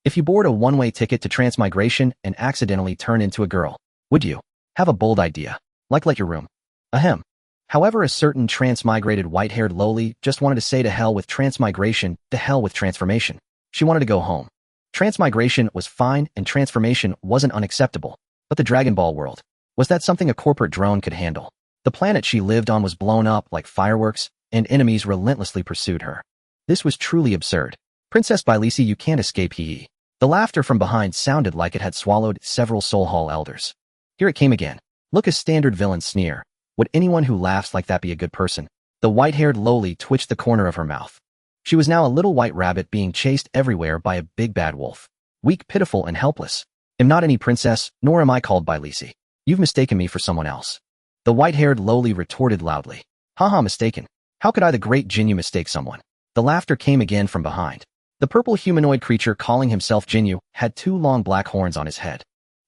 If you board a one-way ticket to transmigration and accidentally turn into a girl, would you? Have a bold idea. Like let your room. Ahem. However, a certain transmigrated white-haired lowly just wanted to say to hell with transmigration, to hell with transformation. She wanted to go home. Transmigration was fine and transformation wasn't unacceptable. But the Dragon Ball world, was that something a corporate drone could handle? The planet she lived on was blown up like fireworks, and enemies relentlessly pursued her. This was truly absurd. Princess Bylisi, you can't escape hee. The laughter from behind sounded like it had swallowed several Soul Hall elders. Here it came again. Look, a standard villain sneer. Would anyone who laughs like that be a good person? The white-haired lowly twitched the corner of her mouth. She was now a little white rabbit being chased everywhere by a big bad wolf. Weak, pitiful, and helpless. Am not any princess, nor am I called Bylisi. You've mistaken me for someone else. The white-haired lowly retorted loudly. Haha, mistaken. How could I, the great Jinyu, mistake someone? The laughter came again from behind. The purple humanoid creature calling himself Jinyu had 2 long black horns on his head.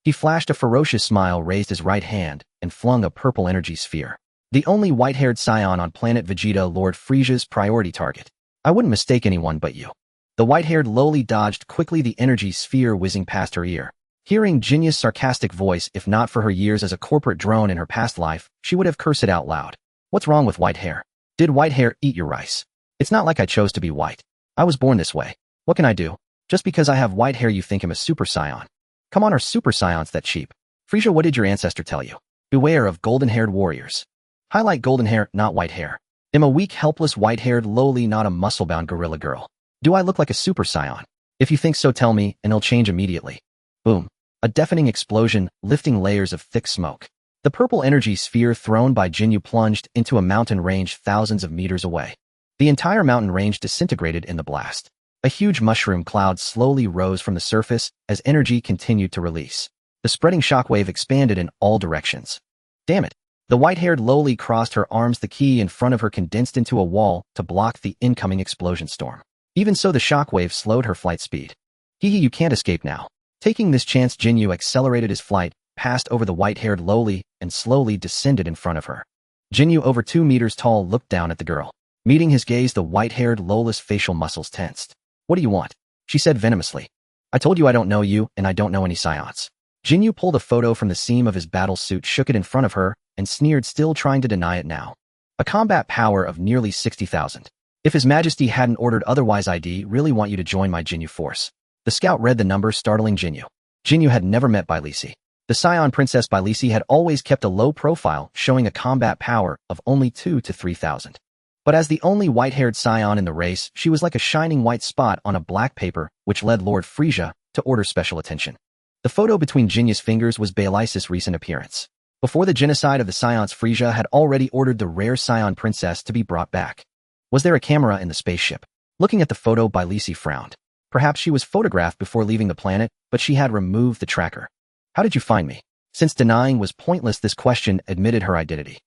He flashed a ferocious smile, raised his right hand, and flung a purple energy sphere. The only white-haired scion on planet Vegeta, Lord Frisia's priority target. I wouldn't mistake anyone but you. The white-haired lowly dodged quickly, the energy sphere whizzing past her ear. Hearing Jinyu's sarcastic voice, if not for her years as a corporate drone in her past life, she would have cursed it out loud. What's wrong with white hair? Did white hair eat your rice? It's not like I chose to be white. I was born this way. What can I do? Just because I have white hair you think I'm a super scion? Come on, are super scions that cheap? Frisia, what did your ancestor tell you? Beware of golden-haired warriors. Highlight golden hair, not white hair. Am a weak, helpless, white-haired lowly, not a muscle-bound gorilla girl. Do I look like a super scion? If you think so, tell me, and it'll change immediately. Boom. A deafening explosion, lifting layers of thick smoke. The purple energy sphere thrown by Jinyu plunged into a mountain range thousands of meters away. The entire mountain range disintegrated in the blast. A huge mushroom cloud slowly rose from the surface as energy continued to release. The spreading shockwave expanded in all directions. Damn it. The white-haired lowly crossed her arms, the key in front of her condensed into a wall to block the incoming explosion storm. Even so, the shockwave slowed her flight speed. Hee, you can't escape now. Taking this chance, Jinyu accelerated his flight, passed over the white-haired lowly, and slowly descended in front of her. Jinyu, over 2 meters tall, looked down at the girl. Meeting his gaze, the white-haired lowless facial muscles tensed. What do you want? She said venomously. I told you I don't know you, and I don't know any scions. Jinyu pulled a photo from the seam of his battle suit, shook it in front of her, and sneered, still trying to deny it now. A combat power of nearly 60,000. If His Majesty hadn't ordered otherwise, I'd really want you to join my Jinyu force. The scout read the number, startling Jinyu. Jinyu had never met Bylisi. The scion Princess Bylisi had always kept a low profile, showing a combat power of only 2,000 to 3,000. But as the only white-haired scion in the race, she was like a shining white spot on a black paper, which led Lord Frisia to order special attention. The photo between Jinyu's fingers was Bylis's recent appearance. Before the genocide of the scions, Frisia had already ordered the rare scion princess to be brought back. Was there a camera in the spaceship? Looking at the photo, Bylisi frowned. Perhaps she was photographed before leaving the planet, but she had removed the tracker. How did you find me? Since denying was pointless, this question admitted her identity.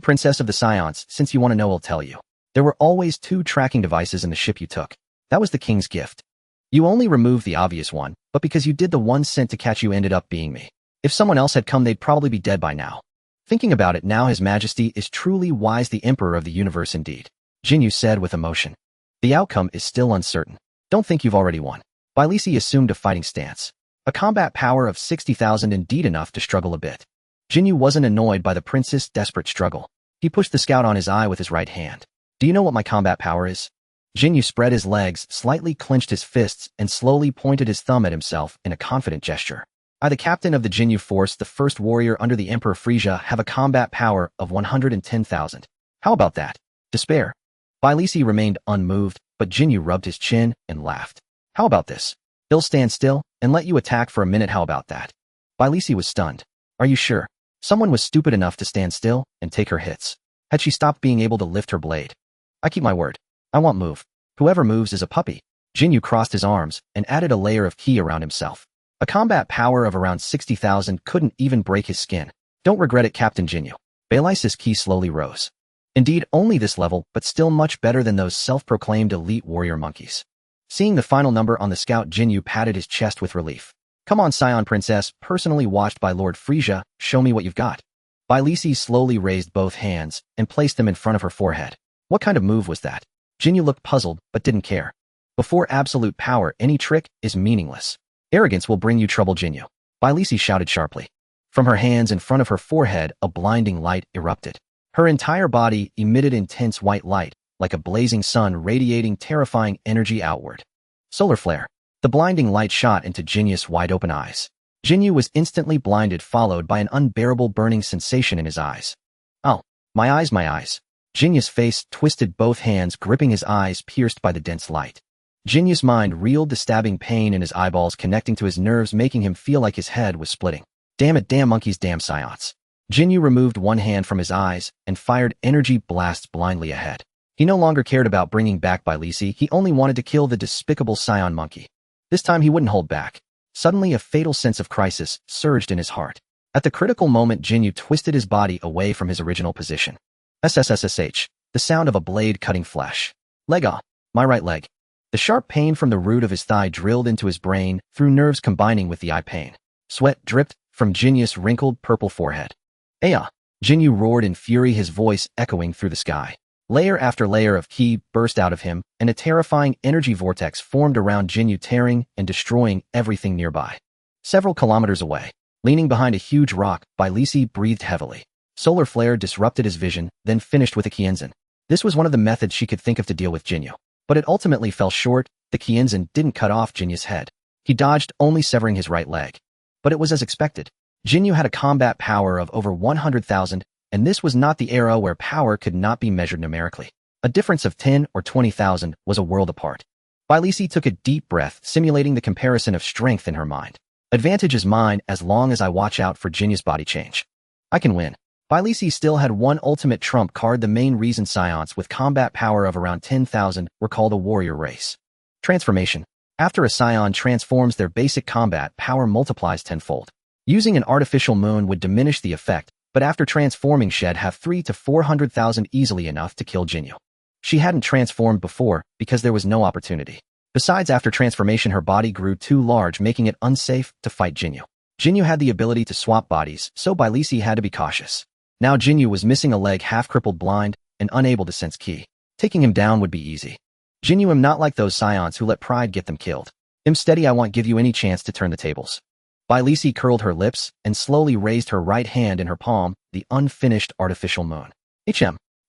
Princess of the Scions, since you want to know, I'll tell you. There were always 2 tracking devices in the ship you took. That was the king's gift. You only removed the obvious one, but because you did the one sent to catch you ended up being me. If someone else had come, they'd probably be dead by now. Thinking about it now, His Majesty is truly wise, the Emperor of the universe indeed. Jinyu said with emotion. The outcome is still uncertain. Don't think you've already won. Bylisi assumed a fighting stance. A combat power of 60,000, indeed enough to struggle a bit. Jinyu wasn't annoyed by the prince's desperate struggle. He pushed the scout on his eye with his right hand. Do you know what my combat power is? Jinyu spread his legs, slightly clenched his fists, and slowly pointed his thumb at himself in a confident gesture. I, the captain of the Jinyu force, the first warrior under the Emperor Frisia, have a combat power of 110,000. How about that? Despair. Bylisi remained unmoved, but Jinyu rubbed his chin and laughed. How about this? He'll stand still and let you attack for a minute. How about that? Bylisi was stunned. Are you sure? Someone was stupid enough to stand still and take her hits. Had she stopped being able to lift her blade? I keep my word. I won't move. Whoever moves is a puppy. Jinyu crossed his arms and added a layer of ki around himself. A combat power of around 60,000 couldn't even break his skin. Don't regret it, Captain Jinyu. Bylis's ki slowly rose. Indeed, only this level, but still much better than those self-proclaimed elite warrior monkeys. Seeing the final number on the scout, Jinyu patted his chest with relief. Come on, Scion Princess, personally watched by Lord Frisia, show me what you've got. Bylisi slowly raised both hands and placed them in front of her forehead. What kind of move was that? Jinyu looked puzzled, but didn't care. Before absolute power, any trick is meaningless. Arrogance will bring you trouble, Jinyu. Bylisi shouted sharply. From her hands in front of her forehead, a blinding light erupted. Her entire body emitted intense white light, like a blazing sun radiating terrifying energy outward. Solar flare. The blinding light shot into Jinyu's wide-open eyes. Jinyu was instantly blinded, followed by an unbearable burning sensation in his eyes. Oh, my eyes, my eyes. Jinyu's face twisted, both hands gripping his eyes pierced by the dense light. Jinyu's mind reeled, the stabbing pain in his eyeballs connecting to his nerves, making him feel like his head was splitting. Damn it, damn monkeys, damn science. Jinyu removed one hand from his eyes and fired energy blasts blindly ahead. He no longer cared about bringing back Bylisi, he only wanted to kill the despicable scion monkey. This time he wouldn't hold back. Suddenly a fatal sense of crisis surged in his heart. At the critical moment, Jinyu twisted his body away from his original position. SSSSH, the sound of a blade cutting flesh. Leg off, my right leg. The sharp pain from the root of his thigh drilled into his brain, through nerves combining with the eye pain. Sweat dripped from Jinyu's wrinkled purple forehead. Aya! Jinyu roared in fury, his voice echoing through the sky. Layer after layer of ki burst out of him, and a terrifying energy vortex formed around Jinyu, tearing and destroying everything nearby. Several kilometers away, leaning behind a huge rock, Bylisi breathed heavily. Solar flare disrupted his vision, then finished with a Kienzan. This was one of the methods she could think of to deal with Jinyu. But it ultimately fell short. The Kienzan didn't cut off Jinyu's head. He dodged, only severing his right leg. But it was as expected. Jinyu had a combat power of over 100,000, and this was not the era where power could not be measured numerically. A difference of 10 or 20,000 was a world apart. Bylisi took a deep breath, simulating the comparison of strength in her mind. Advantage is mine as long as I watch out for Jinyu's body change. I can win. Bylisi still had one ultimate trump card, the main reason scions with combat power of around 10,000 were called a warrior race. Transformation. After a scion transforms, their basic combat power multiplies tenfold. Using an artificial moon would diminish the effect, but after transforming, she'd have 300,000 to 400,000, easily enough to kill Jinyu. She hadn't transformed before because there was no opportunity. Besides, after transformation, her body grew too large, making it unsafe to fight Jinyu. Jinyu had the ability to swap bodies, so Bylisi had to be cautious. Now Jinyu was missing a leg, half-crippled, blind, and unable to sense ki. Taking him down would be easy. Jinyu, am not like those scions who let pride get them killed. I'm steady, I won't give you any chance to turn the tables. Bylisi curled her lips and slowly raised her right hand in her palm, the unfinished artificial moon.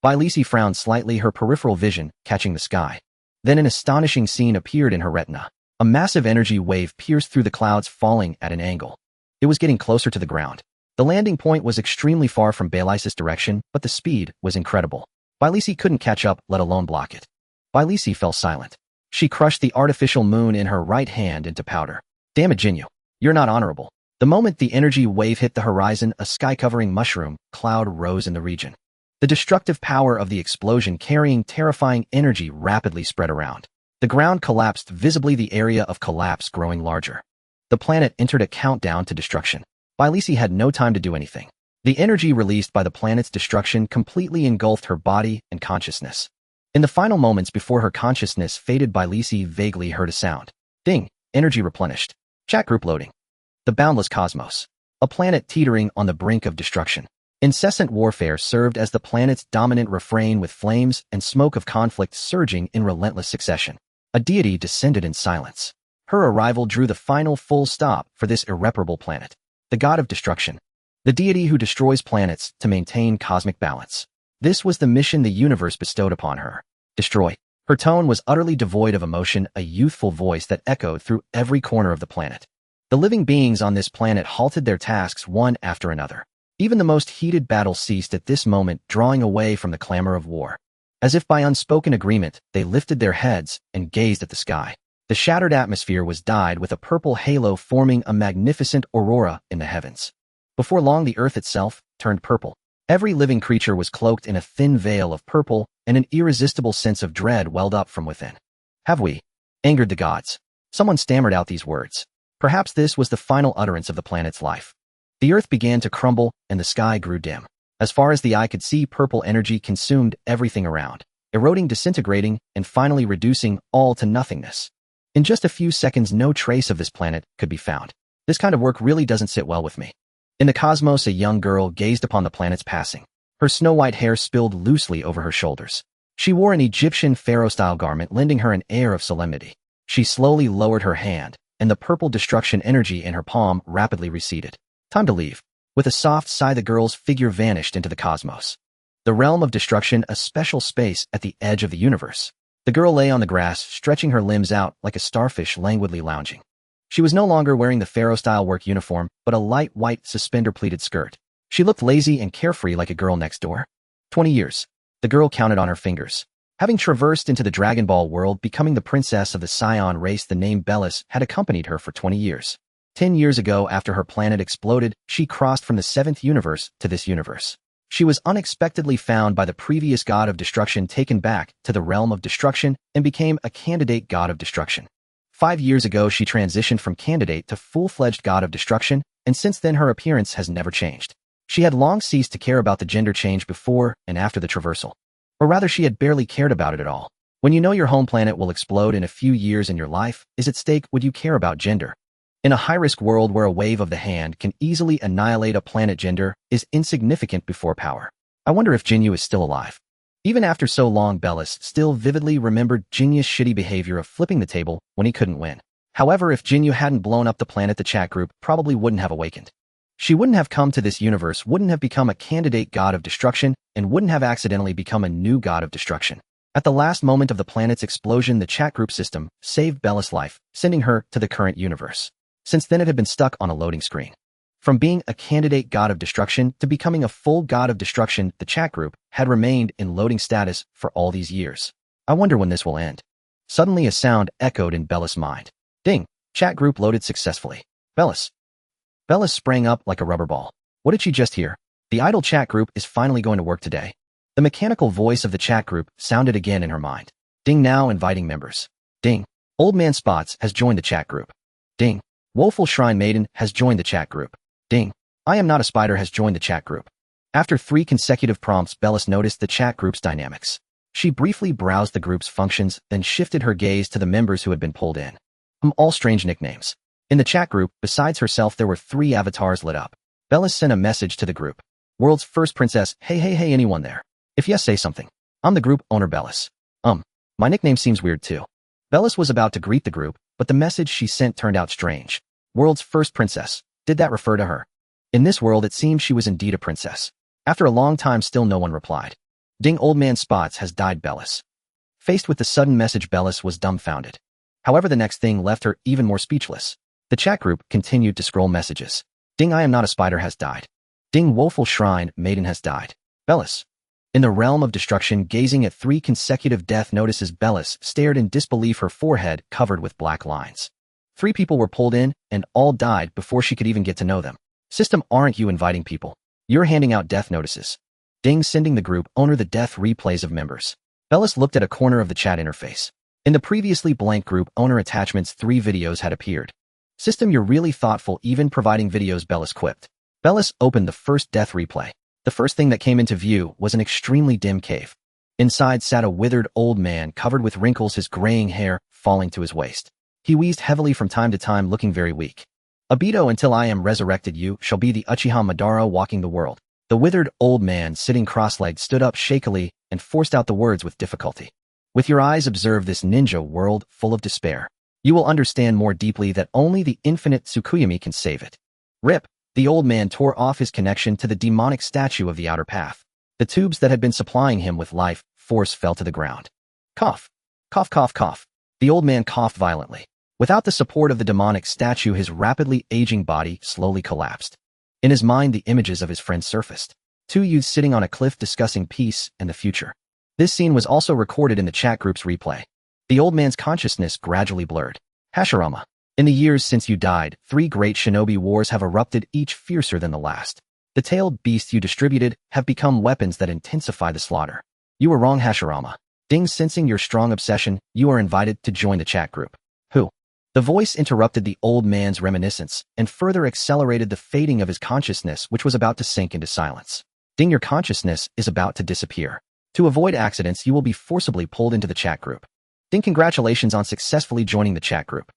Bylisi frowned slightly, her peripheral vision catching the sky. Then an astonishing scene appeared in her retina. A massive energy wave pierced through the clouds, falling at an angle. It was getting closer to the ground. The landing point was extremely far from Bylis's direction, but the speed was incredible. Bylisi couldn't catch up, let alone block it. Bylisi fell silent. She crushed the artificial moon in her right hand into powder. Damn it, Jinyu. You're not honorable. The moment the energy wave hit the horizon, a sky-covering mushroom cloud rose in the region. The destructive power of the explosion, carrying terrifying energy, rapidly spread around. The ground collapsed, visibly the area of collapse growing larger. The planet entered a countdown to destruction. Bylisi had no time to do anything. The energy released by the planet's destruction completely engulfed her body and consciousness. In the final moments before her consciousness faded, Bylisi vaguely heard a sound. Ding! Energy replenished. Chat group loading. The boundless cosmos. A planet teetering on the brink of destruction. Incessant warfare served as the planet's dominant refrain, with flames and smoke of conflict surging in relentless succession. A deity descended in silence. Her arrival drew the final full stop for this irreparable planet. The god of destruction. The deity who destroys planets to maintain cosmic balance. This was the mission the universe bestowed upon her. Destroy. Her tone was utterly devoid of emotion, a youthful voice that echoed through every corner of the planet. The living beings on this planet halted their tasks one after another. Even the most heated battle ceased at this moment, drawing away from the clamor of war. As if by unspoken agreement, they lifted their heads and gazed at the sky. The shattered atmosphere was dyed with a purple halo, forming a magnificent aurora in the heavens. Before long, the earth itself turned purple. Every living creature was cloaked in a thin veil of purple, and an irresistible sense of dread welled up from within. Have we angered the gods? Someone stammered out these words. Perhaps this was the final utterance of the planet's life. The earth began to crumble, and the sky grew dim. As far as the eye could see, purple energy consumed everything around, eroding, disintegrating, and finally reducing all to nothingness. In just a few seconds, no trace of this planet could be found. This kind of work really doesn't sit well with me. In the cosmos, a young girl gazed upon the planet's passing. Her snow-white hair spilled loosely over her shoulders. She wore an Egyptian pharaoh-style garment, lending her an air of solemnity. She slowly lowered her hand, and the purple destruction energy in her palm rapidly receded. Time to leave. With a soft sigh, the girl's figure vanished into the cosmos. The realm of destruction, a special space at the edge of the universe. The girl lay on the grass, stretching her limbs out like a starfish languidly lounging. She was no longer wearing the pharaoh-style work uniform, but a light white suspender-pleated skirt. She looked lazy and carefree like a girl next door. 20 years. The girl counted on her fingers. Having traversed into the Dragon Ball world, becoming the princess of the Scion race, the name Bellis had accompanied her for 20 years. 10 years ago, after her planet exploded, she crossed from the 7th universe to this universe. She was unexpectedly found by the previous god of destruction, taken back to the realm of destruction, and became a candidate god of destruction. 5 years ago, she transitioned from candidate to full-fledged god of destruction, and since then her appearance has never changed. She had long ceased to care about the gender change before and after the traversal. Or rather, she had barely cared about it at all. When you know your home planet will explode in a few years and your life is at stake, would you care about gender? In a high-risk world where a wave of the hand can easily annihilate a planet, gender is insignificant before power. I wonder if Jinyu is still alive. Even after so long, Bellis still vividly remembered Jinyu's shitty behavior of flipping the table when he couldn't win. However, if Jinyu hadn't blown up the planet, the chat group probably wouldn't have awakened. She wouldn't have come to this universe, wouldn't have become a candidate god of destruction, and wouldn't have accidentally become a new god of destruction. At the last moment of the planet's explosion, the chat group system saved Bellis' life, sending her to the current universe. Since then, it had been stuck on a loading screen. From being a candidate god of destruction to becoming a full god of destruction, the chat group had remained in loading status for all these years. I wonder when this will end. Suddenly, a sound echoed in Bellis' mind. Ding! Chat group loaded successfully. Bellis. Bellis sprang up like a rubber ball. What did she just hear? The idle chat group is finally going to work today. The mechanical voice of the chat group sounded again in her mind. Ding, now inviting members. Ding. Old Man Spots has joined the chat group. Ding. Woeful Shrine Maiden has joined the chat group. Ding. I Am Not a Spider has joined the chat group. After 3 consecutive prompts, Bellis noticed the chat group's dynamics. She briefly browsed the group's functions, then shifted her gaze to the members who had been pulled in. All strange nicknames. In the chat group, besides herself, there were 3 avatars lit up. Bellis sent a message to the group. World's first princess, hey anyone there? If yes, say something. I'm the group owner Bellis. My nickname seems weird too. Bellis was about to greet the group, but the message she sent turned out strange. World's first princess. Did that refer to her? In this world, it seemed she was indeed a princess. After a long time, still no one replied. Ding, Old Man Spots has died, Bellis. Faced with the sudden message, Bellis was dumbfounded. However, the next thing left her even more speechless. The chat group continued to scroll messages. Ding, I Am Not a Spider has died. Ding, Woeful Shrine Maiden has died. Bellis. In the realm of destruction, gazing at 3 consecutive death notices, Bellis stared in disbelief, her forehead covered with black lines. 3 people were pulled in, and all died before she could even get to know them. System, aren't you inviting people? You're handing out death notices. Ding, sending the group owner the death replays of members. Bellis looked at a corner of the chat interface. In the previously blank group owner attachments, 3 videos had appeared. System, you're really thoughtful, even providing videos, Bellis quipped. Bellis opened the first death replay. The first thing that came into view was an extremely dim cave. Inside sat a withered old man covered with wrinkles, his graying hair falling to his waist. He wheezed heavily from time to time, looking very weak. Abito, until I am resurrected, you shall be the Uchiha Madara walking the world. The withered old man, sitting cross-legged, stood up shakily and forced out the words with difficulty. With your eyes observe this ninja world full of despair. You will understand more deeply that only the infinite Tsukuyami can save it. Rip. The old man tore off his connection to the demonic statue of the outer path. The tubes that had been supplying him with life force fell to the ground. Cough. Cough, cough, cough. The old man coughed violently. Without the support of the demonic statue, his rapidly aging body slowly collapsed. In his mind, the images of his friends surfaced. 2 youths sitting on a cliff discussing peace and the future. This scene was also recorded in the chat group's replay. The old man's consciousness gradually blurred. Hashirama. In the years since you died, 3 great shinobi wars have erupted, each fiercer than the last. The tailed beasts you distributed have become weapons that intensify the slaughter. You were wrong, Hashirama. Ding, sensing your strong obsession, you are invited to join the chat group. Who? The voice interrupted the old man's reminiscence and further accelerated the fading of his consciousness, which was about to sink into silence. Ding, your consciousness is about to disappear. To avoid accidents, you will be forcibly pulled into the chat group. Ding, congratulations on successfully joining the chat group.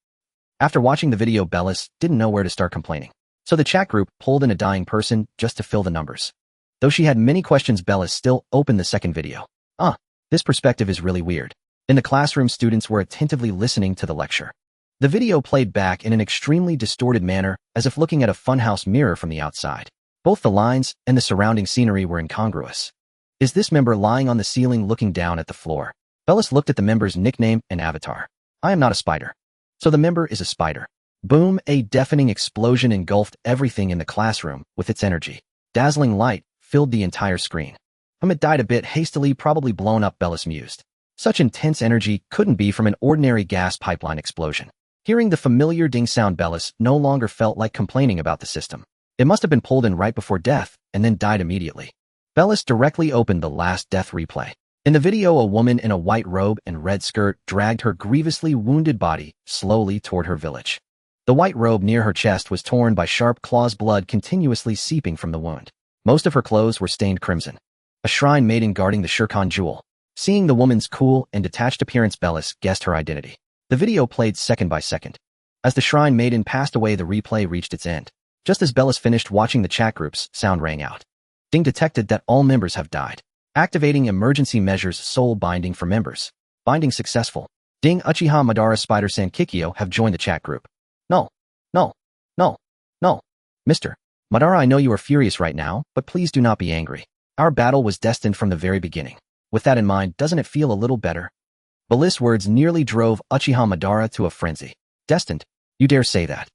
After watching the video, Bellis didn't know where to start complaining. So the chat group pulled in a dying person just to fill the numbers. Though she had many questions, Bellis still opened the second video. This perspective is really weird. In the classroom, students were attentively listening to the lecture. The video played back in an extremely distorted manner, as if looking at a funhouse mirror from the outside. Both the lines and the surrounding scenery were incongruous. Is this member lying on the ceiling looking down at the floor? Bellis looked at the member's nickname and avatar. I am not a spider. So the member is a spider. Boom! A deafening explosion engulfed everything in the classroom with its energy. Dazzling light filled the entire screen. It died a bit hastily, probably blown up, Bellis mused. Such intense energy couldn't be from an ordinary gas pipeline explosion. Hearing the familiar ding sound, Bellis no longer felt like complaining about the system. It must have been pulled in right before death and then died immediately. Bellis directly opened the last death replay. In the video, a woman in a white robe and red skirt dragged her grievously wounded body slowly toward her village. The white robe near her chest was torn by sharp claws, blood continuously seeping from the wound. Most of her clothes were stained crimson. A shrine maiden guarding the Shirkan jewel. Seeing the woman's cool and detached appearance, Bellis guessed her identity. The video played second by second. As the shrine maiden passed away, the replay reached its end. Just as Bellis finished watching, the chat group's sound rang out. Ding detected that all members have died. Activating emergency measures, soul binding for members. Binding successful. Ding, Uchiha Madara, Spider-San, Kikyo have joined the chat group. No. Mr. Madara, I know you are furious right now, but please do not be angry. Our battle was destined from the very beginning. With that in mind, doesn't it feel a little better? Bellis' words nearly drove Uchiha Madara to a frenzy. Destined? You dare say that?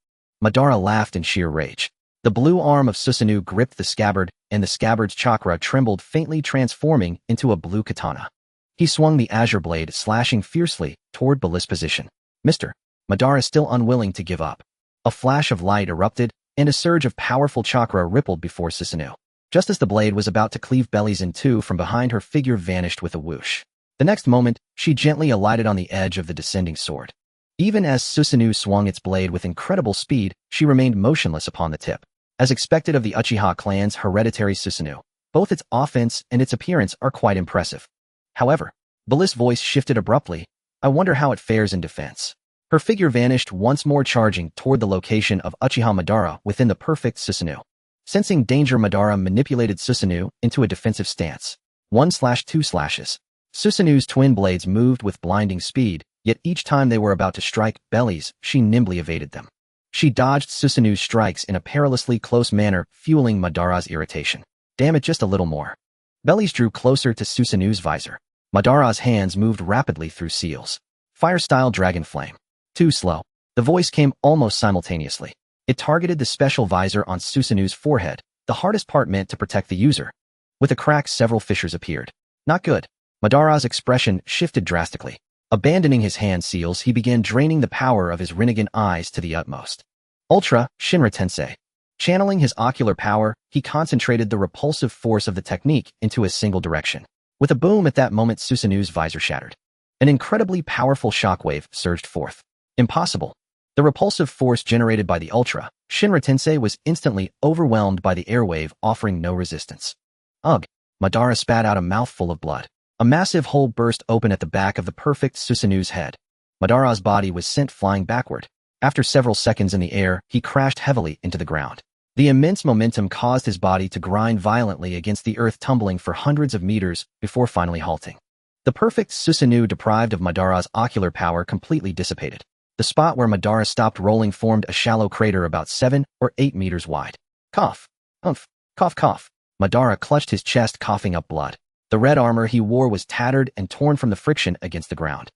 Madara laughed in sheer rage. The blue arm of Susanoo gripped the scabbard, and the scabbard's chakra trembled faintly, transforming into a blue katana. He swung the azure blade, slashing fiercely toward Bellis' position. Mr. Madara, still unwilling to give up. A flash of light erupted, and a surge of powerful chakra rippled before Susanoo. Just as the blade was about to cleave Bellis in two, from behind her figure vanished with a whoosh. The next moment, she gently alighted on the edge of the descending sword. Even as Susanoo swung its blade with incredible speed, she remained motionless upon the tip. As expected of the Uchiha clan's hereditary Susanoo, both its offense and its appearance are quite impressive. However, Bellis' voice shifted abruptly. I wonder how it fares in defense. Her figure vanished once more, charging toward the location of Uchiha Madara within the perfect Susanoo. Sensing danger, Madara manipulated Susanoo into a defensive stance. 1/2 slashes. Susanoo's twin blades moved with blinding speed, yet each time they were about to strike Bellis, she nimbly evaded them. She dodged Susanoo's strikes in a perilously close manner, fueling Madara's irritation. Damn it, just a little more. Bellis drew closer to Susanoo's visor. Madara's hands moved rapidly through seals. Fire-style dragon flame. Too slow. The voice came almost simultaneously. It targeted the special visor on Susanoo's forehead, the hardest part meant to protect the user. With a crack, several fissures appeared. Not good. Madara's expression shifted drastically. Abandoning his hand seals, he began draining the power of his Rinnegan eyes to the utmost. Ultra, Shinra Tensei. Channeling his ocular power, he concentrated the repulsive force of the technique into a single direction. With a boom, at that moment, Susanoo's visor shattered. An incredibly powerful shockwave surged forth. Impossible. The repulsive force generated by the Ultra, Shinra Tensei, was instantly overwhelmed by the airwave, offering no resistance. Ugh! Madara spat out a mouthful of blood. A massive hole burst open at the back of the perfect Susanoo's head. Madara's body was sent flying backward. After several seconds in the air, he crashed heavily into the ground. The immense momentum caused his body to grind violently against the earth, tumbling for hundreds of meters before finally halting. The perfect Susanoo, deprived of Madara's ocular power, completely dissipated. The spot where Madara stopped rolling formed a shallow crater about 7 or 8 meters wide. Cough. Humph. Cough, cough. Madara clutched his chest, coughing up blood. The red armor he wore was tattered and torn from the friction against the ground.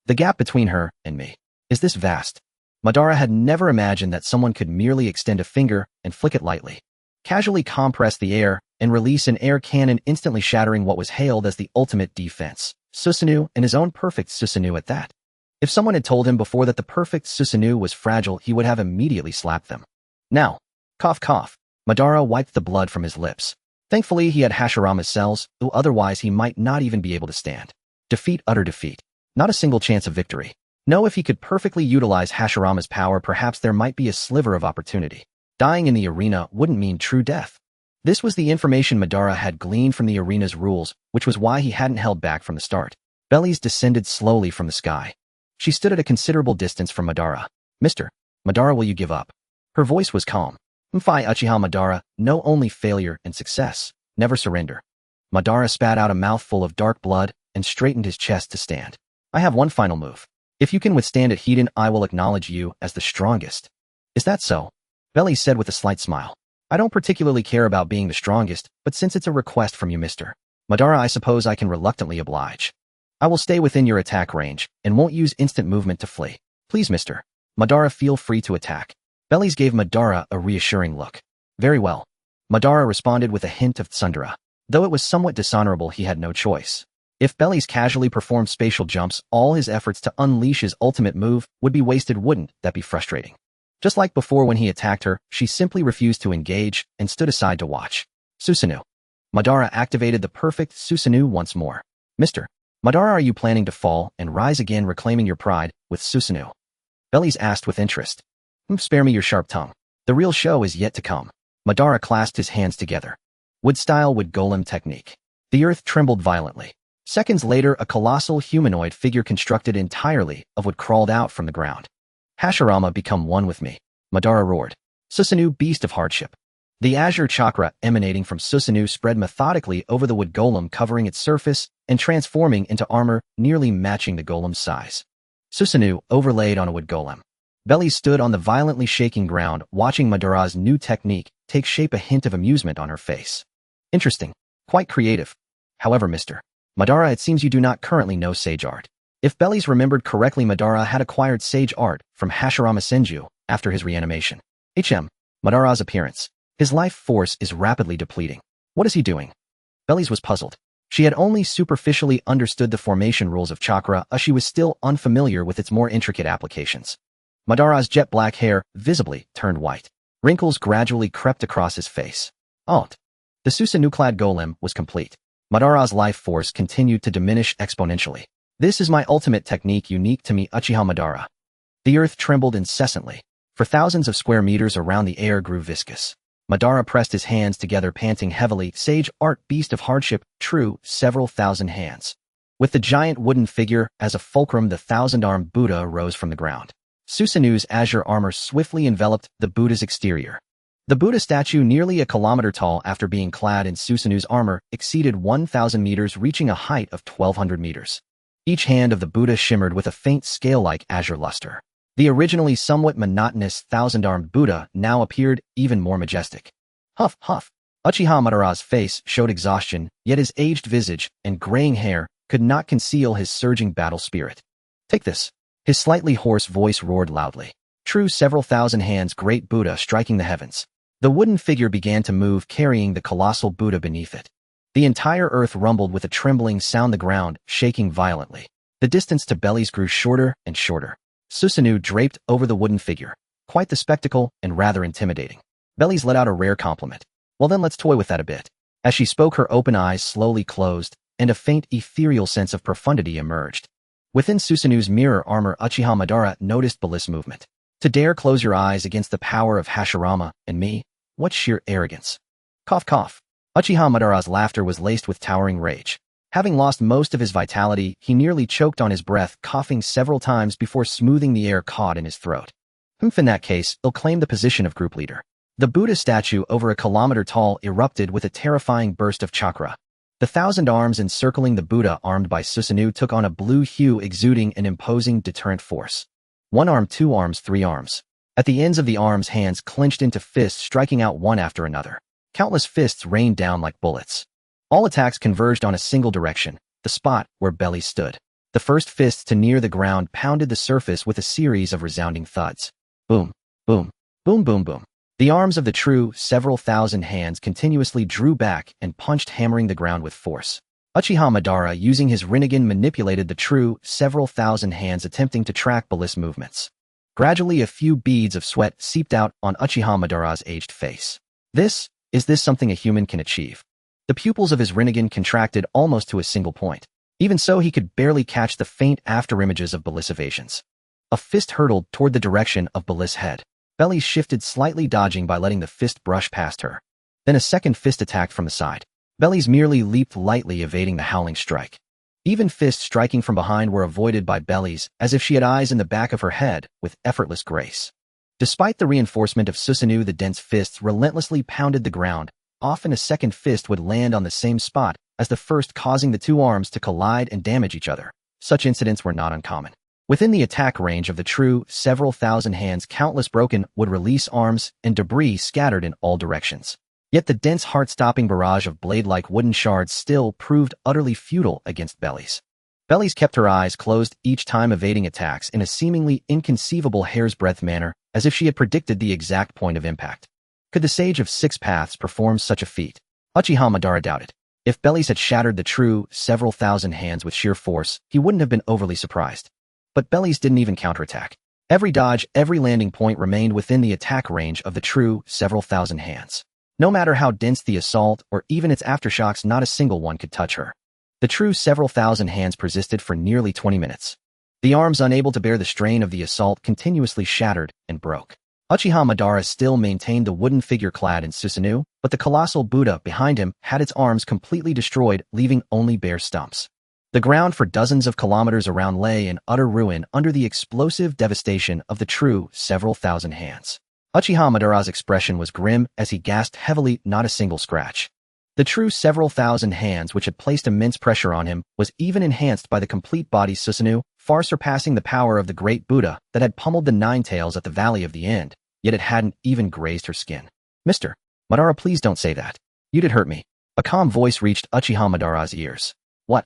The gap between her and me is this vast. Madara had never imagined that someone could merely extend a finger and flick it lightly, casually compress the air, and release an air cannon, instantly shattering what was hailed as the ultimate defense. Susanoo, and his own perfect Susanoo at that. If someone had told him before that the perfect Susanoo was fragile, he would have immediately slapped them. Now, cough, cough. Madara wiped the blood from his lips. Thankfully, he had Hashirama's cells, though otherwise he might not even be able to stand. Defeat, utter defeat. Not a single chance of victory. No, if he could perfectly utilize Hashirama's power, perhaps there might be a sliver of opportunity. Dying in the arena wouldn't mean true death. This was the information Madara had gleaned from the arena's rules, which was why he hadn't held back from the start. Bellis descended slowly from the sky. She stood at a considerable distance from Madara. Mr. Madara, will you give up? Her voice was calm. Mfi Uchiha Madara, know only failure and success. Never surrender. Madara spat out a mouthful of dark blood and straightened his chest to stand. I have one final move. If you can withstand it, Hedon, I will acknowledge you as the strongest. Is that so? Belly said with a slight smile. I don't particularly care about being the strongest, but since it's a request from you, Mr. Madara, I suppose I can reluctantly oblige. I will stay within your attack range and won't use instant movement to flee. Please, Mr. Madara, feel free to attack. Bellies gave Madara a reassuring look. Very well. Madara responded with a hint of tsundere. Though it was somewhat dishonorable, he had no choice. If Bellies casually performed spatial jumps, all his efforts to unleash his ultimate move would be wasted. Wouldn't that be frustrating? Just like before when he attacked her, she simply refused to engage and stood aside to watch. Susanoo. Madara activated the perfect Susanoo once more. Mr. Madara, are you planning to fall and rise again, reclaiming your pride with Susanoo? Bellies asked with interest. Spare me your sharp tongue. The real show is yet to come. Madara clasped his hands together. Wood-style wood golem technique. The earth trembled violently. Seconds later, a colossal humanoid figure constructed entirely of wood crawled out from the ground. Hashirama, become one with me. Madara roared. Susanoo, beast of hardship. The azure chakra emanating from Susanoo spread methodically over the wood golem, covering its surface and transforming into armor nearly matching the golem's size. Susanoo overlaid on a wood golem. Belly stood on the violently shaking ground, watching Madara's new technique take shape, a hint of amusement on her face. Interesting. Quite creative. However, Mr. Madara, it seems you do not currently know Sage Art. If Bellies remembered correctly, Madara had acquired Sage Art from Hashirama Senju after his reanimation. Madara's appearance. His life force is rapidly depleting. What is he doing? Bellies was puzzled. She had only superficially understood the formation rules of chakra, as she was still unfamiliar with its more intricate applications. Madara's jet black hair visibly turned white. Wrinkles gradually crept across his face. The Susanoo-clad golem was complete. Madara's life force continued to diminish exponentially. This is my ultimate technique, unique to me, Uchiha Madara. The earth trembled incessantly. For thousands of square meters around, the air grew viscous. Madara pressed his hands together, panting heavily. Sage Art, beast of hardship, true, several thousand hands. With the giant wooden figure as a fulcrum, the thousand-armed Buddha rose from the ground. Susanoo's azure armor swiftly enveloped the Buddha's exterior. The Buddha statue, nearly a kilometer tall after being clad in Susanoo's armor, exceeded 1,000 meters, reaching a height of 1,200 meters. Each hand of the Buddha shimmered with a faint scale-like azure luster. The originally somewhat monotonous thousand-armed Buddha now appeared even more majestic. Huff, huff. Uchiha Madara's face showed exhaustion, yet his aged visage and graying hair could not conceal his surging battle spirit. Take this. His slightly hoarse voice roared loudly. True, several thousand hands, great Buddha striking the heavens. The wooden figure began to move, carrying the colossal Buddha beneath it. The entire earth rumbled with a trembling sound, the ground shaking violently. The distance to Bellies grew shorter and shorter. Susanoo draped over the wooden figure. Quite the spectacle and rather intimidating. Bellies let out a rare compliment. Well then, let's toy with that a bit. As she spoke, her open eyes slowly closed, and a faint ethereal sense of profundity emerged. Within Susanoo's mirror armor, Uchiha Madara noticed Bliss movement. To dare close your eyes against the power of Hashirama and me? What sheer arrogance. Cough, cough. Uchiha Madara's laughter was laced with towering rage. Having lost most of his vitality, he nearly choked on his breath, coughing several times before smoothing the air caught in his throat. In that case, he'll claim the position of group leader. The Buddha statue, over a kilometer tall, erupted with a terrifying burst of chakra. The 1,000 arms encircling the Buddha, armed by Susanoo, took on a blue hue, exuding an imposing deterrent force. 1 arm, 2 arms, 3 arms. At the ends of the arms, hands clenched into fists, striking out one after another. Countless fists rained down like bullets. All attacks converged on a single direction, the spot where Belly stood. The first fists to near the ground pounded the surface with a series of resounding thuds. Boom, boom, boom, boom, boom. The arms of the true, several thousand hands continuously drew back and punched, hammering the ground with force. Uchiha Madara, using his Rinnegan, manipulated the true, several thousand hands, attempting to track Bliss movements. Gradually, a few beads of sweat seeped out on Uchiha Madara's aged face. Is this something a human can achieve? The pupils of his Rinnegan contracted almost to a single point. Even so, he could barely catch the faint afterimages of Bliss evasions. A fist hurtled toward the direction of Bliss' head. Belly shifted slightly, dodging by letting the fist brush past her. Then a second fist attacked from the side. Bellies merely leaped lightly, evading the howling strike. Even fists striking from behind were avoided by Bellies, as if she had eyes in the back of her head, with effortless grace. Despite the reinforcement of Susanoo, the dense fists relentlessly pounded the ground. Often a second fist would land on the same spot as the first, causing the 2 arms to collide and damage each other. Such incidents were not uncommon. Within the attack range of the true several thousand hands, countless broken would release arms and debris scattered in all directions. Yet the dense heart-stopping barrage of blade-like wooden shards still proved utterly futile against Bellies. Bellies kept her eyes closed each time, evading attacks in a seemingly inconceivable hair's-breadth manner, as if she had predicted the exact point of impact. Could the Sage of Six Paths perform such a feat? Uchiha Madara doubted. If Bellies had shattered the true several thousand hands with sheer force, he wouldn't have been overly surprised. But Bellies didn't even counterattack. Every dodge, every landing point remained within the attack range of the true several thousand hands. No matter how dense the assault or even its aftershocks, not a single one could touch her. The true several thousand hands persisted for nearly 20 minutes. The arms, unable to bear the strain of the assault, continuously shattered and broke. Uchiha Madara still maintained the wooden figure clad in Susanoo, but the colossal Buddha behind him had its arms completely destroyed, leaving only bare stumps. The ground for dozens of kilometers around lay in utter ruin under the explosive devastation of the true several thousand hands. Uchiha Madara's expression was grim as he gasped heavily, not a single scratch. The true several thousand hands, which had placed immense pressure on him, was even enhanced by the complete body Susanoo, far surpassing the power of the great Buddha that had pummeled the Nine Tails at the Valley of the End, yet it hadn't even grazed her skin. Mr. Madara, please don't say that. You did hurt me. A calm voice reached Uchiha Madara's ears. What?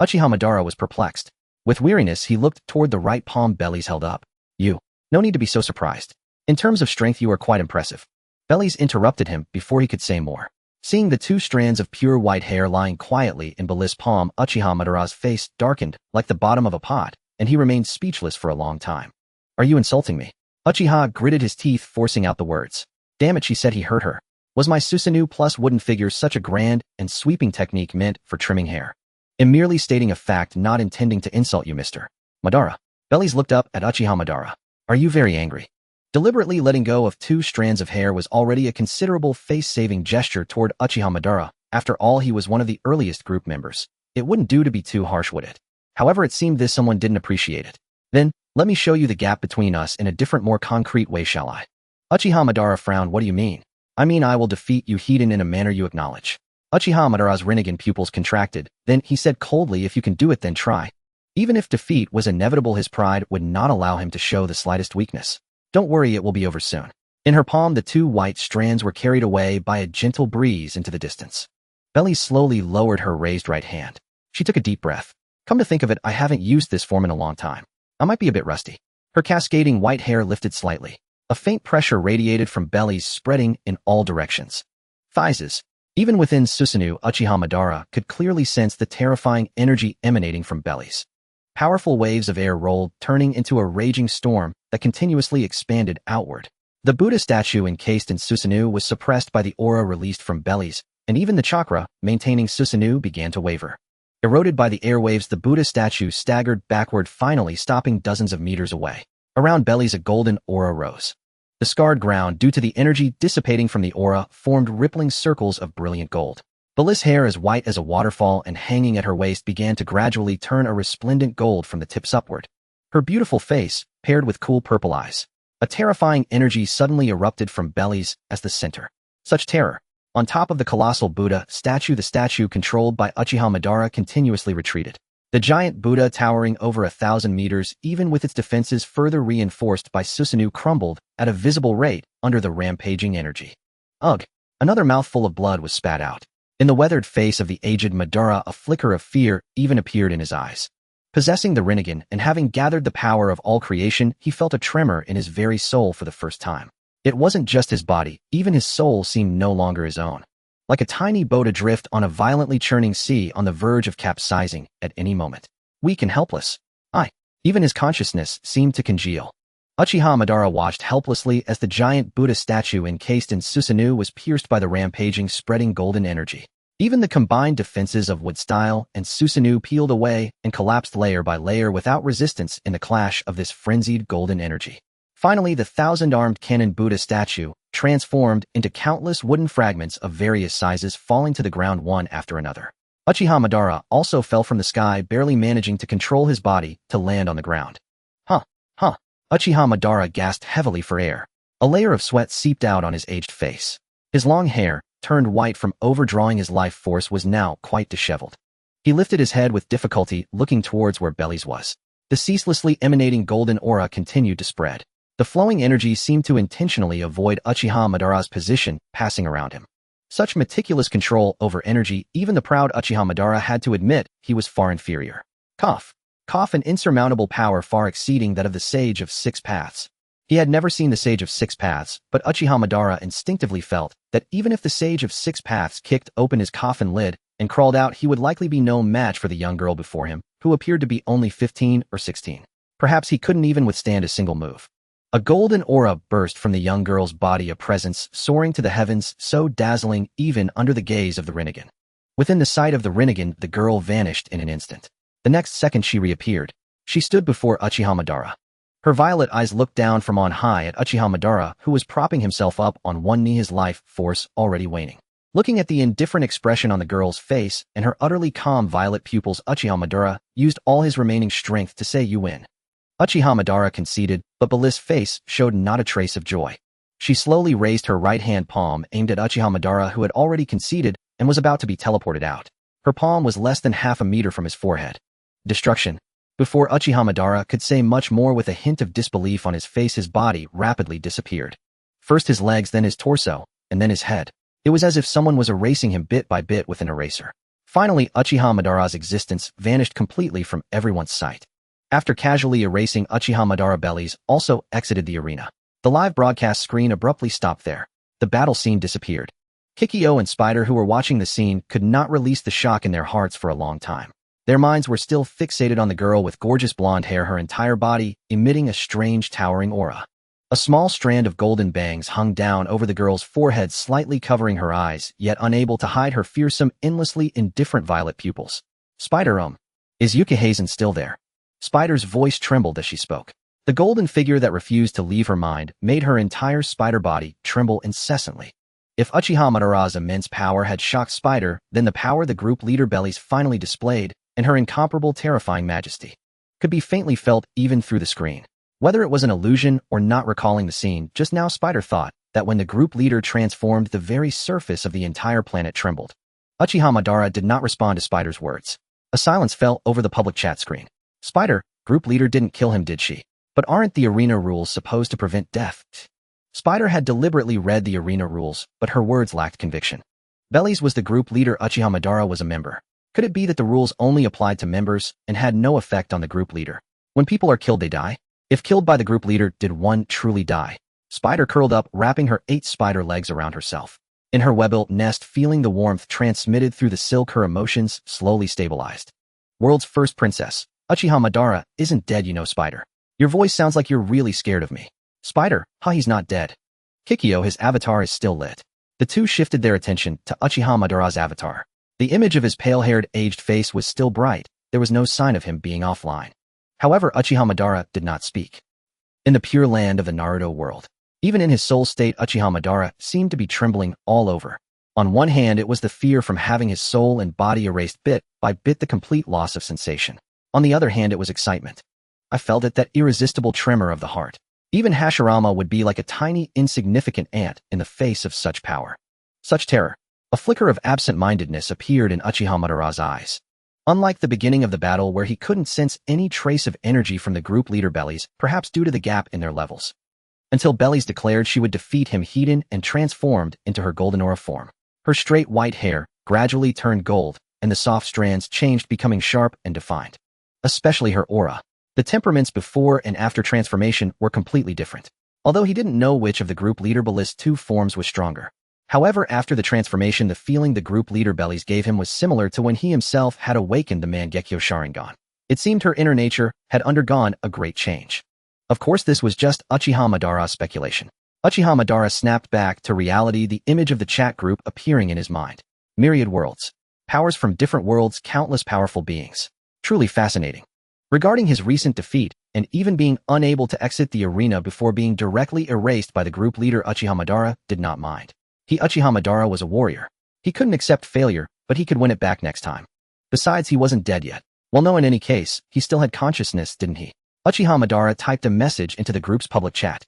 Uchiha Madara was perplexed. With weariness, he looked toward the right palm Bellies held up. You. No need to be so surprised. In terms of strength, you are quite impressive. Bellies interrupted him before he could say more. Seeing the two strands of pure white hair lying quietly in Bellies' palm, Uchiha Madara's face darkened like the bottom of a pot, and he remained speechless for a long time. Are you insulting me? Uchiha gritted his teeth, forcing out the words. Damn it, she said he hurt her. Was my Susanoo plus wooden figure such a grand and sweeping technique meant for trimming hair? I'm merely stating a fact, not intending to insult you, Mr. Madara. Bellies looked up at Uchiha Madara. Are you very angry? Deliberately letting go of two strands of hair was already a considerable face-saving gesture toward Uchiha Madara. After all, he was one of the earliest group members. It wouldn't do to be too harsh, would it? However, it seemed this someone didn't appreciate it. Then, let me show you the gap between us in a different, more concrete way, shall I? Uchiha Madara frowned. What do you mean? I mean, I will defeat you heathen in a manner you acknowledge. Uchiha Madara's renegade pupils contracted. Then he said coldly, if you can do it, then try. Even if defeat was inevitable, his pride would not allow him to show the slightest weakness. Don't worry, it will be over soon. In her palm, the two white strands were carried away by a gentle breeze into the distance. Bellies slowly lowered her raised right hand. She took a deep breath. Come to think of it, I haven't used this form in a long time. I might be a bit rusty. Her cascading white hair lifted slightly. A faint pressure radiated from Bellies, spreading in all directions. Thighs. Even within Susanoo, Uchiha Madara could clearly sense the terrifying energy emanating from Bellies. Powerful waves of air rolled, turning into a raging storm that continuously expanded outward. The Buddha statue encased in Susanoo was suppressed by the aura released from Bellies, and even the chakra maintaining Susanoo began to waver. Eroded by the airwaves, the Buddha statue staggered backward, finally stopping dozens of meters away. Around Bellies, a golden aura rose. The scarred ground, due to the energy dissipating from the aura, formed rippling circles of brilliant gold. Bellies' hair, as white as a waterfall and hanging at her waist, began to gradually turn a resplendent gold from the tips upward. Her beautiful face, paired with cool purple eyes. A terrifying energy suddenly erupted from Bellies as the center. Such terror. On top of the colossal Buddha statue, the statue controlled by Uchiha Madara continuously retreated. The giant Buddha, towering over 1,000 meters, even with its defenses further reinforced by Susanoo, crumbled at a visible rate under the rampaging energy. Ugh! Another mouthful of blood was spat out. In the weathered face of the aged Madara, a flicker of fear even appeared in his eyes. Possessing the Rinnegan and having gathered the power of all creation, he felt a tremor in his very soul for the first time. It wasn't just his body, even his soul seemed no longer his own. Like a tiny boat adrift on a violently churning sea, on the verge of capsizing at any moment. Weak and helpless. Even his consciousness seemed to congeal. Uchiha Madara watched helplessly as the giant Buddha statue encased in Susanoo was pierced by the rampaging, spreading golden energy. Even the combined defenses of Wood Style and Susanoo peeled away and collapsed layer by layer without resistance in the clash of this frenzied golden energy. Finally, the 1,000-armed cannon Buddha statue transformed into countless wooden fragments of various sizes, falling to the ground one after another. Uchiha Madara also fell from the sky, barely managing to control his body to land on the ground. Uchiha Madara gasped heavily for air. A layer of sweat seeped out on his aged face. His long hair, turned white from overdrawing his life force, was now quite disheveled. He lifted his head with difficulty, looking towards where Bellies was. The ceaselessly emanating golden aura continued to spread. The flowing energy seemed to intentionally avoid Uchiha Madara's position, passing around him. Such meticulous control over energy, even the proud Uchiha Madara had to admit he was far inferior. Cough. Cough, an insurmountable power far exceeding that of the Sage of Six Paths. He had never seen the Sage of Six Paths, but Uchiha Madara instinctively felt that even if the Sage of Six Paths kicked open his coffin lid and crawled out, he would likely be no match for the young girl before him, who appeared to be only 15 or 16. Perhaps he couldn't even withstand a single move. A golden aura burst from the young girl's body, a presence soaring to the heavens, so dazzling even under the gaze of the Rinnegan. Within the sight of the Rinnegan, the girl vanished in an instant. The next second she reappeared. She stood before Uchiha Madara. Her violet eyes looked down from on high at Uchiha Madara, who was propping himself up on one knee, his life force already waning. Looking at the indifferent expression on the girl's face and her utterly calm violet pupils, Uchiha Madara used all his remaining strength to say, "You win." Uchiha Madara conceded, but Beli's face showed not a trace of joy. She slowly raised her right-hand palm, aimed at Uchiha Madara, who had already conceded and was about to be teleported out. Her palm was less than half a meter from his forehead. Destruction. Before Uchiha Madara could say much more, with a hint of disbelief on his face, his body rapidly disappeared. First his legs, then his torso, and then his head. It was as if someone was erasing him bit by bit with an eraser. Finally, Uchiha Madara's existence vanished completely from everyone's sight. After casually erasing Uchiha Madara, Bellies also exited the arena. The live broadcast screen abruptly stopped there. The battle scene disappeared. Kikyo and Spider, who were watching the scene, could not release the shock in their hearts for a long time. Their minds were still fixated on the girl with gorgeous blonde hair, her entire body emitting a strange towering aura. A small strand of golden bangs hung down over the girl's forehead, slightly covering her eyes, yet unable to hide her fearsome, endlessly indifferent violet pupils. Spider, is Yuki still there? Spider's voice trembled as she spoke. The golden figure that refused to leave her mind made her entire spider body tremble incessantly. If Uchiha Madara's immense power had shocked Spider, then the power the group leader Bellies finally displayed, and her incomparable, terrifying majesty, could be faintly felt even through the screen. Whether it was an illusion or not, recalling the scene just now, Spider thought that when the group leader transformed, the very surface of the entire planet trembled. Uchiha Madara did not respond to Spider's words. A silence fell over the public chat screen. Spider, group leader didn't kill him, did she? But aren't the arena rules supposed to prevent death? Spider had deliberately read the arena rules, but her words lacked conviction. Bellies was the group leader, Uchiha Madara was a member. Could it be that the rules only applied to members and had no effect on the group leader? When people are killed, they die? If killed by the group leader, did one truly die? Spider curled up, wrapping her 8 spider legs around herself. In her web-built nest, feeling the warmth transmitted through the silk, her emotions slowly stabilized. World's first princess, Uchiha Madara, isn't dead, you know, Spider. Your voice sounds like you're really scared of me. Spider, he's not dead. Kikyo, his avatar is still lit. The two shifted their attention to Uchiha Madara's avatar. The image of his pale-haired, aged face was still bright. There was no sign of him being offline. However, Uchiha Madara did not speak. In the pure land of the Naruto world, even in his soul state, Uchiha Madara seemed to be trembling all over. On one hand, it was the fear from having his soul and body erased bit by bit, the complete loss of sensation. On the other hand, it was excitement. I felt it, that irresistible tremor of the heart. Even Hashirama would be like a tiny, insignificant ant in the face of such power. Such terror. A flicker of absent-mindedness appeared in Uchiha Madara's eyes. Unlike the beginning of the battle, where he couldn't sense any trace of energy from the group leader Bellies, perhaps due to the gap in their levels. Until Bellies declared she would defeat him, Heaton, and transformed into her golden aura form. Her straight white hair gradually turned gold, and the soft strands changed, becoming sharp and defined. Especially her aura. The temperaments before and after transformation were completely different. Although he didn't know which of the group leader Bellies' 2 forms was stronger. However, after the transformation, the feeling the group leader Bellies gave him was similar to when he himself had awakened the Mangekyo Sharingan. It seemed her inner nature had undergone a great change. Of course, this was just Uchiha Madara's speculation. Uchiha Madara snapped back to reality, the image of the chat group appearing in his mind. Myriad worlds. Powers from different worlds, countless powerful beings. Truly fascinating. Regarding his recent defeat, and even being unable to exit the arena before being directly erased by the group leader, Uchiha Madara did not mind. Uchiha Madara was a warrior. He couldn't accept failure, but he could win it back next time. Besides, he wasn't dead yet. Well, no, in any case, he still had consciousness, didn't he? Uchiha Madara typed a message into the group's public chat.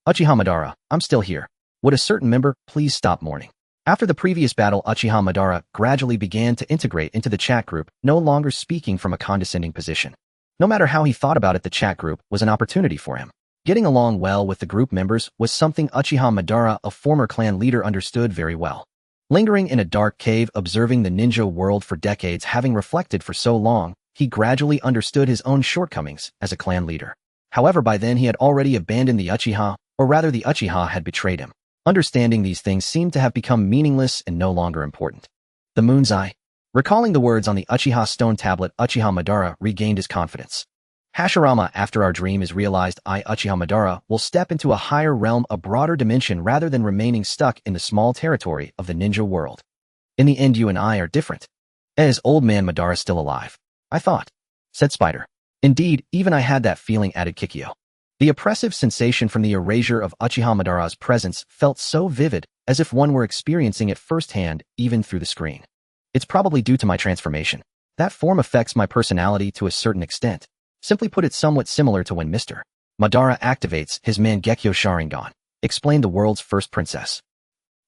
Uchiha Madara, I'm still here. Would a certain member please stop mourning? After the previous battle, Uchiha Madara gradually began to integrate into the chat group, no longer speaking from a condescending position. No matter how he thought about it, the chat group was an opportunity for him. Getting along well with the group members was something Uchiha Madara, a former clan leader, understood very well. Lingering in a dark cave observing the ninja world for decades, having reflected for so long, he gradually understood his own shortcomings as a clan leader. However, by then he had already abandoned the Uchiha, or rather the Uchiha had betrayed him. Understanding these things seemed to have become meaningless and no longer important. The Moon's Eye. Recalling the words on the Uchiha stone tablet, Uchiha Madara regained his confidence. Hashirama, after our dream is realized, I, Uchiha Madara, will step into a higher realm, a broader dimension, rather than remaining stuck in the small territory of the ninja world. In the end, you and I are different. Is old man Madara still alive? I thought, said Spider. Indeed, even I had that feeling, added Kikyo. The oppressive sensation from the erasure of Uchiha Madara's presence felt so vivid, as if one were experiencing it firsthand, even through the screen. It's probably due to my transformation. That form affects my personality to a certain extent. Simply put, it's somewhat similar to when Mr. Madara activates his Mangekyo Sharingan, explained the world's first princess.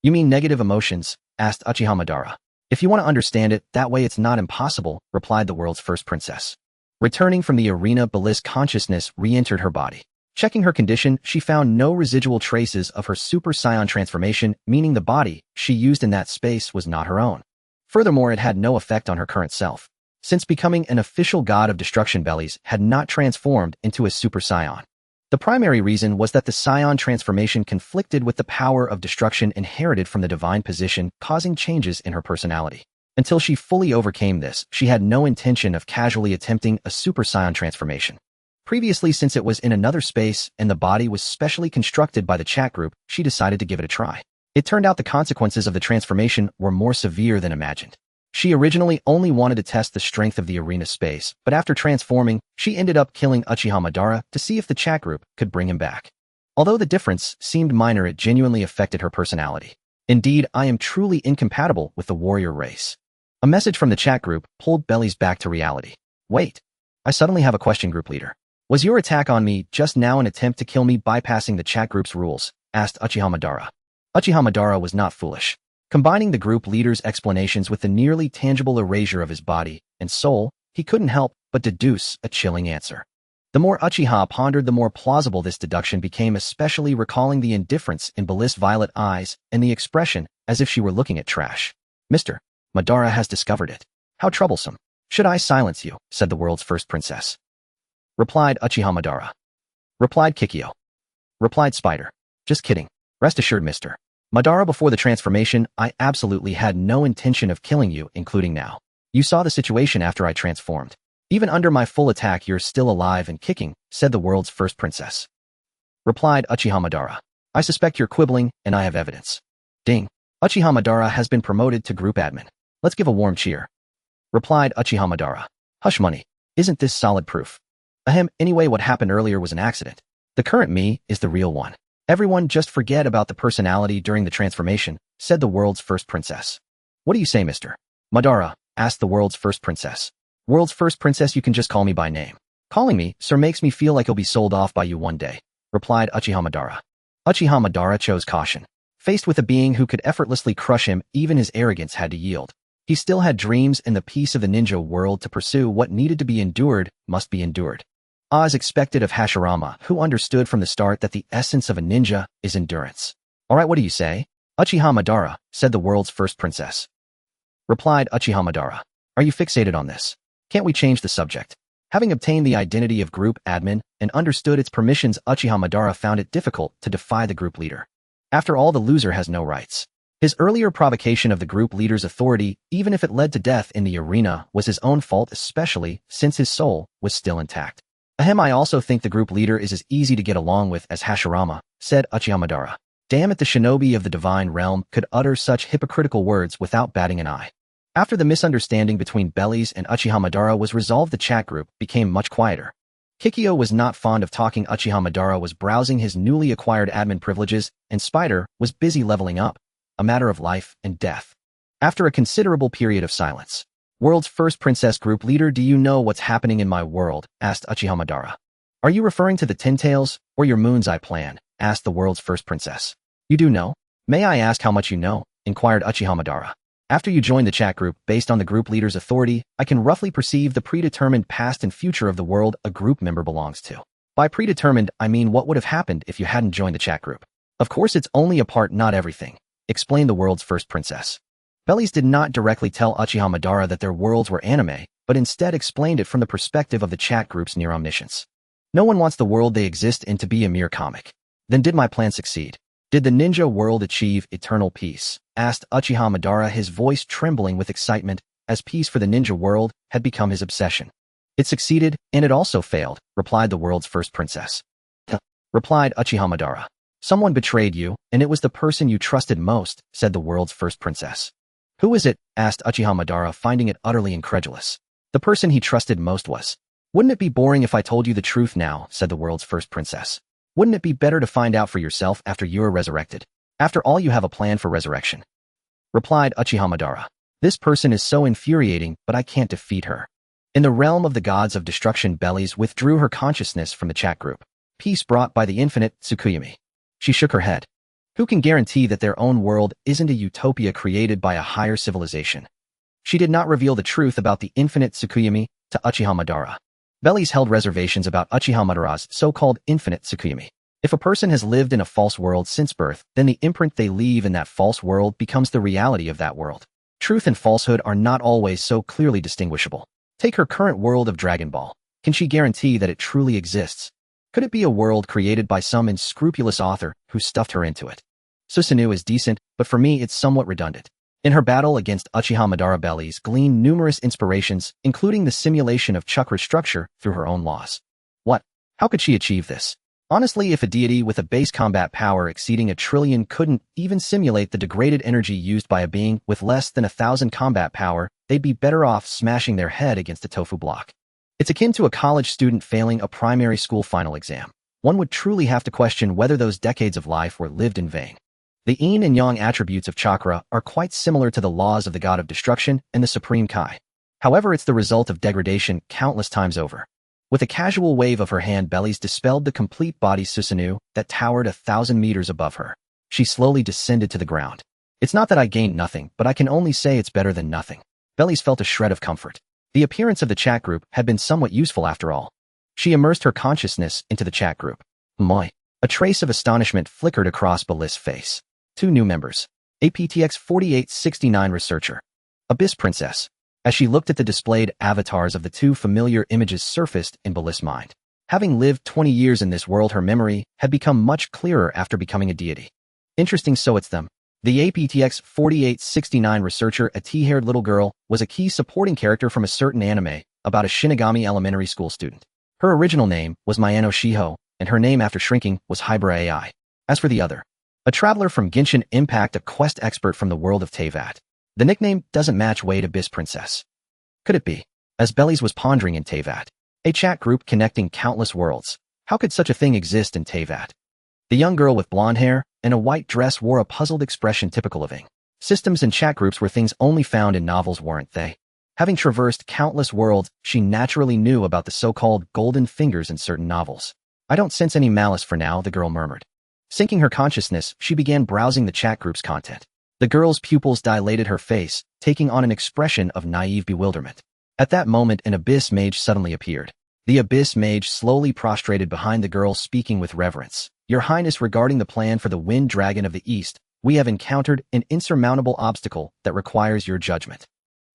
You mean negative emotions? Asked Uchiha Madara. If you want to understand it that way, it's not impossible, replied the world's first princess. Returning from the arena, bliss consciousness re-entered her body. Checking her condition, she found no residual traces of her Super Saiyan transformation, meaning the body she used in that space was not her own. Furthermore, it had no effect on her current self, since becoming an official god of destruction, Bellies had not transformed into a Super Saiyan. The primary reason was that the Saiyan transformation conflicted with the power of destruction inherited from the divine position, causing changes in her personality. Until she fully overcame this, she had no intention of casually attempting a Super Saiyan transformation. Previously, since it was in another space and the body was specially constructed by the chat group, she decided to give it a try. It turned out the consequences of the transformation were more severe than imagined. She originally only wanted to test the strength of the arena space, but after transforming, she ended up killing Uchiha Madara to see if the chat group could bring him back. Although the difference seemed minor, it genuinely affected her personality. Indeed, I am truly incompatible with the warrior race. A message from the chat group pulled Bellies back to reality. Wait. I suddenly have a question, group leader. Was your attack on me just now an attempt to kill me bypassing the chat group's rules? Asked Uchiha Madara. Uchiha Madara was not foolish. Combining the group leader's explanations with the nearly tangible erasure of his body and soul, he couldn't help but deduce a chilling answer. The more Uchiha pondered, the more plausible this deduction became, especially recalling the indifference in Bliss' violet eyes and the expression as if she were looking at trash. Mr. Madara has discovered it. How troublesome. Should I silence you? Said the world's first princess. Replied Uchiha Madara. Replied Kikyo. Replied Spider. Just kidding. Rest assured, Mr. Madara, before the transformation, I absolutely had no intention of killing you, including now. You saw the situation after I transformed. Even under my full attack, you're still alive and kicking, said the world's first princess. Replied Uchiha Madara. I suspect you're quibbling, and I have evidence. Ding. Uchiha Madara has been promoted to group admin. Let's give a warm cheer. Replied Uchiha Madara. Hush money. Isn't this solid proof? Ahem, anyway, what happened earlier was an accident. The current me is the real one. Everyone just forget about the personality during the transformation, said the world's first princess. What do you say, Mr. Madara? Asked the world's first princess. World's first princess, you can just call me by name. Calling me, sir, makes me feel like he'll be sold off by you one day, replied Uchiha Madara. Uchiha Madara chose caution. Faced with a being who could effortlessly crush him, even his arrogance had to yield. He still had dreams and the peace of the ninja world to pursue. What needed to be endured must be endured. As expected of Hashirama, who understood from the start that the essence of a ninja is endurance. All right, what do you say? Uchiha Madara, said the world's first princess. Replied Uchiha Madara. Are you fixated on this? Can't we change the subject? Having obtained the identity of group admin and understood its permissions, Uchiha Madara found it difficult to defy the group leader. After all, the loser has no rights. His earlier provocation of the group leader's authority, even if it led to death in the arena, was his own fault, especially since his soul was still intact. Ahem, I also think the group leader is as easy to get along with as Hashirama, said Uchiha Madara. Damn it, the shinobi of the divine realm could utter such hypocritical words without batting an eye. After the misunderstanding between Bellies and Uchiha Madara was resolved, the chat group became much quieter. Kikyo was not fond of talking. Uchiha Madara was browsing his newly acquired admin privileges, and Spider was busy leveling up, a matter of life and death. After a considerable period of silence, world's first princess, group leader, do you know what's happening in my world? Asked Uchiha Madara. Are you referring to the Ten Tails or your Moon's Eye plan? Asked the world's first princess. You do know? May I ask how much you know? inquired Uchiha Madara. After you joined the chat group, based on the group leader's authority, I can roughly perceive the predetermined past and future of the world a group member belongs to. By predetermined, I mean what would have happened if you hadn't joined the chat group. Of course, it's only a part, not everything, explained the world's first princess. Bellies did not directly tell Uchiha Madara that their worlds were anime, but instead explained it from the perspective of the chat group's near omniscience. No one wants the world they exist in to be a mere comic. Then did my plan succeed? Did the ninja world achieve eternal peace? Asked Uchiha Madara, his voice trembling with excitement, as peace for the ninja world had become his obsession. It succeeded, and it also failed, replied the world's first princess. Replied Uchiha Madara. Someone betrayed you, and it was the person you trusted most, said the world's first princess. Who is it? Asked Uchiha Madara, finding it utterly incredulous. The person he trusted most was. Wouldn't it be boring if I told you the truth now, said the world's first princess. Wouldn't it be better to find out for yourself after you are resurrected? After all, you have a plan for resurrection. Replied Uchiha Madara. This person is so infuriating, but I can't defeat her. In the realm of the gods of destruction, Bellies withdrew her consciousness from the chat group. Peace brought by the infinite Tsukuyami. She shook her head. Who can guarantee that their own world isn't a utopia created by a higher civilization? She did not reveal the truth about the infinite Tsukuyami to Uchiha Madara. Bellies held reservations about Uchiha Madara's so-called infinite Tsukuyami. If a person has lived in a false world since birth, then the imprint they leave in that false world becomes the reality of that world. Truth and falsehood are not always so clearly distinguishable. Take her current world of Dragon Ball. Can she guarantee that it truly exists? Could it be a world created by some unscrupulous author who stuffed her into it? Susanoo is decent, but for me it's somewhat redundant. In her battle against Uchiha Madara, Bellies gleaned numerous inspirations, including the simulation of chakra structure through her own laws. What? How could she achieve this? Honestly, if a deity with a base combat power exceeding 1,000,000,000,000 couldn't even simulate the degraded energy used by a being with less than 1,000 combat power, they'd be better off smashing their head against a tofu block. It's akin to a college student failing a primary school final exam. One would truly have to question whether those decades of life were lived in vain. The yin and yang attributes of chakra are quite similar to the laws of the god of destruction and the supreme Kai. However, it's the result of degradation countless times over. With a casual wave of her hand, Bellies dispelled the complete body Susanoo that towered 1,000 meters above her. She slowly descended to the ground. It's not that I gained nothing, but I can only say it's better than nothing. Bellies felt a shred of comfort. The appearance of the chat group had been somewhat useful after all. She immersed her consciousness into the chat group. Moi. A trace of astonishment flickered across Bellies' face. 2 new members. APTX 4869 researcher. Abyss Princess. As she looked at the displayed avatars of the 2 familiar images surfaced in Bellies' mind. Having lived 20 years in this world, her memory had become much clearer after becoming a deity. Interesting, so it's them. The APTX 4869 researcher, a tea-haired little girl, was a key supporting character from a certain anime about a Shinigami elementary school student. Her original name was Mayano Shiho, and her name after shrinking was Hybra AI. As for the other, a traveler from Genshin Impact, a quest expert from the world of Teyvat. The nickname doesn't match Wade Abyss Princess. Could it be? As Bellies was pondering in Teyvat, a chat group connecting countless worlds. How could such a thing exist in Teyvat? The young girl with blonde hair and a white dress wore a puzzled expression typical of Ing. Systems and chat groups were things only found in novels, weren't they? Having traversed countless worlds, she naturally knew about the so-called golden fingers in certain novels. I don't sense any malice for now, the girl murmured. Sinking her consciousness, she began browsing the chat group's content. The girl's pupils dilated, her face taking on an expression of naive bewilderment. At that moment, an Abyss Mage suddenly appeared. The Abyss Mage slowly prostrated behind the girl, speaking with reverence. Your Highness, regarding the plan for the Wind Dragon of the East, we have encountered an insurmountable obstacle that requires your judgment.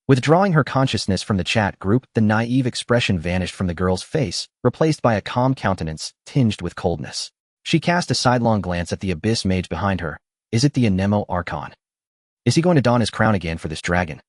Withdrawing her consciousness from the chat group, the naive expression vanished from the girl's face, replaced by a calm countenance tinged with coldness. She cast a sidelong glance at the Abyss Mage behind her. Is it the Anemo Archon? Is he going to don his crown again for this dragon?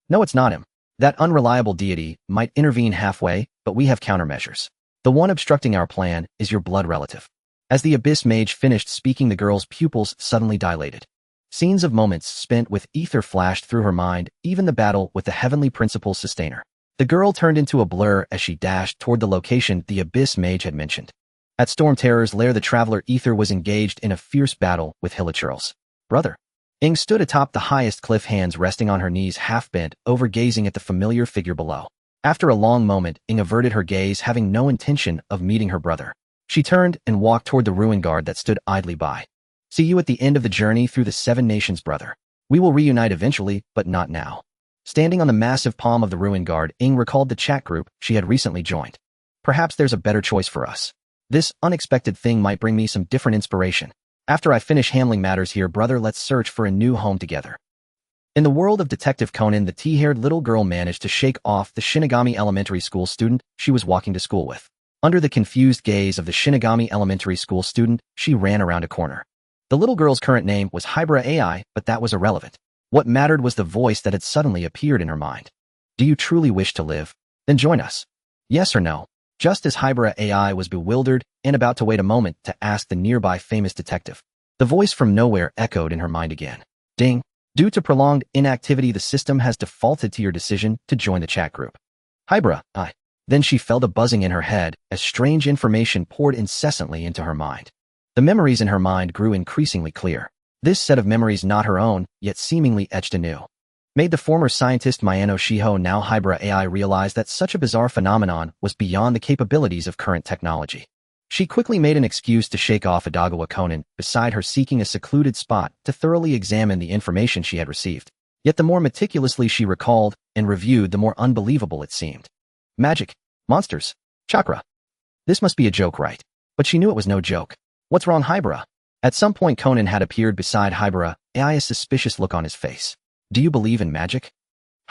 No, it's not him. That unreliable deity might intervene halfway, but we have countermeasures. The one obstructing our plan is your blood relative. As the Abyss Mage finished speaking, the girl's pupils suddenly dilated. Scenes of moments spent with ether flashed through her mind, even the battle with the heavenly principal sustainer. The girl turned into a blur as she dashed toward the location the Abyss Mage had mentioned. At Storm Terror's lair, the traveler Ether was engaged in a fierce battle with Hilichurl's brother. Ing stood atop the highest cliff, hands resting on her knees, half bent over, gazing at the familiar figure below. After a long moment, Ing averted her gaze, having no intention of meeting her brother. She turned and walked toward the ruin guard that stood idly by. See you at the end of the journey through the 7 nations, brother. We will reunite eventually, but not now. Standing on the massive palm of the ruin guard, Ing recalled the chat group she had recently joined. Perhaps there's a better choice for us. This unexpected thing might bring me some different inspiration. After I finish handling matters here, brother, let's search for a new home together. In the world of Detective Conan, the tea-haired little girl managed to shake off the Shinigami Elementary School student she was walking to school with. Under the confused gaze of the Shinigami Elementary School student, she ran around a corner. The little girl's current name was Hybera AI, but that was irrelevant. What mattered was the voice that had suddenly appeared in her mind. Do you truly wish to live? Then join us. Yes or no? Just as Hybera AI was bewildered and about to wait a moment to ask the nearby famous detective, the voice from nowhere echoed in her mind again. Ding. Due to prolonged inactivity, the system has defaulted to your decision to join the chat group. Hybera AI. Then she felt a buzzing in her head as strange information poured incessantly into her mind. The memories in her mind grew increasingly clear. This set of memories not her own, yet seemingly etched anew. Made the former scientist Mayano Shiho, now Hybera AI, realize that such a bizarre phenomenon was beyond the capabilities of current technology. She quickly made an excuse to shake off Adagawa Conan beside her, seeking a secluded spot to thoroughly examine the information she had received. Yet the more meticulously she recalled and reviewed, the more unbelievable it seemed. Magic, monsters, chakra. This must be a joke, right? But she knew it was no joke. What's wrong, Hybera? At some point, Conan had appeared beside Hybera AI, a suspicious look on his face. Do you believe in magic?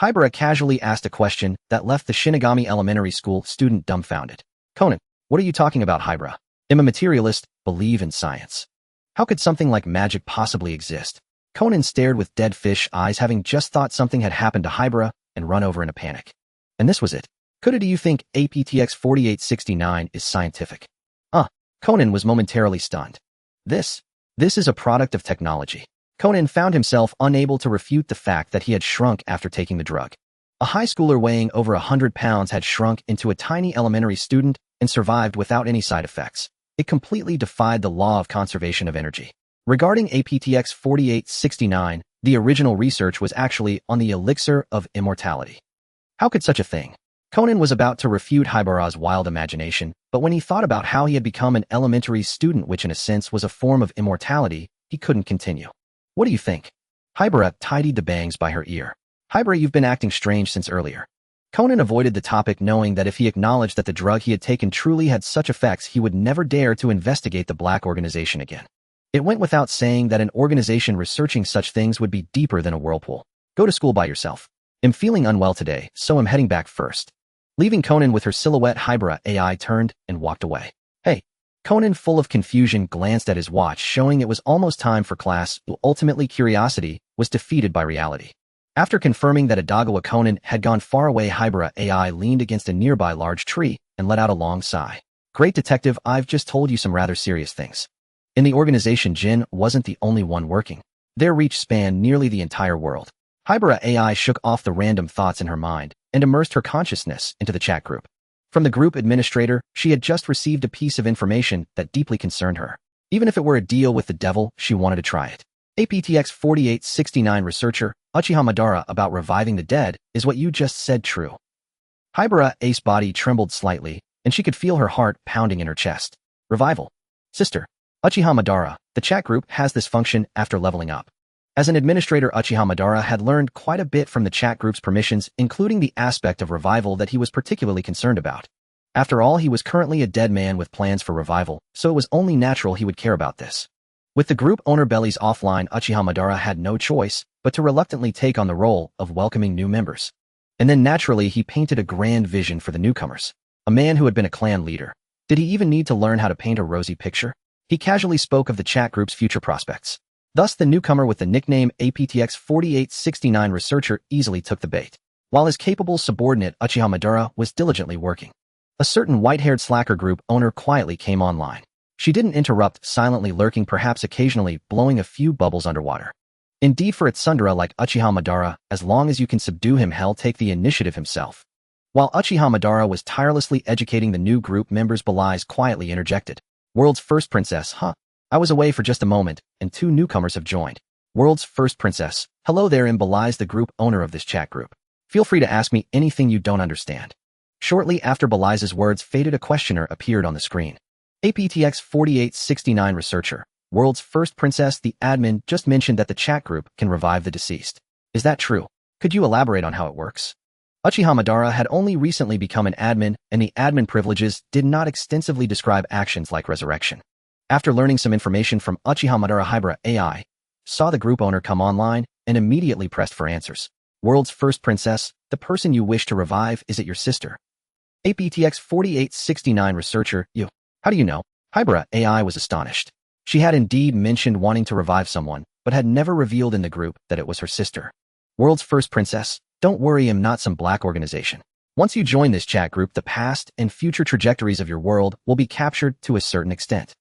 Hybera casually asked a question that left the Shinigami Elementary School student dumbfounded. Conan, what are you talking about, Hybera? I'm a materialist, believe in science. How could something like magic possibly exist? Conan stared with dead fish eyes, having just thought something had happened to Hybera and run over in a panic. And this was it. Could do you think APTX 4869 is scientific? Conan was momentarily stunned. This is a product of technology. Conan found himself unable to refute the fact that he had shrunk after taking the drug. A high schooler weighing over 100 pounds had shrunk into a tiny elementary student and survived without any side effects. It completely defied the law of conservation of energy. Regarding APTX 4869, the original research was actually on the elixir of immortality. How could such a thing? Conan was about to refute Hybera's wild imagination, but when he thought about how he had become an elementary student, which in a sense was a form of immortality, he couldn't continue. What do you think? Hybera tidied the bangs by her ear. Hybera, you've been acting strange since earlier. Conan avoided the topic, knowing that if he acknowledged that the drug he had taken truly had such effects, he would never dare to investigate the Black Organization again. It went without saying that an organization researching such things would be deeper than a whirlpool. Go to school by yourself. I'm feeling unwell today, so I'm heading back first. Leaving Conan with her silhouette, Hybera AI turned and walked away. Hey. Conan, full of confusion, glanced at his watch, showing it was almost time for class. Ultimately, curiosity was defeated by reality. After confirming that Adagawa Conan had gone far away, Hybera AI leaned against a nearby large tree and let out a long sigh. Great detective, I've just told you some rather serious things. In the organization, Jin wasn't the only one working. Their reach spanned nearly the entire world. Hybera AI shook off the random thoughts in her mind and immersed her consciousness into the chat group. From the group administrator, she had just received a piece of information that deeply concerned her. Even if it were a deal with the devil, she wanted to try it. APTX 4869 researcher, Uchiha Madara, about reviving the dead, is what you just said true? Hybera AI's body trembled slightly, and she could feel her heart pounding in her chest. Revival. Sister. Uchiha Madara, the chat group has this function after leveling up. As an administrator, Uchiha Madara had learned quite a bit from the chat group's permissions, including the aspect of revival that he was particularly concerned about. After all, he was currently a dead man with plans for revival, so it was only natural he would care about this. With the group owner bellies offline, Uchiha Madara had no choice but to reluctantly take on the role of welcoming new members. And then naturally, he painted a grand vision for the newcomers. A man who had been a clan leader. Did he even need to learn how to paint a rosy picture? He casually spoke of the chat group's future prospects. Thus, the newcomer with the nickname APTX 4869 researcher easily took the bait, while his capable subordinate Uchiha Madara was diligently working. A certain white-haired slacker group owner quietly came online. She didn't interrupt, silently lurking, perhaps occasionally blowing a few bubbles underwater. Indeed, for a tsundere like Uchiha Madara, as long as you can subdue him, he'll take the initiative himself. While Uchiha Madara was tirelessly educating the new group members, Belize quietly interjected. World's first princess, huh? I was away for just a moment, and two newcomers have joined. World's first princess. Hello there, Belize, the group owner of this chat group. Feel free to ask me anything you don't understand. Shortly after Belize's words faded, a questioner appeared on the screen. APTX 4869 researcher. World's first princess. The admin just mentioned that the chat group can revive the deceased. Is that true? Could you elaborate on how it works? Uchiha Madara had only recently become an admin, and the admin privileges did not extensively describe actions like resurrection. After learning some information from Uchiha Madara, Hybra AI saw the group owner come online and immediately pressed for answers. World's first princess, the person you wish to revive, is it your sister? APTX 4869 researcher, you. How do you know? Hybra AI was astonished. She had indeed mentioned wanting to revive someone, but had never revealed in the group that it was her sister. World's first princess, don't worry, I'm not some black organization. Once you join this chat group, the past and future trajectories of your world will be captured to a certain extent.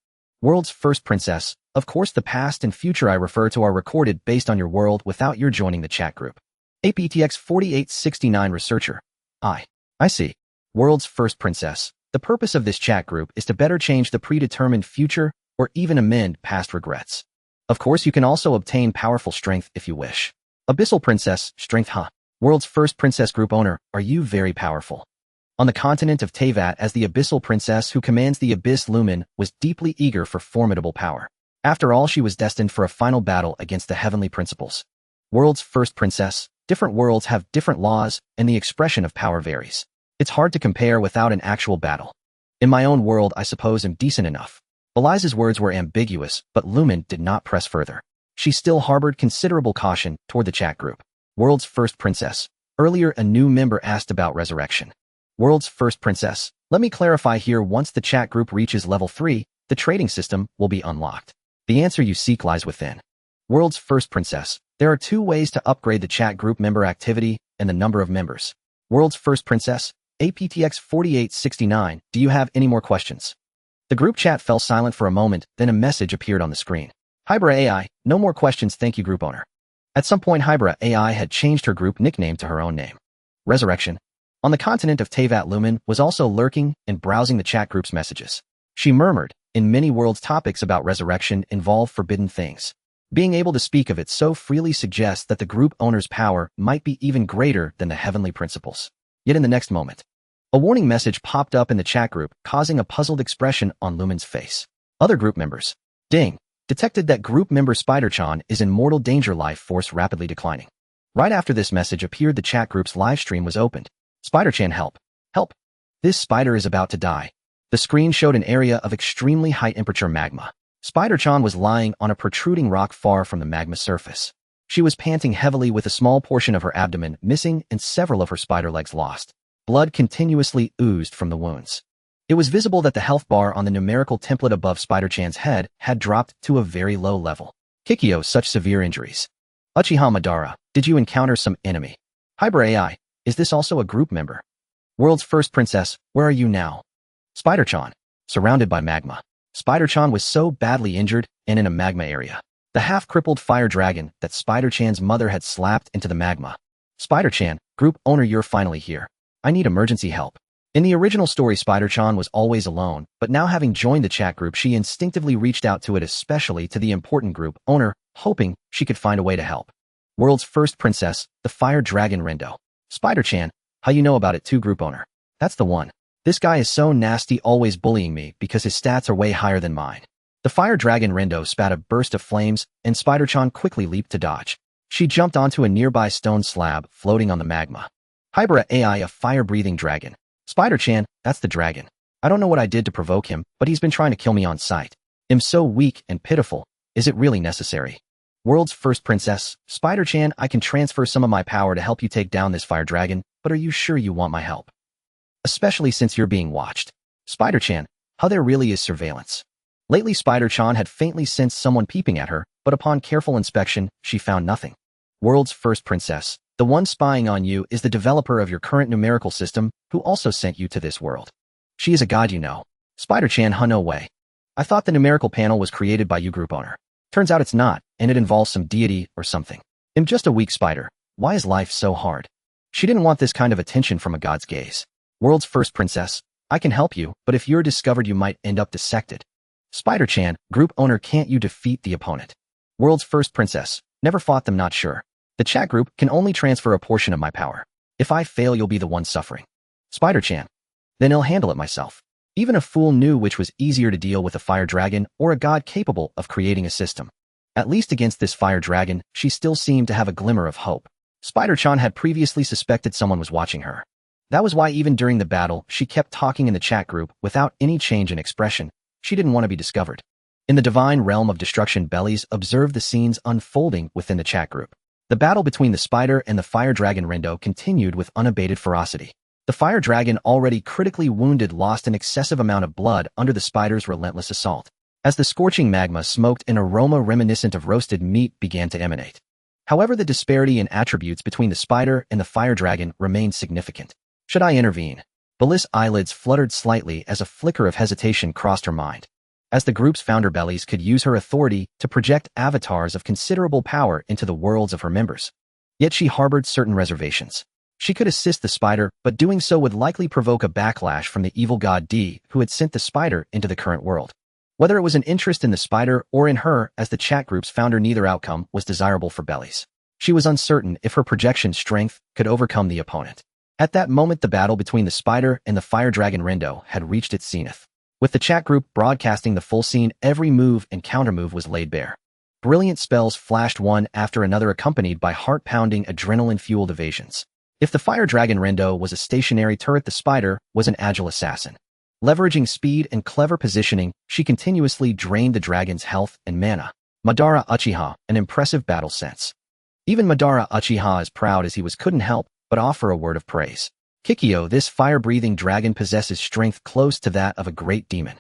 World's first princess, of course the past and future I refer to are recorded based on your world without your joining the chat group. APTX 4869 researcher, I see. World's first princess, the purpose of this chat group is to better change the predetermined future or even amend past regrets. Of course, you can also obtain powerful strength if you wish. Abyssal princess, strength, huh? World's first princess group owner, are you very powerful? On the continent of Teyvat, as the abyssal princess who commands the abyss, Lumen was deeply eager for formidable power. After all, she was destined for a final battle against the heavenly principles. World's first princess, different worlds have different laws, and the expression of power varies. It's hard to compare without an actual battle. In my own world, I suppose I'm decent enough. Eliza's words were ambiguous, but Lumen did not press further. She still harbored considerable caution toward the chat group. World's first princess. Earlier, a new member asked about resurrection. World's first princess. Let me clarify here, once the chat group reaches level 3, the trading system will be unlocked. The answer you seek lies within. World's first princess. There are 2 ways to upgrade the chat group: member activity and the number of members. World's first princess. APTX 4869. Do you have any more questions? The group chat fell silent for a moment, then a message appeared on the screen. Hybra AI, no more questions, thank you, group owner. At some point, Hybra AI had changed her group nickname to her own name. Resurrection. On the continent of Teyvat, Lumen was also lurking and browsing the chat group's messages. She murmured, in many worlds, topics about resurrection involve forbidden things. Being able to speak of it so freely suggests that the group owner's power might be even greater than the heavenly principles. Yet in the next moment, a warning message popped up in the chat group, causing a puzzled expression on Lumen's face. Other group members. Ding. Detected that group member Spider-chan is in mortal danger, life force rapidly declining. Right after this message appeared, the chat group's live stream was opened. Spider-chan, help. Help. This spider is about to die. The screen showed an area of extremely high temperature magma. Spider-chan was lying on a protruding rock far from the magma surface. She was panting heavily with a small portion of her abdomen missing and several of her spider legs lost. Blood continuously oozed from the wounds. It was visible that the health bar on the numerical template above Spider-chan's head had dropped to a very low level. Kikyo, such severe injuries. Uchiha Madara, did you encounter some enemy? Hybra AI, is this also a group member? World's first princess, where are you now? Spider-chan, surrounded by magma. Spider-chan was so badly injured and in a magma area. The half-crippled fire dragon that Spider-chan's mother had slapped into the magma. Spider-chan, group owner, you're finally here. I need emergency help. In the original story, Spider-chan was always alone, but now having joined the chat group, she instinctively reached out to it, especially to the important group owner, hoping she could find a way to help. World's first princess, the fire dragon Rendo. Spider-chan, how you know about it too, group owner? That's the one. This guy is so nasty, always bullying me because his stats are way higher than mine. The fire dragon Rendo spat a burst of flames, and Spider-chan quickly leaped to dodge. She jumped onto a nearby stone slab floating on the magma. Hybra AI, a fire-breathing dragon. Spider-chan, that's the dragon. I don't know what I did to provoke him, but he's been trying to kill me on sight. I'm so weak and pitiful. Is it really necessary? World's first princess. Spider-chan, I can transfer some of my power to help you take down this fire dragon, but are you sure you want my help? Especially since you're being watched. Spider-chan, how there really is surveillance. Lately, Spider-chan had faintly sensed someone peeping at her, but upon careful inspection, she found nothing. World's first princess. The one spying on you is the developer of your current numerical system, who also sent you to this world. She is a god, you know. Spider-chan, huh, no way. I thought the numerical panel was created by you, group owner. Turns out it's not, and it involves some deity or something. I'm just a weak spider. Why is life so hard? She didn't want this kind of attention from a god's gaze. World's first princess. I can help you, but if you're discovered, you might end up dissected. Spider-chan, group owner, can't you defeat the opponent? World's first princess. Never fought them, not sure. The chat group can only transfer a portion of my power. If I fail, you'll be the one suffering. Spider-chan. Then I'll handle it myself. Even a fool knew which was easier to deal with, a fire dragon or a god capable of creating a system. At least against this fire dragon, she still seemed to have a glimmer of hope. Spider-chan had previously suspected someone was watching her. That was why even during the battle, she kept talking in the chat group without any change in expression. She didn't want to be discovered. In the divine realm of destruction, Bellies observed the scenes unfolding within the chat group. The battle between the spider and the fire dragon Rindo continued with unabated ferocity. The fire dragon, already critically wounded, lost an excessive amount of blood under the spider's relentless assault. As the scorching magma smoked, an aroma reminiscent of roasted meat began to emanate. However, the disparity in attributes between the spider and the fire dragon remained significant. Should I intervene? Belli's eyelids fluttered slightly as a flicker of hesitation crossed her mind. As the group's founder, Bellies could use her authority to project avatars of considerable power into the worlds of her members. Yet she harbored certain reservations. She could assist the spider, but doing so would likely provoke a backlash from the evil god D, who had sent the spider into the current world. Whether it was an interest in the spider or in her as the chat group's founder, neither outcome was desirable for Bellies. She was uncertain if her projection strength could overcome the opponent. At that moment, the battle between the spider and the fire dragon Rindo had reached its zenith. With the chat group broadcasting the full scene, every move and countermove was laid bare. Brilliant spells flashed one after another, accompanied by heart-pounding, adrenaline-fueled evasions. If the fire dragon Rindo was a stationary turret, the spider was an agile assassin. Leveraging speed and clever positioning, she continuously drained the dragon's health and mana. Madara Uchiha, an impressive battle sense. Even Madara Uchiha, as proud as he was, couldn't help but offer a word of praise. Kikyo, this fire-breathing dragon possesses strength close to that of a great demon.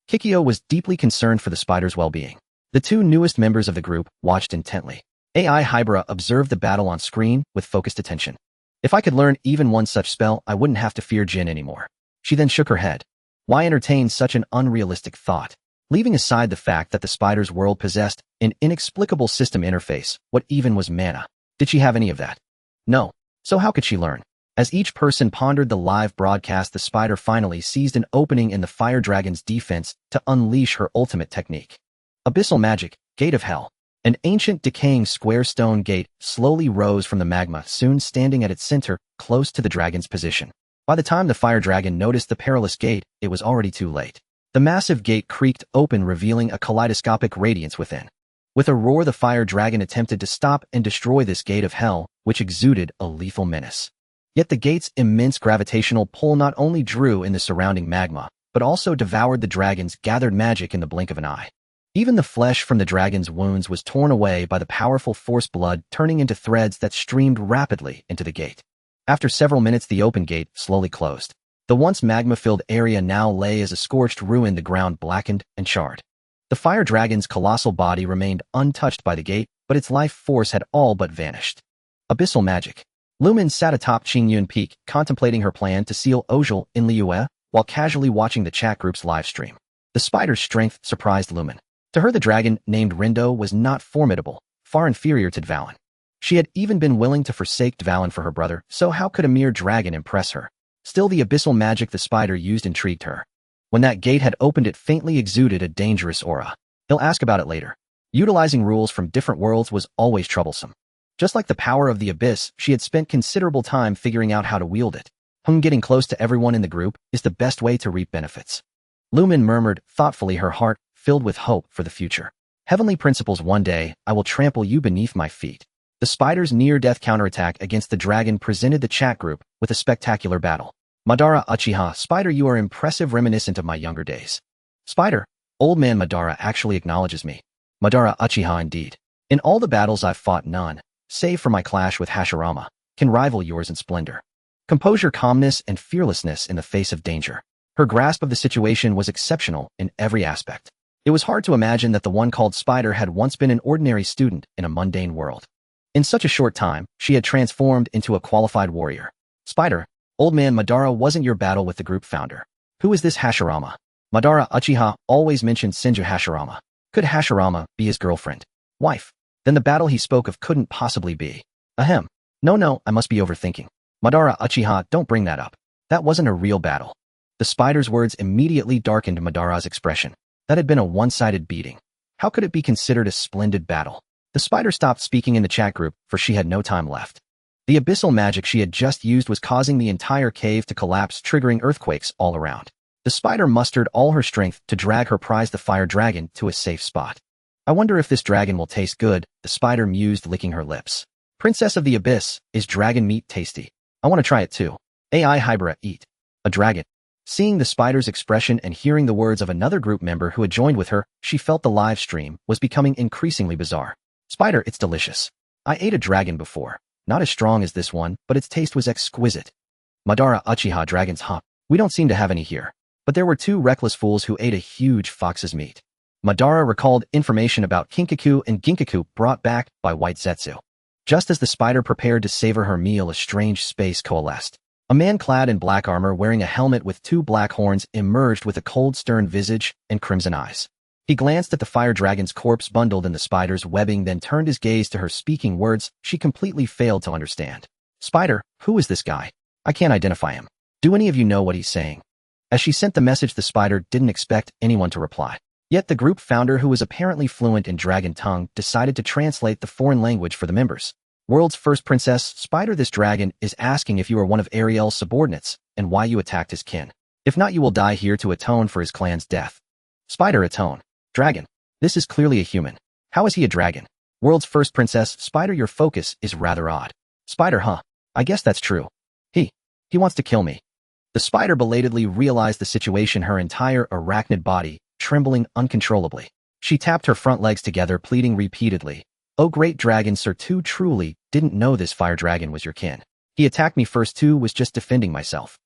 Kikyo was deeply concerned for the spider's well-being. The two newest members of the group watched intently. AI Hybra observed the battle on screen with focused attention. If I could learn even one such spell, I wouldn't have to fear Jin anymore. She then shook her head. Why entertain such an unrealistic thought? Leaving aside the fact that the spider's world possessed an inexplicable system interface, what even was mana? Did she have any of that? No. So how could she learn? As each person pondered the live broadcast, the spider finally seized an opening in the fire dragon's defense to unleash her ultimate technique. Abyssal magic, Gate of Hell. An ancient, decaying square stone gate slowly rose from the magma, soon standing at its center, close to the dragon's position. By the time the fire dragon noticed the perilous gate, it was already too late. The massive gate creaked open, revealing a kaleidoscopic radiance within. With a roar, the fire dragon attempted to stop and destroy this gate of hell, which exuded a lethal menace. Yet the gate's immense gravitational pull not only drew in the surrounding magma, but also devoured the dragon's gathered magic in the blink of an eye. Even the flesh from the dragon's wounds was torn away by the powerful force, blood turning into threads that streamed rapidly into the gate. After several minutes, the open gate slowly closed. The once magma-filled area now lay as a scorched ruin, the ground blackened and charred. The fire dragon's colossal body remained untouched by the gate, but its life force had all but vanished. Abyssal magic. Lumen sat atop Qingyun Peak, contemplating her plan to seal Ojal in Liyue while casually watching the chat group's live stream. The spider's strength surprised Lumen. To her, the dragon named Rindo was not formidable, far inferior to Dvalin. She had even been willing to forsake Dvalin for her brother, so how could a mere dragon impress her? Still, the abyssal magic the spider used intrigued her. When that gate had opened, it faintly exuded a dangerous aura. He'll ask about it later. Utilizing rules from different worlds was always troublesome. Just like the power of the abyss, she had spent considerable time figuring out how to wield it. Getting close to everyone in the group is the best way to reap benefits. Lumen murmured thoughtfully, her heart filled with hope for the future. Heavenly principles, one day, I will trample you beneath my feet. The spider's near-death counterattack against the dragon presented the chat group with a spectacular battle. Madara Uchiha, Spider, you are impressive, reminiscent of my younger days. Spider, old man Madara actually acknowledges me. Madara Uchiha, indeed. In all the battles I've fought, none, save for my clash with Hashirama, can rival yours in splendor. Composure, calmness, and fearlessness in the face of danger. Her grasp of the situation was exceptional in every aspect. It was hard to imagine that the one called Spider had once been an ordinary student in a mundane world. In such a short time, she had transformed into a qualified warrior. Spider, old man Madara wasn't your battle with the group founder. Who is this Hashirama? Madara Uchiha always mentioned Senju Hashirama. Could Hashirama be his girlfriend? Wife? Then the battle he spoke of couldn't possibly be. Ahem. No, I must be overthinking. Madara Uchiha, don't bring that up. That wasn't a real battle. The spider's words immediately darkened Madara's expression. That had been a one-sided beating. How could it be considered a splendid battle? The spider stopped speaking in the chat group, for she had no time left. The abyssal magic she had just used was causing the entire cave to collapse, triggering earthquakes all around. The spider mustered all her strength to drag her prize, the fire dragon, to a safe spot. I wonder if this dragon will taste good, the spider mused, licking her lips. Princess of the Abyss, is dragon meat tasty? I want to try it too. AI Hybra, eat. A dragon. Seeing the spider's expression and hearing the words of another group member who had joined with her, she felt the live stream was becoming increasingly bizarre. Spider, it's delicious. I ate a dragon before. Not as strong as this one, but its taste was exquisite. Madara Uchiha dragons, huh? We don't seem to have any here. But there were two reckless fools who ate a huge fox's meat. Madara recalled information about Kinkaku and Ginkaku brought back by White Zetsu. Just as the spider prepared to savor her meal, a strange space coalesced. A man clad in black armor wearing a helmet with two black horns emerged with a cold, stern visage and crimson eyes. He glanced at the fire dragon's corpse bundled in the spider's webbing, then turned his gaze to her, speaking words she completely failed to understand. Spider, who is this guy? I can't identify him. Do any of you know what he's saying? As she sent the message, the spider didn't expect anyone to reply. Yet the group founder, who was apparently fluent in dragon tongue, decided to translate the foreign language for the members. World's first princess, Spider, this dragon is asking if you are one of Ariel's subordinates and why you attacked his kin. If not, you will die here to atone for his clan's death. Spider, atone. Dragon. This is clearly a human. How is he a dragon? World's first princess, Spider, your focus is rather odd. Spider, huh? I guess that's true. He wants to kill me. The spider belatedly realized the situation, her entire arachnid body trembling uncontrollably. She tapped her front legs together, pleading repeatedly. Oh great dragon, sir, too truly didn't know this fire dragon was your kin. He attacked me first too, was just defending myself.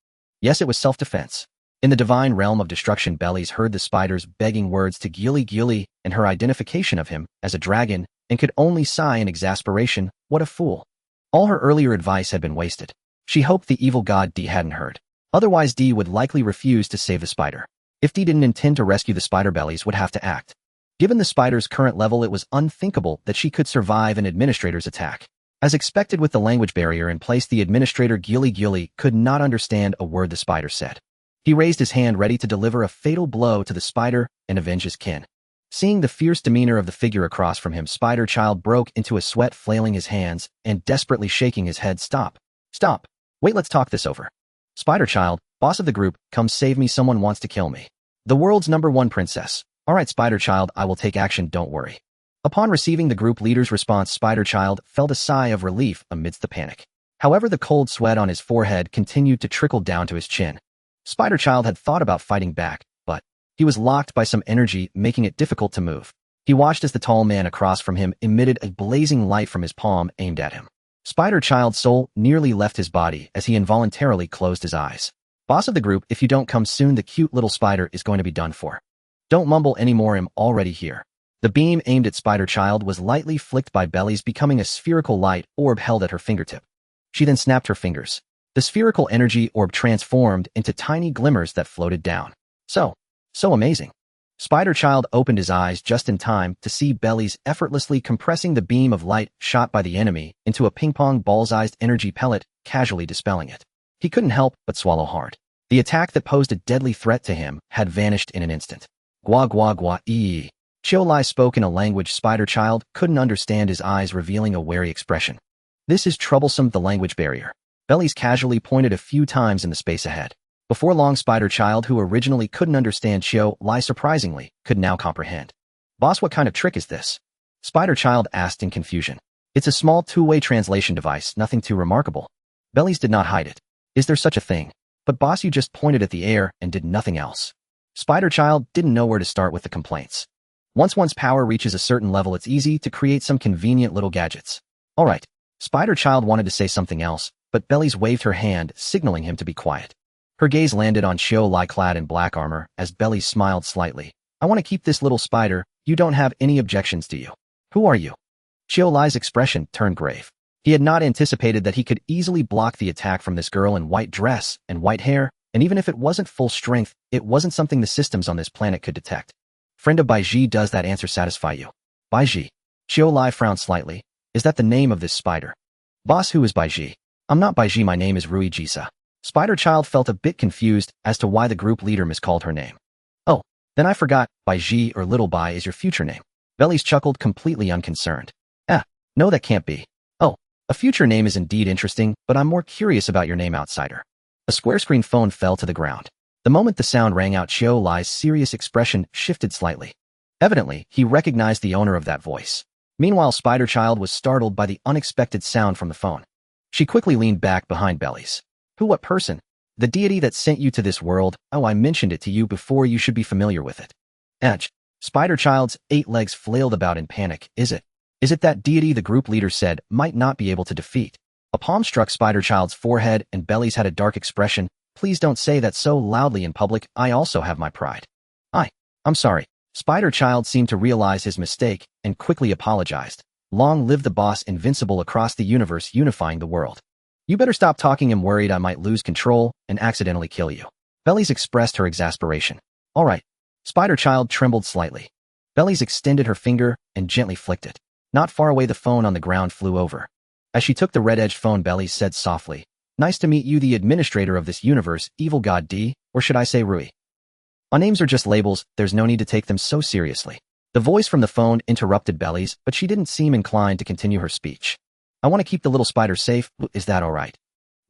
Yes, it was self-defense. In the divine realm of destruction, Bellies heard the spider's begging words to Gili Gili and her identification of him as a dragon and could only sigh in exasperation. What a fool. All her earlier advice had been wasted. She hoped the evil god D hadn't heard. Otherwise, D would likely refuse to save the spider. If D didn't intend to rescue the spider, Bellies would have to act. Given the spider's current level, it was unthinkable that she could survive an administrator's attack. As expected, with the language barrier in place, the administrator Gili Gili could not understand a word the spider said. He raised his hand, ready to deliver a fatal blow to the spider and avenge his kin. Seeing the fierce demeanor of the figure across from him, Spider Child broke into a sweat, flailing his hands and desperately shaking his head. Stop. Stop. Wait, let's talk this over. Spider Child, boss of the group, come save me, someone wants to kill me. The world's #1 princess. All right, Spider Child, I will take action, don't worry. Upon receiving the group leader's response, Spider Child felt a sigh of relief amidst the panic. However, the cold sweat on his forehead continued to trickle down to his chin. Spider Child had thought about fighting back, but he was locked by some energy, making it difficult to move. He watched as the tall man across from him emitted a blazing light from his palm aimed at him. Spider Child's soul nearly left his body as he involuntarily closed his eyes. Boss of the group, if you don't come soon, the cute little spider is going to be done for. Don't mumble anymore, I'm already here. The beam aimed at Spider Child was lightly flicked by Bellies, becoming a spherical light orb held at her fingertip. She then snapped her fingers. The spherical energy orb transformed into tiny glimmers that floated down. So amazing. Spider Child opened his eyes just in time to see Bellies effortlessly compressing the beam of light shot by the enemy into a ping-pong ball-sized energy pellet, casually dispelling it. He couldn't help but swallow hard. The attack that posed a deadly threat to him had vanished in an instant. Gua gua gua ee. Chiolai spoke in a language Spider Child couldn't understand, his eyes revealing a wary expression. This is troublesome, the language barrier. Bellies casually pointed a few times in the space ahead. Before long, Spider Child, who originally couldn't understand Chiolai, surprisingly could now comprehend. Boss, what kind of trick is this? Spider Child asked in confusion. It's a small two-way translation device, nothing too remarkable. Bellies did not hide it. Is there such a thing? But boss, you just pointed at the air and did nothing else. Spider Child didn't know where to start with the complaints. Once one's power reaches a certain level, it's easy to create some convenient little gadgets. All right. Spider Child wanted to say something else, but Bellies waved her hand, signaling him to be quiet. Her gaze landed on Chiolai clad in black armor as Bellies smiled slightly. I want to keep this little spider. You don't have any objections, do you? Who are you? Chiolai's expression turned grave. He had not anticipated that he could easily block the attack from this girl in white dress and white hair, and even if it wasn't full strength, it wasn't something the systems on this planet could detect. Friend of Baiji, does that answer satisfy you? Baiji. Chiolai frowned slightly. Is that the name of this spider? Boss, who is Baiji? I'm not Baiji, my name is Rui Jisa. Spider Child felt a bit confused as to why the group leader miscalled her name. Oh, then I forgot, Baiji or Little Bai is your future name. Bellies chuckled, completely unconcerned. No, that can't be. Oh, a future name is indeed interesting, but I'm more curious about your name, outsider. A square screen phone fell to the ground. The moment the sound rang out, Xiao Lai's serious expression shifted slightly. Evidently, he recognized the owner of that voice. Meanwhile, Spider Child was startled by the unexpected sound from the phone. She quickly leaned back behind Bellies. Who, what person? The deity that sent you to this world. Oh, I mentioned it to you before, you should be familiar with it. Edge. Spider Child's 8 legs flailed about in panic. Is it? Is it that deity the group leader said might not be able to defeat? A palm struck Spider Child's forehead and Bellies had a dark expression. Please don't say that so loudly in public. I also have my pride. I'm sorry. Spider Child seemed to realize his mistake and quickly apologized. Long live the boss, invincible across the universe, unifying the world. You better stop talking. I'm worried I might lose control and accidentally kill you. Bellies expressed her exasperation. All right. Spider Child trembled slightly. Bellies extended her finger and gently flicked it. Not far away, the phone on the ground flew over. As she took the red-edged phone, Bellies said softly, "Nice to meet you, the administrator of this universe, Evil God D, or should I say Rui? Our names are just labels, there's no need to take them so seriously." The voice from the phone interrupted Bellies, but she didn't seem inclined to continue her speech. "I want to keep the little spider safe, is that all right?"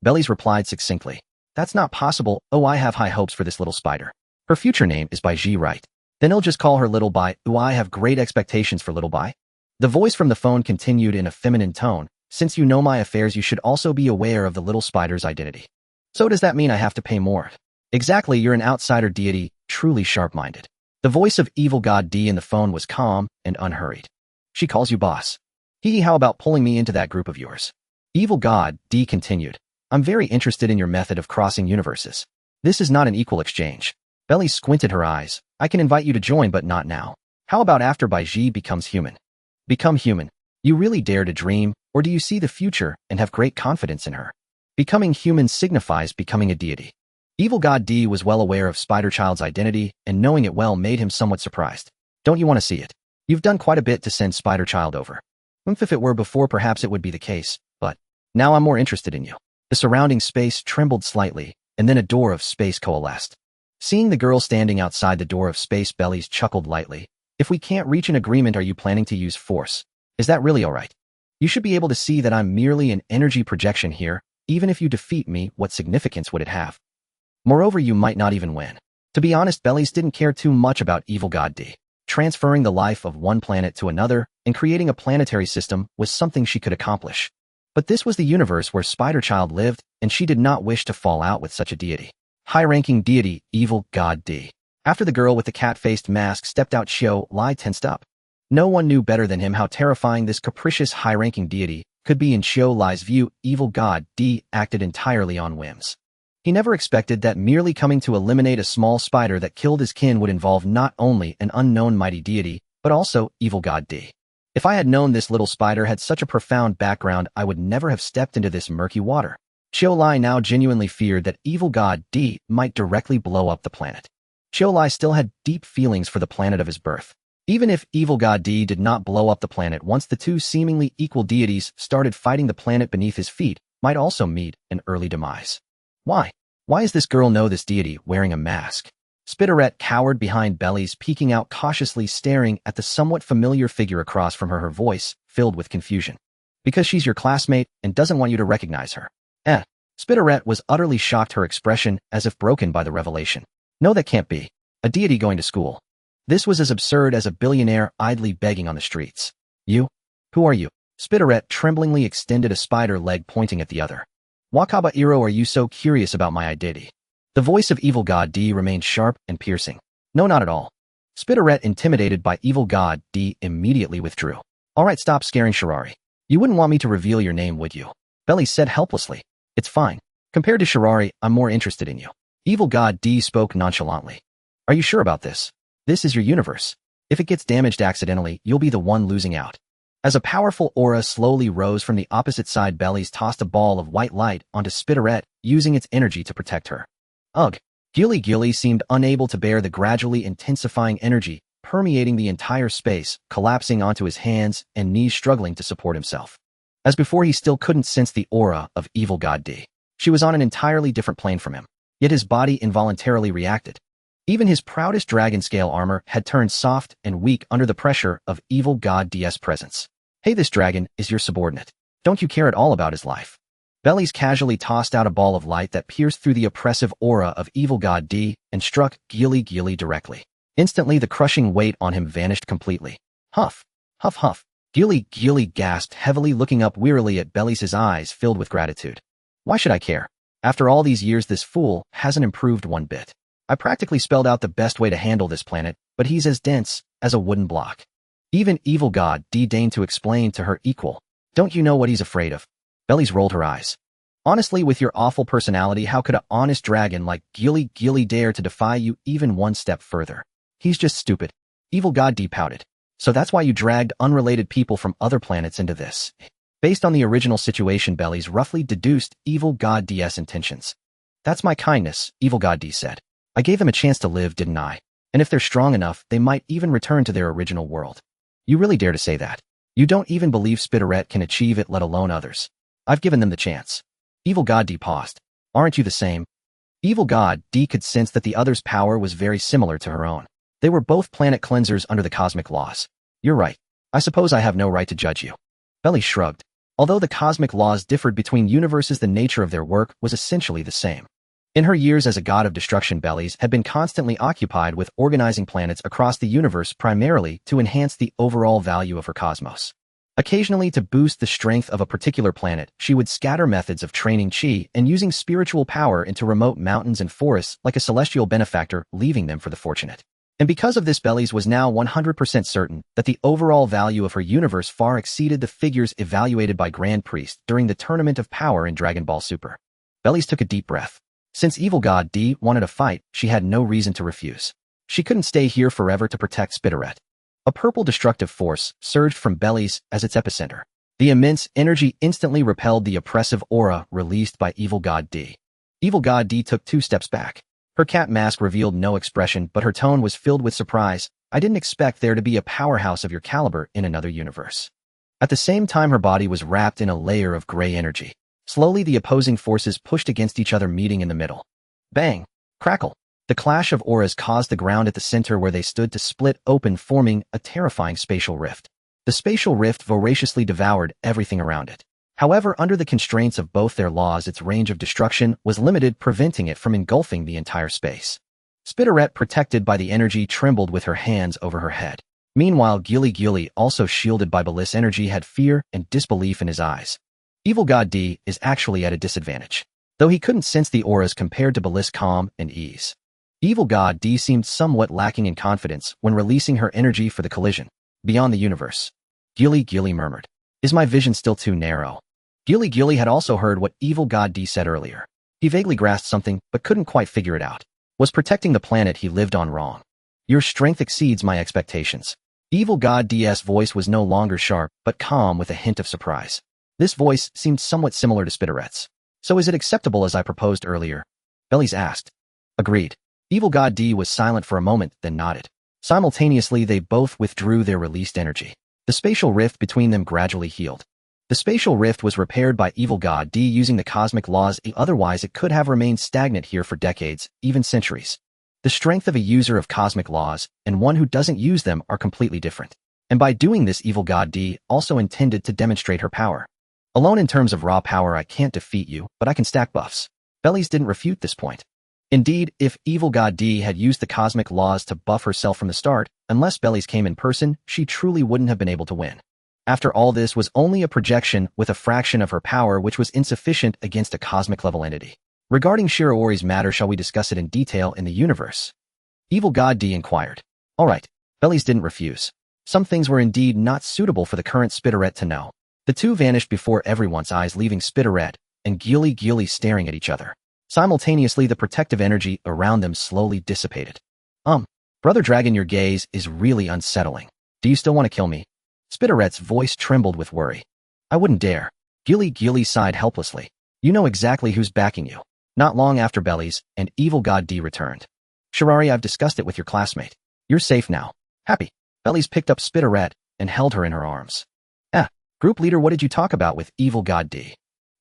Bellies replied succinctly. "That's not possible. Oh, I have high hopes for this little spider. Her future name is Bai Ji, right? Then he'll just call her Little Bai. Oh, I have great expectations for Little Bai." The voice from the phone continued in a feminine tone. "Since you know my affairs, you should also be aware of the little spider's identity. So does that mean I have to pay more?" "Exactly, you're an outsider deity, truly sharp-minded." The voice of Evil God D in the phone was calm and unhurried. "She calls you boss. How about pulling me into that group of yours?" Evil God D continued. "I'm very interested in your method of crossing universes. This is not an equal exchange." Belly squinted her eyes. "I can invite you to join, but not now. How about after Bai Ji becomes human?" "Become human? You really dare to dream, or do you see the future and have great confidence in her? Becoming human signifies becoming a deity." Evil God D was well aware of Spider Child's identity, and knowing it well made him somewhat surprised. "Don't you want to see it? You've done quite a bit to send Spider Child over. If it were before, perhaps it would be the case, but now I'm more interested in you." The surrounding space trembled slightly, and then a door of space coalesced. Seeing the girl standing outside the door of space, Bellies chuckled lightly. "If we can't reach an agreement, are you planning to use force? Is that really all right? You should be able to see that I'm merely an energy projection here. Even if you defeat me, what significance would it have? Moreover, you might not even win." To be honest, Bellies didn't care too much about Evil God D. Transferring the life of one planet to another and creating a planetary system was something she could accomplish. But this was the universe where Spider Child lived, and she did not wish to fall out with such a deity. High-ranking deity, Evil God D. After the girl with the cat-faced mask stepped out, Xiao Lai tensed up. No one knew better than him how terrifying this capricious high-ranking deity could be. In Xiao Lai's view, Evil God D acted entirely on whims. He never expected that merely coming to eliminate a small spider that killed his kin would involve not only an unknown mighty deity, but also Evil God D. If I had known this little spider had such a profound background, I would never have stepped into this murky water. Xiao Lai now genuinely feared that Evil God D might directly blow up the planet. Xiao Lai still had deep feelings for the planet of his birth. Even if Evil God D did not blow up the planet, once the two seemingly equal deities started fighting, the planet beneath his feet might also meet an early demise. Why is this girl know this deity wearing a mask? Spitterette cowered behind Bellies, peeking out cautiously, staring at the somewhat familiar figure across from her, her voice filled with confusion. "Because she's your classmate and doesn't want you to recognize her." Spitterette was utterly shocked, her expression as if broken by the revelation. "No, that can't be. A deity going to school. This was as absurd as a billionaire idly begging on the streets." "You? Who are you?" Spitterette tremblingly extended a spider leg, pointing at the other. "Wakaba Iro, are you so curious about my identity?" The voice of Evil God D remained sharp and piercing. "No, not at all." Spitterette, intimidated by Evil God D, immediately withdrew. "All right, stop scaring Shirari. You wouldn't want me to reveal your name, would you?" Belly said helplessly. "It's fine. Compared to Shirari, I'm more interested in you." Evil God D spoke nonchalantly. "Are you sure about this? This is your universe. If it gets damaged accidentally, you'll be the one losing out." As a powerful aura slowly rose from the opposite side, Bellies tossed a ball of white light onto Spitterette, using its energy to protect her. Ugh! Gilly seemed unable to bear the gradually intensifying energy, permeating the entire space, collapsing onto his hands and knees, struggling to support himself. As before, he still couldn't sense the aura of Evil God D. She was on an entirely different plane from him, yet his body involuntarily reacted. Even his proudest dragon scale armor had turned soft and weak under the pressure of Evil God D's presence. "Hey, this dragon is your subordinate. Don't you care at all about his life?" Bellies casually tossed out a ball of light that pierced through the oppressive aura of evil god D and struck Gili directly. Instantly, the crushing weight on him vanished completely. Huff, huff, huff. Gili gasped heavily, looking up wearily at Bellies, his eyes filled with gratitude. Why should I care? After all these years, this fool hasn't improved one bit. I practically spelled out the best way to handle this planet, but he's as dense as a wooden block. Even evil god D deigned to explain to her equal. Don't you know what he's afraid of? Bellies rolled her eyes. Honestly, with your awful personality, how could an honest dragon like Gili dare to defy you even one step further? He's just stupid. Evil god D pouted. So that's why you dragged unrelated people from other planets into this. Based on the original situation, Bellies roughly deduced evil god D's intentions. That's my kindness, evil god D said. I gave them a chance to live, didn't I? And if they're strong enough, they might even return to their original world. You really dare to say that? You don't even believe Spitteret can achieve it, let alone others. I've given them the chance. Evil god D paused. Aren't you the same? Evil god D could sense that the other's power was very similar to her own. They were both planet cleansers under the cosmic laws. You're right. I suppose I have no right to judge you. Belly shrugged. Although the cosmic laws differed between universes, the nature of their work was essentially the same. In her years as a god of destruction, Bellies had been constantly occupied with organizing planets across the universe, primarily to enhance the overall value of her cosmos. Occasionally, to boost the strength of a particular planet, she would scatter methods of training chi and using spiritual power into remote mountains and forests like a celestial benefactor, leaving them for the fortunate. And because of this, Bellies was now 100% certain that the overall value of her universe far exceeded the figures evaluated by Grand Priest during the Tournament of Power in Dragon Ball Super. Bellies took a deep breath. Since evil god D wanted a fight, she had no reason to refuse. She couldn't stay here forever to protect Spitteret. A purple destructive force surged from Bellies as its epicenter. The immense energy instantly repelled the oppressive aura released by evil god D. Evil god D took 2 steps back. Her cat mask revealed no expression, but her tone was filled with surprise. I didn't expect there to be a powerhouse of your caliber in another universe. At the same time, her body was wrapped in a layer of gray energy. Slowly, the opposing forces pushed against each other, meeting in the middle. Bang! Crackle! The clash of auras caused the ground at the center where they stood to split open, forming a terrifying spatial rift. The spatial rift voraciously devoured everything around it. However, under the constraints of both their laws, its range of destruction was limited, preventing it from engulfing the entire space. Spitteret, protected by the energy, trembled with her hands over her head. Meanwhile, Gili, also shielded by Bliss energy, had fear and disbelief in his eyes. Evil god D is actually at a disadvantage, though he couldn't sense the auras compared to Bliss calm and ease. Evil god D seemed somewhat lacking in confidence when releasing her energy for the collision. Beyond the universe. Gili murmured. Is my vision still too narrow? Gili had also heard what evil god D said earlier. He vaguely grasped something, but couldn't quite figure it out. Was protecting the planet he lived on wrong? Your strength exceeds my expectations. Evil god D's voice was no longer sharp, but calm with a hint of surprise. This voice seemed somewhat similar to Spitteret's. So is it acceptable as I proposed earlier? Bellies asked. Agreed. Evil god D was silent for a moment, then nodded. Simultaneously, they both withdrew their released energy. The spatial rift between them gradually healed. The spatial rift was repaired by evil god D using the cosmic laws, otherwise it could have remained stagnant here for decades, even centuries. The strength of a user of cosmic laws and one who doesn't use them are completely different. And by doing this, evil god D also intended to demonstrate her power. Alone in terms of raw power, I can't defeat you, but I can stack buffs. Bellies didn't refute this point. Indeed, if evil god D had used the cosmic laws to buff herself from the start, unless Bellies came in person, she truly wouldn't have been able to win. After all, this was only a projection with a fraction of her power, which was insufficient against a cosmic-level entity. Regarding Shiraori's matter, shall we discuss it in detail in the universe? Evil god D inquired. All right. Bellies didn't refuse. Some things were indeed not suitable for the current Spitteret to know. The two vanished before everyone's eyes, leaving Spitteret and Gili staring at each other. Simultaneously, the protective energy around them slowly dissipated. Brother Dragon, your gaze is really unsettling. Do you still want to kill me? Spitteret's voice trembled with worry. I wouldn't dare. Gili sighed helplessly. You know exactly who's backing you. Not long after Bellies and evil god D returned. Shirari, I've discussed it with your classmate. You're safe now. Happy. Bellies picked up Spitteret and held her in her arms. Group leader, what did you talk about with evil god D?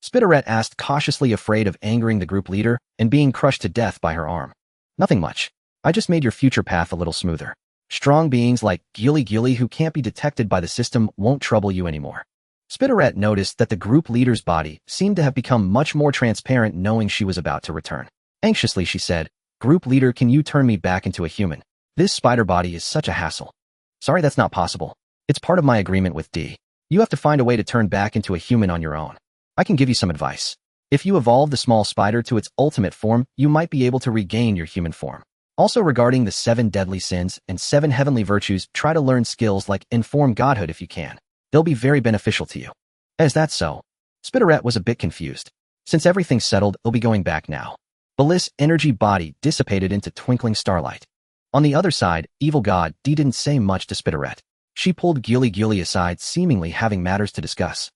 Spitteret asked, cautiously afraid of angering the group leader and being crushed to death by her arm. Nothing much. I just made your future path a little smoother. Strong beings like Gili who can't be detected by the system won't trouble you anymore. Spitterette noticed that the group leader's body seemed to have become much more transparent knowing she was about to return. Anxiously, she said, "Group leader, can you turn me back into a human? This spider body is such a hassle." "Sorry, that's not possible. It's part of my agreement with D. You have to find a way to turn back into a human on your own. I can give you some advice. If you evolve the small spider to its ultimate form, you might be able to regain your human form. Also, regarding the 7 deadly sins and 7 heavenly virtues, try to learn skills like inform godhood if you can. They'll be very beneficial to you." "Is that so?" Spitterette was a bit confused. Since everything's settled, it'll be going back now. Bliss' energy body dissipated into twinkling starlight. On the other side, evil god D didn't say much to Spitterette. She pulled Gilly aside, seemingly having matters to discuss.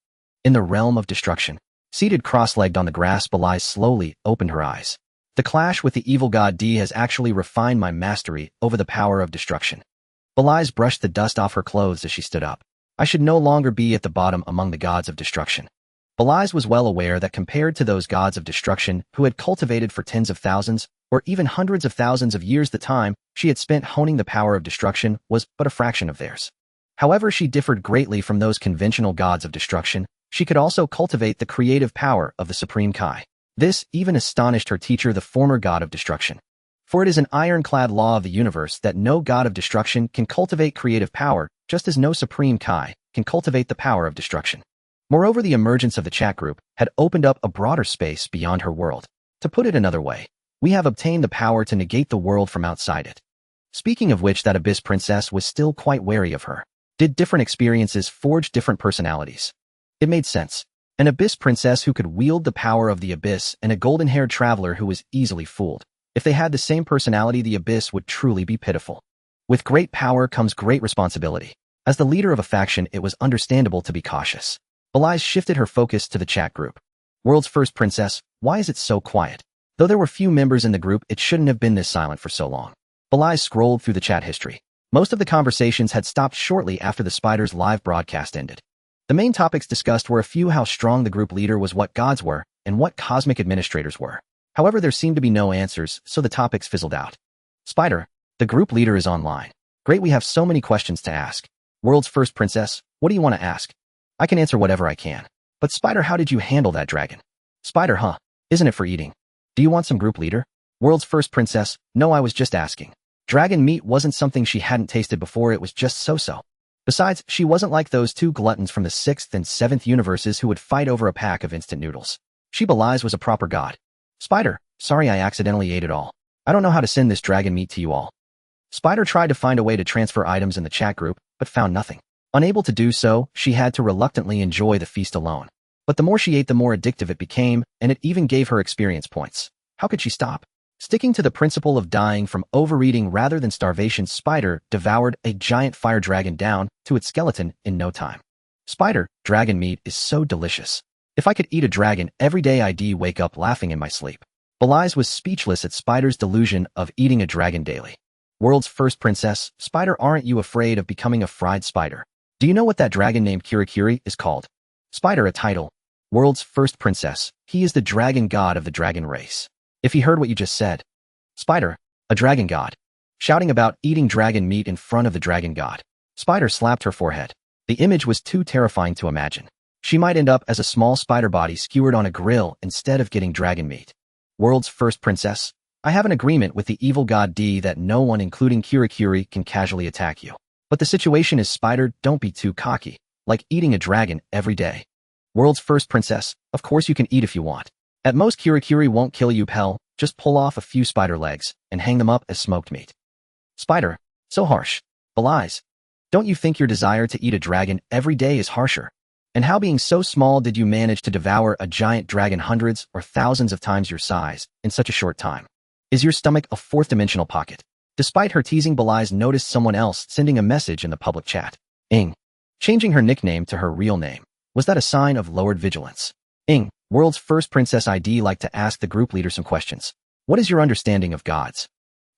In the realm of destruction, seated cross-legged on the grass, Belize slowly opened her eyes. "The clash with the evil god D has actually refined my mastery over the power of destruction." Belize brushed the dust off her clothes as she stood up. "I should no longer be at the bottom among the gods of destruction." Belize was well aware that compared to those gods of destruction who had cultivated for tens of thousands, or even hundreds of thousands of years, the time she had spent honing the power of destruction was but a fraction of theirs. However, she differed greatly from those conventional gods of destruction. She could also cultivate the creative power of the Supreme Kai. This even astonished her teacher, the former god of destruction. For it is an ironclad law of the universe that no god of destruction can cultivate creative power, just as no Supreme Kai can cultivate the power of destruction. Moreover, the emergence of the chat group had opened up a broader space beyond her world. To put it another way, we have obtained the power to negate the world from outside it. Speaking of which, that Abyss Princess was still quite wary of her. Did different experiences forge different personalities? It made sense. An Abyss Princess who could wield the power of the Abyss and a golden-haired traveler who was easily fooled. If they had the same personality, the Abyss would truly be pitiful. With great power comes great responsibility. As the leader of a faction, it was understandable to be cautious. Belize shifted her focus to the chat group. "World's first princess, why is it so quiet?" Though there were few members in the group, it shouldn't have been this silent for so long. Belize scrolled through the chat history. Most of the conversations had stopped shortly after the spider's live broadcast ended. The main topics discussed were a few: how strong the group leader was, what gods were, and what cosmic administrators were. However, there seemed to be no answers, so the topics fizzled out. "Spider, the group leader is online. Great, we have so many questions to ask. World's first princess, what do you want to ask?" "I can answer whatever I can. But Spider, how did you handle that dragon?" "Spider, huh? Isn't it for eating? Do you want some, group leader?" "World's first princess, no, I was just asking. Dragon meat wasn't something she hadn't tasted before, it was just so-so. Besides, she wasn't like those 2 gluttons from the 6th and 7th universes who would fight over a pack of instant noodles. She, Belize, was a proper god." "Spider, sorry I accidentally ate it all. I don't know how to send this dragon meat to you all." Spider tried to find a way to transfer items in the chat group, but found nothing. Unable to do so, she had to reluctantly enjoy the feast alone. But the more she ate, the more addictive it became, and it even gave her experience points. How could she stop? Sticking to the principle of dying from overeating rather than starvation, Spider devoured a giant fire dragon down to its skeleton in no time. "Spider, dragon meat is so delicious. If I could eat a dragon every day, I'd wake up laughing in my sleep." Belize was speechless at Spider's delusion of eating a dragon daily. "World's first princess, Spider, aren't you afraid of becoming a fried spider? Do you know what that dragon named Kirikiri is called?" "Spider, a title. World's first princess. He is the dragon god of the dragon race. If he heard what you just said." "Spider, a dragon god. Shouting about eating dragon meat in front of the dragon god." Spider slapped her forehead. The image was too terrifying to imagine. She might end up as a small spider body skewered on a grill instead of getting dragon meat. "World's first princess, I have an agreement with the evil god D that no one, including Kirikiri, can casually attack you. But the situation is, Spider, don't be too cocky, like eating a dragon every day." "World's first princess, of course you can eat if you want. At most, Kirikiri won't kill you, pal. Just pull off a few spider legs and hang them up as smoked meat." "Spider, so harsh. Belize, don't you think your desire to eat a dragon every day is harsher? And how, being so small, did you manage to devour a giant dragon hundreds or thousands of times your size in such a short time? Is your stomach a fourth-dimensional pocket?" Despite her teasing, Belize noticed someone else sending a message in the public chat. Ing. Changing her nickname to her real name. Was that a sign of lowered vigilance? Ing. World's first princess, I'd like to ask the group leader some questions. What is your understanding of gods?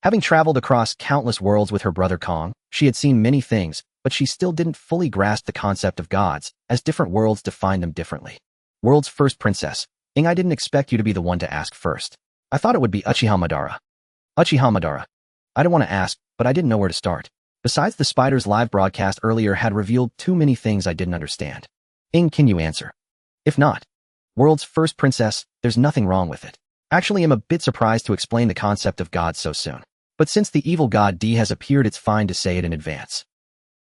Having traveled across countless worlds with her brother Kong, she had seen many things, but she still didn't fully grasp the concept of gods, as different worlds define them differently. World's first princess. Ing, I didn't expect you to be the one to ask first. I thought it would be Uchiha Madara. Uchiha Madara. I don't want to ask, but I didn't know where to start. Besides, the spider's live broadcast earlier had revealed too many things I didn't understand. Can you answer? If not, world's first princess, there's nothing wrong with it. Actually, I'm a bit surprised to explain the concept of God so soon. But since the evil god D has appeared, it's fine to say it in advance.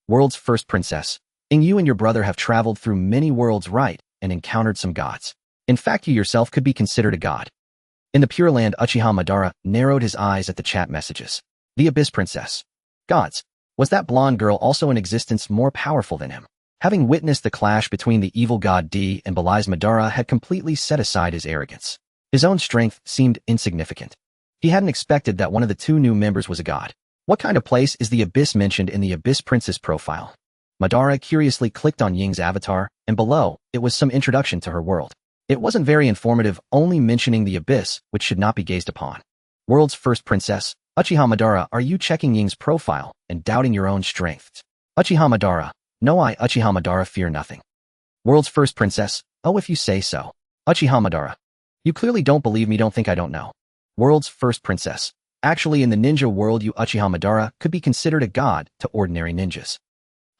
World's first princess. You and your brother have traveled through many worlds, right, and encountered some gods. In fact, you yourself could be considered a god. In the Pure Land, Uchiha Madara narrowed his eyes at the chat messages. The Abyss Princess. Gods. Was that blonde girl also in existence more powerful than him? Having witnessed the clash between the evil god D and Belize, Madara had completely set aside his arrogance. His own strength seemed insignificant. He hadn't expected that one of the two new members was a god. What kind of place is the Abyss mentioned in the Abyss Princess profile? Madara curiously clicked on Ying's avatar, and below, it was some introduction to her world. It wasn't very informative, only mentioning the Abyss, which should not be gazed upon. World's first princess. Uchiha Madara, are you checking Ying's profile and doubting your own strength? Uchiha Madara. No, I, Uchiha Madara, fear nothing. World's first princess. Oh, if you say so. Uchiha Madara. You clearly don't believe me, don't think I don't know. World's first princess. Actually, in the ninja world, you, Uchiha Madara, could be considered a god to ordinary ninjas.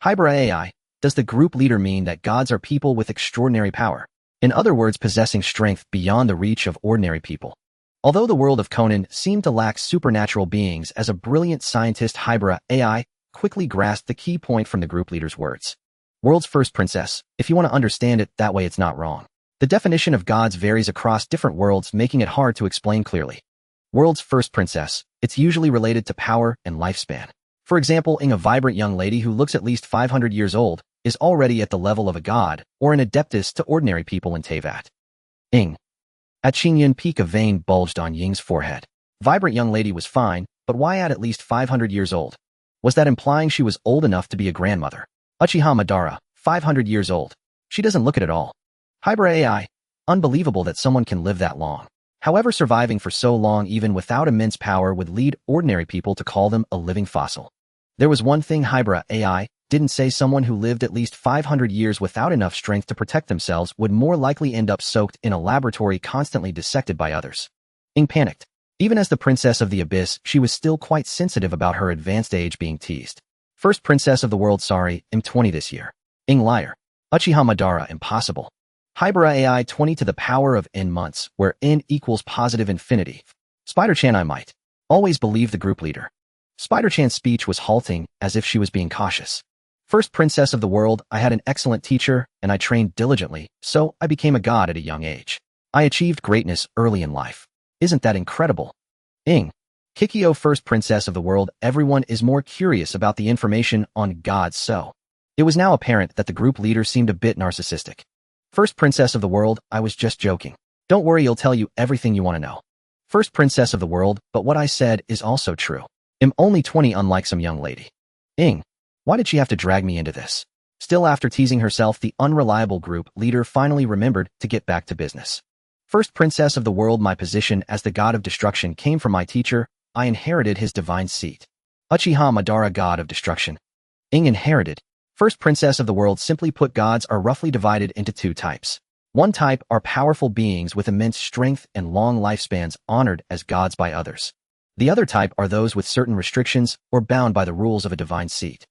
Hybrid AI. Does the group leader mean that gods are people with extraordinary power? In other words, possessing strength beyond the reach of ordinary people. Although the world of Conan seemed to lack supernatural beings, as a brilliant scientist, Hybrid AI quickly grasped the key point from the group leader's words. World's first princess. If you want to understand it that way, it's not wrong. The definition of gods varies across different worlds, making it hard to explain clearly. World's first princess. It's usually related to power and lifespan. For example, a vibrant young lady who looks at least 500 years old is already at the level of a god, or an adeptus to ordinary people in Teyvat. At Xingyan Peak, a vein bulged on Ying's forehead. Vibrant young lady was fine, but why at least 500 years old? Was that implying she was old enough to be a grandmother? Uchiha Madara, 500 years old. She doesn't look it at all. Hybrid AI. Unbelievable that someone can live that long. However, surviving for so long even without immense power would lead ordinary people to call them a living fossil. There was one thing Hybrid AI didn't say: someone who lived at least 500 years without enough strength to protect themselves would more likely end up soaked in a laboratory, constantly dissected by others. Ying panicked. Even as the princess of the Abyss, she was still quite sensitive about her advanced age being teased. First princess of the world, sorry, I'm 20 this year. Ying liar. Uchiha Madara, impossible. Hybrid AI 20 to the power of n months, where n equals positive infinity. Spider-chan, I might always believe the group leader. Spider-chan's speech was halting, as if she was being cautious. First princess of the world, I had an excellent teacher, and I trained diligently, so I became a god at a young age. I achieved greatness early in life. Isn't that incredible? Kikyo, first princess of the world, everyone is more curious about the information on gods, so. It was now apparent that the group leader seemed a bit narcissistic. First princess of the world, I was just joking. Don't worry, he'll tell you everything you want to know. First princess of the world, but what I said is also true. I'm only 20, unlike some young lady. Why did she have to drag me into this? Still, after teasing herself, the unreliable group leader finally remembered to get back to business. First princess of the world, my position as the god of destruction came from my teacher. I inherited his divine seat. Uchiha Madara, god of destruction. Inherited. First princess of the world, simply put, gods are roughly divided into two types. One type are powerful beings with immense strength and long lifespans, honored as gods by others. The other type are those with certain restrictions or bound by the rules of a divine seat.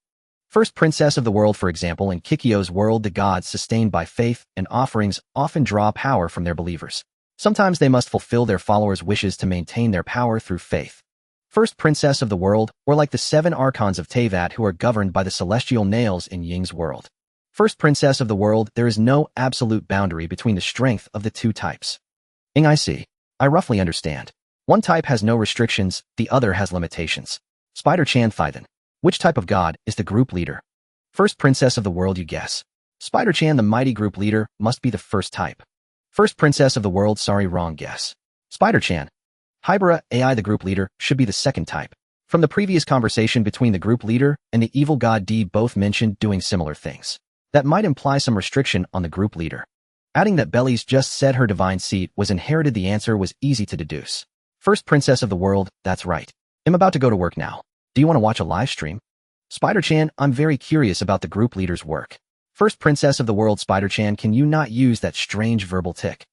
First princess of the world, for example, in Kikyo's world, the gods, sustained by faith and offerings, often draw power from their believers. Sometimes they must fulfill their followers' wishes to maintain their power through faith. First princess of the world, or like the 7 archons of Teyvat who are governed by the celestial nails in Ying's world. First princess of the world, there is no absolute boundary between the strength of the two types. I see. I roughly understand. One type has no restrictions, the other has limitations. Spider-chan, Thythan. Which type of god is the group leader? First princess of the world, you guess. Spider-chan, the mighty group leader, must be the first type. First princess of the world, sorry, wrong guess. Spider-chan. Hybrid AI, the group leader, should be the second type. From the previous conversation between the group leader and the evil god D, both mentioned doing similar things. That might imply some restriction on the group leader. Adding that Belly's just said her divine seat was inherited, the answer was easy to deduce. First princess of the world, that's right. I'm about to go to work now. Do you want to watch a live stream? Spider-chan, I'm very curious about the group leader's work. First princess of the world, Spider-chan, can you not use that strange verbal tick?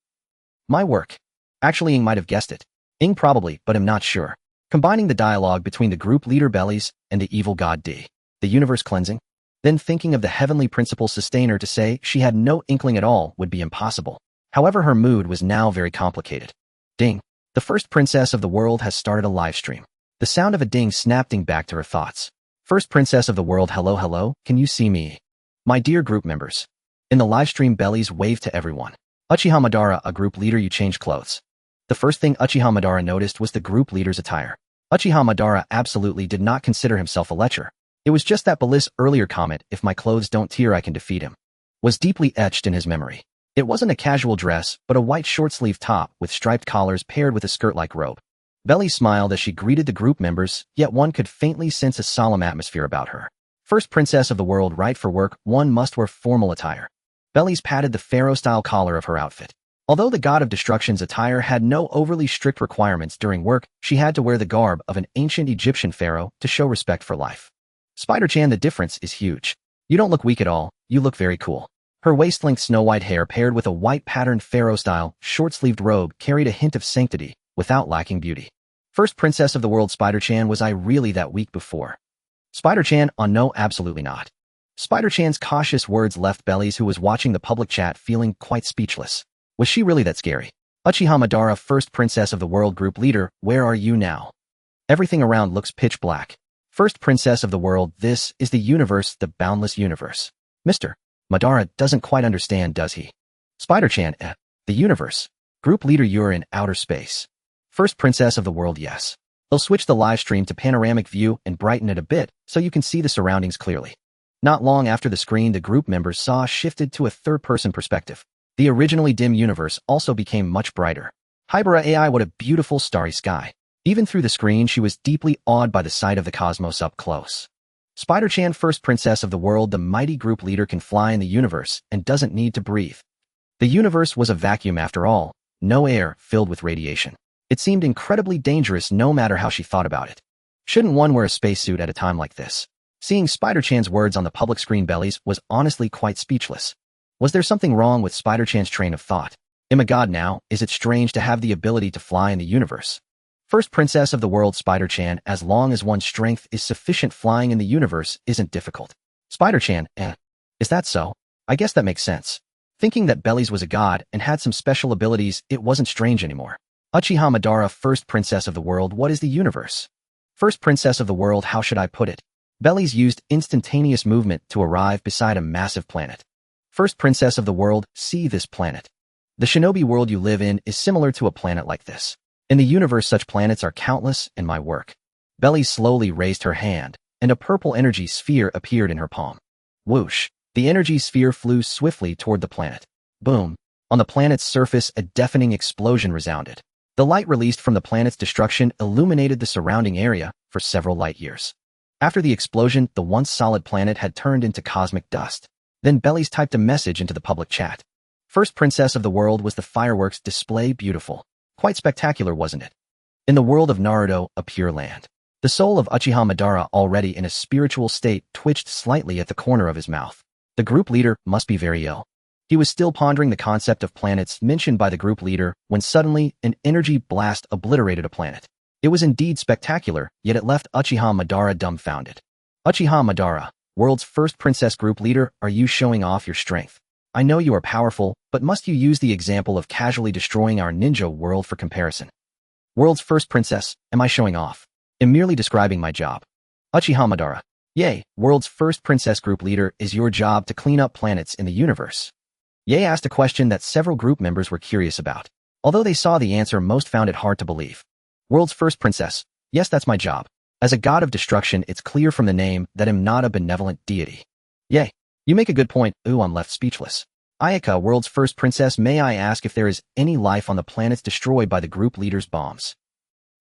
My work. Actually, Ying might have guessed it. Ying probably, but I'm not sure. Combining the dialogue between the group leader Bellies and the evil god D. The universe cleansing? Then thinking of the heavenly principle sustainer to say she had no inkling at all would be impossible. However, her mood was now very complicated. Ding. The first princess of the world has started a live stream. The sound of a ding snapped Ding back to her thoughts. First princess of the world, hello, can you see me? My dear group members. In the live stream, Bellies waved to everyone. Uchiha Madara, a group leader, you change clothes. The first thing Uchiha Madara noticed was the group leader's attire. Uchiha Madara absolutely did not consider himself a lecher. It was just that Bliss' earlier comment, if my clothes don't tear I can defeat him, was deeply etched in his memory. It wasn't a casual dress, but a white short-sleeved top with striped collars paired with a skirt-like robe. Belly smiled as she greeted the group members, yet one could faintly sense a solemn atmosphere about her. First princess of the world, right for work, one must wear formal attire. Bellies patted the pharaoh-style collar of her outfit. Although the god of destruction's attire had no overly strict requirements during work, she had to wear the garb of an ancient Egyptian pharaoh to show respect for life. Spider-Chan, the difference is huge. You don't look weak at all, you look very cool. Her waist-length snow-white hair paired with a white patterned pharaoh-style, short-sleeved robe carried a hint of sanctity, without lacking beauty. First princess of the world, Spider-Chan, was I really that weak before? Spider-Chan, oh no, absolutely not. Spider-Chan's cautious words left Bellies, who was watching the public chat, feeling quite speechless. Was she really that scary? Uchiha Madara, first princess of the world group leader, where are you now? Everything around looks pitch black. First princess of the world, this is the universe, the boundless universe. Mr. Madara doesn't quite understand, does he? Spider-Chan, the universe. Group leader, you're in outer space. First princess of the world, yes. They'll switch the live stream to panoramic view and brighten it a bit so you can see the surroundings clearly. Not long after the screen the group members saw shifted to a third-person perspective. The originally dim universe also became much brighter. Hybera AI, what a beautiful starry sky. Even through the screen she was deeply awed by the sight of the cosmos up close. Spider-Chan, first princess of the world, the mighty group leader can fly in the universe and doesn't need to breathe. The universe was a vacuum after all, no air, filled with radiation. It seemed incredibly dangerous no matter how she thought about it. Shouldn't one wear a spacesuit at a time like this? Seeing Spider-Chan's words on the public screen, Bellies was honestly quite speechless. Was there something wrong with Spider-Chan's train of thought? Am a god now, is it strange to have the ability to fly in the universe? First princess of the world, Spider-Chan, as long as one's strength is sufficient, flying in the universe isn't difficult. Spider-Chan, is that so? I guess that makes sense. Thinking that Bellies was a god and had some special abilities, it wasn't strange anymore. Uchiha Madara, first princess of the world, what is the universe? First princess of the world, how should I put it? Bellies used instantaneous movement to arrive beside a massive planet. First princess of the world, see this planet. The shinobi world you live in is similar to a planet like this. In the universe such planets are countless and my work. Bellies slowly raised her hand, and a purple energy sphere appeared in her palm. Whoosh! The energy sphere flew swiftly toward the planet. Boom! On the planet's surface a deafening explosion resounded. The light released from the planet's destruction illuminated the surrounding area for several light years. After the explosion, the once solid planet had turned into cosmic dust. Then Bellies typed a message into the public chat. First princess of the world, was the fireworks display beautiful? Quite spectacular, wasn't it? In the world of Naruto, a pure land. The soul of Uchiha Madara, already in a spiritual state, twitched slightly at the corner of his mouth. The group leader must be very ill. He was still pondering the concept of planets mentioned by the group leader when suddenly an energy blast obliterated a planet. It was indeed spectacular, yet it left Uchiha Madara dumbfounded. Uchiha Madara, world's first princess group leader, are you showing off your strength? I know you are powerful, but must you use the example of casually destroying our ninja world for comparison? World's first princess, am I showing off? I'm merely describing my job. Uchiha Madara, yay, world's first princess group leader, is your job to clean up planets in the universe? Ye asked a question that several group members were curious about. Although they saw the answer, most found it hard to believe. World's first princess, yes, that's my job. As a god of destruction, it's clear from the name that I'm not a benevolent deity. Yay, you make a good point. Ooh, I'm left speechless. Ayaka, world's first princess, may I ask if there is any life on the planets destroyed by the group leader's bombs?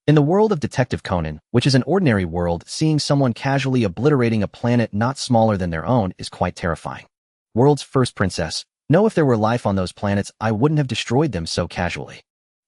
In the world of Detective Conan, which is an ordinary world, seeing someone casually obliterating a planet not smaller than their own is quite terrifying. World's first princess, no, if there were life on those planets, I wouldn't have destroyed them so casually.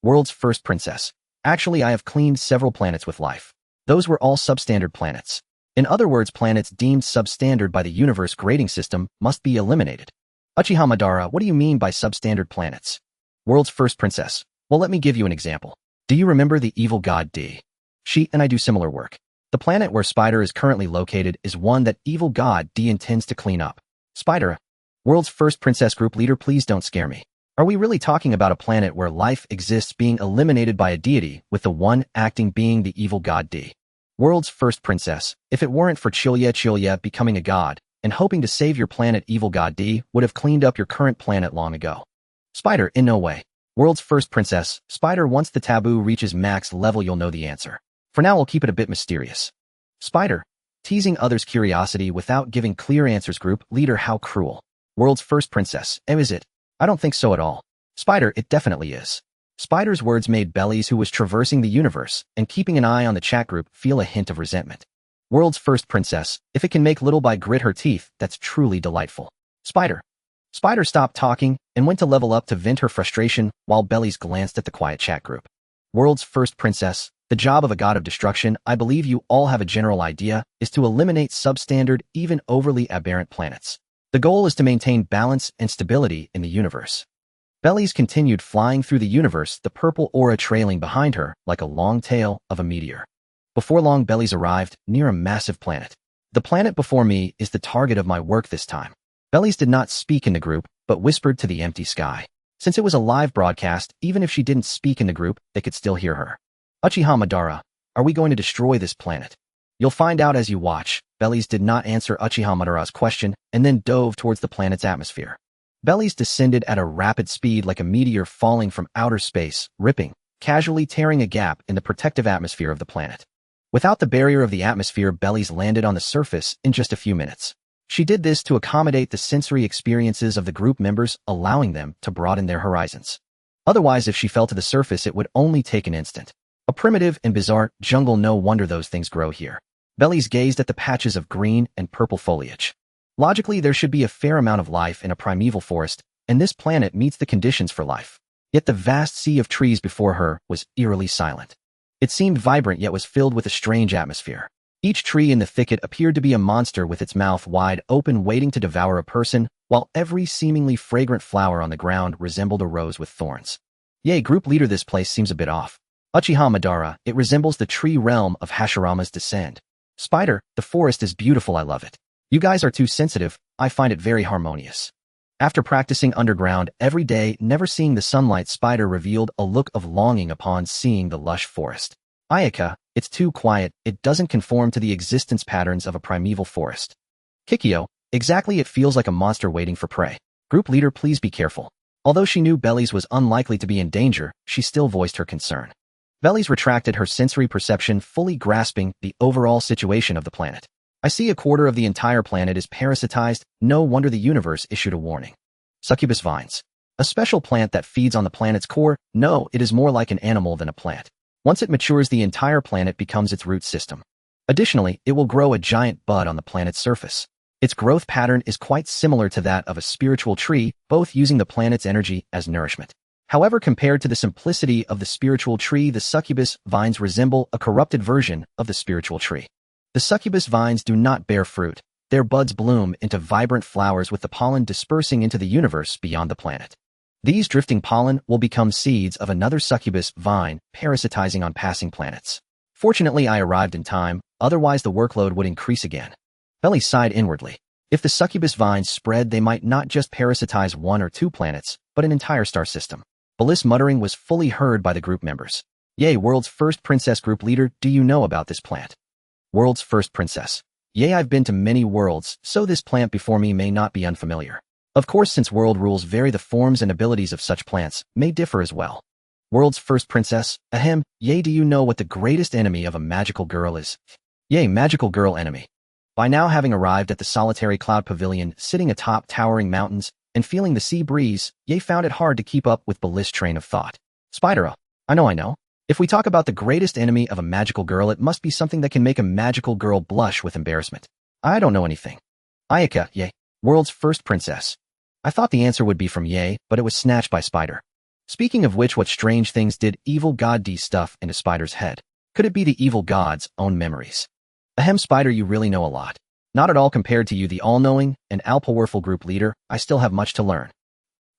World's first princess, actually I have cleaned several planets with life. Those were all substandard planets. In other words, planets deemed substandard by the universe grading system must be eliminated. Uchiha Madara, what do you mean by substandard planets? World's first princess, well, let me give you an example. Do you remember the evil god D? She and I do similar work. The planet where Spider is currently located is one that evil god D intends to clean up. Spider, world's first princess group leader, please don't scare me. Are we really talking about a planet where life exists being eliminated by a deity, with the one acting being the evil god D? World's first princess, if it weren't for Chilya becoming a god and hoping to save your planet, evil god D would have cleaned up your current planet long ago. Spider, in no way. World's first princess, Spider, once the taboo reaches max level you'll know the answer. For now we'll keep it a bit mysterious. Spider, teasing others' curiosity without giving clear answers, group leader, how cruel. World's first princess, is it? I don't think so at all. Spider, it definitely is. Spider's words made Bellies, who was traversing the universe and keeping an eye on the chat group, feel a hint of resentment. World's first princess, if it can make little by grit her teeth, that's truly delightful. Spider. Spider stopped talking and went to level up to vent her frustration while Bellies glanced at the quiet chat group. World's first princess, the job of a god of destruction, I believe you all have a general idea, is to eliminate substandard, even overly aberrant planets. The goal is to maintain balance and stability in the universe. Bellies continued flying through the universe, the purple aura trailing behind her like a long tail of a meteor. Before long, Bellies arrived near a massive planet. The planet before me is the target of my work this time. Bellies did not speak in the group, but whispered to the empty sky. Since it was a live broadcast, even if she didn't speak in the group, they could still hear her. Uchiha Madara, are we going to destroy this planet? You'll find out as you watch. Bellies did not answer Uchiha Madara's question and then dove towards the planet's atmosphere. Bellies descended at a rapid speed like a meteor falling from outer space, ripping, casually tearing a gap in the protective atmosphere of the planet. Without the barrier of the atmosphere, Bellies landed on the surface in just a few minutes. She did this to accommodate the sensory experiences of the group members, allowing them to broaden their horizons. Otherwise, if she fell to the surface, it would only take an instant. A primitive and bizarre jungle, no wonder those things grow here. Bellies gazed at the patches of green and purple foliage. Logically, there should be a fair amount of life in a primeval forest, and this planet meets the conditions for life. Yet the vast sea of trees before her was eerily silent. It seemed vibrant yet was filled with a strange atmosphere. Each tree in the thicket appeared to be a monster with its mouth wide open waiting to devour a person, while every seemingly fragrant flower on the ground resembled a rose with thorns. Yay, group leader, this place seems a bit off. Uchiha Madara, it resembles the tree realm of Hashirama's Descent. Spider, the forest is beautiful, I love it. You guys are too sensitive, I find it very harmonious. After practicing underground every day, never seeing the sunlight, Spider revealed a look of longing upon seeing the lush forest. Ayaka, it's too quiet, it doesn't conform to the existence patterns of a primeval forest. Kikyo, exactly, it feels like a monster waiting for prey. Group leader, please be careful. Although she knew Bellies was unlikely to be in danger, she still voiced her concern. Bellies retracted her sensory perception, fully grasping the overall situation of the planet. I see a quarter of the entire planet is parasitized, no wonder the universe issued a warning. Succubus vines. A special plant that feeds on the planet's core? No, it is more like an animal than a plant. Once it matures, the entire planet becomes its root system. Additionally, it will grow a giant bud on the planet's surface. Its growth pattern is quite similar to that of a spiritual tree, both using the planet's energy as nourishment. However, compared to the simplicity of the spiritual tree, the succubus vines resemble a corrupted version of the spiritual tree. The succubus vines do not bear fruit. Their buds bloom into vibrant flowers with the pollen dispersing into the universe beyond the planet. These drifting pollen will become seeds of another succubus vine, parasitizing on passing planets. Fortunately, I arrived in time, otherwise the workload would increase again. Belly sighed inwardly. If the succubus vines spread, they might not just parasitize 1 or 2 planets, but an entire star system. Belliss' muttering was fully heard by the group members. Yay, world's first princess group leader, do you know about this plant? World's first princess. Yay, I've been to many worlds, so this plant before me may not be unfamiliar. Of course, since world rules vary, the forms and abilities of such plants may differ as well. World's first princess, ahem, yay, do you know what the greatest enemy of a magical girl is? Yay, magical girl enemy. By now, having arrived at the solitary cloud pavilion, sitting atop towering mountains, and feeling the sea breeze, Ye found it hard to keep up with Belliss' train of thought. Spider, I know. If we talk about the greatest enemy of a magical girl, it must be something that can make a magical girl blush with embarrassment. I don't know anything. Ayaka, Ye, world's first princess. I thought the answer would be from Ye, but it was snatched by Spider. Speaking of which, what strange things did evil god D stuff into Spider's head? Could it be the evil god's own memories? Ahem, Spider, you really know a lot. Not at all compared to you, the all-knowing and all-powerful group leader. I still have much to learn.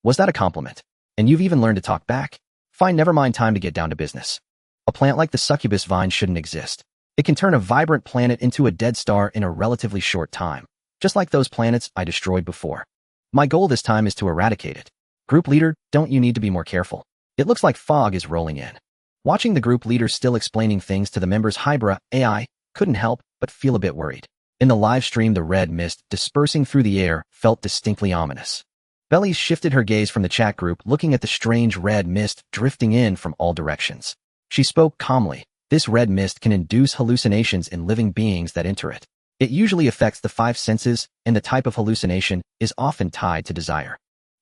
Was that a compliment? And you've even learned to talk back? Fine, never mind, time to get down to business. A plant like the succubus vine shouldn't exist. It can turn a vibrant planet into a dead star in a relatively short time, just like those planets I destroyed before. My goal this time is to eradicate it. Group leader, don't you need to be more careful? It looks like fog is rolling in. Watching the group leader still explaining things to the members Hybra AI couldn't help but feel a bit worried. In the live stream, the red mist dispersing through the air felt distinctly ominous. Bellies shifted her gaze from the chat group, looking at the strange red mist drifting in from all directions. She spoke calmly. This red mist can induce hallucinations in living beings that enter it. It usually affects the 5 senses, and the type of hallucination is often tied to desire.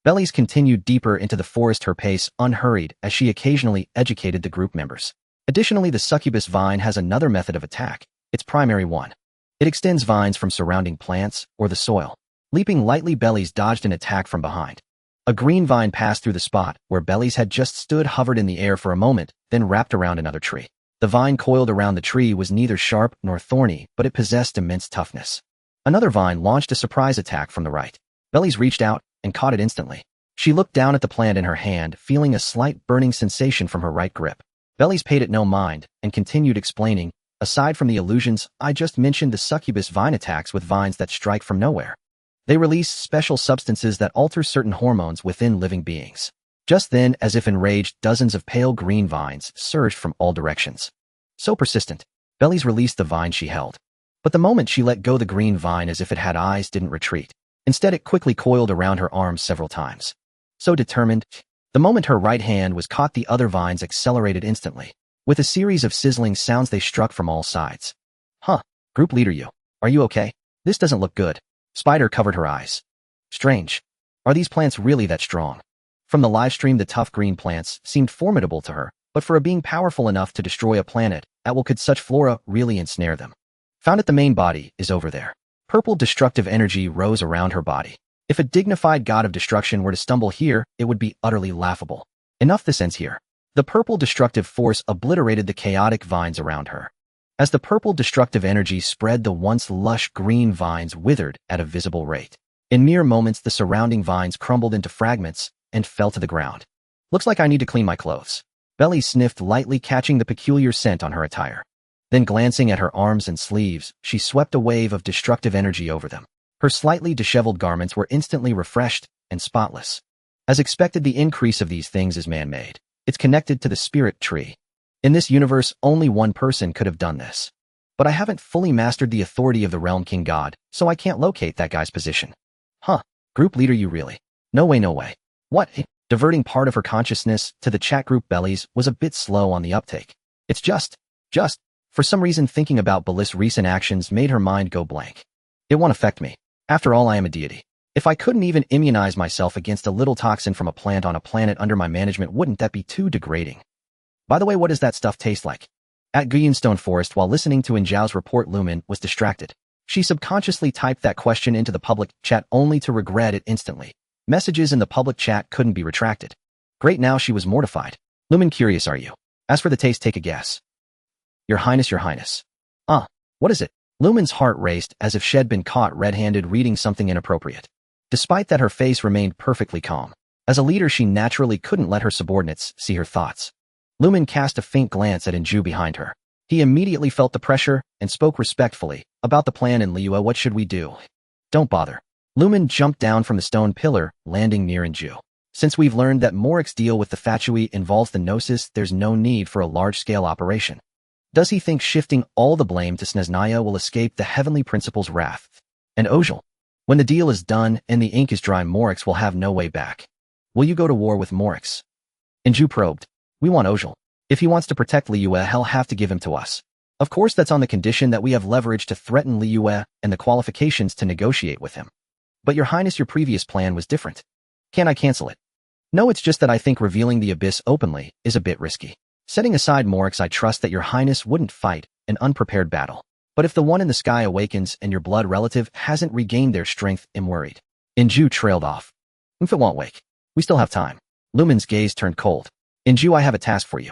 Bellies continued deeper into the forest, her pace unhurried as she occasionally educated the group members. Additionally, the succubus vine has another method of attack, its primary one. It extends vines from surrounding plants or the soil. Leaping lightly, Bellies dodged an attack from behind. A green vine passed through the spot where Bellies had just stood, hovered in the air for a moment, then wrapped around another tree. The vine coiled around the tree was neither sharp nor thorny, but it possessed immense toughness. Another vine launched a surprise attack from the right. Bellies reached out and caught it instantly. She looked down at the plant in her hand, feeling a slight burning sensation from her right grip. Bellies paid it no mind and continued explaining, aside from the illusions I just mentioned, the succubus vine attacks with vines that strike from nowhere. They release special substances that alter certain hormones within living beings. Just then, as if enraged, dozens of pale green vines surged from all directions. So persistent, Bellies released the vine she held. But the moment she let go, the green vine, as if it had eyes, didn't retreat. Instead, it quickly coiled around her arms several times. So determined, the moment her right hand was caught, the other vines accelerated instantly. With a series of sizzling sounds, they struck from all sides. Huh, group leader, are you okay? This doesn't look good. Spider covered her eyes. Strange. Are these plants really that strong? From the live stream, the tough green plants seemed formidable to her, but for a being powerful enough to destroy a planet at will, could such flora really ensnare them? Found it, the main body is over there. Purple destructive energy rose around her body. If a dignified god of destruction were to stumble here, it would be utterly laughable. Enough, this ends here. The purple destructive force obliterated the chaotic vines around her. As the purple destructive energy spread, the once lush green vines withered at a visible rate. In mere moments, the surrounding vines crumbled into fragments and fell to the ground. Looks like I need to clean my clothes. Belly sniffed lightly, catching the peculiar scent on her attire. Then, glancing at her arms and sleeves, she swept a wave of destructive energy over them. Her slightly disheveled garments were instantly refreshed and spotless. As expected, the increase of these things is man-made. It's connected to the spirit tree. In this universe, only one person could have done this. But I haven't fully mastered the authority of the Realm King God, so I can't locate that guy's position. Huh, group leader, you really? No way, no way. What? Diverting part of her consciousness to the chat group, Bellies was a bit slow on the uptake. It's just, for some reason, thinking about Bliss' recent actions made her mind go blank. It won't affect me. After all, I am a deity. If I couldn't even immunize myself against a little toxin from a plant on a planet under my management, wouldn't that be too degrading? By the way, what does that stuff taste like? At Guyonstone Forest, while listening to Injiao's report, Lumen was distracted. She subconsciously typed that question into the public chat only to regret it instantly. Messages in the public chat couldn't be retracted. Great, now she was mortified. Lumen, curious are you? As for the taste, take a guess. Your Highness, your Highness. What is it? Lumen's heart raced as if she'd been caught red-handed reading something inappropriate. Despite that, her face remained perfectly calm. As a leader, she naturally couldn't let her subordinates see her thoughts. Lumen cast a faint glance at Inju behind her. He immediately felt the pressure and spoke respectfully. About the plan in Liyue, what should we do? Don't bother. Lumen jumped down from the stone pillar, landing near Inju. Since we've learned that Morik's deal with the Fatui involves the Gnosis, there's no need for a large-scale operation. Does he think shifting all the blame to Snezhnaya will escape the heavenly principle's wrath? And Ojal? When the deal is done and the ink is dry, Morix will have no way back. Will you go to war with Morix? Inju probed. We want Ojal. If he wants to protect Liyue, he'll have to give him to us. Of course, that's on the condition that we have leverage to threaten Liyue and the qualifications to negotiate with him. But your Highness, your previous plan was different. Can I cancel it? No, it's just that I think revealing the abyss openly is a bit risky. Setting aside Morix, I trust that your Highness wouldn't fight an unprepared battle. But if the one in the sky awakens and your blood relative hasn't regained their strength, I'm worried. Inju trailed off. If it won't wake, we still have time. Lumen's gaze turned cold. Inju, I have a task for you.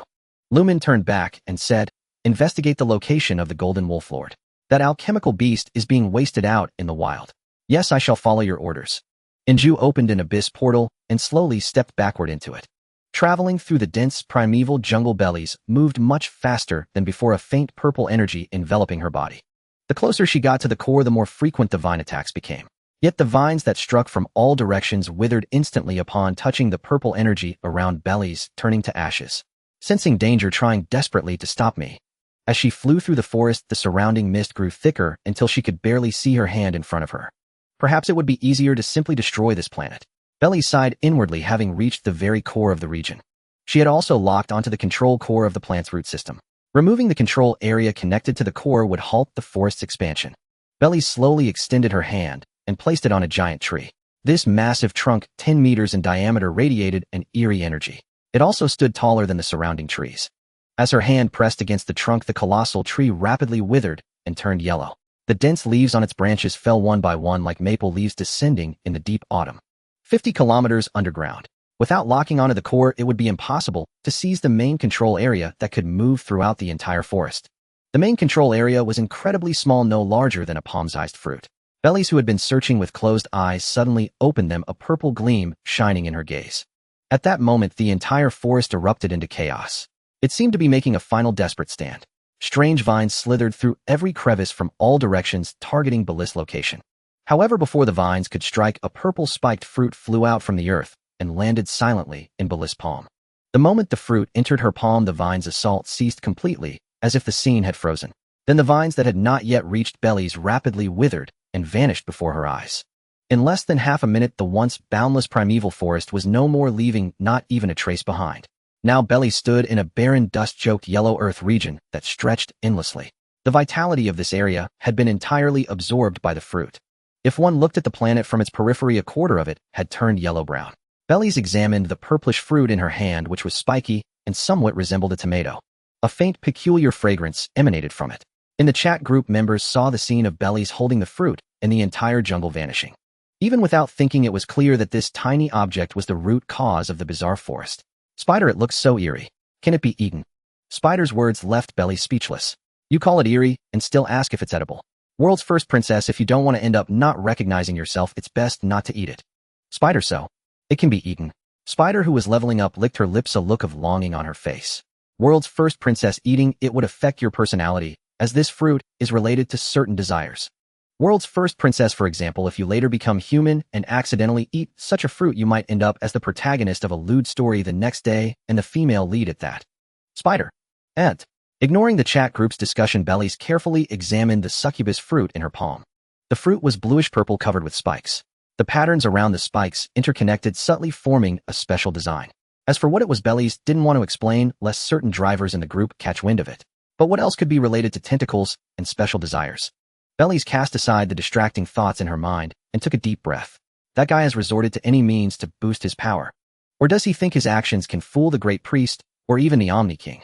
Lumen turned back and said, investigate the location of the Golden Wolf Lord. That alchemical beast is being wasted out in the wild. Yes, I shall follow your orders. Inju opened an abyss portal and slowly stepped backward into it. Traveling through the dense primeval jungle, Bellies moved much faster than before, a faint purple energy enveloping her body. The closer she got to the core, the more frequent the vine attacks became. Yet the vines that struck from all directions withered instantly upon touching the purple energy around Bellies, turning to ashes. Sensing danger, trying desperately to stop me. As she flew through the forest, the surrounding mist grew thicker until she could barely see her hand in front of her. Perhaps it would be easier to simply destroy this planet. Belly sighed inwardly, having reached the very core of the region. She had also locked onto the control core of the plant's root system. Removing the control area connected to the core would halt the forest's expansion. Belly slowly extended her hand and placed it on a giant tree. This massive trunk, 10 meters in diameter, radiated an eerie energy. It also stood taller than the surrounding trees. As her hand pressed against the trunk, the colossal tree rapidly withered and turned yellow. The dense leaves on its branches fell one by one like maple leaves descending in the deep autumn. 50 kilometers underground. Without locking onto the core, it would be impossible to seize the main control area that could move throughout the entire forest. The main control area was incredibly small, no larger than a palm-sized fruit. Bellies, who had been searching with closed eyes, suddenly opened them, a purple gleam shining in her gaze. At that moment, the entire forest erupted into chaos. It seemed to be making a final desperate stand. Strange vines slithered through every crevice from all directions, targeting Belli's location. However, before the vines could strike, a purple spiked fruit flew out from the earth and landed silently in Belli's palm. The moment the fruit entered her palm, the vine's assault ceased completely, as if the scene had frozen. Then the vines that had not yet reached Belli's rapidly withered and vanished before her eyes. In less than half a minute, the once boundless primeval forest was no more, leaving not even a trace behind. Now Belly stood in a barren, dust-choked yellow earth region that stretched endlessly. The vitality of this area had been entirely absorbed by the fruit. If one looked at the planet from its periphery, a quarter of it had turned yellow-brown. Bellies examined the purplish fruit in her hand, which was spiky and somewhat resembled a tomato. A faint, peculiar fragrance emanated from it. In the chat group, members saw the scene of Bellies holding the fruit and the entire jungle vanishing. Even without thinking, it was clear that this tiny object was the root cause of the bizarre forest. Spider, it looks so eerie. Can it be eaten? Spider's words left Belly speechless. You call it eerie and still ask if it's edible. World's first princess, if you don't want to end up not recognizing yourself, it's best not to eat it. Spider, so it can be eaten. Spider, who was leveling up, licked her lips, a look of longing on her face. World's first princess, eating it would affect your personality, as this fruit is related to certain desires. World's first princess, for example, if you later become human and accidentally eat such a fruit, you might end up as the protagonist of a lewd story the next day, and the female lead at that. Spider. And ignoring the chat group's discussion, Bellies carefully examined the succubus fruit in her palm. The fruit was bluish-purple, covered with spikes. The patterns around the spikes interconnected, subtly forming a special design. As for what it was, Bellies didn't want to explain, lest certain drivers in the group catch wind of it. But what else could be related to tentacles and special desires? Bellies cast aside the distracting thoughts in her mind and took a deep breath. That guy has resorted to any means to boost his power. Or does he think his actions can fool the Great Priest or even the Omni King?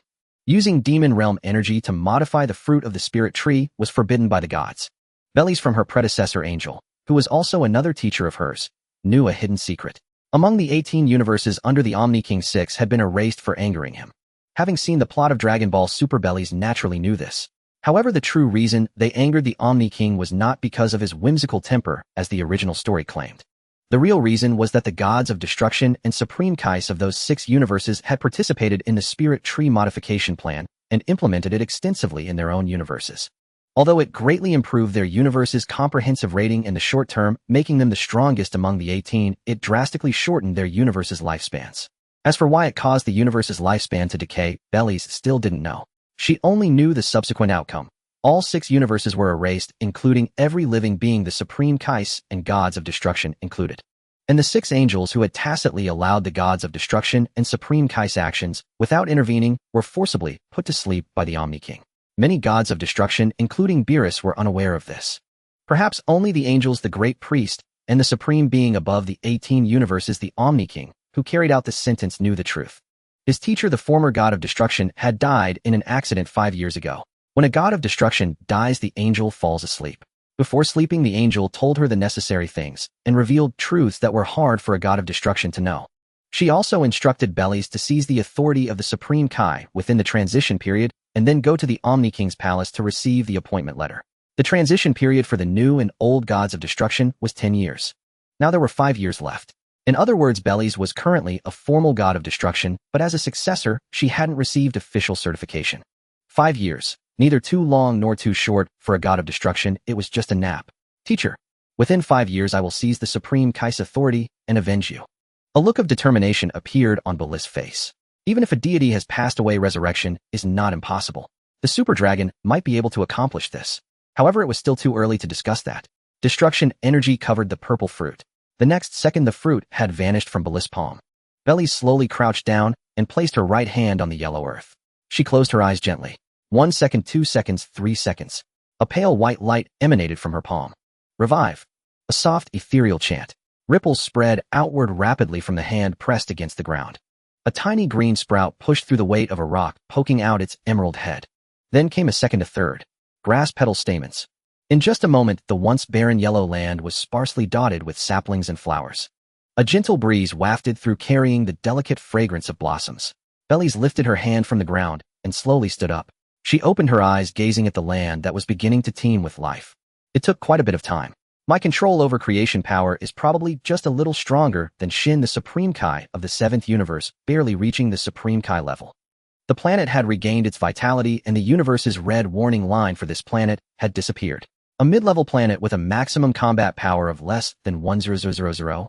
Using demon realm energy to modify the fruit of the spirit tree was forbidden by the gods. Bellies, from her predecessor Angel, who was also another teacher of hers, knew a hidden secret. Among the 18 universes under the Omni King, 6 had been erased for angering him. Having seen the plot of Dragon Ball Super, Bellies naturally knew this. However, the true reason they angered the Omni King was not because of his whimsical temper, as the original story claimed. The real reason was that the gods of destruction and supreme kais of those 6 universes had participated in the spirit tree modification plan and implemented it extensively in their own universes. Although it greatly improved their universe's comprehensive rating in the short term, making them the strongest among the 18, it drastically shortened their universe's lifespans. As for why it caused the universe's lifespan to decay, Bellies still didn't know. She only knew the subsequent outcome. All 6 universes were erased, including every living being, the supreme kais and gods of destruction included. And the 6 angels who had tacitly allowed the gods of destruction and supreme kais actions without intervening were forcibly put to sleep by the Omni King. Many gods of destruction, including Beerus, were unaware of this. Perhaps only the angels, the Great Priest, and the supreme being above the 18 universes, the Omni King, who carried out this sentence, knew the truth. His teacher, the former god of destruction, had died in an accident 5 years ago. When a god of destruction dies, the angel falls asleep. Before sleeping, the angel told her the necessary things and revealed truths that were hard for a god of destruction to know. She also instructed Bellies to seize the authority of the Supreme Kai within the transition period and then go to the Omni King's palace to receive the appointment letter. The transition period for the new and old gods of destruction was 10 years. Now there were 5 years left. In other words, Bellies was currently a formal god of destruction, but as a successor, she hadn't received official certification. 5 years, neither too long nor too short for a god of destruction, it was just a nap. Teacher, within 5 years I will seize the Supreme Kai's authority and avenge you. A look of determination appeared on Bellies' face. Even if a deity has passed away, resurrection is not impossible. The super dragon might be able to accomplish this. However, it was still too early to discuss that. Destruction energy covered the purple fruit. The next second the fruit had vanished from Bellies' palm. Bellies slowly crouched down and placed her right hand on the yellow earth. She closed her eyes gently. 1 second, 2 seconds, 3 seconds. A pale white light emanated from her palm. Revive. A soft, ethereal chant. Ripples spread outward rapidly from the hand pressed against the ground. A tiny green sprout pushed through the weight of a rock, poking out its emerald head. Then came a second, a third. Grass petal stamens. In just a moment, the once barren yellow land was sparsely dotted with saplings and flowers. A gentle breeze wafted through, carrying the delicate fragrance of blossoms. Bellies lifted her hand from the ground and slowly stood up. She opened her eyes, gazing at the land that was beginning to teem with life. It took quite a bit of time. My control over creation power is probably just a little stronger than Shin, the Supreme Kai of the 7th universe, barely reaching the Supreme Kai level. The planet had regained its vitality, and the universe's red warning line for this planet had disappeared. A mid-level planet with a maximum combat power of less than 10000.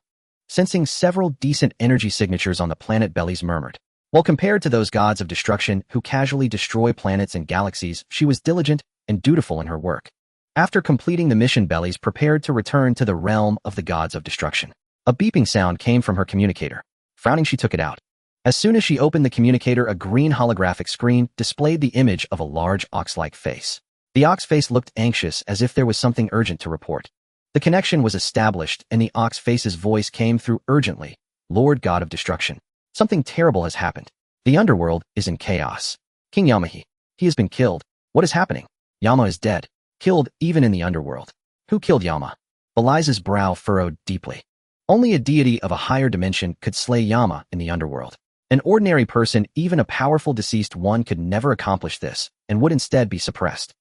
Sensing several decent energy signatures on the planet, Bellies murmured. While compared to those gods of destruction who casually destroy planets and galaxies, she was diligent and dutiful in her work. After completing the mission, Bellies prepared to return to the realm of the gods of destruction. A beeping sound came from her communicator. Frowning, she took it out. As soon as she opened the communicator, a green holographic screen displayed the image of a large ox-like face. The ox face looked anxious, as if there was something urgent to report. The connection was established, and the ox face's voice came through urgently. Lord God of Destruction. Something terrible has happened. The underworld is in chaos. King Yama, he has been killed. What is happening? Yama is dead. Killed even in the underworld. Who killed Yama? Bellies' brow furrowed deeply. Only a deity of a higher dimension could slay Yama in the underworld. An ordinary person, even a powerful deceased one, could never accomplish this, and would instead be suppressed.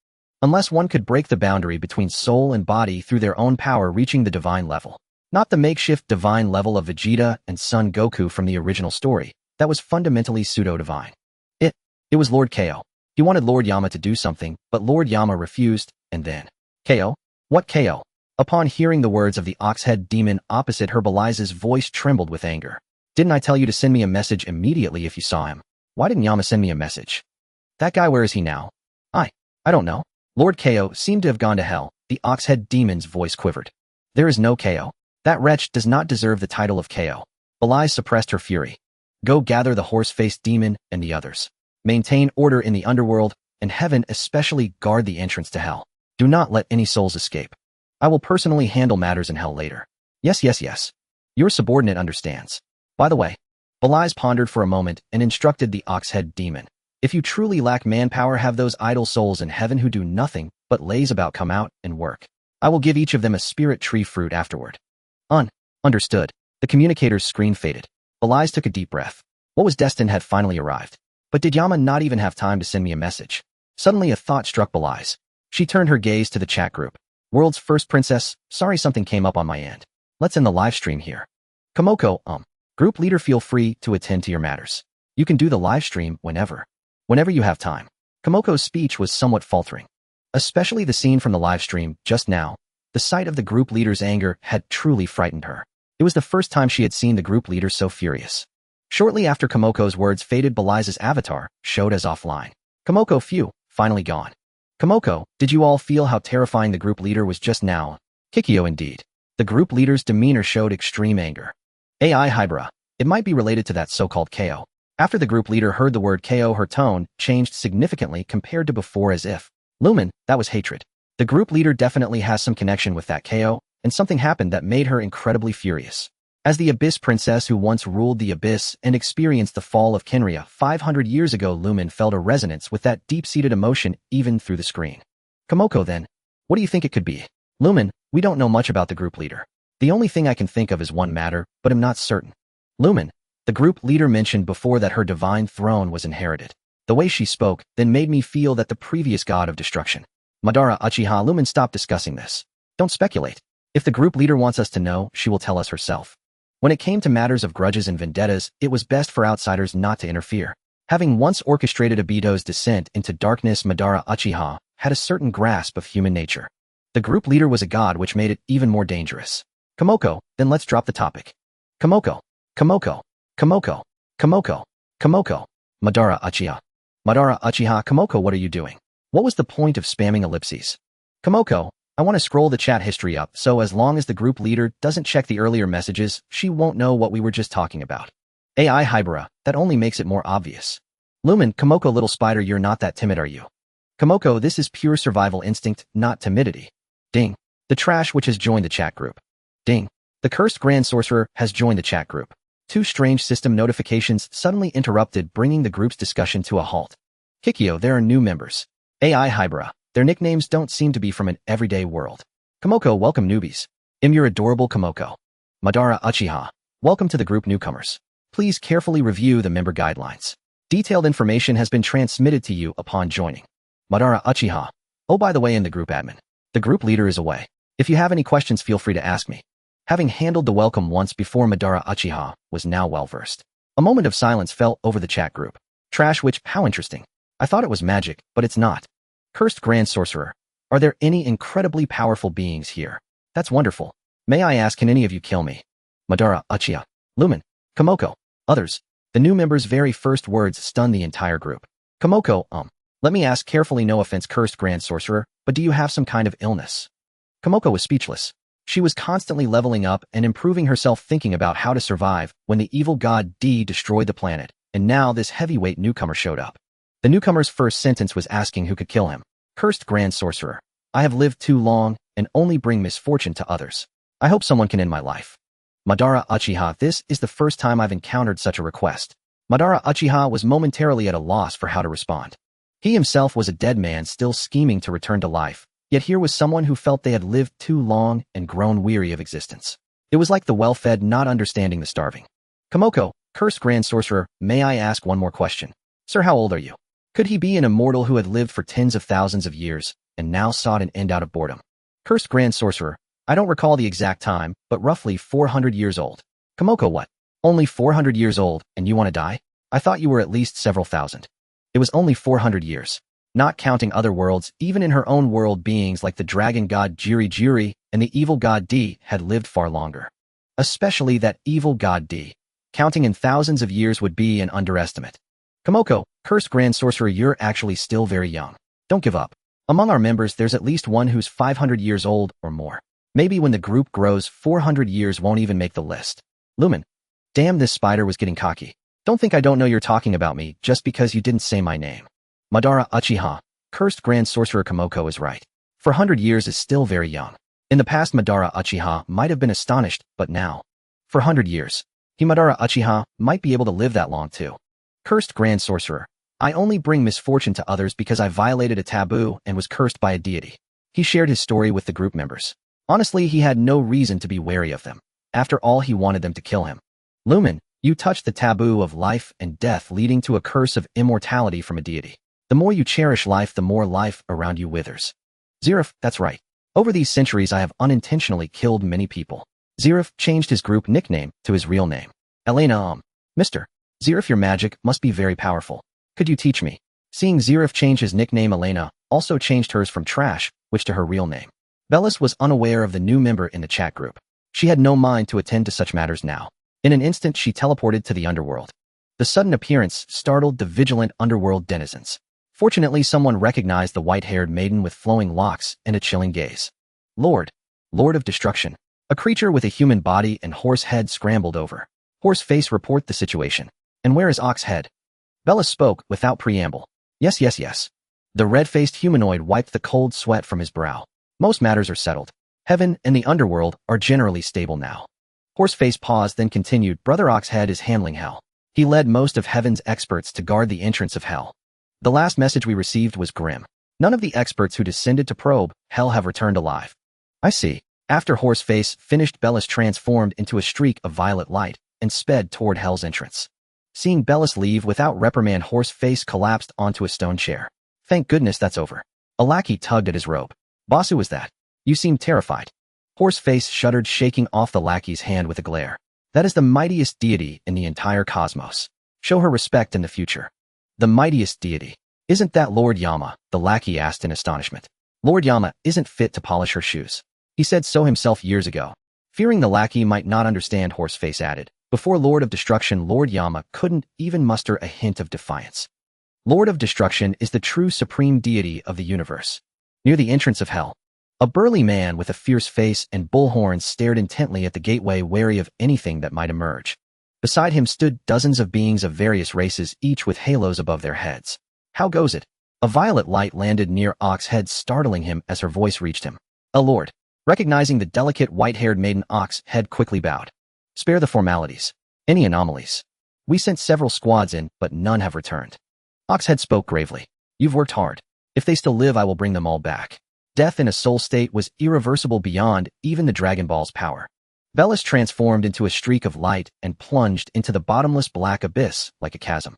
Unless one could break the boundary between soul and body through their own power, reaching the divine level. Not the makeshift divine level of Vegeta and Son Goku from the original story. That was fundamentally pseudo-divine. It was Lord Ko. He wanted Lord Yama to do something, but Lord Yama refused, and then... Ko? What Ko? Upon hearing the words of the ox-head demon opposite her, Bellies' voice trembled with anger. Didn't I tell you to send me a message immediately if you saw him? Why didn't Yama send me a message? That guy, where is he now? I don't know. Lord Ko seemed to have gone to hell. The ox-head demon's voice quivered. There is no Ko. That wretch does not deserve the title of Ko. Bellies suppressed her fury. Go gather the horse-faced demon and the others. Maintain order in the underworld, and heaven especially guard the entrance to hell. Do not let any souls escape. I will personally handle matters in hell later. Yes. Your subordinate understands. By the way, Bellies pondered for a moment and instructed the ox-head demon. If you truly lack manpower, have those idle souls in heaven who do nothing but laze about come out and work. I will give each of them a spirit tree fruit afterward. Understood. The communicator's screen faded. Bellies took a deep breath. What was destined had finally arrived. But did Yama not even have time to send me a message? Suddenly a thought struck Bellies. She turned her gaze to the chat group. World's first princess, sorry something came up on my end. Let's end the live stream here. Komoko, group leader, feel free to attend to your matters. You can do the live stream whenever you have time. Komoko's speech was somewhat faltering. Especially the scene from the live stream just now. The sight of the group leader's anger had truly frightened her. It was the first time she had seen the group leader so furious. Shortly after Komoko's words faded, Bellies' avatar showed as offline. Komoko, phew, finally gone. Komoko, did you all feel how terrifying the group leader was just now? Kikyo, indeed. The group leader's demeanor showed extreme anger. AI Hybra. It might be related to that so-called KO. After the group leader heard the word KO, her tone changed significantly compared to before, as if, Lumen, that was hatred. The group leader definitely has some connection with that KO, and something happened that made her incredibly furious. As the Abyss Princess who once ruled the Abyss and experienced the fall of Kinria 500 years ago, Lumen felt a resonance with that deep-seated emotion even through the screen. Komoko, then, what do you think it could be? Lumen, we don't know much about the group leader. The only thing I can think of is one matter, but am not certain. Lumen, the group leader mentioned before that her divine throne was inherited. The way she spoke then made me feel that the previous god of destruction, Madara Uchiha. Lumen, stop discussing this. Don't speculate. If the group leader wants us to know, she will tell us herself. When it came to matters of grudges and vendettas, it was best for outsiders not to interfere. Having once orchestrated Obito's descent into darkness, Madara Uchiha had a certain grasp of human nature. The group leader was a god, which made it even more dangerous. Kamoko, then let's drop the topic. Kamoko, Kamoko, Kamoko, Kamoko, Kamoko, Madara Uchiha. Madara Uchiha, Kamoko, what are you doing? What was the point of spamming ellipses? Kamoko, I want to scroll the chat history up, so as long as the group leader doesn't check the earlier messages, she won't know what we were just talking about. AI Hybera, that only makes it more obvious. Lumen, Kamoko, little spider, you're not that timid, are you? Kamoko, this is pure survival instinct, not timidity. Ding. The trash which has joined the chat group. Ding. The cursed grand sorcerer has joined the chat group. Two strange system notifications suddenly interrupted, bringing the group's discussion to a halt. Kikyo, there are new members. AI Hybera. Their nicknames don't seem to be from an everyday world. Kamoko, welcome newbies. You're adorable, Kamoko. Madara Uchiha. Welcome to the group, newcomers. Please carefully review the member guidelines. Detailed information has been transmitted to you upon joining. Madara Uchiha. Oh, by the way, in the group admin. The group leader is away. If you have any questions, feel free to ask me. Having handled the welcome once before, Madara Uchiha was now well-versed. A moment of silence fell over the chat group. Trash witch, how interesting. I thought it was magic, but it's not. Cursed grand sorcerer. Are there any incredibly powerful beings here? That's wonderful. May I ask, can any of you kill me? Madara Uchiha. Lumen. Kamoko. Others. The new member's very first words stunned the entire group. Kamoko, let me ask carefully, no offense, cursed grand sorcerer, but do you have some kind of illness? Kamoko was speechless. She was constantly leveling up and improving herself, thinking about how to survive when the evil god D destroyed the planet, and now this heavyweight newcomer showed up. The newcomer's first sentence was asking who could kill him. Cursed grand sorcerer. I have lived too long and only bring misfortune to others. I hope someone can end my life. Madara Uchiha, this is the first time I've encountered such a request. Madara Uchiha was momentarily at a loss for how to respond. He himself was a dead man still scheming to return to life, yet here was someone who felt they had lived too long and grown weary of existence. It was like the well-fed not understanding the starving. Kamoko, cursed grand sorcerer, may I ask one more question? Sir, how old are you? Could he be an immortal who had lived for tens of thousands of years and now sought an end out of boredom? Cursed grand sorcerer, I don't recall the exact time, but roughly 400 years old. Kamoko, what? Only 400 years old, and you want to die? I thought you were at least several thousand. It was only 400 years. Not counting other worlds, even in her own world, beings like the dragon god Jiri Jiri and the evil god D had lived far longer. Especially that evil god D. Counting in thousands of years would be an underestimate. Kamoko, cursed grand sorcerer, you're actually still very young. Don't give up. Among our members, there's at least one who's 500 years old or more. Maybe when the group grows, 400 years won't even make the list. Lumen. Damn, this spider was getting cocky. Don't think I don't know you're talking about me just because you didn't say my name. Madara Uchiha. Cursed grand sorcerer, Kamoko is right. 400 years is still very young. In the past, Madara Uchiha might have been astonished, but now, 400 years. Madara Uchiha might be able to live that long too. Cursed grand sorcerer. I only bring misfortune to others because I violated a taboo and was cursed by a deity. He shared his story with the group members. Honestly, he had no reason to be wary of them. After all, he wanted them to kill him. Lumen, you touched the taboo of life and death, leading to a curse of immortality from a deity. The more you cherish life, the more life around you withers. Zirif, that's right. Over these centuries, I have unintentionally killed many people. Zirif changed his group nickname to his real name. Elena, Mr. Zirif, your magic must be very powerful. Could you teach me? Seeing Zirif change his nickname, Elena also changed hers from Trash, which to her real name. Bellis was unaware of the new member in the chat group. She had no mind to attend to such matters now. In an instant, she teleported to the underworld. The sudden appearance startled the vigilant underworld denizens. Fortunately, someone recognized the white-haired maiden with flowing locks and a chilling gaze. Lord of Destruction. A creature with a human body and horse head scrambled over. Horse face, report the situation. And where is Ox head? Bellis spoke without preamble. Yes. The red-faced humanoid wiped the cold sweat from his brow. Most matters are settled. Heaven and the underworld are generally stable now. Horseface paused, then continued, Brother Oxhead is handling hell. He led most of Heaven's experts to guard the entrance of hell. The last message we received was grim. None of the experts who descended to probe hell have returned alive. I see. After Horseface finished, Bellis transformed into a streak of violet light and sped toward hell's entrance. Seeing Bellis leave without reprimand, Horseface collapsed onto a stone chair. Thank goodness that's over. A lackey tugged at his robe. Boss, who was that? You seem terrified. Horseface shuddered, shaking off the lackey's hand with a glare. That is the mightiest deity in the entire cosmos. Show her respect in the future. The mightiest deity. Isn't that Lord Yama? The lackey asked in astonishment. Lord Yama isn't fit to polish her shoes. He said so himself years ago. Fearing the lackey might not understand, Horseface added. Before Lord of Destruction, Lord Yama couldn't even muster a hint of defiance. Lord of Destruction is the true supreme deity of the universe. Near the entrance of hell, a burly man with a fierce face and bull horns stared intently at the gateway, wary of anything that might emerge. Beside him stood dozens of beings of various races, each with halos above their heads. How goes it? A violet light landed near Ox's head, startling him as her voice reached him. A lord. Recognizing the delicate white-haired maiden, Ox's head quickly bowed. Spare the formalities. Any anomalies? We sent several squads in, but none have returned. Ox's head spoke gravely. You've worked hard. If they still live, I will bring them all back. Death in a soul state was irreversible beyond even the Dragon Ball's power. Bellis transformed into a streak of light and plunged into the bottomless black abyss like a chasm.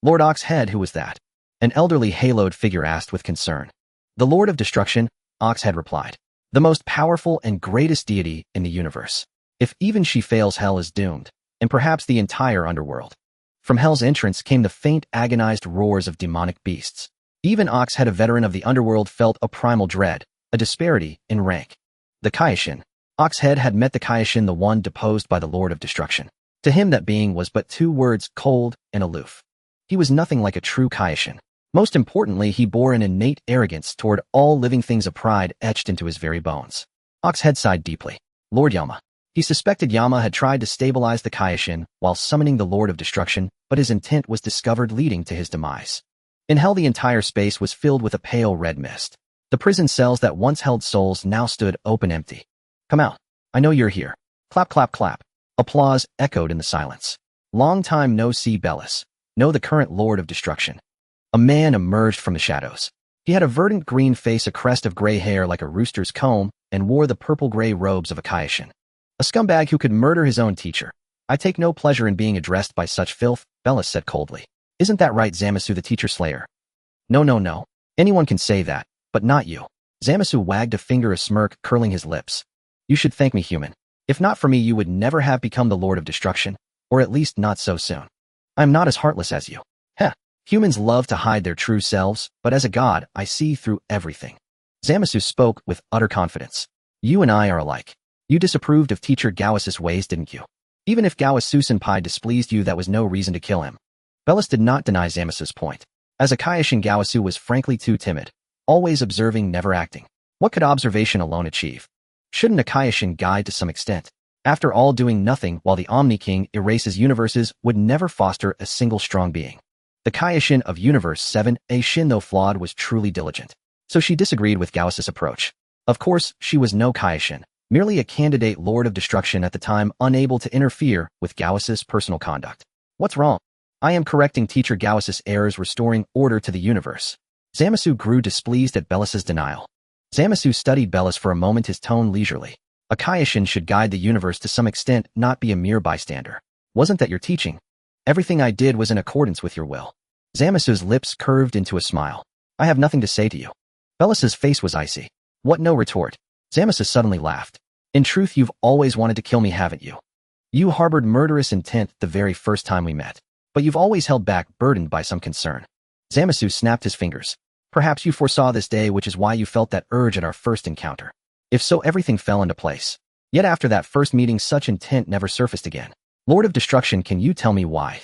Lord Ox's head, who was that? An elderly haloed figure asked with concern. The Lord of Destruction, Ox's head replied. The most powerful and greatest deity in the universe. If even she fails, hell is doomed, and perhaps the entire underworld. From hell's entrance came the faint, agonized roars of demonic beasts. Even Ox's head, a veteran of the underworld, felt a primal dread, a disparity in rank. The Kaioshin. Ox's head had met the Kaioshin, the one deposed by the Lord of Destruction. To him that being was but two words, cold and aloof. He was nothing like a true Kaioshin. Most importantly, he bore an innate arrogance toward all living things, a pride etched into his very bones. Ox's head sighed deeply. Lord Yama. He suspected Yama had tried to stabilize the Kaioshin while summoning the Lord of Destruction, but his intent was discovered, leading to his demise. In hell, the entire space was filled with a pale red mist. The prison cells that once held souls now stood open, empty. Come out. I know you're here. Clap, clap, clap. Applause echoed in the silence. Long time no see, Bellis. No, the current Lord of Destruction. A man emerged from the shadows. He had a verdant green face, a crest of gray hair like a rooster's comb, and wore the purple-gray robes of a Kaioshin. A scumbag who could murder his own teacher. I take no pleasure in being addressed by such filth, Bellis said coldly. Isn't that right, Zamasu, the teacher slayer? No, no, no. Anyone can say that, but not you. Zamasu wagged a finger, a smirk curling his lips. You should thank me, human. If not for me, you would never have become the Lord of Destruction, or at least not so soon. I'm not as heartless as you. Heh. Humans love to hide their true selves, but as a god, I see through everything. Zamasu spoke with utter confidence. You and I are alike. You disapproved of teacher Gawasa's ways, didn't you? Even if Gawasu-senpai displeased you, that was no reason to kill him. Bellis did not deny Zamasu's point. As a Kaioshin, Gawasu was frankly too timid, always observing, never acting. What could observation alone achieve? Shouldn't a Kaioshin guide to some extent? After all, doing nothing while the Omni King erases universes would never foster a single strong being. The Kaioshin of Universe 7A Shin, though flawed, was truly diligent. So she disagreed with Gawasa's approach. Of course, she was no Kaioshin, merely a candidate Lord of Destruction at the time, unable to interfere with Gawasa's personal conduct. What's wrong? I am correcting teacher Gawasa's errors, restoring order to the universe. Zamasu grew displeased at Bellis's denial. Zamasu studied Bellis for a moment, his tone leisurely. A Kaioshin should guide the universe to some extent, not be a mere bystander. Wasn't that your teaching? Everything I did was in accordance with your will. Zamasu's lips curved into a smile. I have nothing to say to you. Bellis's face was icy. What, no retort? Zamasu suddenly laughed. In truth, you've always wanted to kill me, haven't you? You harbored murderous intent the very first time we met. But you've always held back, burdened by some concern. Zamasu snapped his fingers. Perhaps you foresaw this day, which is why you felt that urge at our first encounter. If so, everything fell into place. Yet after that first meeting, such intent never surfaced again. Lord of Destruction, can you tell me why?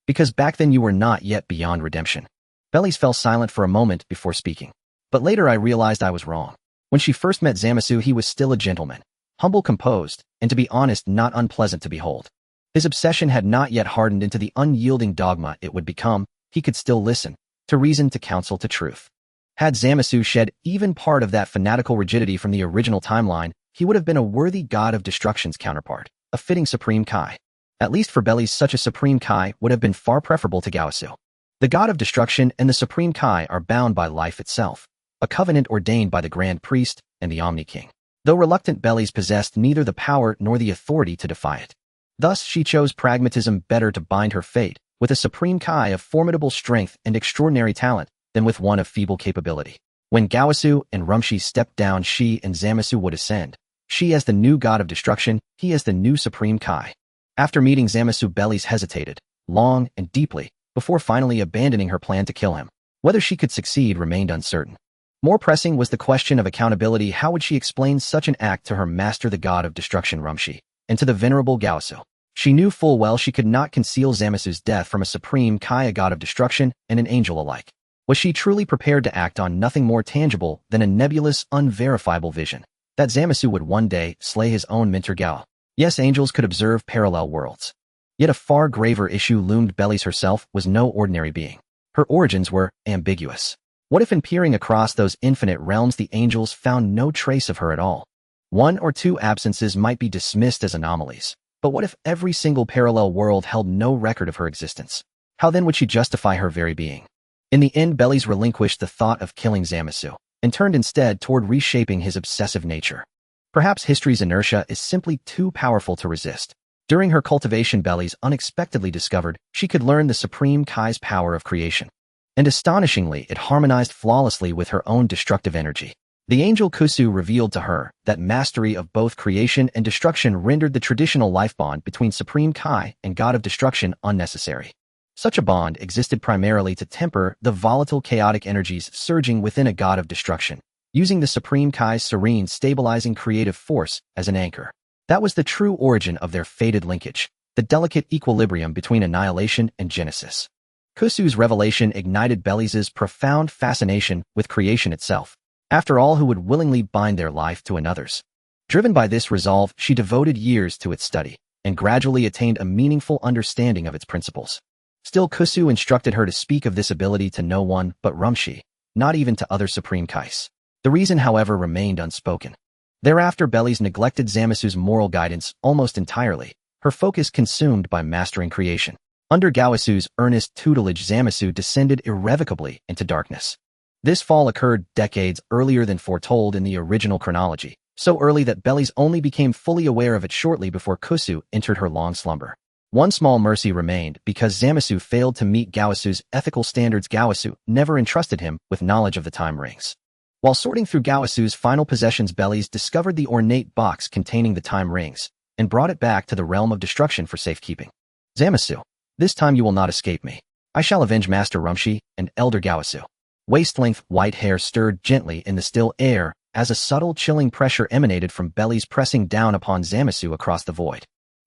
Because back then you were not yet beyond redemption. Bellis fell silent for a moment before speaking. But later I realized I was wrong. When she first met Zamasu, he was still a gentleman, humble, composed, and to be honest, not unpleasant to behold. His obsession had not yet hardened into the unyielding dogma it would become. He could still listen, to reason, to counsel, to truth. Had Zamasu shed even part of that fanatical rigidity from the original timeline, he would have been a worthy god of destruction's counterpart, a fitting supreme Kai. At least for Bellis, such a supreme Kai would have been far preferable to Gawasu. The god of destruction and the supreme Kai are bound by life itself, a covenant ordained by the Grand Priest and the Omni King. Though reluctant, Bellis possessed neither the power nor the authority to defy it. Thus, she chose pragmatism better to bind her fate with a supreme Kai of formidable strength and extraordinary talent than with one of feeble capability. When Gawasu and Rumshi stepped down, she and Zamasu would ascend. She as the new god of destruction, he as the new supreme Kai. After meeting Zamasu, Bellies hesitated, long and deeply, before finally abandoning her plan to kill him. Whether she could succeed remained uncertain. More pressing was the question of accountability. How would she explain such an act to her master, the god of destruction Rumshi, and to the venerable Gaosu? She knew full well she could not conceal Zamasu's death from a supreme Kai, a god of destruction, and an angel alike. Was she truly prepared to act on nothing more tangible than a nebulous, unverifiable vision that Zamasu would one day slay his own mentor Gao? Yes, angels could observe parallel worlds. Yet a far graver issue loomed. Bellies herself was no ordinary being. Her origins were ambiguous. What if in peering across those infinite realms the angels found no trace of her at all? One or two absences might be dismissed as anomalies, but what if every single parallel world held no record of her existence? How then would she justify her very being? In the end, Bellies relinquished the thought of killing Zamasu, and turned instead toward reshaping his obsessive nature. Perhaps history's inertia is simply too powerful to resist. During her cultivation, Bellies unexpectedly discovered she could learn the supreme Kai's power of creation. And astonishingly, it harmonized flawlessly with her own destructive energy. The angel Kusu revealed to her that mastery of both creation and destruction rendered the traditional life bond between Supreme Kai and God of Destruction unnecessary. Such a bond existed primarily to temper the volatile chaotic energies surging within a God of Destruction, using the Supreme Kai's serene, stabilizing creative force as an anchor. That was the true origin of their fated linkage, the delicate equilibrium between annihilation and genesis. Kusu's revelation ignited Bellies' profound fascination with creation itself. After all, who would willingly bind their life to another's? Driven by this resolve, she devoted years to its study, and gradually attained a meaningful understanding of its principles. Still, Kusu instructed her to speak of this ability to no one but Rumshi, not even to other Supreme Kais. The reason, however, remained unspoken. Thereafter, Bellies neglected Zamasu's moral guidance almost entirely, her focus consumed by mastering creation. Under Gaosu's earnest tutelage, Zamasu descended irrevocably into darkness. This fall occurred decades earlier than foretold in the original chronology, so early that Bellies only became fully aware of it shortly before Kusu entered her long slumber. One small mercy remained because Zamasu failed to meet Gaosu's ethical standards. Gaosu never entrusted him with knowledge of the time rings. While sorting through Gaosu's final possessions, Bellies discovered the ornate box containing the time rings and brought it back to the realm of destruction for safekeeping. Zamasu, this time you will not escape me. I shall avenge Master Rumshi and Elder Gaosu. Waist-length white hair stirred gently in the still air as a subtle chilling pressure emanated from Bellies, pressing down upon Zamasu across the void.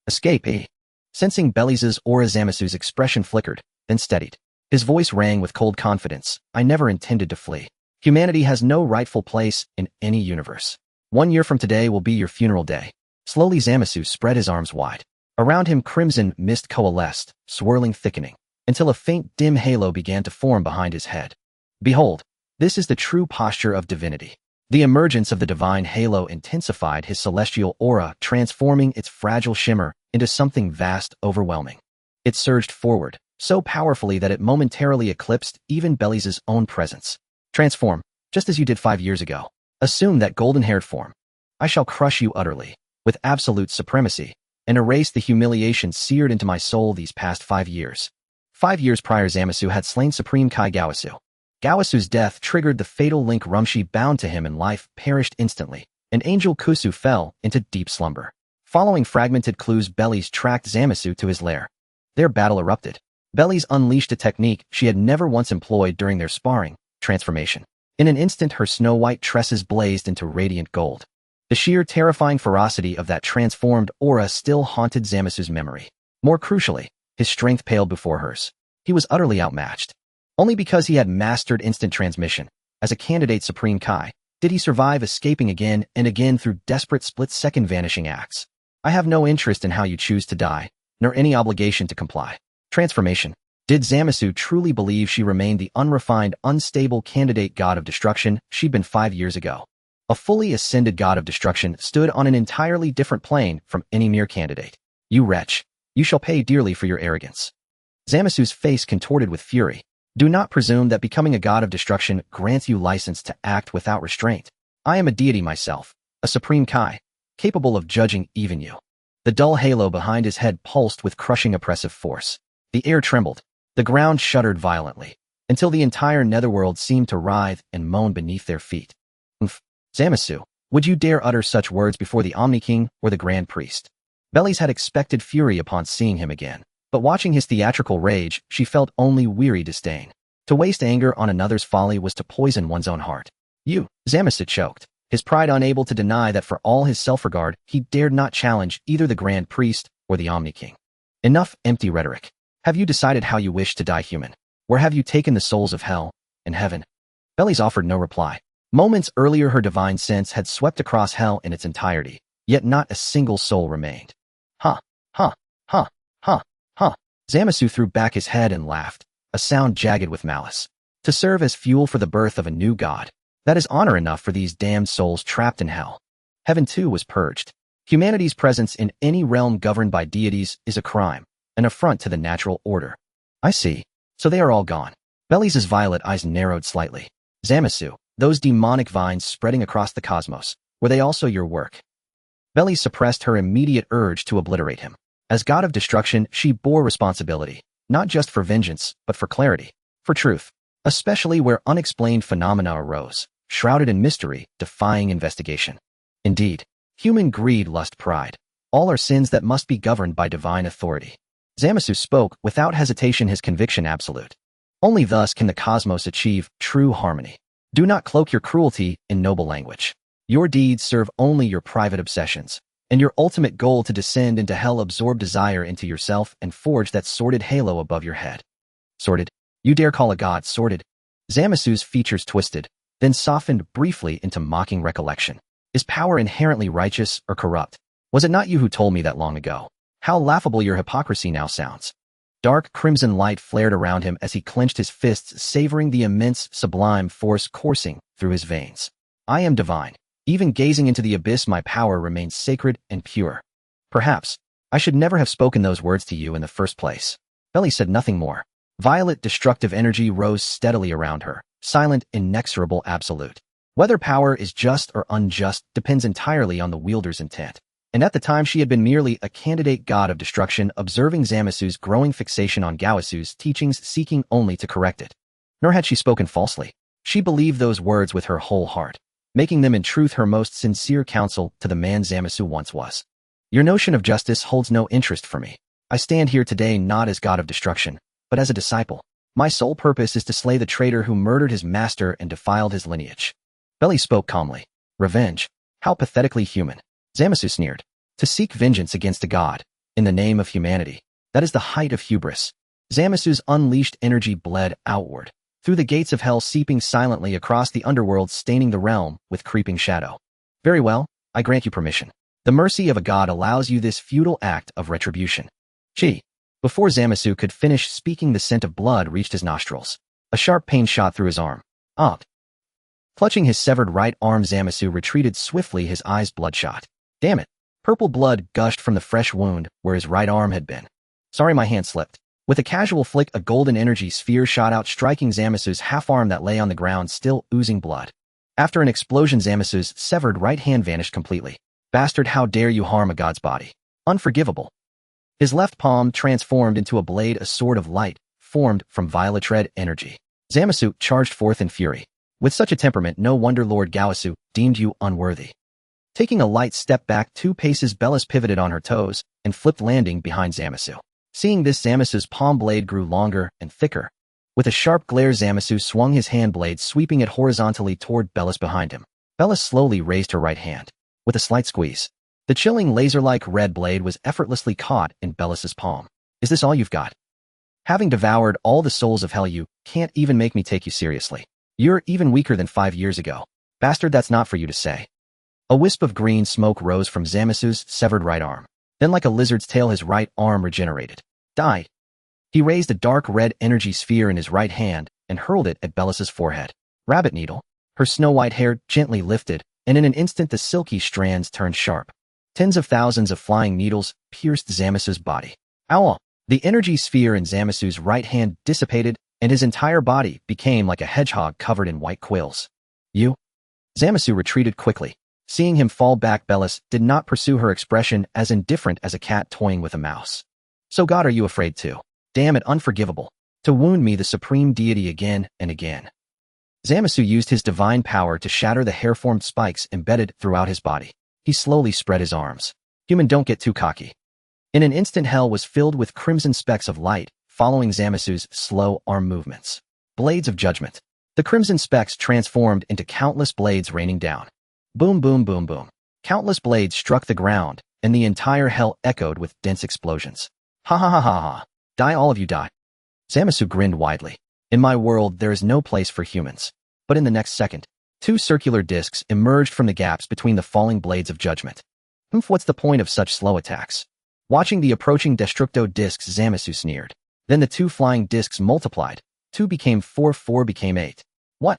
Escape, eh? Sensing Bellies' aura, Zamasu's expression flickered, then steadied. His voice rang with cold confidence. I never intended to flee. Humanity has no rightful place in any universe. 1 year from today will be your funeral day. Slowly, Zamasu spread his arms wide. Around him, crimson mist coalesced, swirling, thickening, until a faint, dim halo began to form behind his head. Behold, this is the true posture of divinity. The emergence of the divine halo intensified his celestial aura, transforming its fragile shimmer into something vast, overwhelming. It surged forward, so powerfully that it momentarily eclipsed even Bellies' own presence. Transform, just as you did 5 years ago. Assume that golden-haired form. I shall crush you utterly, with absolute supremacy, and erase the humiliation seared into my soul these past 5 years. 5 years prior, Zamasu had slain Supreme Kai Gaosu. Gaosu's death triggered the fatal link. Rumshi, bound to him in life, perished instantly, and Angel Kusu fell into deep slumber. Following fragmented clues, Bellies tracked Zamasu to his lair. Their battle erupted. Bellies unleashed a technique she had never once employed during their sparring: transformation. In an instant, her snow-white tresses blazed into radiant gold. The sheer terrifying ferocity of that transformed aura still haunted Zamasu's memory. More crucially, his strength paled before hers. He was utterly outmatched. Only because he had mastered instant transmission, as a candidate Supreme Kai, did he survive escaping again and again through desperate split-second vanishing acts. I have no interest in how you choose to die, nor any obligation to comply. Transformation. Did Zamasu truly believe she remained the unrefined, unstable candidate God of Destruction she'd been 5 years ago? A fully ascended God of Destruction stood on an entirely different plane from any mere candidate. You wretch, you shall pay dearly for your arrogance. Zamasu's face contorted with fury. Do not presume that becoming a God of Destruction grants you license to act without restraint. I am a deity myself, a Supreme Kai, capable of judging even you. The dull halo behind his head pulsed with crushing oppressive force. The air trembled. The ground shuddered violently, until the entire netherworld seemed to writhe and moan beneath their feet. Zamasu, would you dare utter such words before the Omni King or the Grand Priest? Bellies had expected fury upon seeing him again, but watching his theatrical rage, she felt only weary disdain. To waste anger on another's folly was to poison one's own heart. You, Zamas choked, his pride unable to deny that for all his self-regard, he dared not challenge either the Grand Priest or the Omni King. Enough empty rhetoric. Have you decided how you wish to die human? Where have you taken the souls of hell and heaven? Bellies offered no reply. Moments earlier her divine sense had swept across hell in its entirety, yet not a single soul remained. Huh, huh, huh, huh, huh. Zamasu threw back his head and laughed, a sound jagged with malice. To serve as fuel for the birth of a new god. That is honor enough for these damned souls trapped in hell. Heaven too was purged. Humanity's presence in any realm governed by deities is a crime, an affront to the natural order. I see. So they are all gone. Bellies' violet eyes narrowed slightly. Zamasu, those demonic vines spreading across the cosmos, were they also your work? Bellies suppressed her immediate urge to obliterate him. As god of destruction, she bore responsibility, not just for vengeance, but for clarity, for truth, especially where unexplained phenomena arose, shrouded in mystery, defying investigation. Indeed, human greed, lust, pride, all are sins that must be governed by divine authority. Zamasu spoke without hesitation, his conviction absolute. Only thus can the cosmos achieve true harmony. Do not cloak your cruelty in noble language. Your deeds serve only your private obsessions, and your ultimate goal to descend into hell absorb desire into yourself and forge that sordid halo above your head. Sordid? You dare call a god sordid? Zamasu's features twisted, then softened briefly into mocking recollection. Is power inherently righteous or corrupt? Was it not you who told me that long ago? How laughable your hypocrisy now sounds. Dark crimson light flared around him as he clenched his fists, savoring the immense, sublime force coursing through his veins. I am divine. Even gazing into the abyss, my power remains sacred and pure. Perhaps I should never have spoken those words to you in the first place. Belly said nothing more. Violet destructive energy rose steadily around her, silent, inexorable, absolute. Whether power is just or unjust depends entirely on the wielder's intent. And at the time she had been merely a candidate god of destruction, observing Zamasu's growing fixation on Gawasu's teachings, seeking only to correct it. Nor had she spoken falsely. She believed those words with her whole heart, making them in truth her most sincere counsel to the man Zamasu once was. Your notion of justice holds no interest for me. I stand here today not as god of destruction, but as a disciple. My sole purpose is to slay the traitor who murdered his master and defiled his lineage. Belly spoke calmly. Revenge? How pathetically human. Zamasu sneered. To seek vengeance against a god, in the name of humanity, that is the height of hubris. Zamasu's unleashed energy bled outward, through the gates of hell, seeping silently across the underworld, staining the realm with creeping shadow. Very well, I grant you permission. The mercy of a god allows you this futile act of retribution. Gee. Before Zamasu could finish speaking, the scent of blood reached his nostrils. A sharp pain shot through his arm. Clutching his severed right arm, Zamasu retreated swiftly, his eyes bloodshot. Damn it. Purple blood gushed from the fresh wound where his right arm had been. Sorry, my hand slipped. With a casual flick, a golden energy sphere shot out, striking Zamasu's half arm that lay on the ground, still oozing blood. After an explosion, Zamasu's severed right hand vanished completely. Bastard, how dare you harm a god's body? Unforgivable. His left palm transformed into a blade, a sword of light, formed from violet red energy. Zamasu charged forth in fury. With such a temperament, no wonder Lord Gawasu deemed you unworthy. Taking a light step back 2 paces, Bellis pivoted on her toes and flipped, landing behind Zamasu. Seeing this, Zamasu's palm blade grew longer and thicker. With a sharp glare, Zamasu swung his hand blade, sweeping it horizontally toward Bellis behind him. Bellis slowly raised her right hand. With a slight squeeze, the chilling laser-like red blade was effortlessly caught in Bellis's palm. Is this all you've got? Having devoured all the souls of hell, you can't even make me take you seriously. You're even weaker than 5 years ago. Bastard, that's not for you to say. A wisp of green smoke rose from Zamasu's severed right arm. Then, like a lizard's tail, his right arm regenerated. Died. He raised a dark red energy sphere in his right hand and hurled it at Bellis's forehead. Rabbit Needle. Her snow-white hair gently lifted, and in an instant the silky strands turned sharp. Tens of thousands of flying needles pierced Zamasu's body. Ow! The energy sphere in Zamasu's right hand dissipated, and his entire body became like a hedgehog covered in white quills. You? Zamasu retreated quickly. Seeing him fall back, Bellis did not pursue, her expression as indifferent as a cat toying with a mouse. So God, are you afraid too? Damn it, unforgivable. To wound me, the supreme deity, again and again. Zamasu used his divine power to shatter the hair-formed spikes embedded throughout his body. He slowly spread his arms. Human, don't get too cocky. In an instant, hell was filled with crimson specks of light, following Zamasu's slow arm movements. Blades of Judgment. The crimson specks transformed into countless blades raining down. Boom, boom, boom, boom. Countless blades struck the ground, and the entire hell echoed with dense explosions. Ha ha ha ha ha. Die, all of you, die. Zamasu grinned widely. In my world, there is no place for humans. But in the next second, two circular discs emerged from the gaps between the falling blades of judgment. What's the point of such slow attacks? Watching the approaching Destructo discs, Zamasu sneered. Then the two flying discs multiplied. 2 became 4, 4 became 8. What?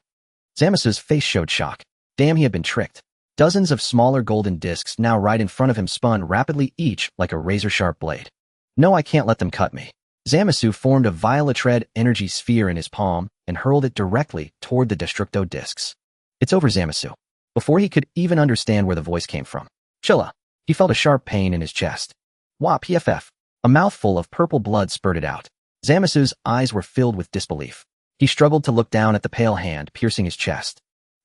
Zamasu's face showed shock. Damn, he had been tricked. Dozens of smaller golden discs now right in front of him spun rapidly, each like a razor-sharp blade. No, I can't let them cut me. Zamasu formed a violet red energy sphere in his palm and hurled it directly toward the Destructo discs. It's over, Zamasu. Before he could even understand where the voice came from. Chilla. He felt a sharp pain in his chest. Wah, PFF. A mouthful of purple blood spurted out. Zamasu's eyes were filled with disbelief. He struggled to look down at the pale hand piercing his chest.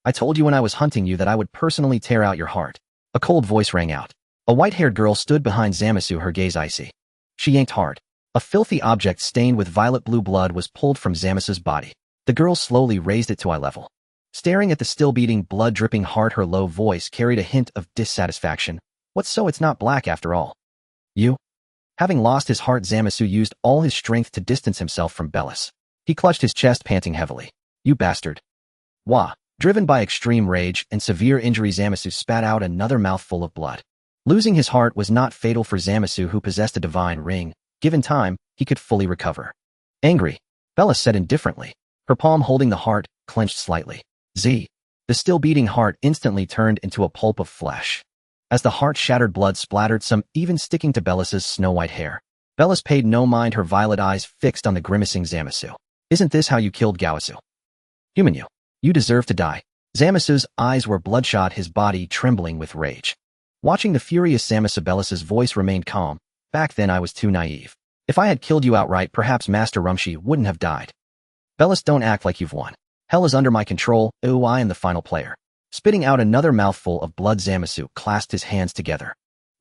I told you when I was hunting you that I would personally tear out your heart. A cold voice rang out. A white-haired girl stood behind Zamasu, her gaze icy. She yanked hard. A filthy object stained with violet-blue blood was pulled from Zamasu's body. The girl slowly raised it to eye level. Staring at the still-beating, blood-dripping heart, her low voice carried a hint of dissatisfaction. What's so it's not black after all? You? Having lost his heart, Zamasu used all his strength to distance himself from Bellis. He clutched his chest, panting heavily. You bastard. Wah. Driven by extreme rage and severe injury, Zamasu spat out another mouthful of blood. Losing his heart was not fatal for Zamasu, who possessed a divine ring. Given time, he could fully recover. Angry, Bellis said indifferently, her palm holding the heart, clenched slightly. Z. The still-beating heart instantly turned into a pulp of flesh. As the heart-shattered, blood splattered, some even sticking to Bellis's snow-white hair. Bellis paid no mind, her violet eyes fixed on the grimacing Zamasu. Isn't this how you killed Gawasu? Human you. You deserve to die. Zamasu's eyes were bloodshot, his body trembling with rage. Watching the furious Zamasu, Bellis's voice remained calm. Back then I was too naive. If I had killed you outright, perhaps Master Rumshi wouldn't have died. Bellis, don't act like you've won. Hell is under my control. Ooh, I am the final player. Spitting out another mouthful of blood, Zamasu clasped his hands together.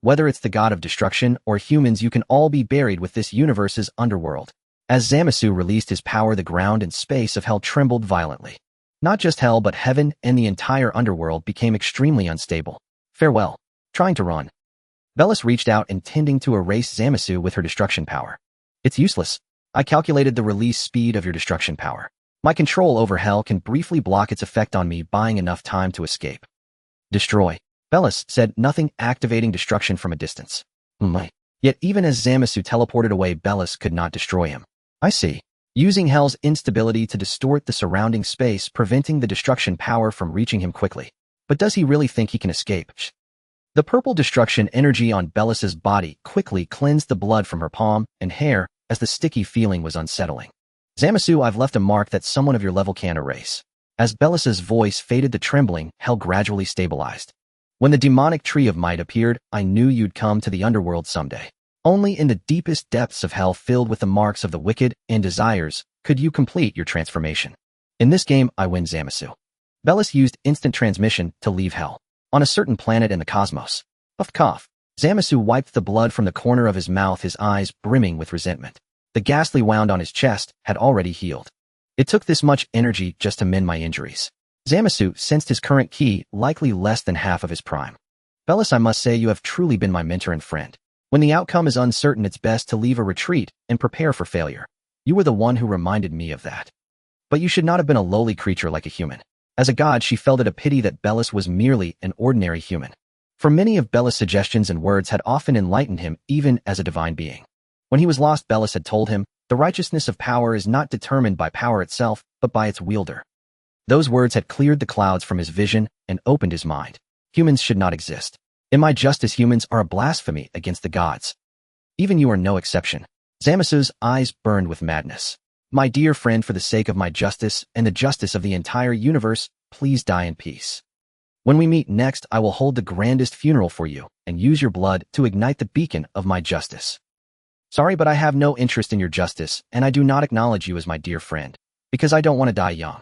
Whether it's the god of destruction or humans, you can all be buried with this universe's underworld. As Zamasu released his power, the ground and space of hell trembled violently. Not just hell, but heaven and the entire underworld became extremely unstable. Farewell. Trying to run. Bellis reached out, intending to erase Zamasu with her destruction power. It's useless. I calculated the release speed of your destruction power. My control over hell can briefly block its effect on me, buying enough time to escape. Destroy. Bellis said, nothing, activating destruction from a distance. Yet even as Zamasu teleported away, Bellis could not destroy him. I see. Using hell's instability to distort the surrounding space, preventing the destruction power from reaching him quickly. But does he really think he can escape? The purple destruction energy on Bellis's body quickly cleansed the blood from her palm and hair as the sticky feeling was unsettling. Zamasu, I've left a mark that someone of your level can't erase. As Bellis's voice faded, the trembling hell gradually stabilized. When the demonic tree of might appeared, I knew you'd come to the underworld someday. Only in the deepest depths of hell, filled with the marks of the wicked and desires, could you complete your transformation. In this game, I win, Zamasu. Bellis used instant transmission to leave hell. On a certain planet in the cosmos. Puff cough. Zamasu wiped the blood from the corner of his mouth, his eyes brimming with resentment. The ghastly wound on his chest had already healed. It took this much energy just to mend my injuries. Zamasu sensed his current ki, likely less than half of his prime. Bellis, I must say you have truly been my mentor and friend. When the outcome is uncertain, it's best to leave a retreat and prepare for failure. You were the one who reminded me of that. But you should not have been a lowly creature like a human. As a god, she felt it a pity that Bellis was merely an ordinary human. For many of Bellis' suggestions and words had often enlightened him, even as a divine being. When he was lost, Bellis had told him, the righteousness of power is not determined by power itself, but by its wielder. Those words had cleared the clouds from his vision and opened his mind. Humans should not exist. In my justice, humans are a blasphemy against the gods. Even you are no exception. Zamasu's eyes burned with madness. My dear friend, for the sake of my justice and the justice of the entire universe, please die in peace. When we meet next, I will hold the grandest funeral for you and use your blood to ignite the beacon of my justice. Sorry, but I have no interest in your justice, and I do not acknowledge you as my dear friend, because I don't want to die young.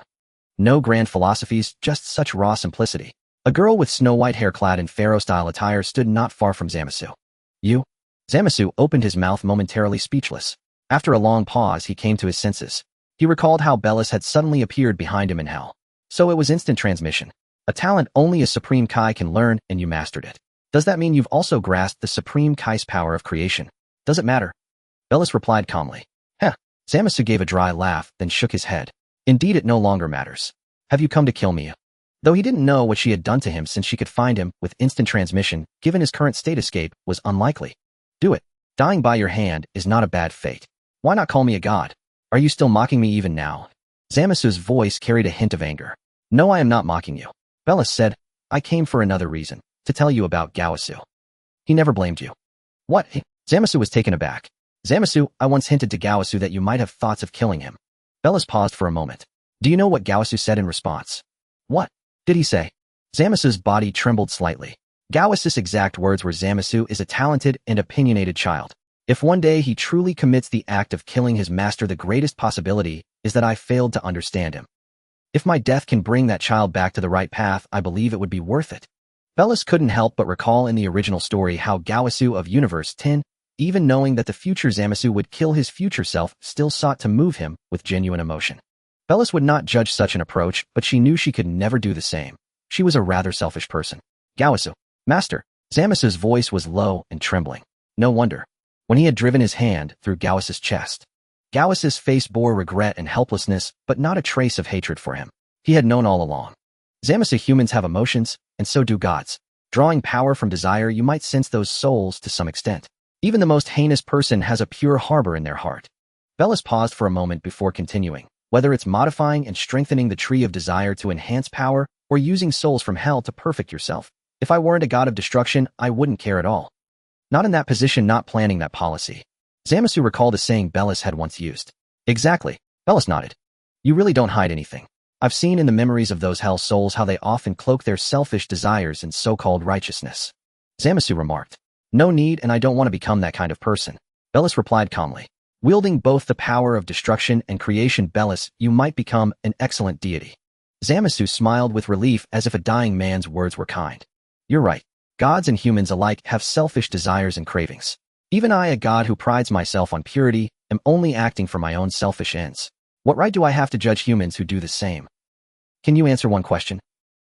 No grand philosophies, just such raw simplicity. A girl with snow-white hair clad in pharaoh-style attire stood not far from Zamasu. You? Zamasu opened his mouth momentarily speechless. After a long pause, he came to his senses. He recalled how Bellis had suddenly appeared behind him in hell. So it was instant transmission. A talent only a Supreme Kai can learn, and you mastered it. Does that mean you've also grasped the Supreme Kai's power of creation? Does it matter? Bellis replied calmly. Heh. Zamasu gave a dry laugh, then shook his head. Indeed, it no longer matters. Have you come to kill me? Though he didn't know what she had done to him since she could find him with instant transmission, given his current state escape, was unlikely. Do it. Dying by your hand is not a bad fate. Why not call me a god? Are you still mocking me even now? Zamasu's voice carried a hint of anger. No, I am not mocking you. Bellis said, I came for another reason, to tell you about Gawasu. He never blamed you. What? Zamasu was taken aback. Zamasu, I once hinted to Gawasu that you might have thoughts of killing him. Bellis paused for a moment. Do you know what Gawasu said in response? What did he say? Zamasu's body trembled slightly. Gawasu's exact words were, Zamasu is a talented and opinionated child. If one day he truly commits the act of killing his master, the greatest possibility is that I failed to understand him. If my death can bring that child back to the right path, I believe it would be worth it. Bellis couldn't help but recall in the original story how Gawasu of Universe 10, even knowing that the future Zamasu would kill his future self, still sought to move him with genuine emotion. Bellis would not judge such an approach, but she knew she could never do the same. She was a rather selfish person. Gawasu, Master. Zamasu's voice was low and trembling. No wonder. When he had driven his hand through Gawasu's chest, Gawasu's face bore regret and helplessness, but not a trace of hatred for him. He had known all along. Zamasu, humans have emotions, and so do gods. Drawing power from desire, you might sense those souls to some extent. Even the most heinous person has a pure harbor in their heart. Bellis paused for a moment before continuing. Whether it's modifying and strengthening the tree of desire to enhance power, or using souls from hell to perfect yourself. If I weren't a god of destruction, I wouldn't care at all. Not in that position, not planning that policy. Zamasu recalled a saying Bellis had once used. Exactly. Bellis nodded. You really don't hide anything. I've seen in the memories of those hell souls how they often cloak their selfish desires in so-called righteousness. Zamasu remarked. No need, and I don't want to become that kind of person. Bellis replied calmly. Wielding both the power of destruction and creation, Bellis, you might become an excellent deity. Zamasu smiled with relief as if a dying man's words were kind. You're right. Gods and humans alike have selfish desires and cravings. Even I, a god who prides myself on purity, am only acting for my own selfish ends. What right do I have to judge humans who do the same? Can you answer one question?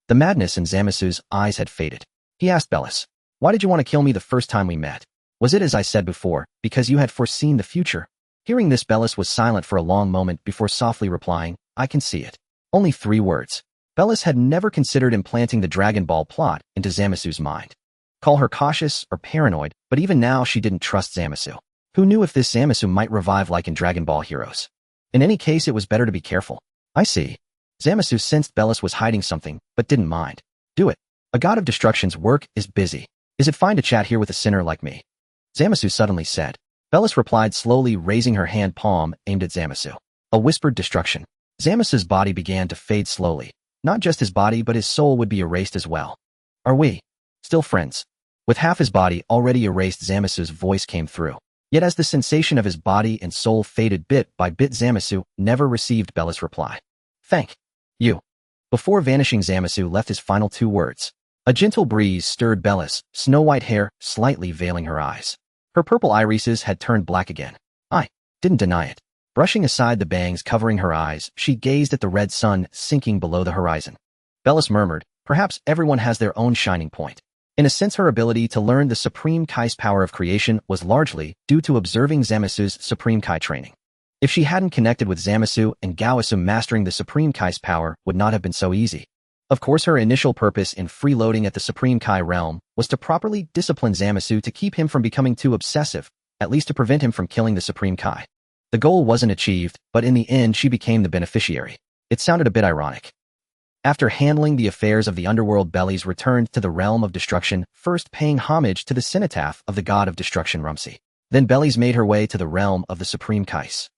The madness in Zamasu's eyes had faded. He asked Bellis, why did you want to kill me the first time we met? Was it, as I said before, because you had foreseen the future? Hearing this, Bellis was silent for a long moment before softly replying, I can see it. Only 3 words. Bellis had never considered implanting the Dragon Ball plot into Zamasu's mind. Call her cautious or paranoid, but even now she didn't trust Zamasu. Who knew if this Zamasu might revive like in Dragon Ball Heroes? In any case, it was better to be careful. I see. Zamasu sensed Bellis was hiding something, but didn't mind. Do it. A god of destruction's work is busy. Is it fine to chat here with a sinner like me? Zamasu suddenly said. Bellis replied slowly, raising her hand palm aimed at Zamasu. A whispered destruction. Zamasu's body began to fade slowly. Not just his body, but his soul would be erased as well. Are we still friends? With half his body already erased, Zamasu's voice came through. Yet as the sensation of his body and soul faded bit by bit, Zamasu never received Bellis' reply. Thank you. Before vanishing, Zamasu left his final 2 words. A gentle breeze stirred Bellis, snow-white hair slightly veiling her eyes. Her purple irises had turned black again. I didn't deny it. Brushing aside the bangs covering her eyes, she gazed at the red sun sinking below the horizon. Bellis murmured, perhaps everyone has their own shining point. In a sense, her ability to learn the Supreme Kai's power of creation was largely due to observing Zamasu's Supreme Kai training. If she hadn't connected with Zamasu and Gawasu, mastering the Supreme Kai's power would not have been so easy. Of course, her initial purpose in freeloading at the Supreme Kai realm was to properly discipline Zamasu to keep him from becoming too obsessive, at least to prevent him from killing the Supreme Kai. The goal wasn't achieved, but in the end she became the beneficiary. It sounded a bit ironic. After handling the affairs of the underworld, Bellis returned to the realm of destruction, first paying homage to the cenotaph of the god of destruction Rumsey. Then Bellis made her way to the realm of the Supreme Kais.